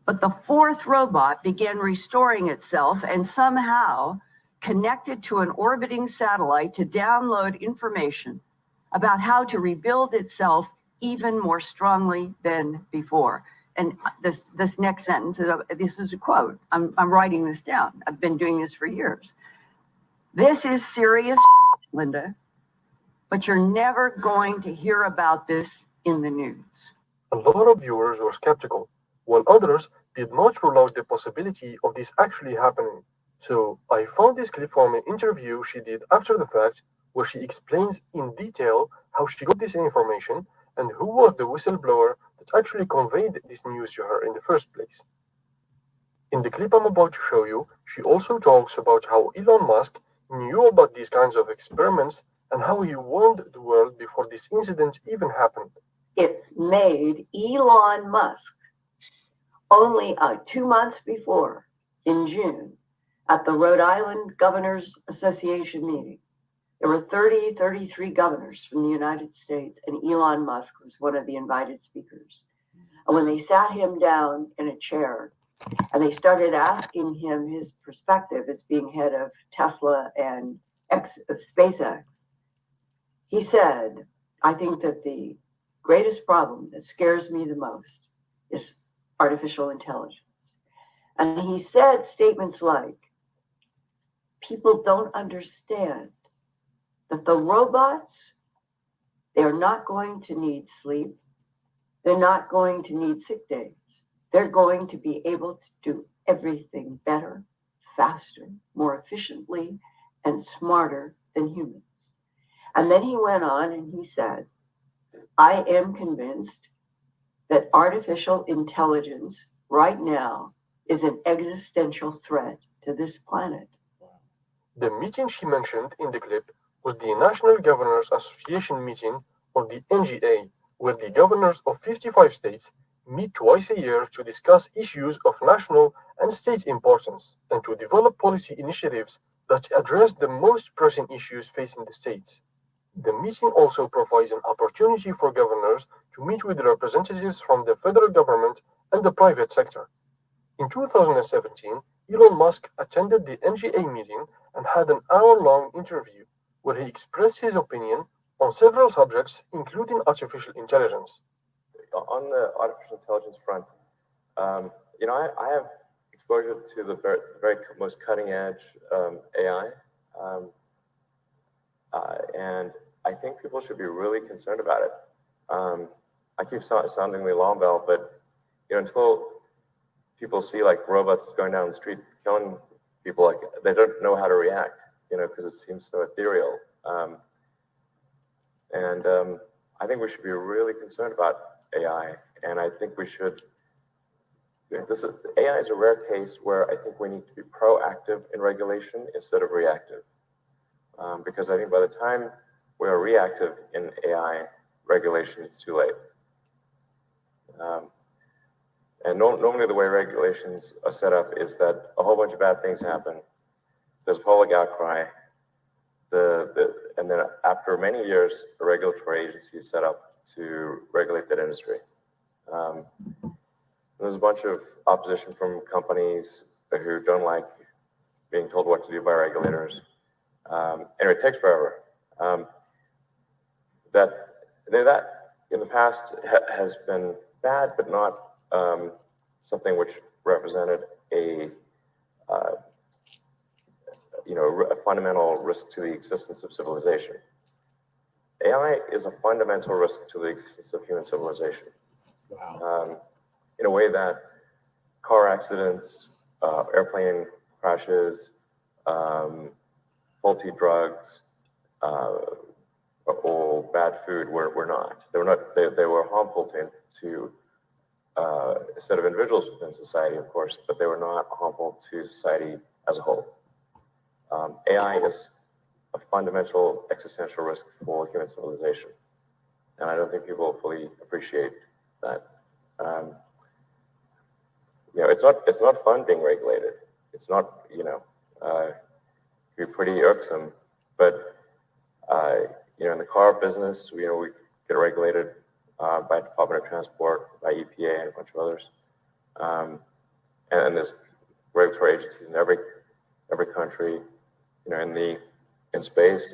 Speaker 18: but the 4th robot began restoring itself and somehow connected to an orbiting satellite to download information about how to rebuild itself even more strongly than before. And this next sentence is a quote. I'm writing this down. I've been doing this for years. This is serious, Linda, but you're never going to hear about this in the news.
Speaker 19: A lot of viewers were skeptical, while others did not rule out the possibility of this actually happening. So I found this clip from an interview she did after the fact, where she explains in detail how she got this information and who was the whistleblower that actually conveyed this news to her in the first place. In the clip I'm about to show you, she also talks about how Elon Musk knew about these kinds of experiments and how he warned the world before this incident even happened.
Speaker 18: It made Elon Musk only 2 months before, in June, at the Rhode Island Governors Association meeting. There were 33 governors from the United States, and Elon Musk was one of the invited speakers. And when they sat him down in a chair and they started asking him his perspective as being head of Tesla and SpaceX, he said, I think that the greatest problem that scares me the most is artificial intelligence. And he said statements like, people don't understand that the robots, they're not going to need sleep. They're not going to need sick days. They're going to be able to do everything better, faster, more efficiently, and smarter than humans. And then he went on and he said, I am convinced that artificial intelligence right now is an existential threat to this planet.
Speaker 19: The meeting she mentioned in the clip was the National Governors Association meeting, or the NGA, where the governors of 55 states meet twice a year to discuss issues of national and state importance and to develop policy initiatives that address the most pressing issues facing the states. The meeting also provides an opportunity for governors to meet with representatives from the federal government and the private sector. In 2017, Elon Musk attended the NGA meeting and had an hour-long interview where he expressed his opinion on several subjects, including artificial intelligence.
Speaker 20: On the artificial intelligence front, I have exposure to the very most cutting-edge AI, and I think people should be really concerned about it. I keep sounding the alarm bell, but until people see like robots going down the street killing people, like they don't know how to react, because it seems so ethereal. I think we should be really concerned about AI, and I think we should. AI is a rare case where I think we need to be proactive in regulation instead of reactive, because I think by the time we are reactive in AI regulation, it's too late. And normally the way regulations are set up is that a whole bunch of bad things happen. There's public outcry. And then after many years, a regulatory agency is set up to regulate that industry. There's a bunch of opposition from companies who don't like being told what to do by regulators. And it takes forever. That in the past has been bad, but not something which represented a fundamental risk to the existence of civilization. AI is a fundamental risk to the existence of human civilization. Wow. In a way that car accidents, airplane crashes, faulty drugs, or bad food were not. They were harmful to a set of individuals within society, of course, but they were not harmful to society as a whole. AI is a fundamental existential risk for human civilization, and I don't think people fully appreciate that. It's not fun being regulated. It's not, it can be pretty irksome, but in the car business, we get regulated by Department of Transport, by EPA, and a bunch of others. And there's regulatory agencies in every country. In space,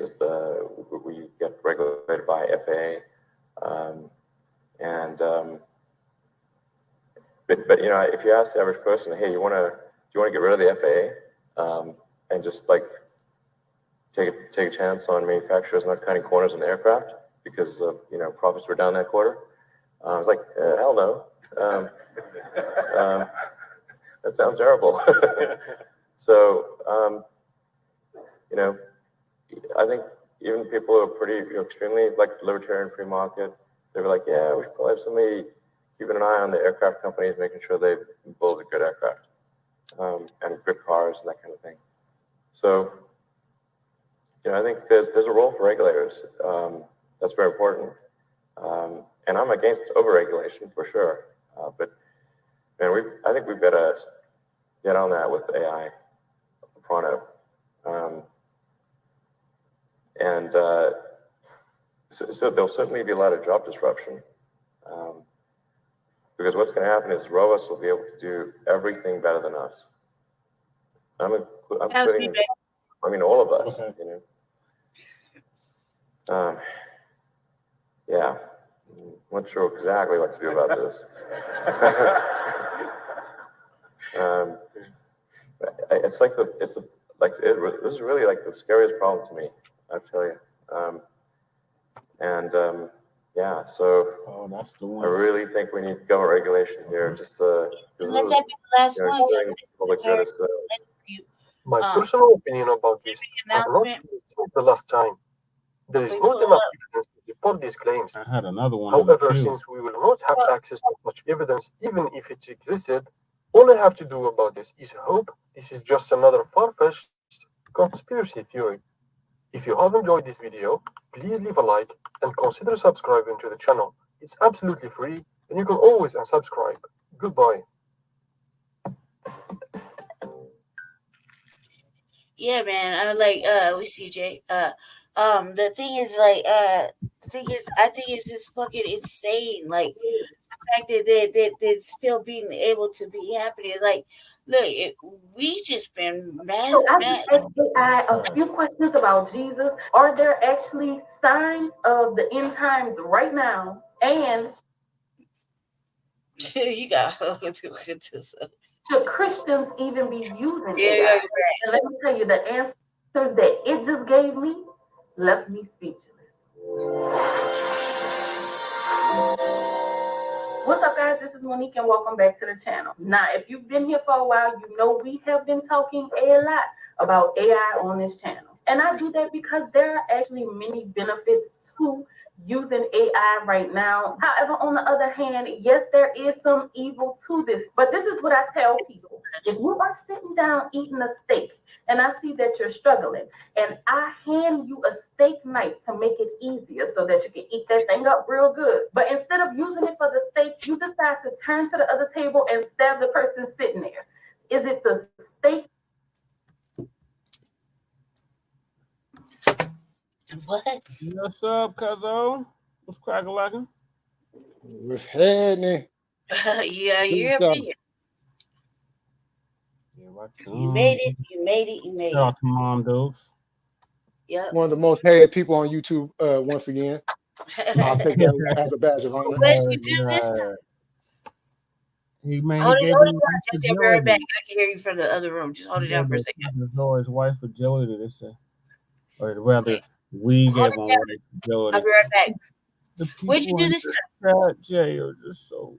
Speaker 20: we get regulated by FAA. But if you ask the average person, hey, do you want to get rid of the FAA and just like take a chance on manufacturers not cutting corners on the aircraft because profits were down that quarter? I was like, hell no. That sounds terrible. So I think even people who are pretty extremely like libertarian free market, they were like, yeah, we should probably have somebody keeping an eye on the aircraft companies, making sure they build a good aircraft and good cars and that kind of thing. So, I think there's a role for regulators. That's very important. And I'm against overregulation for sure. But I think we better get on that with AI pronto. So there'll certainly be a lot of job disruption. Because what's going to happen is robots will be able to do everything better than us. I'm putting, all of us, yeah, I'm not sure exactly what to do about this. It's like this is really like the scariest problem to me, I tell you. Yeah, so
Speaker 5: that's the one.
Speaker 20: I really think we need government regulation here, just to.
Speaker 3: Let that be the last one.
Speaker 20: Doing public good is,
Speaker 19: My personal opinion about this, I'm not the last time. There is not enough evidence to support these claims.
Speaker 5: I had another one.
Speaker 19: However, since we will not have access to such evidence, even if it existed, all I have to do about this is hope this is just another far-fetched conspiracy theory. If you have enjoyed this video, please leave a like and consider subscribing to the channel. It's absolutely free and you can always unsubscribe. Goodbye.
Speaker 3: Yeah, man. I'm like, with CJ. The thing is, like, I think it's just fucking insane. Like, the fact that still being able to be happening. Like, look, we just been mad.
Speaker 21: So I asked AI a few questions about Jesus. Are there actually signs of the end times right now? And
Speaker 3: you gotta look into this.
Speaker 21: Should Christians even be using
Speaker 3: Yeah,
Speaker 21: AI?
Speaker 3: right.
Speaker 21: And let me tell you, the answers that it just gave me left me speechless. What's up, guys? This is Monique, and welcome back to the channel. Now, if you've been here for a while, you know we have been talking a lot about AI on this channel. And I do that because there are actually many benefits to using AI right now. However, on the other hand, yes, there is some evil to this. But this is what I tell people. If you are sitting down eating a steak and I see that you're struggling and I hand you a steak knife to make it easier so that you can eat that thing up real good. But instead of using it for the steak, you decide to turn to the other table and stab the person sitting there. Is it the steak?
Speaker 3: What?
Speaker 5: What's up, Cuzzo? What's cracking?
Speaker 22: What's happening?
Speaker 3: Yeah, you're up here. You made it. You made it. You made
Speaker 5: Shout out
Speaker 3: it.
Speaker 5: to Mom Dukes.
Speaker 3: Yep.
Speaker 22: One of the most hated people on YouTube once again. I'll take that as a badge of honor.
Speaker 3: What did you do this time?
Speaker 5: He made
Speaker 3: Hold
Speaker 5: he
Speaker 3: it
Speaker 5: gave
Speaker 3: down.
Speaker 5: me
Speaker 3: Just be right back. I can hear you from the other room. Just hold it down for a second.
Speaker 5: his wife agility, they say. Or rather, we gave him wife agility.
Speaker 3: I'll be right back. What'd you do this time?
Speaker 5: Jay are just so.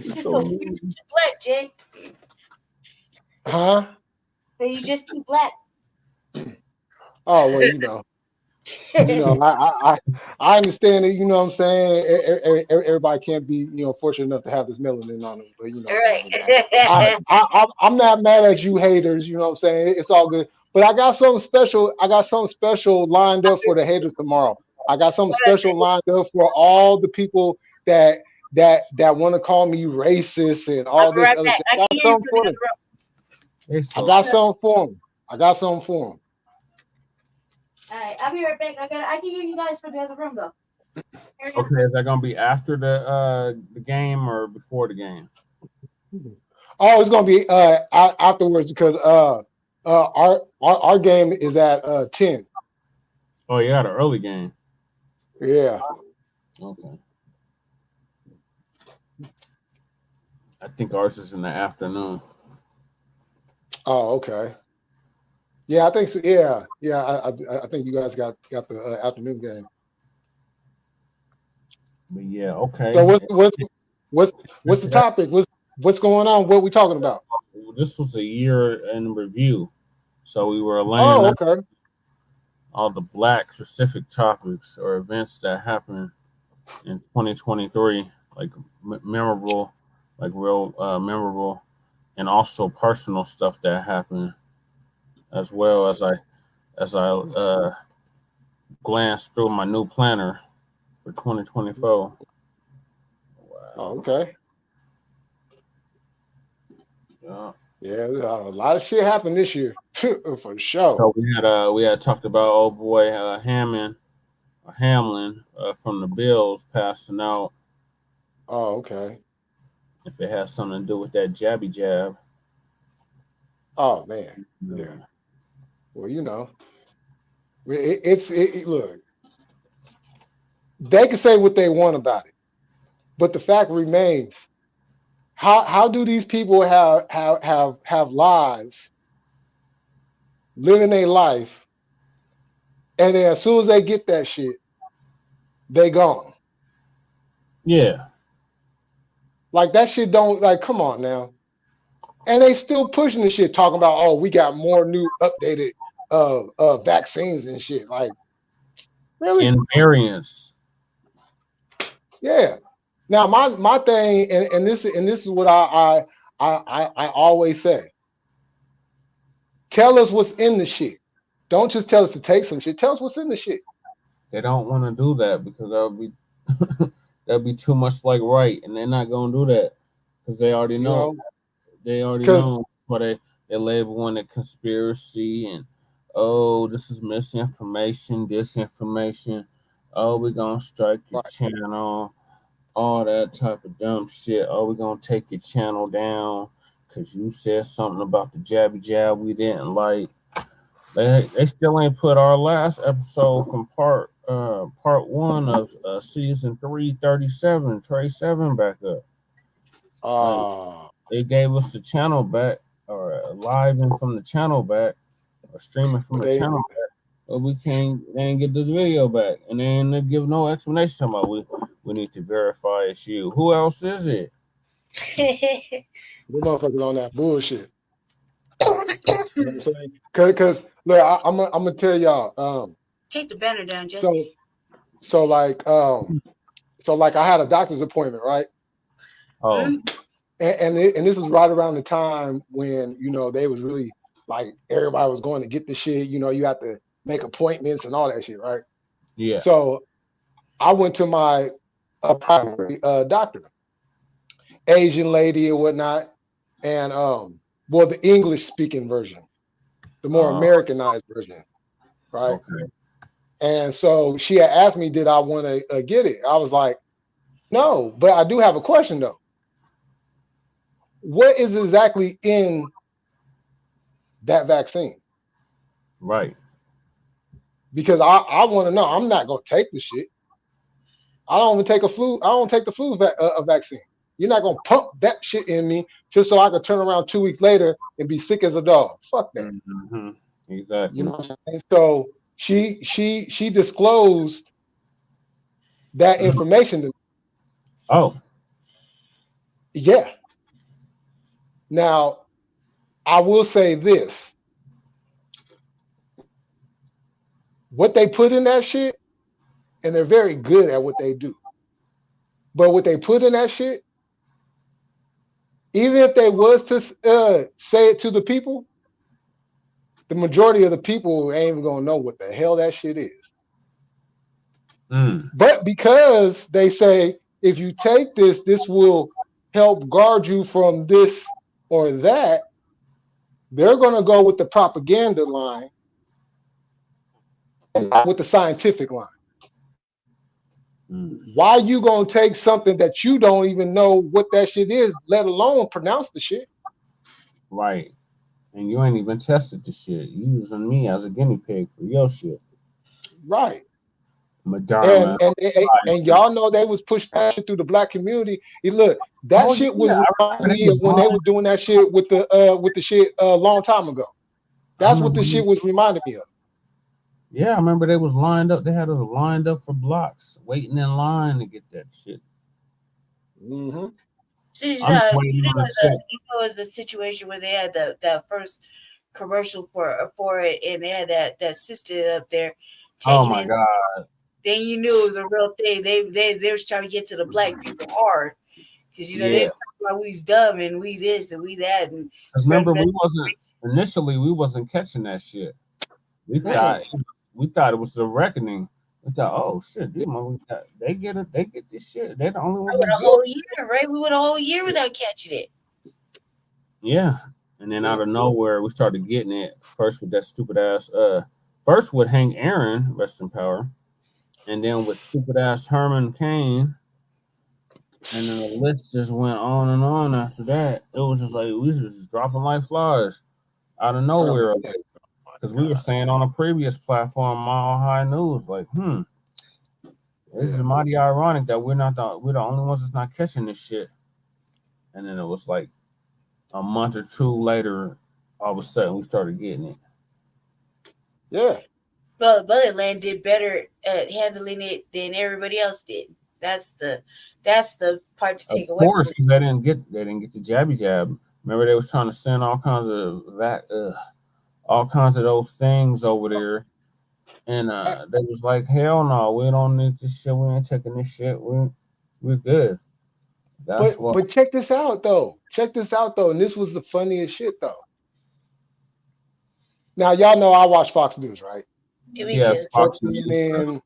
Speaker 3: Just so you're just too black, Jay.
Speaker 22: Huh?
Speaker 3: You just too black.
Speaker 22: Oh well, I understand it. You know what I'm saying? Everybody can't be, fortunate enough to have this melanin on them. But
Speaker 3: right.
Speaker 22: I'm not mad at you haters. You know what I'm saying? It's all good. But I got something special. Lined up for the haters tomorrow. I got something special lined up for all the people that want to call me racist and all this other shit. I got something for them. I got something for them.
Speaker 3: All right, I'll be right back. I can hear you guys from the other room though.
Speaker 5: Okay, is that gonna be after the game or before the game?
Speaker 22: Oh, it's gonna be afterwards because our game is at 10.
Speaker 5: Oh, yeah, the early game.
Speaker 22: Yeah.
Speaker 5: Okay. I think ours is in the afternoon.
Speaker 22: Oh, okay. Yeah, I think so. Yeah. I think you guys got the afternoon game.
Speaker 5: But yeah, okay.
Speaker 22: So what's the topic? What's going on? What are we talking about?
Speaker 5: This was a year in review, so we were laying out all the Black specific topics or events that happened in 2023, like memorable, like real memorable, and also personal stuff that happened, as well as I glanced through my new planner for 2024. Wow.
Speaker 22: Oh, okay.
Speaker 5: Yeah,
Speaker 22: a lot of shit happened this year for sure.
Speaker 5: So we had talked about old boy Hamlin from the Bills passing out.
Speaker 22: Oh, okay.
Speaker 5: If it has something to do with that jabby jab.
Speaker 22: Oh man, yeah. Well, look, They can say what they want about it, but the fact remains: how do these people have lives, living a life, and then as soon as they get that shit, they gone.
Speaker 5: Yeah.
Speaker 22: Like that shit don't like. Come on now. And they still pushing the shit, talking about, oh, we got more new updated vaccines and shit. Like, really?
Speaker 5: And variants.
Speaker 22: Yeah. Now my thing, and this is what I always say. Tell us what's in the shit. Don't just tell us to take some shit. Tell us what's in the shit.
Speaker 5: They don't want to do that because that'll be too much like right, and they're not gonna do that because they already know. They already know why they labeling it conspiracy and this is misinformation, disinformation. Oh, we're gonna strike your channel, all that type of dumb shit. Oh, we're gonna take your channel down because you said something about the jabby jab we didn't like. They still ain't put our last episode from part 1 of season 337, Trey 7 back up. They gave us the channel back, or live in from the channel back, or streaming from the channel back, but we can't. They ain't get the video back, and they ain't give no explanation about we need to verify it's you. Who else is it?
Speaker 22: The motherfuckers on that bullshit. You know what I'm saying? Because look, I'm gonna tell y'all.
Speaker 3: Take the banner down, Jesse.
Speaker 22: So like I had a doctor's appointment, right?
Speaker 5: Oh.
Speaker 22: And this is right around the time when they was really like everybody was going to get the shit. You have to make appointments and all that shit, right?
Speaker 5: Yeah.
Speaker 22: So I went to my primary doctor, Asian lady and whatnot, and the English speaking version, the more Americanized version, right?
Speaker 5: Okay.
Speaker 22: And so she had asked me, did I want to get it? I was like, no, but I do have a question though. What is exactly in that vaccine?
Speaker 5: Right.
Speaker 22: Because I want to know. I'm not going to take the shit. I don't even take a flu. I don't take the flu vaccine. You're not going to pump that shit in me just so I could turn around 2 weeks later and be sick as a dog. Fuck that.
Speaker 5: Mm-hmm. Exactly.
Speaker 22: You know what I'm saying? So she disclosed that information to me.
Speaker 5: Oh.
Speaker 22: Yeah. Now, I will say this. What they put in that shit, and they're very good at what they do. But what they put in that shit, even if they was to say it to the people, the majority of the people ain't even gonna know what the hell that shit is. But because they say if you take this, this will help guard you from this or that, they're gonna go with the propaganda line and not with the scientific line. Why you gonna take something that you don't even know what that shit is, let alone pronounce the shit?
Speaker 5: Right. And you ain't even tested the shit. You using me as a guinea pig for your shit.
Speaker 22: Right.
Speaker 5: Moderna.
Speaker 22: And y'all know they was pushing that shit through the black community. Look, that shit was reminding me of when they was doing that shit with the shit a long time ago. That's what the shit was reminding me of.
Speaker 5: Yeah, I remember they was lined up. They had us lined up for blocks, waiting in line to get that shit.
Speaker 22: Mm-hmm.
Speaker 3: It was the situation where they had the first commercial for it, and they had that sister up there.
Speaker 5: Oh my god!
Speaker 3: Then you knew it was a real thing. They was trying to get to the black people hard because they was talking about we's dumb and we this and we that. And
Speaker 5: remember, we wasn't catching that shit. We thought it was a reckoning. We thought, oh shit, they get it. They get this shit. They're the only ones.
Speaker 3: A whole year, right? We went a whole year without catching it.
Speaker 5: Yeah, and then out of nowhere, we started getting it first with that stupid ass. First with Hank Aaron, rest in power, and then with stupid ass Herman Cain, and then the list just went on and on after that. It was just like we was just dropping like flies out of nowhere. Because we were saying on a previous platform, Mile High News, like, This is mighty ironic that we're the only ones that's not catching this shit. And then it was like a month or two later, all of a sudden we started getting it.
Speaker 22: Yeah.
Speaker 3: Well, Motherland did better at handling it than everybody else did. That's the part to take
Speaker 5: Of
Speaker 3: away
Speaker 5: course,
Speaker 3: from it.
Speaker 5: because they didn't get the jabby jab. Remember, they was trying to send all kinds of all kinds of those things over there, and they was like, "Hell no, we don't need this shit. We ain't taking this shit. We're good." That's what.
Speaker 22: But check this out though. Check this out though, and this was the funniest shit though. Now y'all know I watch Fox News, right?
Speaker 3: Me
Speaker 5: Yeah,
Speaker 3: too.
Speaker 22: Fuck
Speaker 5: Fox News.
Speaker 22: CNN,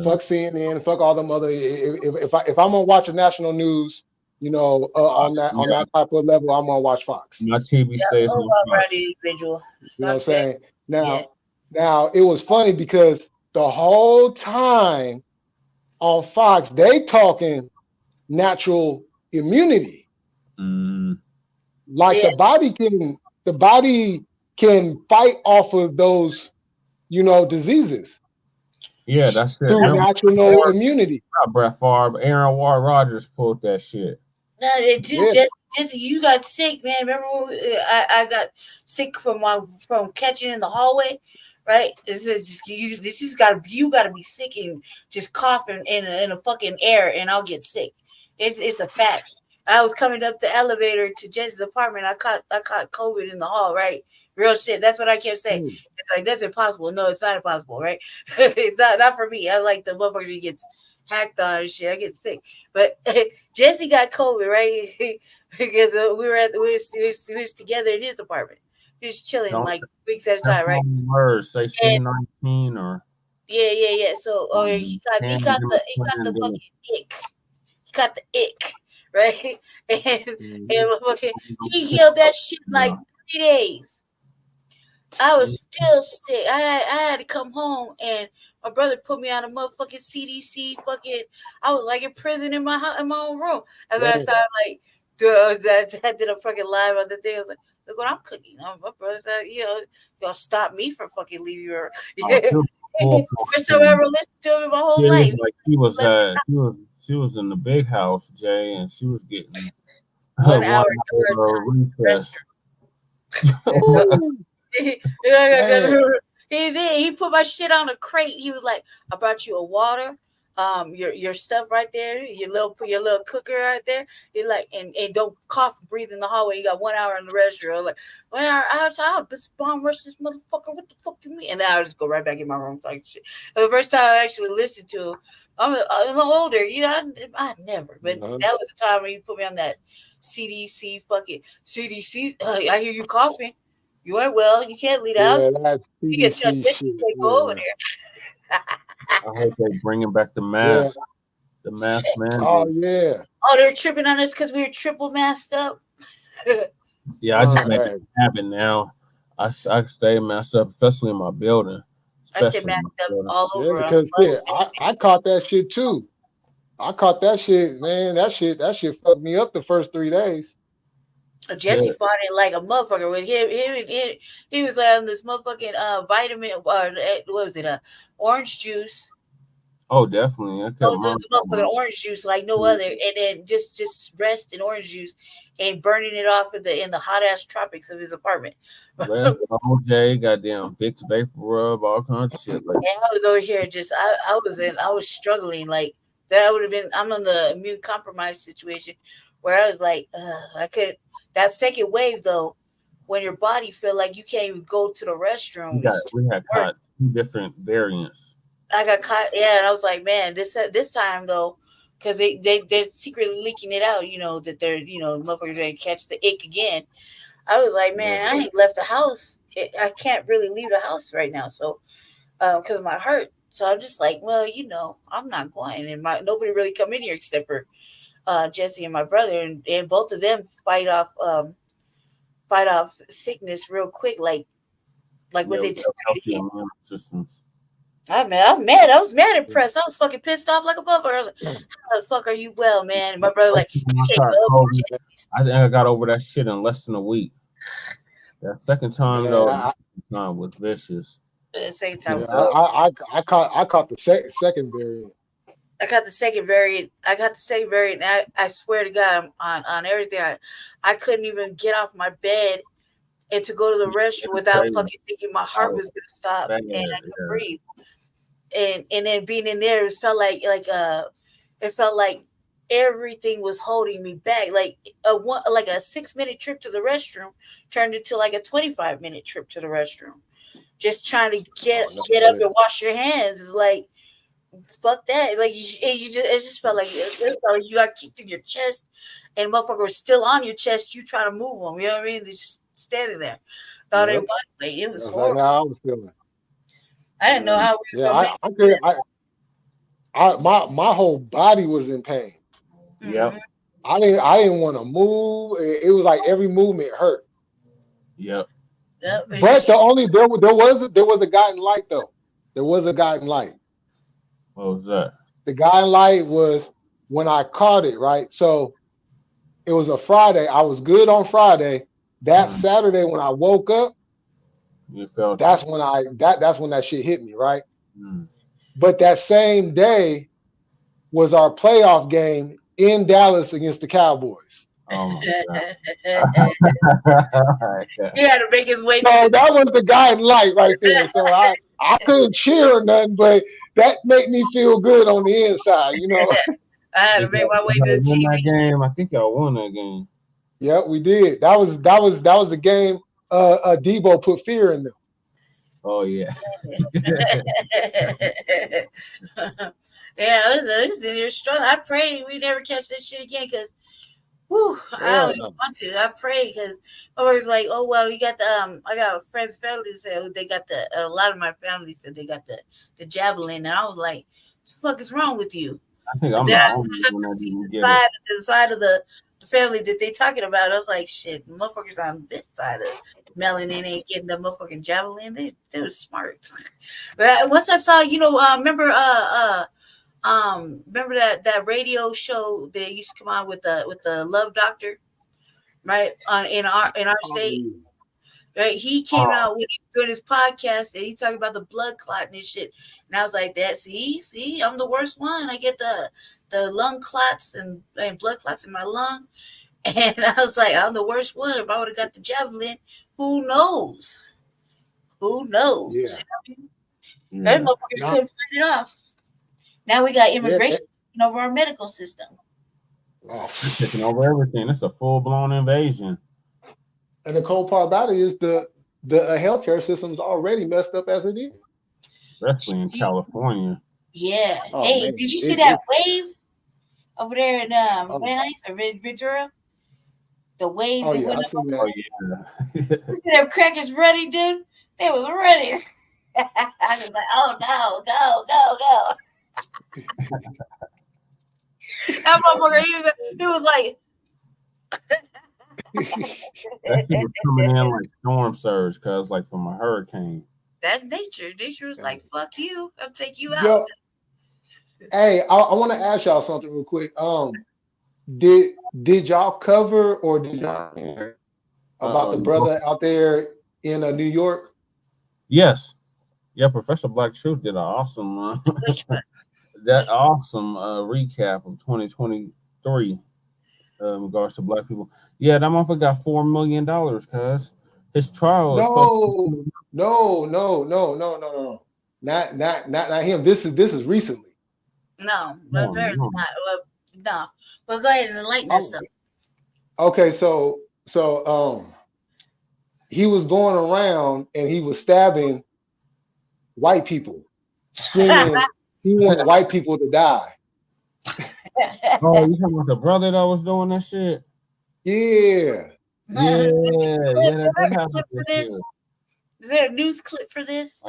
Speaker 22: fuck CNN, fuck all them other. If I'm gonna watch a national news, on that type of level, I'm gonna watch Fox.
Speaker 5: My TV
Speaker 3: Yeah,
Speaker 5: stays
Speaker 3: oh,
Speaker 5: on
Speaker 3: about
Speaker 5: Fox.
Speaker 3: the individual.
Speaker 22: You know what I'm
Speaker 3: Fox Family.
Speaker 22: saying?
Speaker 3: Yeah.
Speaker 22: Now it was funny because the whole time on Fox they talking natural immunity, like
Speaker 3: Yeah.
Speaker 22: the body can fight off of those diseases
Speaker 5: Yeah, that's it.
Speaker 22: through
Speaker 5: Remember,
Speaker 22: natural immunity.
Speaker 5: not Brett Favre, Aaron Ward Rodgers pulled that shit.
Speaker 3: No, they do
Speaker 22: Yeah.
Speaker 3: Jesse, you got sick, man. Remember when I got sick from catching in the hallway, right? You gotta be sick and just coughing in a fucking air, and I'll get sick. It's a fact. I was coming up the elevator to Jesse's apartment. I caught COVID in the hall, right? Real shit. That's what I kept saying. It's like that's impossible. No, it's not impossible, right? It's not for me. I like the motherfucker that gets hacked on and shit. I get sick, but Jesse got COVID, right? Because we was together in his apartment. He was chilling like weeks at a time, right?
Speaker 5: Words say C19 or
Speaker 3: Yeah. So he got the fucking ick. He got the ick, right? And motherfucking he healed that shit in like 3 days. I was still sick. I had to come home, and my brother put me on a motherfucking CDC fucking. I was like in prison in my own room. And then I started like, I did a fucking live on the thing. I was like, look what I'm cooking. My brother said, y'all stop me from fucking leaving your. First time I ever listened to him in my whole life.
Speaker 5: Like she was in the big house, Jay, and she was getting
Speaker 3: 1 hour
Speaker 5: recess.
Speaker 3: He put my shit on a crate. He was like, I brought you a water, your stuff right there, your little cooker right there. He like, and don't cough, breathe in the hallway. You got 1 hour in the restroom. Like 1 hour, I'll just bomb rush this motherfucker. What the fuck you mean? And then I'll just go right back in my room talking shit. The first time I actually listened to him, I'm a little older, I never, but that was the time when you put me on that CDC. I hear you coughing. You ain't well. You can't leave the house. You get touched. You can't go over there.
Speaker 5: I hope they bringing back the mask. The mask mandate.
Speaker 22: Oh yeah.
Speaker 3: Oh, they're tripping on us because we were triple masked up.
Speaker 5: Yeah, I just make it happen now. I stay masked up, especially in my building.
Speaker 3: I stay masked up all over.
Speaker 22: Yeah, because I caught that shit too. I caught that shit, man. That shit fucked me up the first 3 days.
Speaker 3: Jesse fought it like a motherfucker. With he was on this motherfucking vitamin. What was it? Orange juice.
Speaker 5: Oh, definitely.
Speaker 3: There's a motherfucking orange juice like no other, and then just rest in orange juice and burning it off in the hot ass tropics of his apartment.
Speaker 5: Rest, OJ, goddamn Vicks Vapor Rub, all kinds of shit. Like,
Speaker 3: and I was over here just I was struggling like that. Would have been I'm in the immune compromised situation where I was like I could. That second wave, though, when your body feel like you can't even go to the restroom.
Speaker 5: We had caught 2 different variants.
Speaker 3: I got caught, and I was like, man, this time though, because they're secretly leaking it out, that they're motherfuckers gonna catch the ick again. I was like, man, I ain't left the house. I can't really leave the house right now, so because of my hurt. So I'm just like, well, I'm not going, and nobody really come in here except for. Jesse and my brother, and both of them fight off sickness real quick, like what they took me. I'm mad. I was mad and pressed. I was fucking pissed off like a motherfucker. I was like, how the fuck are you well, man? And my brother like, you can't go.
Speaker 5: I think I got over that shit in less than a week. That second time though, was vicious.
Speaker 3: At the same time,
Speaker 22: I caught the second variant.
Speaker 3: I got the second variant. And I swear to God, on everything, I couldn't even get off my bed and to go to the restroom without fucking thinking my heart was gonna stop and I could breathe. And then being in there, it felt like it felt like everything was holding me back. Like a 6-minute trip to the restroom turned into like a 25-minute trip to the restroom. Just trying to get up and wash your hands is like fuck that. Like it just felt like you got kicked in your chest, and motherfucker was still on your chest. You trying to move them. You know what I mean? They're just standing there. Thought it was. It was horrible.
Speaker 22: Like how I was feeling.
Speaker 3: I didn't know how we were
Speaker 22: gonna make it. My whole body was in pain.
Speaker 5: Yep.
Speaker 22: I didn't want to move. It was like every movement hurt.
Speaker 5: Yep.
Speaker 22: But there was a guiding light though. There was a guiding light.
Speaker 5: What was that?
Speaker 22: The guiding light was when I caught it, right? So it was a Friday. I was good on Friday. That Saturday when I woke up, that's when that shit hit me, right? But that same day was our playoff game in Dallas against the Cowboys.
Speaker 5: Oh my God.
Speaker 3: He had to make his way.
Speaker 22: So that was the guiding light right there. So I couldn't cheer or nothing, but that made me feel good on the inside, you know.
Speaker 3: I had to make my way to the TV.
Speaker 5: That game, I think y'all won that game.
Speaker 22: Yeah, we did. That was the game. Debo put fear in them.
Speaker 5: Oh yeah.
Speaker 3: Yeah, they're strong. I pray we never catch that shit again because, I don't even want to. I pray because I was like, oh well, you got the I got friends' families that they got a lot of my family said they got the javelin, and I was like, what the fuck is wrong with you?
Speaker 5: I think I'm the only one that didn't get it.
Speaker 3: The side of the family that they talking about, I was like, shit, motherfuckers on this side of melanin ain't getting the motherfucking javelin. They were smart. But once I saw, remember that radio show that used to come on with the Love Doctor, right? In our state. Right, he came out when he was doing his podcast and he talking about the blood clotting and shit. And I was like, that see, I'm the worst one. I get the lung clots and blood clots in my lung. And I was like, I'm the worst one. If I would have got the javelin, who knows?
Speaker 22: Yeah.
Speaker 3: That motherfuckers couldn't fight it off. Now we got immigration over our medical system.
Speaker 22: Oh.
Speaker 5: Taking over everything. It's a full-blown invasion.
Speaker 22: And the cold part about it is the healthcare system's already messed up as it is.
Speaker 5: Especially in California.
Speaker 3: Yeah.
Speaker 22: Oh,
Speaker 3: hey,
Speaker 22: man.
Speaker 3: Did you see that wave over there in Van Nuys or Ventura? The wave.
Speaker 22: Oh, yeah, I seen that.
Speaker 5: Oh, yeah.
Speaker 3: Look at them crackers ready, dude. They was ready. I was like, oh, go. That motherfucker, he was like...
Speaker 5: That shit was coming in like storm surge, cause like from a hurricane.
Speaker 3: That's nature. Nature was like, "Fuck you, I'll take you out."
Speaker 22: Yo, hey, I want to ask y'all something real quick. Did y'all cover or did y'all hear about the brother out there in New York?
Speaker 5: Yes, yeah. Professor Black Truth did an awesome, recap of 2023. In regards to black people. Yeah, that motherfucker got $4 million, cuz his trial is
Speaker 22: No. Not him. This is recently.
Speaker 3: No, but apparently not. No. Well, go ahead and enlighten us though.
Speaker 22: Okay, so he was going around and he was stabbing white people, screaming he wanted white people to die.
Speaker 5: Oh, you talking about the brother that was doing that shit?
Speaker 22: Yeah.
Speaker 5: That happened
Speaker 3: for this. Is there a news clip for this?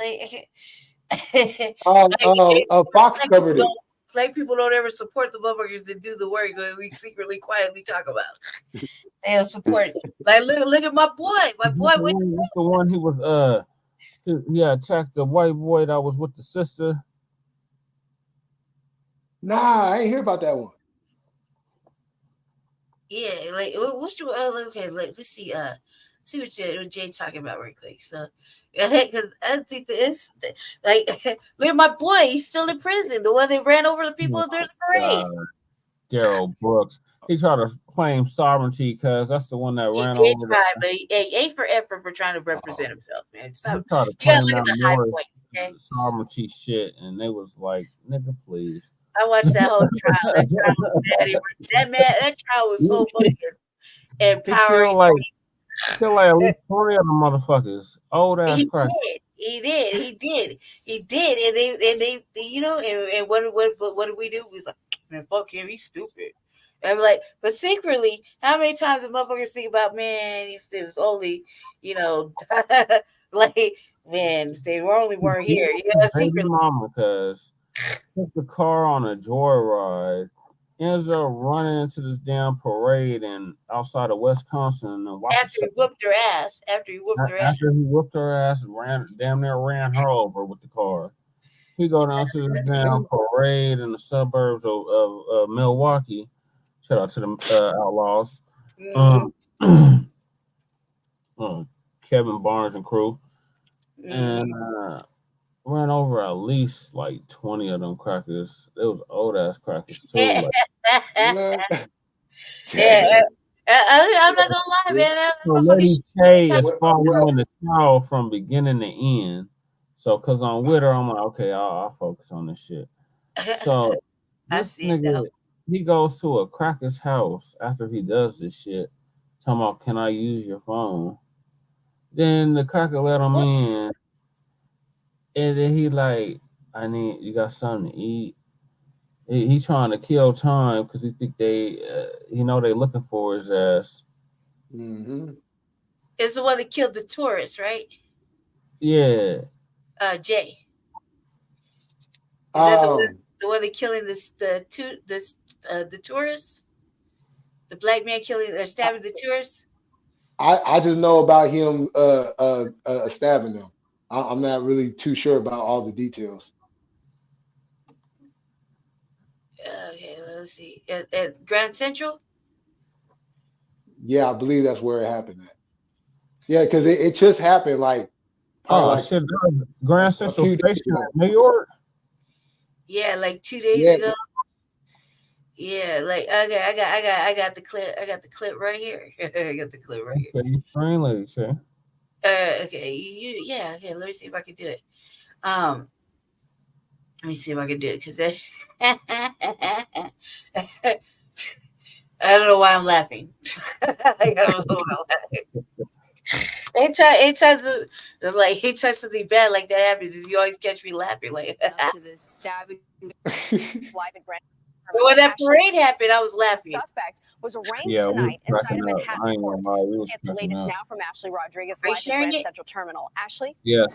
Speaker 22: Fox covered it.
Speaker 3: Black people don't ever support the motherfuckers that do the work that we secretly, quietly talk about. They don't support it. Like, look at my boy. My boy.
Speaker 5: That's the one he was. He attacked the white boy that was with the sister.
Speaker 22: Nah, I ain't hear about that one.
Speaker 3: Yeah, like what's your okay? Let's see. see what Jay talking about real quick. So, because I think that it's like, look at my boy. He's still in prison. The one that ran over the people during the parade.
Speaker 5: Daryl Brooks. He tried to claim sovereignty because that's the one that
Speaker 3: He
Speaker 5: ran
Speaker 3: did
Speaker 5: over
Speaker 3: try, but he ain't for effort for trying to represent himself, man.
Speaker 5: He
Speaker 3: Stop.
Speaker 5: tried to
Speaker 3: You gotta
Speaker 5: claim
Speaker 3: look at
Speaker 5: that
Speaker 3: the high
Speaker 5: Norris
Speaker 3: points, okay?
Speaker 5: sovereignty shit, and they was like, "Nigga, please."
Speaker 3: I watched that whole trial. That trial was bad. That trial was so fucking empowering.
Speaker 5: Kill like at least 20 of them motherfuckers. Old ass crack.
Speaker 3: He did, and they, you know, and what did we do? We was like, man, fuck him, he's stupid. And I'm like, but secretly, how many times the motherfuckers think about, man, if it was only, you know, like, man, if they weren't here, you know, secretly.
Speaker 5: Mama, cause took the car on a joyride, ends up running into this damn parade and outside of Wisconsin and
Speaker 3: After he whooped her ass,
Speaker 5: After he whooped her ass, damn near ran her over with the car. He go down to the damn parade in the suburbs of Milwaukee. Shout out to the Outlaws. Kevin Barnes and crew. And ran over at least like 20 of them crackers. It was old ass crackers too. Like,
Speaker 3: yeah. I'm not gonna lie, man.
Speaker 5: So Lady K is following the trial from beginning to end. So, cause I'm with her, I'm like, okay, I'll focus on this shit. So this nigga, he goes to a cracker's house after he does this shit, talking about, can I use your phone? Then the cracker let him in, and then he like, you got something to eat? He trying to kill time because he think they looking for his ass.
Speaker 22: Mm-hmm.
Speaker 3: It's the one that killed the tourist, right?
Speaker 5: Yeah.
Speaker 3: Jay. Is that the one that killing the tourists? The black man killing or stabbing the tourists?
Speaker 22: I just know about him stabbing them. I'm not really too sure about all the details.
Speaker 3: Okay, let's see. At Grand Central?
Speaker 22: Yeah, I believe that's where it happened at. Yeah, because it just happened like
Speaker 5: shit, Grand Central Station in New York.
Speaker 3: Yeah, like 2 days ago. Yeah, like okay, I got the clip. I got the clip right here. I got the clip right here.
Speaker 5: Okay, screen lady,
Speaker 3: okay, okay. Let me see if I can do it. Let me see if I can do it because that. I don't know why I'm laughing. I don't know why I'm laughing. Anytime something bad like that happens, you always catch me laughing. Like
Speaker 1: to this stabbing.
Speaker 3: When that parade happened, I was laughing.
Speaker 1: Suspect was arraigned tonight inside a Manhattan court. Let's get the latest now from Ashley Rodriguez live at Grand Central Terminal. Ashley?
Speaker 5: Yeah.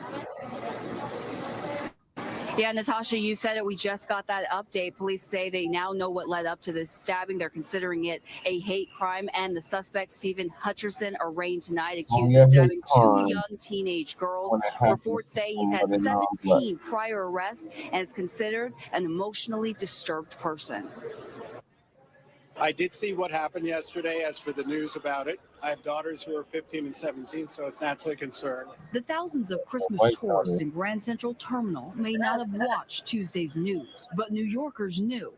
Speaker 1: Yeah, Natasha, you said it. We just got that update. Police say they now know what led up to this stabbing. They're considering it a hate crime. And the suspect, Stephen Hutcherson, arraigned tonight, accused of stabbing two young teenage girls. Reports say he's had 17 prior arrests and is considered an emotionally disturbed person.
Speaker 2: I did see what happened yesterday. As for the news about it, I have daughters who are 15 and 17, so it's naturally concerned.
Speaker 1: The thousands of Christmas tourists in Grand Central Terminal may not have watched Tuesday's news, but New Yorkers knew.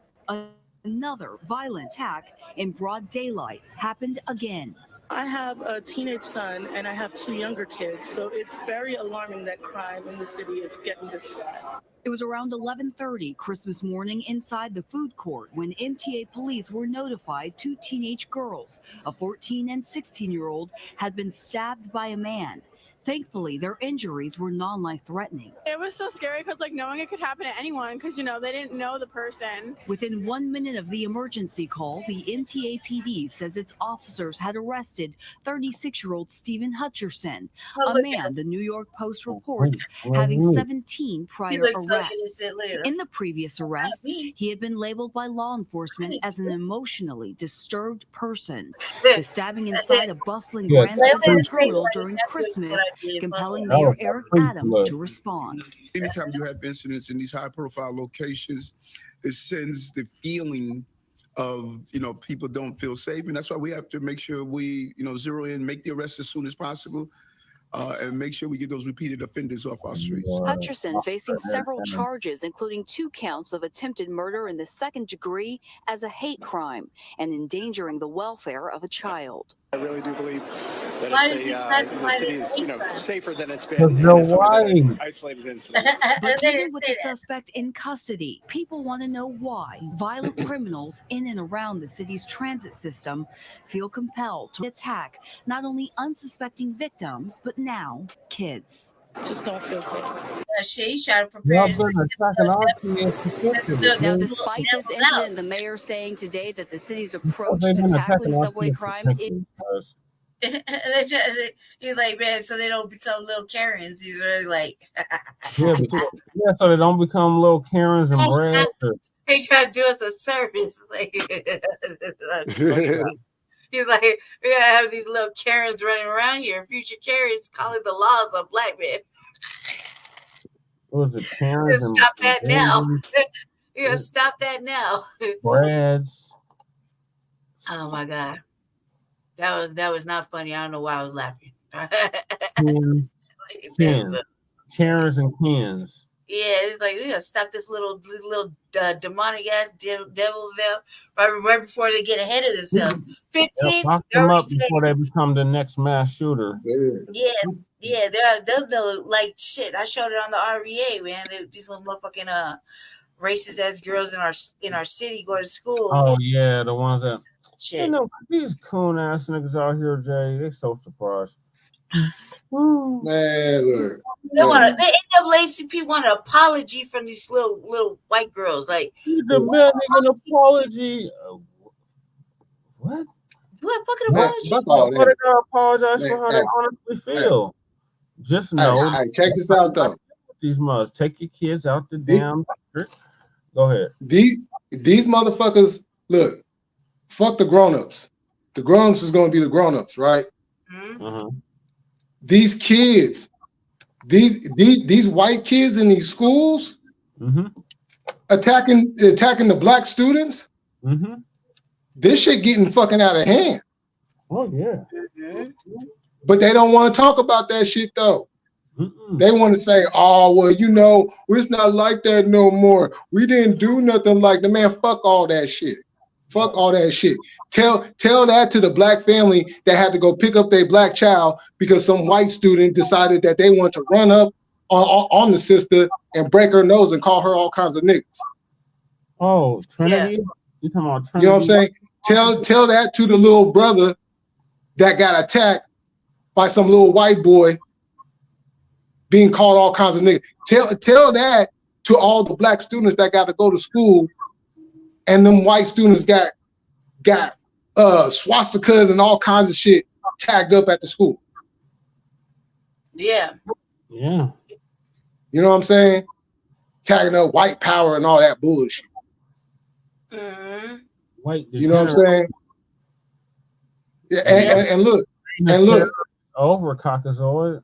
Speaker 1: Another violent attack in broad daylight happened again.
Speaker 23: I have a teenage son and I have two younger kids, so it's very alarming that crime in the city is getting this bad.
Speaker 1: It was around 11:30 Christmas morning inside the food court when MTA police were notified two teenage girls, a 14 and 16-year-old, had been stabbed by a man. Thankfully, their injuries were non-life-threatening.
Speaker 24: It was so scary because, knowing it could happen to anyone because, they didn't know the person.
Speaker 1: Within 1 minute of the emergency call, the MTA PD says its officers had arrested 36-year-old Stephen Hutcherson, a man the New York Post reports having 17 prior arrests. In the previous arrests, he had been labeled by law enforcement as an emotionally disturbed person. The stabbing inside a bustling Grand Central Terminal during Christmas compelling Mayor Eric Adams to respond.
Speaker 25: Anytime you have incidents in these high-profile locations, it sends the feeling
Speaker 4: of, people don't feel safe. And that's why we have to make sure we, zero in, make the arrest as soon as possible, and make sure we get those repeated offenders off our streets.
Speaker 1: Hutcherson facing several charges, including 2 counts of attempted murder in the 2nd degree as a hate crime and endangering the welfare of a child.
Speaker 2: I really do believe that
Speaker 3: Why
Speaker 2: it's
Speaker 3: did you
Speaker 2: the
Speaker 3: classify
Speaker 2: city
Speaker 3: it
Speaker 2: is,
Speaker 3: as hate crime?
Speaker 2: safer than it's been.
Speaker 5: Because
Speaker 2: And
Speaker 5: you're
Speaker 2: it's only been
Speaker 5: white.
Speaker 2: an isolated incident.
Speaker 1: But even with the suspect in custody, people want to know why violent criminals in and around the city's transit system feel compelled to attack not only unsuspecting victims, but now kids.
Speaker 23: Just don't feel safe.
Speaker 3: She's trying to prepare
Speaker 5: Y'all
Speaker 3: his
Speaker 5: been attacking our kids.
Speaker 1: Now, despite this incident, the mayor saying today that the city's approach
Speaker 5: They've
Speaker 1: to
Speaker 5: been
Speaker 1: tackling
Speaker 5: attacking our
Speaker 1: subway
Speaker 5: kids
Speaker 1: crime is
Speaker 3: He's like, man, so they don't become little Karens. He's really like,
Speaker 5: Yeah, so they don't become little Karens and Brads.
Speaker 3: they try to do us a service. Like, he's like, we gotta have these little Karens running around here, future Karens calling the laws on black men.
Speaker 5: What was it, Karens and
Speaker 3: Stop that now.
Speaker 5: Brads?
Speaker 3: You gotta stop that now.
Speaker 5: Brads.
Speaker 3: Oh my god, that was not funny. I don't know why I was laughing.
Speaker 5: Karens and Kens.
Speaker 3: Yeah, it's like we gotta stop this little demonic ass devils now right before they get ahead of themselves. 15,
Speaker 5: Lock them up before they become the next mass shooter.
Speaker 3: Yeah, they're like shit. I showed it on the REA, man. These little motherfucking racist ass girls in our city go to school.
Speaker 5: Oh yeah, the ones that
Speaker 3: shit.
Speaker 5: These coon ass niggas out here, Jay. They so surprised.
Speaker 22: Man, look.
Speaker 3: The NAACP want an apology from these little white girls. Like,
Speaker 5: demanding an apology. What?
Speaker 3: What fucking apology?
Speaker 5: What they gotta apologize for how they honestly feel. Just know.
Speaker 22: Hey, check this out though.
Speaker 5: These mothers, take your kids out the damn. Go ahead.
Speaker 22: These motherfuckers, look. Fuck the grown-ups. The grown-ups is gonna be the grown-ups, right?
Speaker 5: Uh-huh.
Speaker 22: These kids, these white kids in these schools, attacking the black students. This shit getting fucking out of hand.
Speaker 5: Oh yeah.
Speaker 22: But they don't want to talk about that shit though. They want to say, "Oh well, it's not like that no more. We didn't do nothing like that." Man, fuck all that shit. Fuck all that shit. Tell that to the black family that had to go pick up their black child because some white student decided that they want to run up on the sister and break her nose and call her all kinds of niggas.
Speaker 5: Oh, Trinity? You talking about Trinity?
Speaker 22: You know what I'm saying? Tell that to the little brother that got attacked by some little white boy being called all kinds of niggas. Tell that to all the black students that got to go to school and them white students got swastikas and all kinds of shit tagged up at the school.
Speaker 3: Yeah.
Speaker 5: Yeah.
Speaker 22: You know what I'm saying? Tagging up white power and all that bullshit.
Speaker 5: White.
Speaker 22: You know what I'm saying? Yeah, and look.
Speaker 5: Over Caucasoid.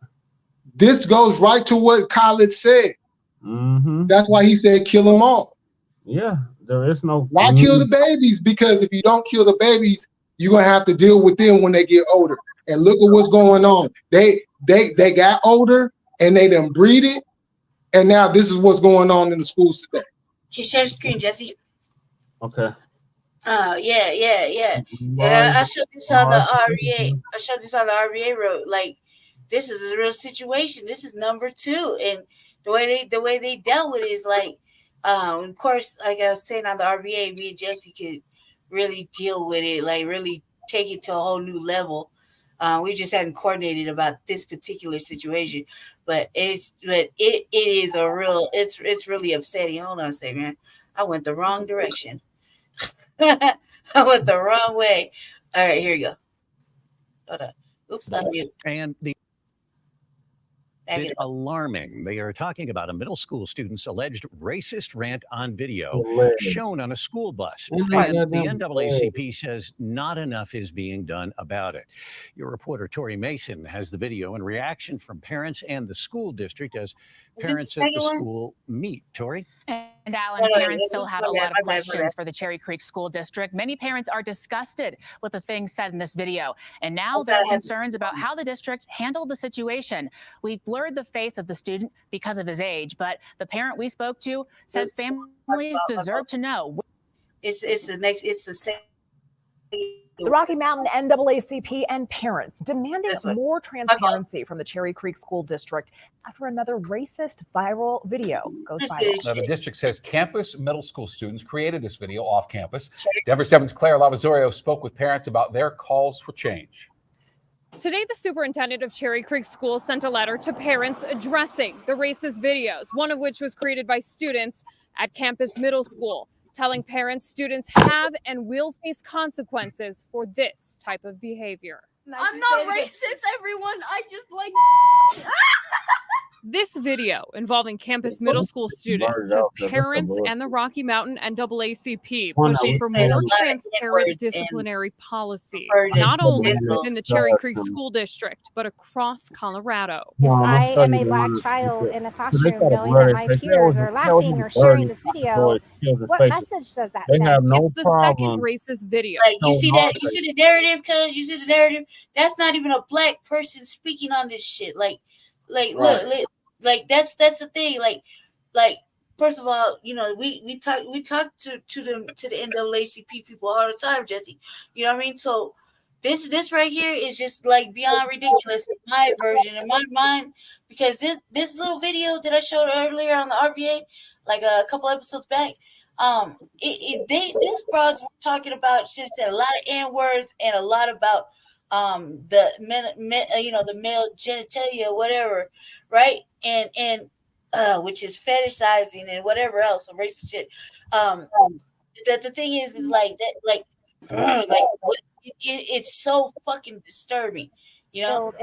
Speaker 22: This goes right to what Khaled said. That's why he said kill them all.
Speaker 5: Yeah, there is no.
Speaker 22: Why kill the babies? Because if you don't kill the babies, you're gonna have to deal with them when they get older. And look at what's going on. They got older and they done breed it, and now this is what's going on in the schools today.
Speaker 3: Can you share the screen, Jesse?
Speaker 5: Okay.
Speaker 3: Oh yeah. And I showed this on the REA. I showed this on the REA road. Like, this is a real situation. This is number 2, and the way they dealt with it is like, of course, like I was saying on the REA, me and Jesse could really deal with it, like really take it to a whole new level. We just hadn't coordinated about this particular situation, but it is a real. It's really upsetting. Hold on a second, man. I went the wrong direction. I went the wrong way. All right, here you go. Hold on. Oops, unmute.
Speaker 6: And it's alarming. They are talking about a middle school student's alleged racist rant on video shown on a school bus. And the NAACP says not enough is being done about it. Your reporter, Tori Mason, has the video and reaction from parents and the school district as parents at the school meet. Tori?
Speaker 7: And Alan, parents still have a lot of questions for the Cherry Creek School District. Many parents are disgusted with the things said in this video. And now there are concerns about how the district handled the situation. We've blurred the face of the student because of his age, but the parent we spoke to says families deserve to know.
Speaker 3: It's the same.
Speaker 11: The Rocky Mountain NAACP and parents demanding more transparency from the Cherry Creek School District after another racist viral video goes viral.
Speaker 12: Now, the district says campus middle school students created this video off campus. Denver 7's Claire Lavazorio spoke with parents about their calls for change.
Speaker 13: Today, the superintendent of Cherry Creek Schools sent a letter to parents addressing the racist videos, one of which was created by students at Campus Middle School, telling parents students have and will face consequences for this type of behavior.
Speaker 25: I'm not racist, everyone. I just like.
Speaker 13: This video involving Campus Middle School students has parents and the Rocky Mountain NAACP pushing for more transparent disciplinary policy, not only within the Cherry Creek School District, but across Colorado.
Speaker 26: If I am a Black child in a classroom knowing that my peers are laughing or sharing this video, what message does that send?
Speaker 13: It's the second racist video.
Speaker 3: Like, you see that? You see the narrative? Cause you see the narrative? That's not even a Black person speaking on this shit. Look, that's the thing. Like first of all, you know, we talk to the NAACP people all the time, Jesse. You know what I mean? So this right here is just like beyond ridiculous in my version, in my mind, because this little video that I showed earlier on the RBA, like a couple episodes back, these broads were talking about shit, said a lot of N-words and a lot about the male genitalia or whatever, right? And which is fetishizing and whatever else, some racist shit. The thing is like that, it's so fucking disturbing, you know.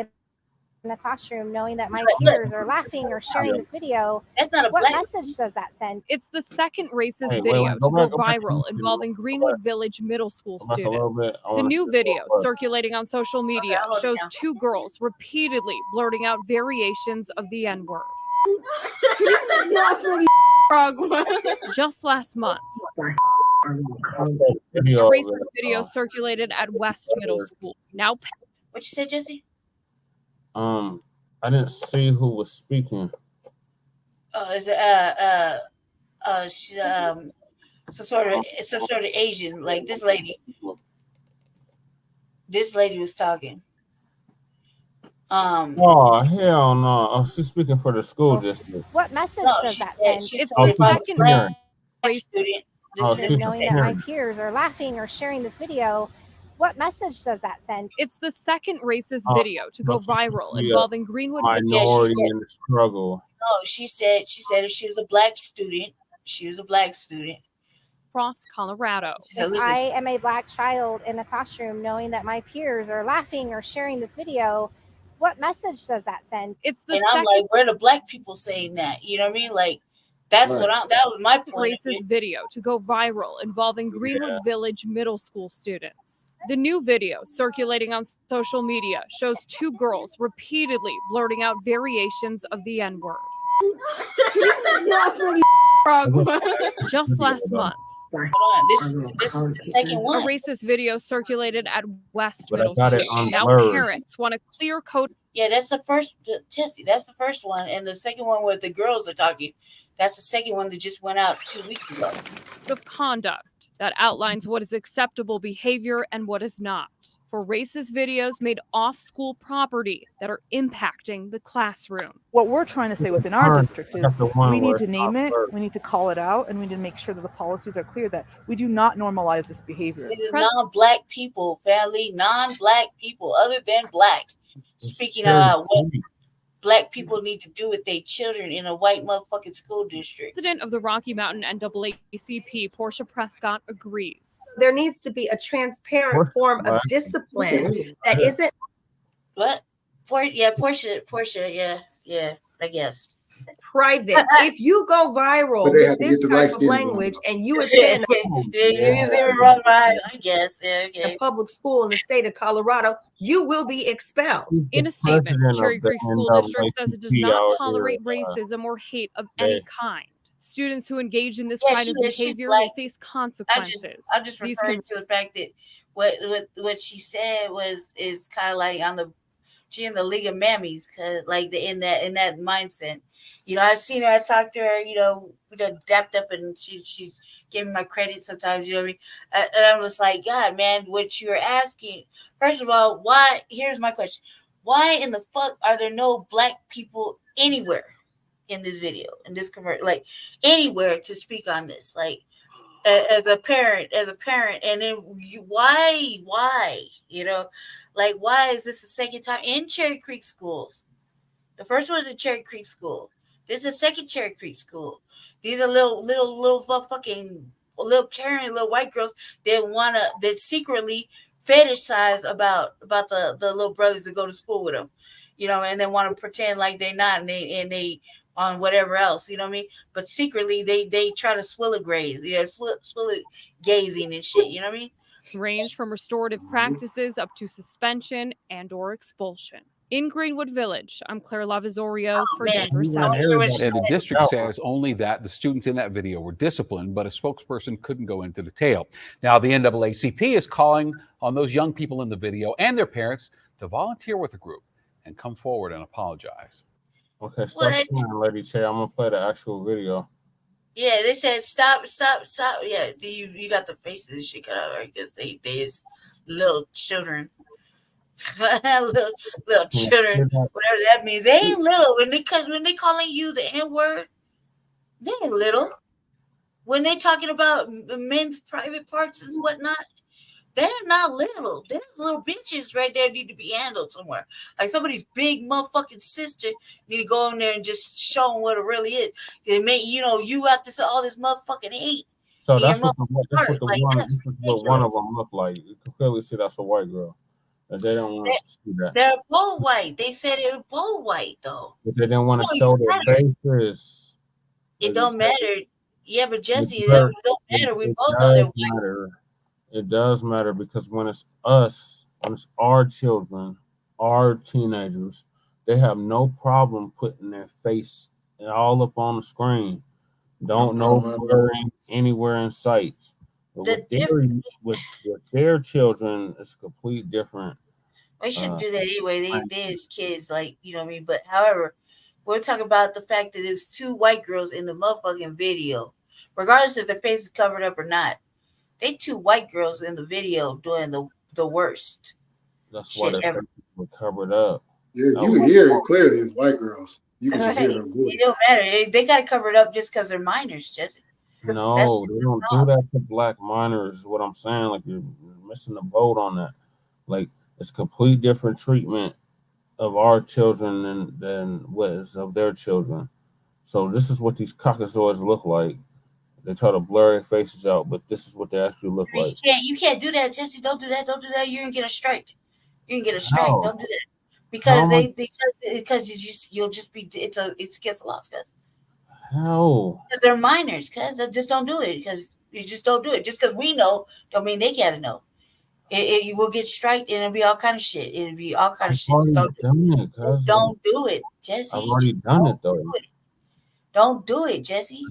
Speaker 26: In the classroom, knowing that my peers are laughing or sharing this video,
Speaker 3: that's not a
Speaker 26: what
Speaker 3: Black
Speaker 26: message does that send?
Speaker 13: It's the second racist video to go viral involving Greenwood Village Middle School students. The new video circulating on social media shows two girls repeatedly blurting out variations of the N-word. Just last month, a racist video circulated at West Middle School. Now,
Speaker 3: what you said, Jesse?
Speaker 5: I didn't see who was speaking.
Speaker 3: Is it she's some sort of Asian, like this lady. This lady was talking.
Speaker 5: Oh hell no! Oh, she's speaking for the school district.
Speaker 26: What message does that send?
Speaker 13: It's the second
Speaker 3: race student.
Speaker 26: Knowing that my peers are laughing or sharing this video, what message does that send?
Speaker 13: It's the second racist video to go viral involving Greenwood
Speaker 5: minority in the struggle.
Speaker 3: No, she said if she was a Black student,
Speaker 13: across Colorado.
Speaker 26: If I am a Black child in a classroom knowing that my peers are laughing or sharing this video, what message does that send?
Speaker 13: It's the
Speaker 3: I'm like, where are the Black people saying that? You know what I mean? Like, that was my point.
Speaker 13: Racist video to go viral involving Greenwood Village Middle School students. The new video circulating on social media shows two girls repeatedly blurting out variations of the N-word. Just last month,
Speaker 3: this is the second one.
Speaker 13: A racist video circulated at West
Speaker 5: But
Speaker 13: Middle
Speaker 5: I got it
Speaker 13: School.
Speaker 5: on
Speaker 13: Now
Speaker 5: blurred.
Speaker 13: parents want a clear code.
Speaker 3: Yeah, that's the first, Jesse. That's the first one, and the second one where the girls are talking. That's the second one that just went out 2 weeks ago.
Speaker 13: Of conduct that outlines what is acceptable behavior and what is not for racist videos made off school property that are impacting the classroom.
Speaker 27: What we're trying to say within our district is we need to name it, we need to call it out, and we need to make sure that the policies are clear that we do not normalize this behavior.
Speaker 3: This is non-Black people, family, non-Black people, other than Black, speaking out what Black people need to do with their children in a white motherfucking school district.
Speaker 13: President of the Rocky Mountain NAACP, Portia Prescott, agrees.
Speaker 28: There needs to be a transparent form of discipline that isn't.
Speaker 3: What? Portia, yeah, I guess.
Speaker 28: Private. If you go viral with this type of language and you attend
Speaker 3: I guess,
Speaker 28: a public school in the state of Colorado, you will be expelled.
Speaker 13: In a statement, Cherry Creek School District says it does not tolerate racism or hate of any kind. Students who engage in this
Speaker 3: Yeah,
Speaker 13: kind of
Speaker 3: she's
Speaker 13: behavior
Speaker 3: black.
Speaker 13: will face consequences.
Speaker 3: I'm just referring to the fact that what she said is kind of like she in the League of Mammies, cause like in that mindset. You know, I've seen her, I talked to her, you know, we done dapped up and she's giving me my credit sometimes, you know what I mean? And I'm just like, God, man, what you're asking, first of all, here's my question. Why in the fuck are there no black people anywhere in this video, in this commercial, like anywhere to speak on this? Like, as a parent, and then why, you know, like, why is this the second time in Cherry Creek schools? The first one was in Cherry Creek school. This is the second Cherry Creek school. These are little fucking little Karen, little white girls that secretly fetishize about the little brothers that go to school with them, you know, and then want to pretend like they're not, and they on whatever else, you know what I mean? But secretly they try to swill it gazing and shit, you know what I mean?
Speaker 13: Range from restorative practices up to suspension and or expulsion. In Greenwood Village, I'm Claire Lavazorio for Denver South.
Speaker 12: And the district says only that the students in that video were disciplined, but a spokesperson couldn't go into detail. Now, the NAACP is calling on those young people in the video and their parents to volunteer with the group and come forward and apologize.
Speaker 5: Okay, stop saying, Lady Chair. I'm going to play the actual video.
Speaker 3: Yeah, they said stop. Yeah, you got the faces and shit cut out, right? Because they is little children. little children, whatever that means. They ain't little. When they calling you the N-word, they ain't little. When they talking about men's private parts and whatnot, they're not little. There's little bitches right there need to be handled somewhere. Like somebody's big motherfucking sister need to go in there and just show them what it really is. It may, you know, you got this all this motherfucking hate.
Speaker 5: So that's what one of them look like. You can clearly see that's a white girl. And they don't want to see that.
Speaker 3: They're both white. They said they were both white though.
Speaker 5: But they didn't want to show their faces.
Speaker 3: It don't matter. Yeah, but Jesse, it don't matter. We both know they're white.
Speaker 5: It does matter because when it's us, when it's our children, our teenagers, they have no problem putting their face all up on the screen. Don't know blurring anywhere in sight. But with their children, it's complete different.
Speaker 3: We shouldn't do that anyway. They as kids, like, you know what I mean? But however, we're talking about the fact that there's two white girls in the motherfucking video. Regardless if their face is covered up or not. They two white girls in the video doing the worst.
Speaker 5: That's why they were covered up.
Speaker 22: Yeah, you can hear it clearly. It's white girls. You can just hear their voice.
Speaker 3: It don't matter. They got to cover it up just because they're minors, Jesse.
Speaker 5: No, they don't do that to black minors. Is what I'm saying. Like you're missing the boat on that. Like it's complete different treatment of our children than what is of their children. So this is what these caucasoids look like. They try to blur their faces out, but this is what they actually look like.
Speaker 3: You can't do that, Jesse. Don't do that. Don't do that. You're gonna get a strike. You're gonna get a strike. Don't do that because you'll just be it's against the law, guys.
Speaker 5: How?
Speaker 3: Because they're minors, cuz just don't do it. Because you just don't do it. Just because we know, don't mean they gotta know. You will get striked and it'll be all kind of shit. It'll be all kind of shit. Just don't do it, Jesse.
Speaker 5: I've already done it though.
Speaker 3: Don't do it, Jesse.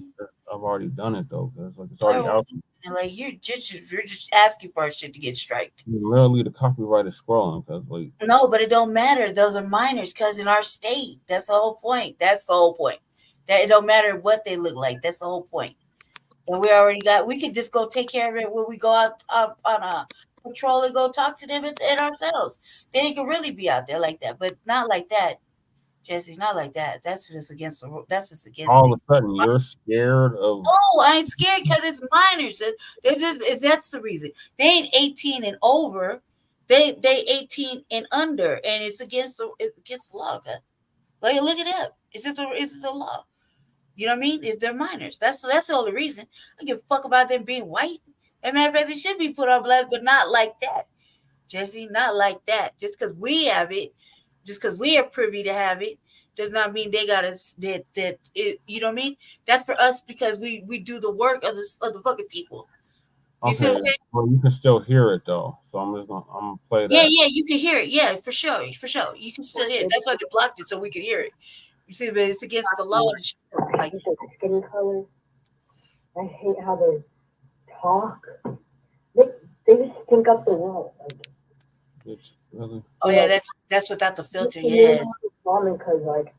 Speaker 5: I've already done it though, because like it's already out.
Speaker 3: And like you're just asking for shit to get striked.
Speaker 5: Literally, the copyright is scrolling because like
Speaker 3: no, but it don't matter. Those are minors, because in our state, that's the whole point. That's the whole point. That it don't matter what they look like. That's the whole point. And we could just go take care of it when we go out on a patrol and go talk to them and ourselves. Then it could really be out there like that, but not like that. Jesse's not like that. That's just against the. That's just against.
Speaker 5: All of a sudden, you're scared of.
Speaker 3: Oh, I ain't scared because it's minors. That's the reason. They ain't 18 and over. They 18 and under, and it's against the law. Okay? Like look it up. It's just a law. You know what I mean? They're minors. That's the only reason. I give a fuck about them being white. As a matter of fact, they should be put on blast, but not like that, Jesse. Not like that. Just because we have it. Just because we are privy to have it does not mean they got us that you know what I mean? That's for us because we do the work of the fucking people. You see what I'm saying?
Speaker 5: Well, you can still hear it though, so I'm gonna play that.
Speaker 3: Yeah, you can hear it. Yeah, for sure. You can still hear it. That's why they blocked it so we could hear it. You see, but it's against the law. Like skin color.
Speaker 8: I hate how they talk. They just think up the world.
Speaker 5: It's really.
Speaker 3: Oh yeah, that's without the filter. Yeah.
Speaker 8: Because like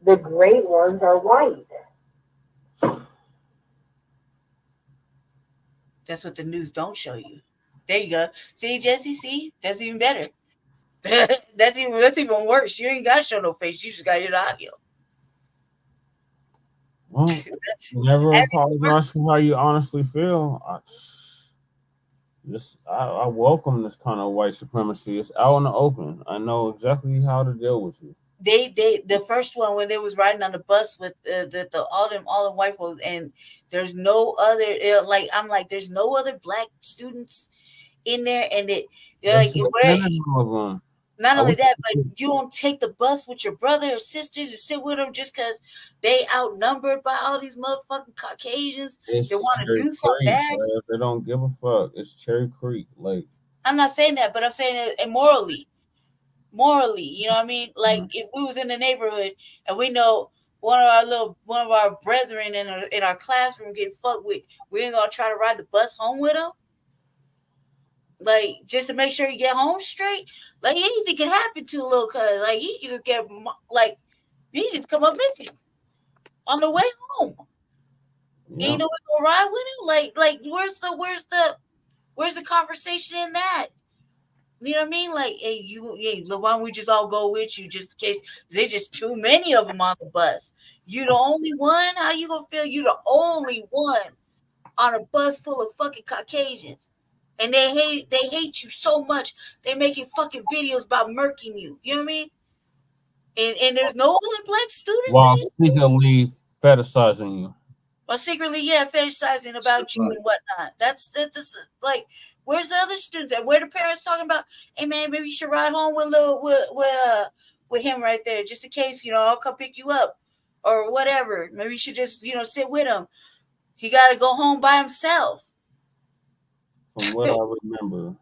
Speaker 8: the great ones are white.
Speaker 3: That's what the news don't show you. There you go. See, Jesse. See, that's even better. that's even worse. You ain't gotta show no face. You just gotta hear the audio.
Speaker 5: Well, never apologize for how you honestly feel. I welcome this kind of white supremacy. It's out in the open. I know exactly how to deal with you.
Speaker 3: The first one when they was riding on the bus with all them white folks, and there's no other I'm like there's no other black students in there, and not only that, but you don't take the bus with your brother or sisters and sit with them just because they outnumbered by all these motherfucking Caucasians. They want to do something bad.
Speaker 5: They don't give a fuck. It's Cherry Creek. Like,
Speaker 3: I'm not saying that, but I'm saying it morally, you know what I mean? Like if we was in the neighborhood and we know one of our brethren in our classroom getting fucked with, we ain't gonna try to ride the bus home with them. Like just to make sure you get home straight. Like anything can happen to a little cuz. Like he can just get he just come up missing on the way home. Yeah. You know we gonna ride with him? Like where's the conversation in that? You know what I mean? Like, hey, why don't we just all go with you just in case there's just too many of them on the bus? You the only one? How you gonna feel you the only one on a bus full of fucking Caucasians? And they hate you so much, they making fucking videos about murking you. You know what I mean? And there's no other black students
Speaker 5: while secretly fetishizing you.
Speaker 3: Or secretly, fetishizing about you and whatnot. That's like, where's the other students at? Where the parents talking about, hey man, maybe you should ride home with him right there, just in case, I'll come pick you up or whatever. Maybe you should just, sit with him. He got to go home by himself.
Speaker 5: From what I remember,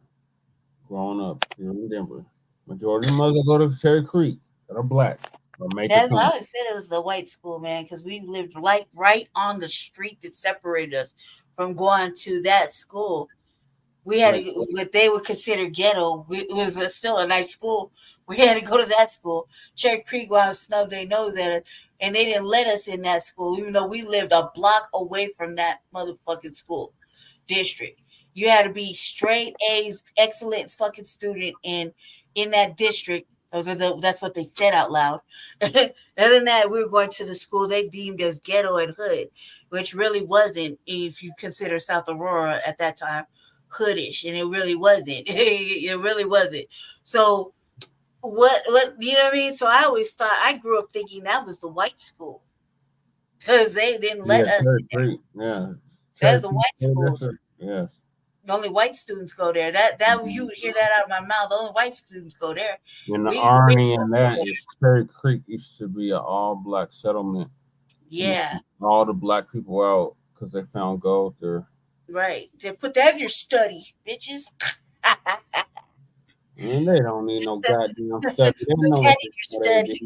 Speaker 5: growing up here in Denver, majority of mothers go to Cherry Creek that are black.
Speaker 3: That's why I always said it was the white school, man, because we lived right on the street that separated us from going to that school. We had what they would consider ghetto. It was still a nice school. We had to go to that school. Cherry Creek wanted to snub their nose at us, and they didn't let us in that school, even though we lived a block away from that motherfucking school district. You had to be straight A's, excellent fucking student in that district. That's what they said out loud. Other than that, we were going to the school they deemed as ghetto and hood, which really wasn't, if you consider South Aurora at that time hoodish, and it really wasn't. It really wasn't. So what you know what I mean? So I always thought, I grew up thinking that was the white school because they didn't let us in there.
Speaker 5: Yeah,
Speaker 3: that's the white schools.
Speaker 5: Yes.
Speaker 3: Only white students go there. That you would hear that out of my mouth. Only white students go there.
Speaker 5: And the irony in that is Cherry Creek used to be an all-black settlement.
Speaker 3: Yeah.
Speaker 5: All the black people out because they found gold there.
Speaker 3: Right. They put that in your study, bitches.
Speaker 5: And they don't need no goddamn study. They know that in your study.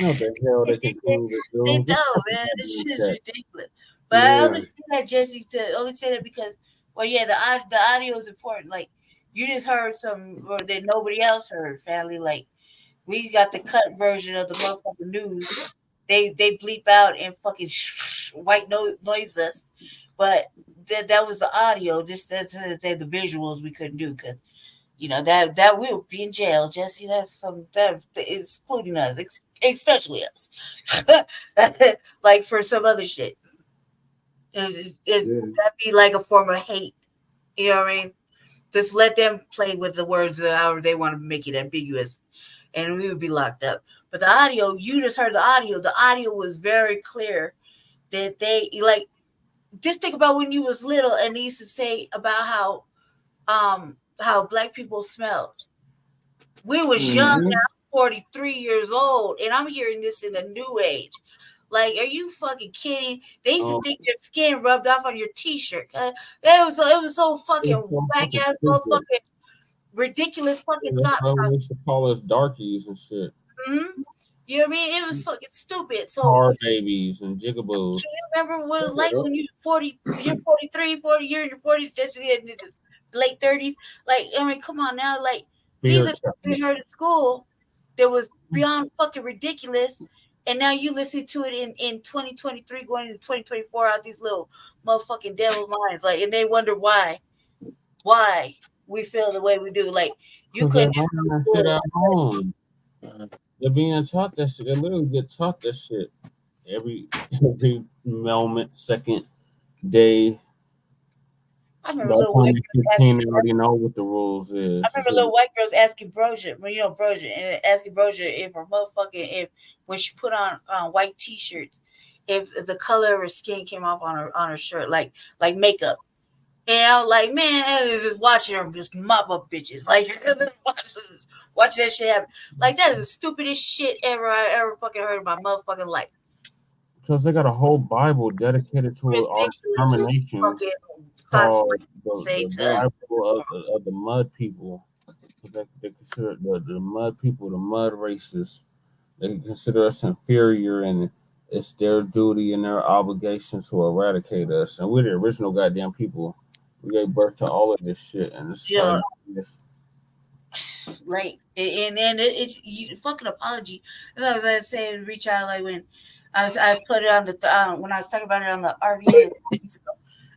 Speaker 5: No, the hell they continue to do.
Speaker 3: They don't, man. This shit is ridiculous. But I only say that, Jesse, only say that because, the audio is important. Like, you just heard some that nobody else heard, family. Like, we got the cut version of the motherfucking news. They bleep out and fucking white noise us. But that was the audio. Just the visuals we couldn't do because, that we would be in jail, Jesse. That's excluding us, especially us. Like for some other shit. That'd be like a form of hate. You know what I mean? Just let them play with the words however they want to make it ambiguous, and we would be locked up. But the audio, you just heard the audio. The audio was very clear that they just think about when you was little and they used to say about how black people smelled. We was young, now I'm 43 years old, and I'm hearing this in the new age. Like, are you fucking kidding? They used to think your skin rubbed off on your t-shirt. It was so fucking whack ass motherfucking ridiculous fucking thought.
Speaker 5: They used to call us darkies and shit.
Speaker 3: Mm-hmm. You know what I mean? It was fucking stupid. So
Speaker 5: car babies and jigaboos.
Speaker 3: can you remember what it was like when you're 40, you're 43, 40, you're in your 40s, just in the late 30s? Like, I mean, come on now. Like, these are things we heard at school that was beyond fucking ridiculous. And now you listen to it in 2023 going into 2024 out these little motherfucking devil's minds. Like, and they wonder why we feel the way we do. Like, you couldn't
Speaker 5: they're learning that shit at home. They're being taught that shit. They literally get taught that shit every moment, second, day.
Speaker 3: I remember little white girls
Speaker 5: they already know what the rules is.
Speaker 3: I remember little white girls asking Brosia, and asking Brosia if her motherfucking when she put on white t-shirts, if the color of her skin came off on her shirt, like makeup. And I was like, man, I was just watching her just mop up bitches. Like, watch that shit happen. Like, that is the stupidest shit I ever fucking heard in my motherfucking life.
Speaker 5: Because they got a whole Bible dedicated to our extermination called the Bible of the mud people. They consider the mud people, the mud races. They consider us inferior, and it's their duty and their obligation to eradicate us. And we're the original goddamn people. We gave birth to all of this shit, and it's
Speaker 3: like, and then it's fucking apology. As I was saying, reach out like when I put it on the when I was talking about it on the RVA.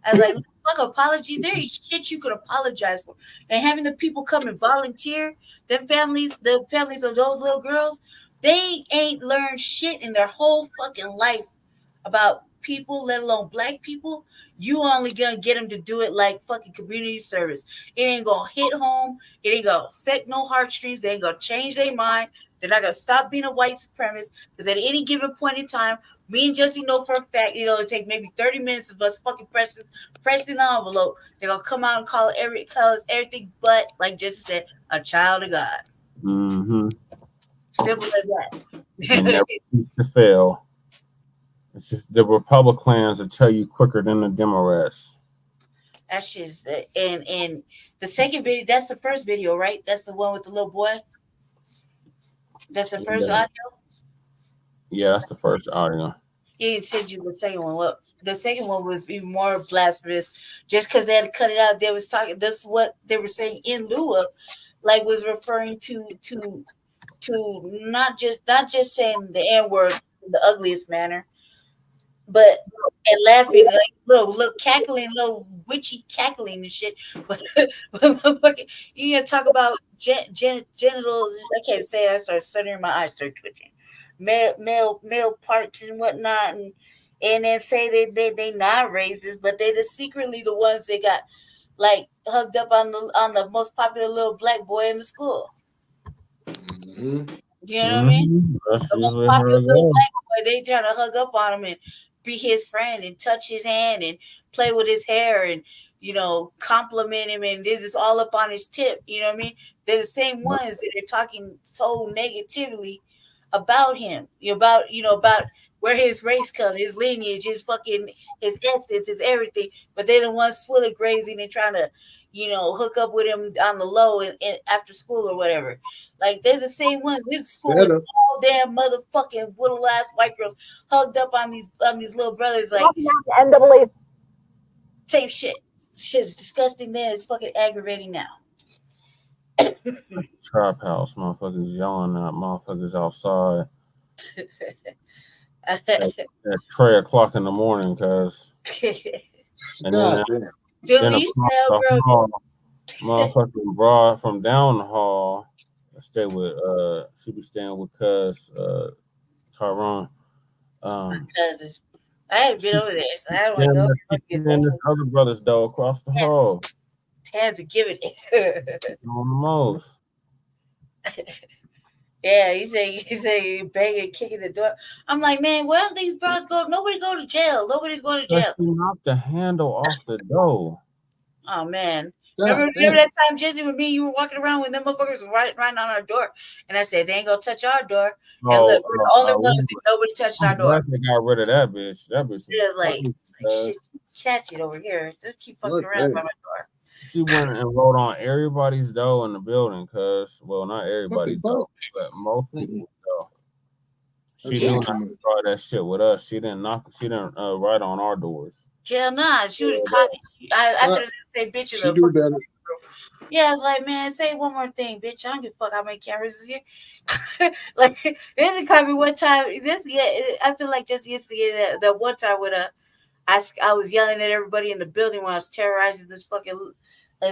Speaker 3: I was like, fuck apology. There is shit you could apologize for, and having the people come and volunteer, the families of those little girls, they ain't learned shit in their whole fucking life about people, let alone black people. You only gonna get them to do it like fucking community service. It ain't gonna hit home. It ain't gonna affect no heartstrings. They ain't gonna change their mind. They're not gonna stop being a white supremacist, because at any given point in time, me and Jesse know for a fact it'll take maybe 30 minutes of us fucking pressing the envelope. They're gonna come out and call us everything but, like Jesse said, a child of God.
Speaker 5: Mm-hmm.
Speaker 3: Simple as that.
Speaker 5: And never used to fail. It's just the Republicans will tell you quicker than the Democrats.
Speaker 3: That shit's and the second video, that's the first video, right? That's the one with the little boy. That's the first audio.
Speaker 5: Yeah, that's the first audio.
Speaker 3: He didn't send you the second one. Well, the second one was even more blasphemous, just because they had to cut it out. They was talking. This is what they were saying in lieu of, like, was referring to not just saying the N-word in the ugliest manner, but and laughing like little cackling, little witchy cackling and shit. But you gonna talk about genitals? I can't say it. I started stuttering. My eyes started twitching. Male parts and whatnot, and then say they not racist, but they secretly the ones that got like hugged up on the most popular little black boy in the school.
Speaker 9: Mm-hmm.
Speaker 3: You know what I mean?
Speaker 5: That's
Speaker 3: the most popular little black boy, they trying to hug up on him and be his friend and touch his hand and play with his hair and, you know, compliment him, and they're just all up on his tip. You know what I mean? They're the same ones that are talking so negatively about him, about where his race comes, his lineage, his essence, his everything. But they're the ones swilly grazing and trying to, hook up with him on the low and after school or whatever. Like, they're the same ones. This school, all damn motherfucking little ass white girls hugged up on these little brothers. Like,
Speaker 11: NAACP.
Speaker 3: Same shit. Shit's disgusting. Then it's fucking aggravating now.
Speaker 5: Trap house, motherfuckers yelling at motherfuckers outside at 3 o'clock in the morning, cuz. And then motherfucking broad from down the hall. She be staying with cuz Tyrone.
Speaker 3: Cousins. I haven't been over there, so I don't want to go.
Speaker 5: And this other brother's though across the hall.
Speaker 3: Hands are giving it.
Speaker 5: Almost.
Speaker 3: Yeah, he said banging, kicking the door. I'm like, man, why don't these brothers go? Nobody go to jail. Nobody's going to jail.
Speaker 5: She knocked the handle off the door.
Speaker 3: Oh man. Remember that time, Jesse, with me, you were walking around when them motherfuckers were right on our door, and I said they ain't gonna touch our door. And look, we're the only ones that nobody touched our door.
Speaker 5: They got rid of that bitch. That bitch.
Speaker 3: It was like shit, catch it over here. Just keep fucking around by my door.
Speaker 5: She went and wrote on everybody's door in the building, cuz, well, not everybody's door, but most people's door. She knew not to try that shit with us. She didn't write on our doors.
Speaker 3: Hell nah, she would have caught it. I thought say bitch in
Speaker 22: She
Speaker 3: the
Speaker 22: do better.
Speaker 3: Yeah, I was like, man, say one more thing, bitch. I don't give a fuck how many cameras is here. Like, it didn't call me one time. I feel like just yesterday, that one time with I was yelling at everybody in the building when I was terrorizing this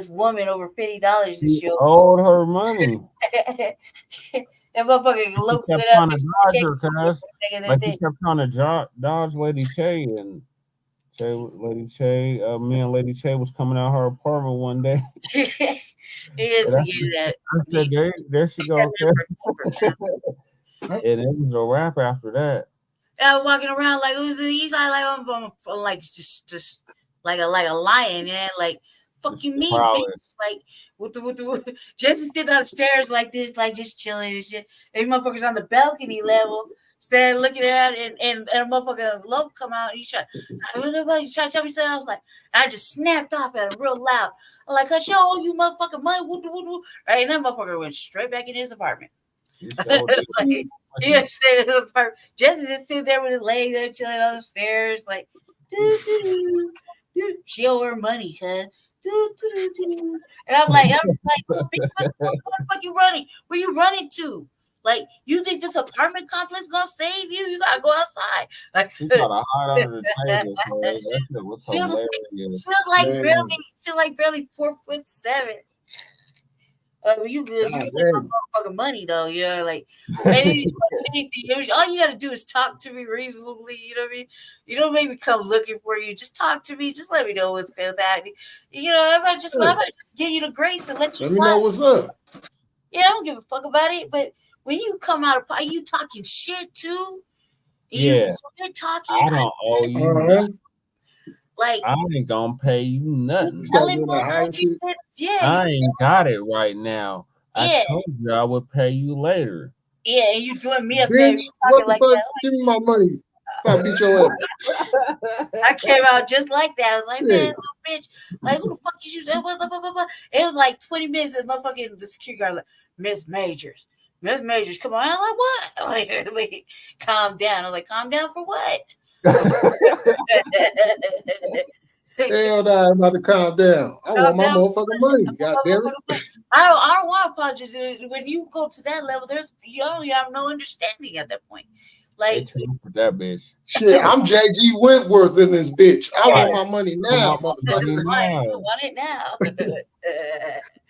Speaker 3: woman over $50 and
Speaker 5: she owed her money.
Speaker 3: That motherfucker looks
Speaker 5: kept
Speaker 3: it up.
Speaker 5: trying to dodge her, cuz. Like, he kept trying to dodge Lady Che, and Lady Che, me and Lady Che was coming out her apartment one day.
Speaker 3: Yes, that.
Speaker 5: I said, there she goes. And it was a wrap after that.
Speaker 3: I was walking around like he's like I'm like just like a lion, yeah, like fuck you mean, bitch. Like with the Jesse stood upstairs like this, like just chilling and shit. And motherfuckers on the balcony level, standing looking at it, and a motherfucker love come out and he trying to tell me something. I was like, I just snapped off at him real loud. I'm like, "Cause yo, you motherfucking money, woo." Right, and that motherfucker went straight back in his apartment. It's like, yeah, straight in the apartment. Jesse just sitting there with his legs up, chilling on the stairs, like, she owe her money, cuz. And I'm like, what the fuck you running? Where you running to? Like, you think this apartment complex gonna save you? You gotta go outside. Like,
Speaker 5: you gotta hide under the table. That shit was hilarious.
Speaker 3: She like barely 4'7". You good? You take my motherfucking money though. You know, like anything. All you gotta do is talk to me reasonably. You know what I mean? You don't make me come looking for you. Just talk to me. Just let me know what's happening. You know, I might just give you the grace and let you.
Speaker 22: Let me know what's up.
Speaker 3: Yeah, I don't give a fuck about it. But when you come out of you talking shit too.
Speaker 5: Yeah,
Speaker 3: you're talking.
Speaker 5: I don't owe you nothing.
Speaker 3: Like,
Speaker 5: I ain't gonna pay you nothing.
Speaker 3: Yeah,
Speaker 5: I ain't got it right now. I told you I would pay you later.
Speaker 3: Yeah, and you doing me a
Speaker 22: favor. What the
Speaker 3: like
Speaker 22: fuck?
Speaker 3: that.
Speaker 22: Give me my money. If I beat your ass.
Speaker 3: I came out just like that. I was like, man, little bitch, like who the fuck is you? It was like 20 minutes and motherfucking the security guard like, Miss Majors, come on. I'm like, what? Like, calm down. I'm like, calm down for what?
Speaker 22: Hell no, I'm about to calm down. I want my motherfucking money. God damn it.
Speaker 3: I don't want apologies. When you go to that level, you only have no understanding at that point. Like
Speaker 5: for that bitch.
Speaker 22: Shit, I'm JG Wentworth in this bitch. I want my money now, motherfucker.
Speaker 3: I want it now.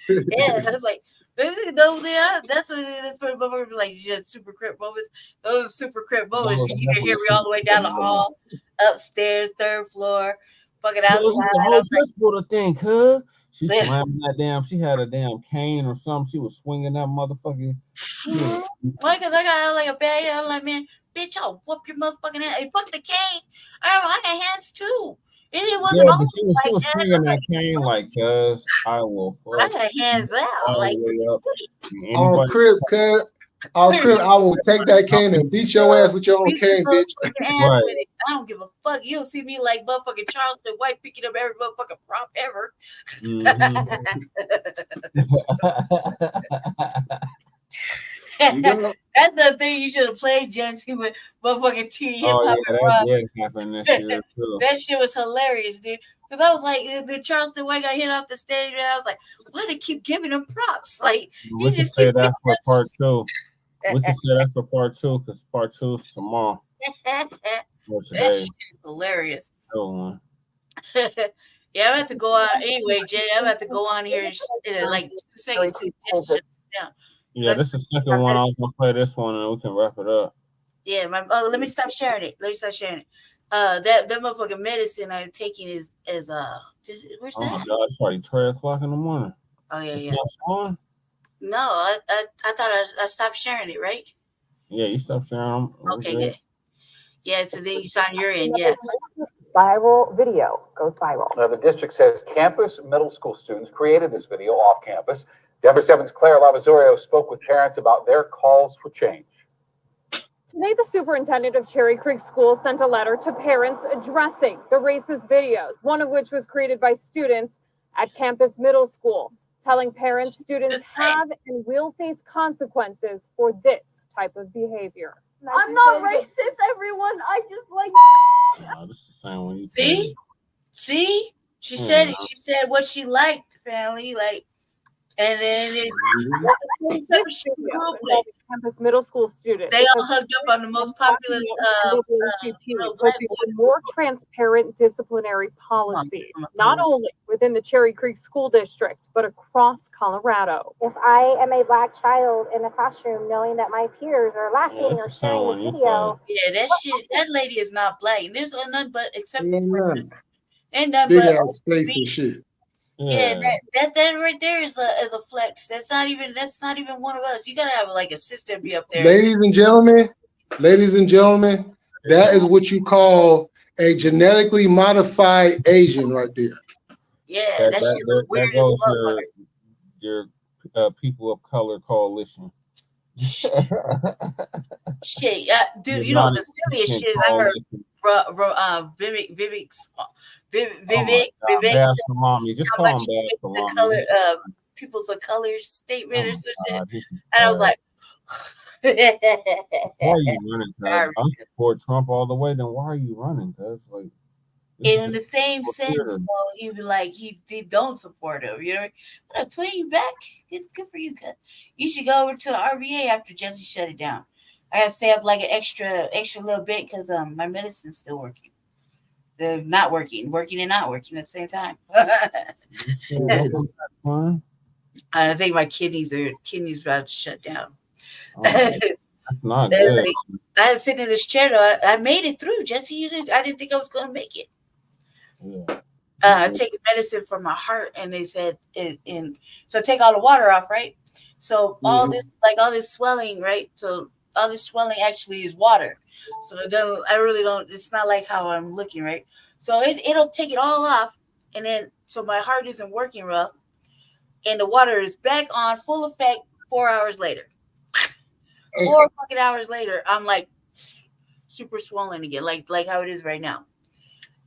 Speaker 3: Yeah, that's like that's what it is for motherfuckers like super crip moments. Those are super crip moments. You can hear me all the way down the hall, upstairs, third floor, fucking outside.
Speaker 5: The whole principal to think, huh? She slamming that damn. She had a damn cane or something. She was swinging that motherfucking.
Speaker 3: Why? Because I got like a bad hair. I'm like, man, bitch, I'll whoop your motherfucking head. Hey, fuck the cane. I got hands too. It wasn't
Speaker 5: but she was swinging that cane like, cuz I will.
Speaker 3: I got hands out. Like,
Speaker 22: on crib, cuz. On crib, I will take that cane and beat your ass with your own cane, bitch.
Speaker 3: Ass with it. I don't give a fuck. You'll see me like motherfucking Charleston White picking up every motherfucking prop ever. That's the thing you should have played, Jesse, with motherfucking T hip hop. That shit was hilarious, dude. Because I was like, the Charleston White got hit off the stage, and I was like, why they keep giving him props? Like,
Speaker 5: we can say that for part 2. We can say that for part 2 because part 2 is tomorrow.
Speaker 3: That's hilarious. Yeah, I'm about to go on anyway, Jay. I'm about to go on here in like 2 seconds to just shut down.
Speaker 5: Yeah, this is the second one. I was gonna play this one and we can wrap it up.
Speaker 3: Yeah, let me stop sharing it. That motherfucking medicine I'm taking is where's that?
Speaker 5: Oh my god, it's already 3:00 in the morning.
Speaker 3: Oh yeah,
Speaker 5: it's
Speaker 3: yeah.
Speaker 5: Not
Speaker 3: no, I thought I stopped sharing it, right?
Speaker 5: Yeah, you stopped sharing them.
Speaker 3: Okay, yeah. Yeah, so then it's on your end, yeah.
Speaker 11: Viral video goes viral.
Speaker 12: Now, the district says campus middle school students created this video off campus. Denver 7's Claire Lavazorio spoke with parents about their calls for change.
Speaker 13: Today, the superintendent of Cherry Creek School sent a letter to parents addressing the racist videos, one of which was created by students at Campus Middle School, telling parents students have and will face consequences for this type of behavior.
Speaker 25: I'm not racist, everyone. I just like.
Speaker 5: This is the same one you
Speaker 3: See? See? She said what she liked, family. Like, and then
Speaker 10: This video involving campus middle school students.
Speaker 3: they all hugged up on the most popular
Speaker 10: pushing for more transparent disciplinary policy, not only within the Cherry Creek School District, but across Colorado.
Speaker 26: If I am a Black child in a classroom knowing that my peers are laughing or sharing this video.
Speaker 3: Yeah, that lady is not Black. And there's nothing but except for
Speaker 22: Big ass face and shit.
Speaker 3: Yeah, that right there is a flex. That's not even one of us. You gotta have like a sister be up there.
Speaker 22: Ladies and gentlemen, that is what you call a genetically modified Asian right there.
Speaker 3: Yeah, that shit look weird as well.
Speaker 5: Your People of Color Coalition.
Speaker 3: Shit, dude, you know the silliest shit is I heard Vivek.
Speaker 5: Bad salami. Just call him bad salami.
Speaker 3: The color, people's of color statement or some shit. And I was like,
Speaker 5: why are you running, cuz? I support Trump all the way, then why are you running, cuz? Like,
Speaker 3: in the same sense, though, he be like, he don't support him. You know, what up, Twin? You back? Good for you, cuz. You should go over to the RVA after Jesse shut it down. I gotta stay up like an extra little bit because my medicine's still working. They're not working and not working at the same time. I think my kidneys about to shut down.
Speaker 5: That's not good.
Speaker 3: I was sitting in this chair though. I made it through, Jesse. I didn't think I was gonna make it.
Speaker 5: Yeah.
Speaker 3: I take medicine for my heart, and they said so take all the water off, right? So all this swelling, right? So all this swelling actually is water. So I really don't. It's not like how I'm looking, right? So it'll take it all off, and then so my heart isn't working well, and the water is back on full effect 4 hours later. 4 fucking hours later, I'm like super swollen again, like how it is right now.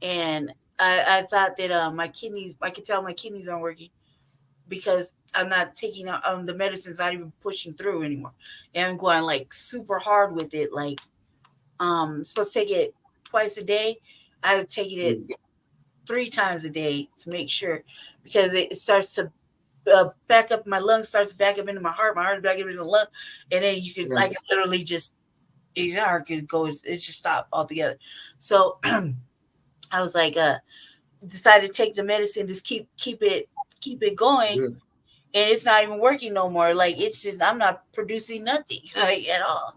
Speaker 3: And I thought that my kidneys, I could tell my kidneys aren't working because I'm not taking the medicine's not even pushing through anymore, and I'm going like super hard with it, like. I'm supposed to take it twice a day. I've taken it 3 times a day to make sure, because it starts to back up. My lungs start to back up into my heart back up into the lung, and then you can like literally just your heart could go. It just stop altogether. So I was like, decided to take the medicine, just keep it going, and it's not even working no more. Like it's just I'm not producing nothing like at all.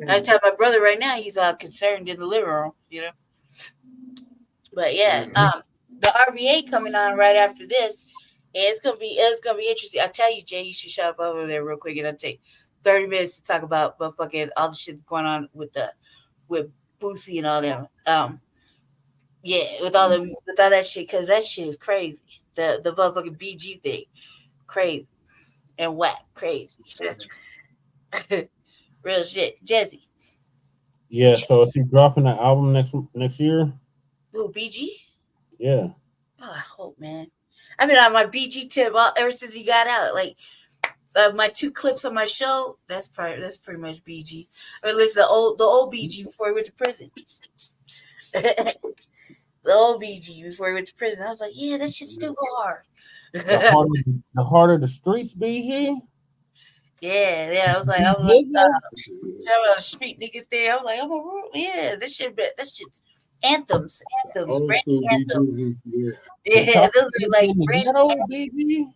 Speaker 3: I tell my brother right now, he's concerned in the living room, you know. But yeah, the RVA coming on right after this, and it's gonna be interesting. I tell you, Jay, you should shop over there real quick, and I'll take 30 minutes to talk about fucking all the shit going on with Boosie and all them. Yeah, with all that shit, because that shit is crazy. The motherfucking BG thing, crazy and whack, crazy. Real shit, Jesse.
Speaker 5: Yeah, so is he dropping the album next year?
Speaker 3: Who, BG?
Speaker 5: Yeah.
Speaker 3: Oh, I hope, man. I've been on my BG tip ever since he got out. Like my 2 clips on my show, that's pretty much BG. I mean, listen, the old BG before he went to prison. The old BG before he went to prison. I was like, yeah, that shit still go hard.
Speaker 5: The heart of the streets, BG.
Speaker 3: Yeah. I was like, a street nigga there. I was like, I'm a rule. Yeah, this shit's anthems.
Speaker 22: Old
Speaker 3: brand
Speaker 22: school
Speaker 3: anthems.
Speaker 22: BGs,
Speaker 3: Yeah, those are like brand anthems.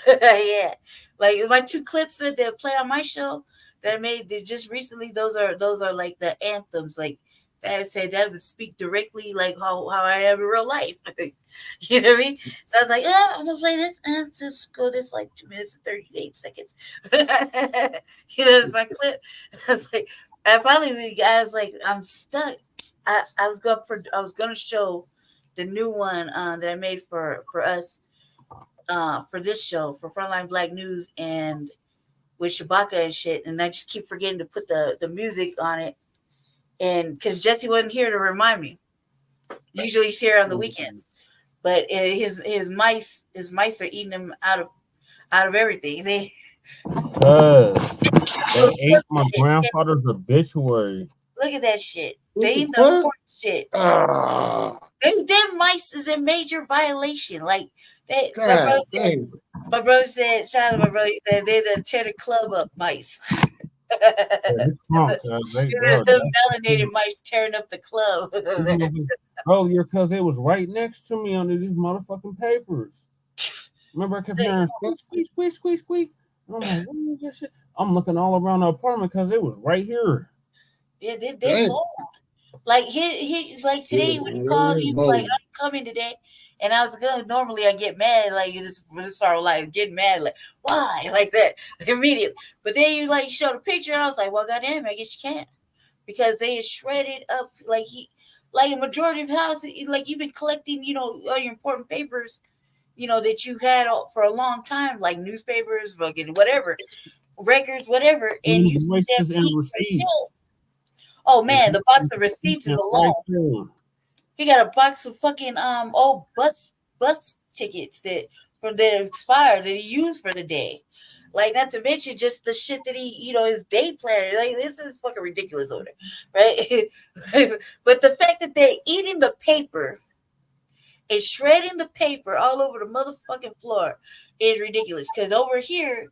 Speaker 3: Yeah, like my 2 clips that they play on my show that I made just recently. Those are like the anthems, like that I said that would speak directly like how I am in real life. You know what I mean? So I was like, I'm gonna play this and just go this like 2 minutes and 38 seconds. You know, it's my clip. I was like, I was like, I'm stuck. I was gonna show the new one that I made for us for this show for Front Line Blacc News and with Shabaka and shit, and I just keep forgetting to put the music on it. And because Jesse wasn't here to remind me, usually he's here on the weekends, but his mice are eating him out of everything.
Speaker 5: They ate my grandfather's obituary.
Speaker 3: Look at that shit.
Speaker 9: What
Speaker 3: They
Speaker 9: the
Speaker 3: ain't the
Speaker 9: fuck?
Speaker 3: important shit. Them mice is in major violation. Like they,
Speaker 9: God dang.
Speaker 3: my brother said, shout out to my brother, he said they the tear the club up mice.
Speaker 5: They drunk,
Speaker 3: The melanated mice tearing up the club.
Speaker 5: Earlier, because it was right next to me under these motherfucking papers. Remember, I kept hearing squeak, squeak. And I'm like, what is that shit? I'm looking all around the apartment because it was right here.
Speaker 3: Yeah, they're bold. Like he like today when he called, he was like, I'm coming today. And I was good. Normally I get mad, like you just start like getting mad, like why, like that immediately. But then you like showed a picture, and I was like, well, goddamn, I guess you can't, because they is shredded up like a majority of houses. Like you've been collecting, all your important papers, that you had for a long time, like newspapers, fucking whatever, records, whatever, and you see them eat the shit. Oh man, the box of receipts is alone. He got a box of fucking old bus tickets that expired that he used for the day. Like, not to mention just the shit that he, his day planner. Like, this is fucking ridiculous over there, right? But the fact that they're eating the paper and shredding the paper all over the motherfucking floor is ridiculous. Because over here,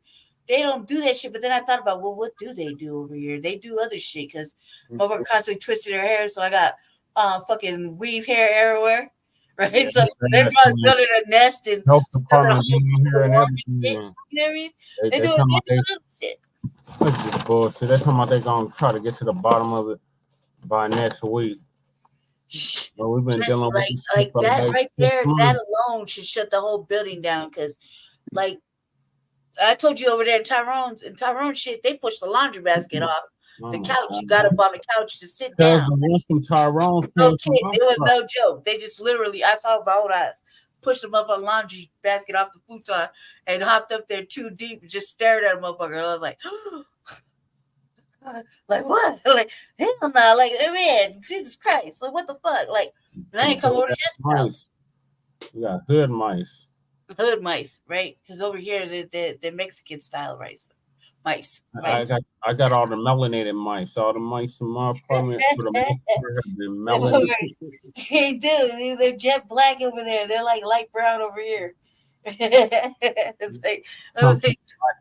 Speaker 3: they don't do that shit. But then I thought about, well, what do they do over here? They do other shit because motherfucker constantly twisted their hair. So I got fucking weave hair everywhere. Right? Yeah, so they're probably building a nest and
Speaker 5: health department here and everything.
Speaker 3: You know what I mean?
Speaker 5: They
Speaker 3: doing other shit.
Speaker 5: That's just bullshit. They're talking about they're gonna try to get to the bottom of it by next week. Well, we've been dealing with this
Speaker 3: like that
Speaker 5: like
Speaker 3: right there. That alone should shut the whole building down because, like, I told you over there in Tyrone's shit, they pushed the laundry basket off the couch. You got up on the couch to sit down.
Speaker 5: Tyrone's
Speaker 3: no kid, it was no joke. They just literally, I saw with my own eyes, pushed them up on laundry basket off the futon and hopped up there too deep and just stared at a motherfucker. I was like, like what? Like, hell no. Like, man, Jesus Christ. Like, what the fuck? Like, I ain't come over to this house.
Speaker 5: You got hood mice.
Speaker 3: Hood mice, right? Because over here, they're Mexican style rice. Mice.
Speaker 5: I got all the melanated mice. All the mice in my apartment for the most part have been melanated.
Speaker 3: They do. They're jet black over there. They're like light brown over here. It's like,
Speaker 5: Black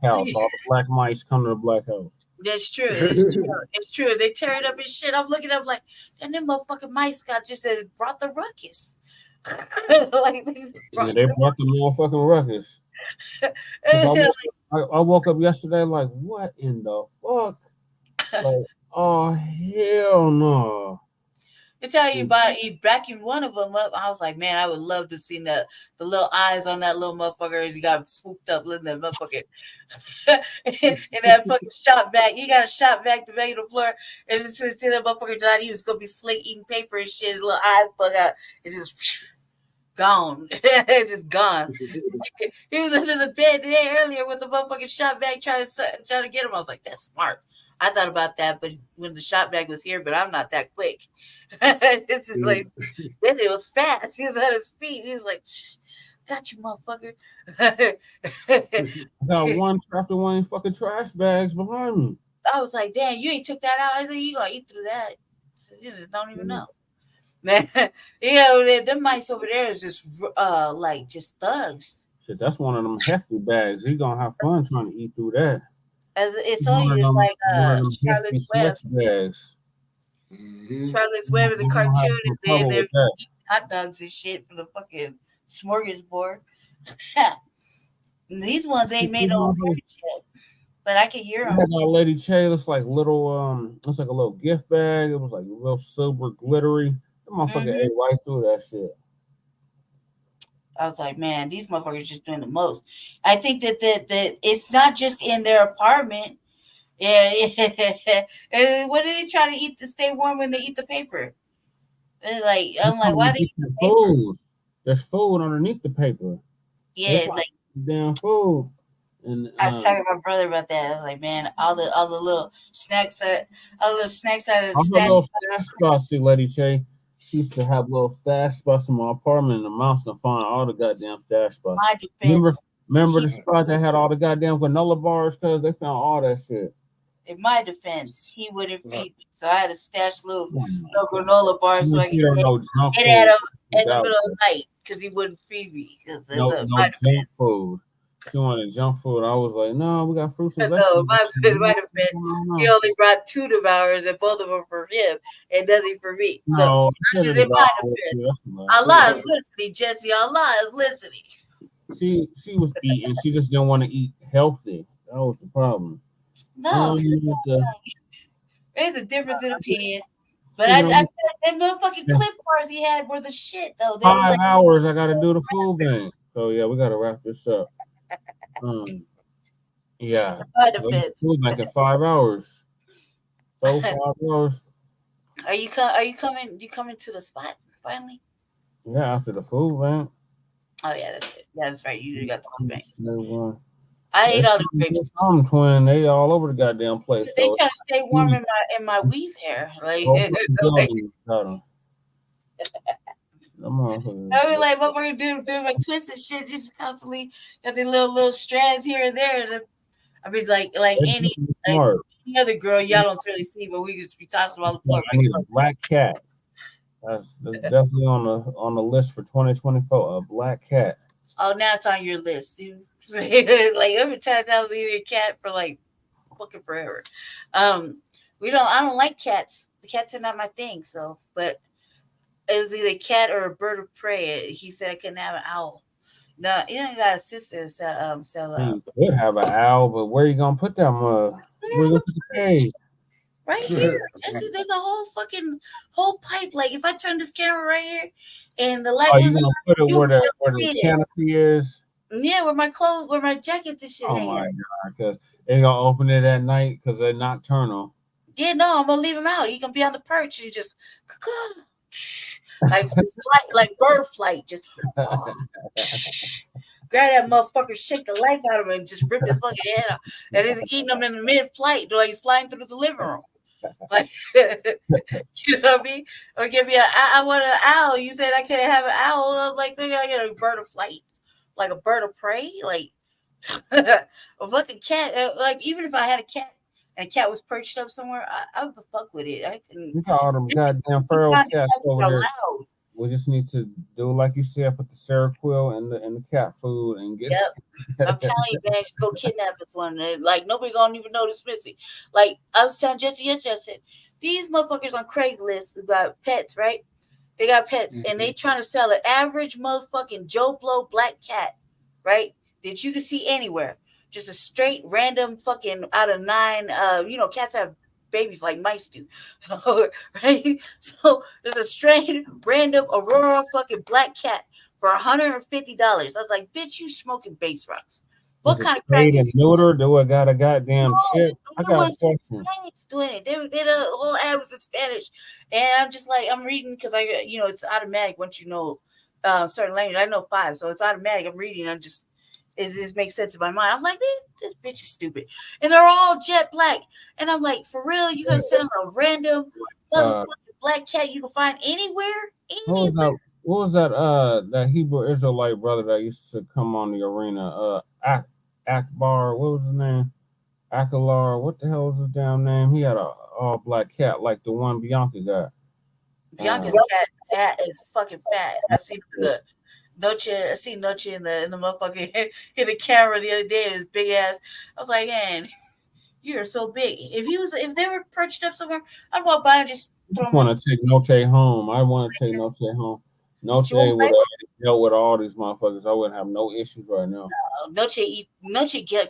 Speaker 5: house. All the black mice come to the black house.
Speaker 3: That's true. It's true. It's true. They tear it up and shit. I'm looking up like, damn, them motherfucking mice brought the ruckus.
Speaker 5: Like, they brought the motherfucking ruckus. I woke up yesterday like, what in the fuck? Like, oh hell no.
Speaker 3: I tell you about he vacuumed one of them up. I was like, man, I would love to see the little eyes on that little motherfucker as he got swooped up, letting that motherfucker and that fucking shot back. He got a shot back to back of the floor, and as soon as that motherfucker died, he was gonna be slick eating paper and shit. His little eyes bug out. It's just gone. It's just gone. He was under the bed today earlier with the motherfucking shot bag trying to get him. I was like, that's smart. I thought about that, but when the shot bag was here, but I'm not that quick. This is like, then it was fast. He was at his feet. He was like, got you, motherfucker.
Speaker 5: I got one trapped in one fucking trash bags behind me.
Speaker 3: I was like, damn, you ain't took that out. I said, you gonna eat through that. You don't even know. Man, them mice over there is just like just thugs.
Speaker 5: Shit, that's one of them hefty bags. He gonna have fun trying to eat through that.
Speaker 3: As it's only just like Charlotte's Web.
Speaker 5: Bags.
Speaker 3: Charlotte's Web in the cartoon is in there eating hot dogs and shit for the fucking smorgasbord. These ones ain't made no shit, but I can hear them.
Speaker 5: I got a Lady Che. It's like little it's like a little gift bag. It was like real silver glittery. That motherfucker ate right through that shit.
Speaker 3: I was like, man, these motherfuckers just doing the most. I think that it's not just in their apartment. Yeah. And what are they trying to eat to stay warm when they eat the paper? And I'm like, why do you eat
Speaker 5: food? There's food underneath the paper.
Speaker 3: Yeah, like
Speaker 5: damn food. And
Speaker 3: I was talking to my brother about that. I was like, man, all the little snacks out of the stash
Speaker 5: spots, see, Lady Che. She used to have little stash spots in my apartment in the mountains and find all the goddamn stash spots. Remember the spot that had all the goddamn granola bars? Because they found all that shit.
Speaker 3: in my defense, he wouldn't feed me. So I had to stash little granola bars so I could get at him in the middle of the night because he wouldn't feed me.
Speaker 5: No junk food. She wanted junk food. I was like, no, we got fruits and
Speaker 3: No,
Speaker 5: vegetables.
Speaker 3: my defense, he only brought 2 devours and both of them for him and nothing for me.
Speaker 5: No,
Speaker 3: so in my defense, Allah is listening, Jesse. Allah is listening.
Speaker 5: She was eating. She just didn't want to eat healthy. That was the problem.
Speaker 3: No, there's a difference in opinion. But I said that motherfucking Cliff bars he had were the shit though.
Speaker 5: 5 hours. I got to do the food bank. So yeah, we got to wrap this up. Yeah. Food bank in 5 hours. So 5 hours.
Speaker 3: Are you coming? You coming to the spot finally?
Speaker 5: Yeah, after the food bank.
Speaker 3: Oh yeah, that's it. Yeah, that's right. You got the food bank.
Speaker 5: One.
Speaker 3: I ate all the grapes.
Speaker 5: I'm twin. They all over the goddamn place.
Speaker 3: They trying to stay warm in my weave hair. Like, I mean, like, what we're gonna do my twisted shit. Just constantly got the little strands here and there. I mean, like any other girl, y'all don't really see, but we just be tossing all the floor.
Speaker 5: I need a black cat. That's definitely on the list for 2024. A black cat.
Speaker 3: Oh, now it's on your list, dude. Like every time I was eating a cat for like fucking forever. I don't like cats. The cats are not my thing. So, but it was either a cat or a bird of prey. He said I couldn't have an owl. No, you know, got a sister.
Speaker 5: You could have an owl, but where you gonna put that mug? Where you gonna put the cage?
Speaker 3: Right here. There's a whole pipe. Like if I turn this camera right here, and the light was
Speaker 5: you gonna put it where the canopy is?
Speaker 3: Yeah, where my clothes, where my jackets and shit.
Speaker 5: Oh my god! Because they gonna open it at night because they're nocturnal.
Speaker 3: Yeah, no, I'm gonna leave him out. He can be on the perch and just like bird flight, just grab that motherfucker, shake the life out of him, and just rip his fucking head off, and then eating him in the mid-flight, like he's flying through the living room. Like, you know what I mean? Or give me I want an owl. You said I couldn't have an owl. I was like, maybe I get a bird of flight. Like a bird of prey, like a fucking cat. Like even if I had a cat and a cat was perched up somewhere, I would fuck with it. I couldn't.
Speaker 5: You got all them goddamn feral cats over there. We just need to do like you said, put the Seroquel and the cat food and get.
Speaker 3: Yep. I'm telling you, man, just go kidnap this one. Like nobody gonna even know this missing. Like I was telling Jesse yesterday, I said these motherfuckers on Craigslist got pets, right? They got pets, and they trying to sell an average motherfucking Joe Blow black cat, right? That you can see anywhere. Just a straight random fucking out of 9. Cats have babies like mice do. So, right? So there's a straight random Aurora fucking black cat for $150. I was like, bitch, you smoking base rocks. What kind of
Speaker 5: crap is neuter? Do I got a goddamn shit? I got a question.
Speaker 3: Doing it. They did a whole ad was in Spanish, and I'm just like I'm reading because it's automatic once you know certain language. I know 5, so it's automatic. I'm reading. It just makes sense in my mind. I'm like, this bitch is stupid, and they're all jet black, and I'm like, for real, you gonna sell a random motherfucking black cat you can find anywhere?
Speaker 5: What was that? That Hebrew Israelite brother that used to come on the arena? Akbar, what was his name? Akalar, what the hell was his damn name? He had a all black cat like the one Bianca got.
Speaker 3: Bianca's cat is fucking fat. I seen Noche in the motherfucking in the camera the other day. His big ass. I was like, man, you're so big. If they were perched up somewhere, I'd walk by and just throw them.
Speaker 5: I want to take Noche home. Home. Noche would deal with all these motherfuckers. I wouldn't have no issues right now.
Speaker 3: Noche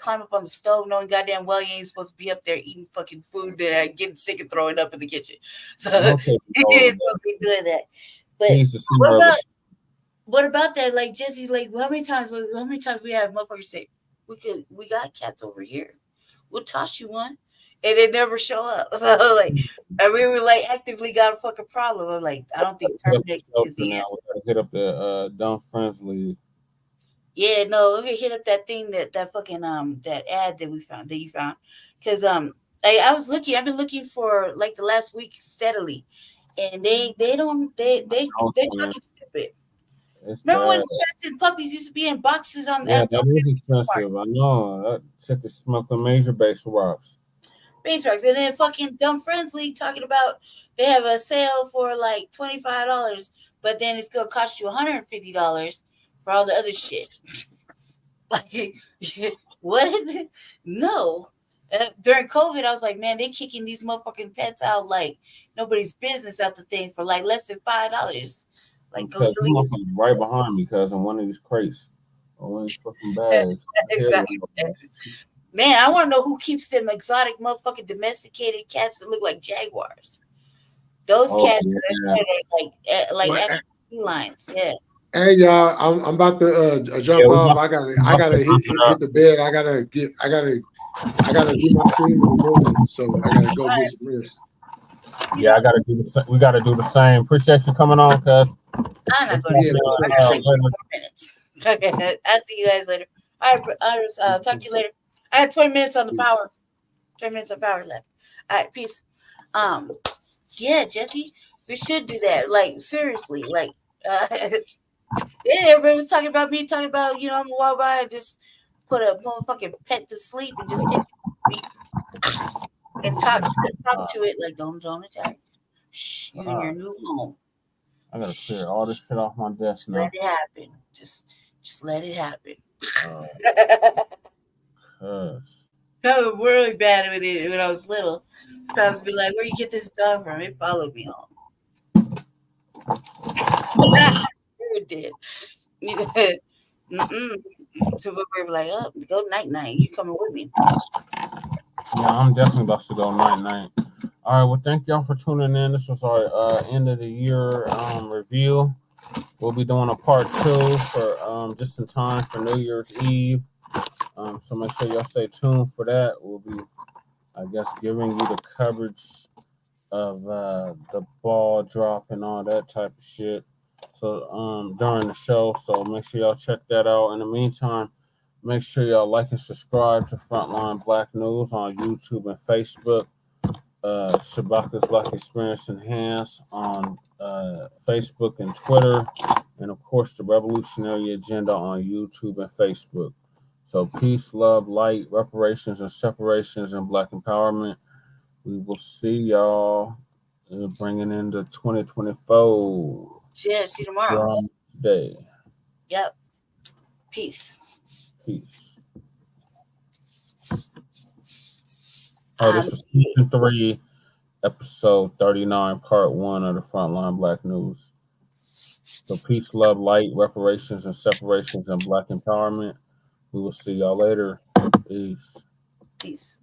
Speaker 3: climb up on the stove knowing goddamn well you ain't supposed to be up there eating fucking food that getting sick and throwing up in the kitchen. So he ain't supposed to be doing that. But what about that? Like Jesse, like how many times we have motherfuckers say we got cats over here. We'll toss you one. And they never show up. So like, and we were like actively got a fucking problem. I'm like, I don't think Terminix is the answer.
Speaker 5: We gotta hit up the Dumb Friends League.
Speaker 3: Yeah, no, we're gonna hit up that thing that fucking that ad that you found. Because I've been looking for like the last week steadily, and they fucking stupid. Remember when cats and puppies used to be in boxes on
Speaker 5: that is expensive. I know. That chick is smoking major base rocks.
Speaker 3: base rocks. And then fucking Dumb Friends League talking about they have a sale for like $25, but then it's gonna cost you $150 for all the other shit. Like, what? No. During COVID, I was like, man, they kicking these motherfucking pets out like nobody's business out the thing for like less than $5. Like, go
Speaker 5: right behind me, because in one of these crates or one of these fucking bags.
Speaker 3: Exactly. Man, I want to know who keeps them exotic motherfucking domesticated cats that look like jaguars. Those cats are like actual felines. Yeah.
Speaker 9: Hey y'all, I'm about to jump off. I gotta hit the bed. I gotta do my thing in the morning, so I gotta go get some rest.
Speaker 5: Yeah, we gotta do the same. Appreciate you coming on, cuz.
Speaker 3: I'm not going to I got like 4 minutes. Okay, I'll see you guys later. All right, I'll talk to you later. I had 20 minutes on the power. 20 minutes of power left. All right, peace. Yeah, Jesse, we should do that. Like, seriously, like, yeah, everybody was talking about me, talking about, you know, I'm a wild by and just put a motherfucking pet to sleep and just take me and talk to it like, don't attack. Shh, you're in your new home.
Speaker 5: I gotta clear all this shit off my desk now.
Speaker 3: Let it happen. Just let it happen. I was really bad with it when I was little. I was be like, where you get this dog from? It followed me home. It did. So we were like, oh, go night. You coming with me?
Speaker 5: Yeah, I'm definitely about to go night. All right, well, thank y'all for tuning in. This was our end of the year review. We'll be doing a part 2 for just in time for New Year's Eve. So make sure y'all stay tuned for that. We'll be, I guess, giving you the coverage of the ball drop and all that type of shit. So during the show, so make sure y'all check that out. In the meantime, make sure y'all like and subscribe to Front Line Blacc News on YouTube and Facebook. Shabaka's Black Experience Enhanced on Facebook and Twitter, and of course the Revolutionary Agenda on YouTube and Facebook. So peace, love, light, reparations, and separations, and Black empowerment. We will see y'all bringing into 2024.
Speaker 3: Yeah, see you tomorrow.
Speaker 5: Day.
Speaker 3: Yep. Peace.
Speaker 5: Oh, this was season 3, episode 39, part 1 of the Frontline Blacc News. So peace, love, light, reparations, and separations, and Black empowerment. We will see y'all later. Peace.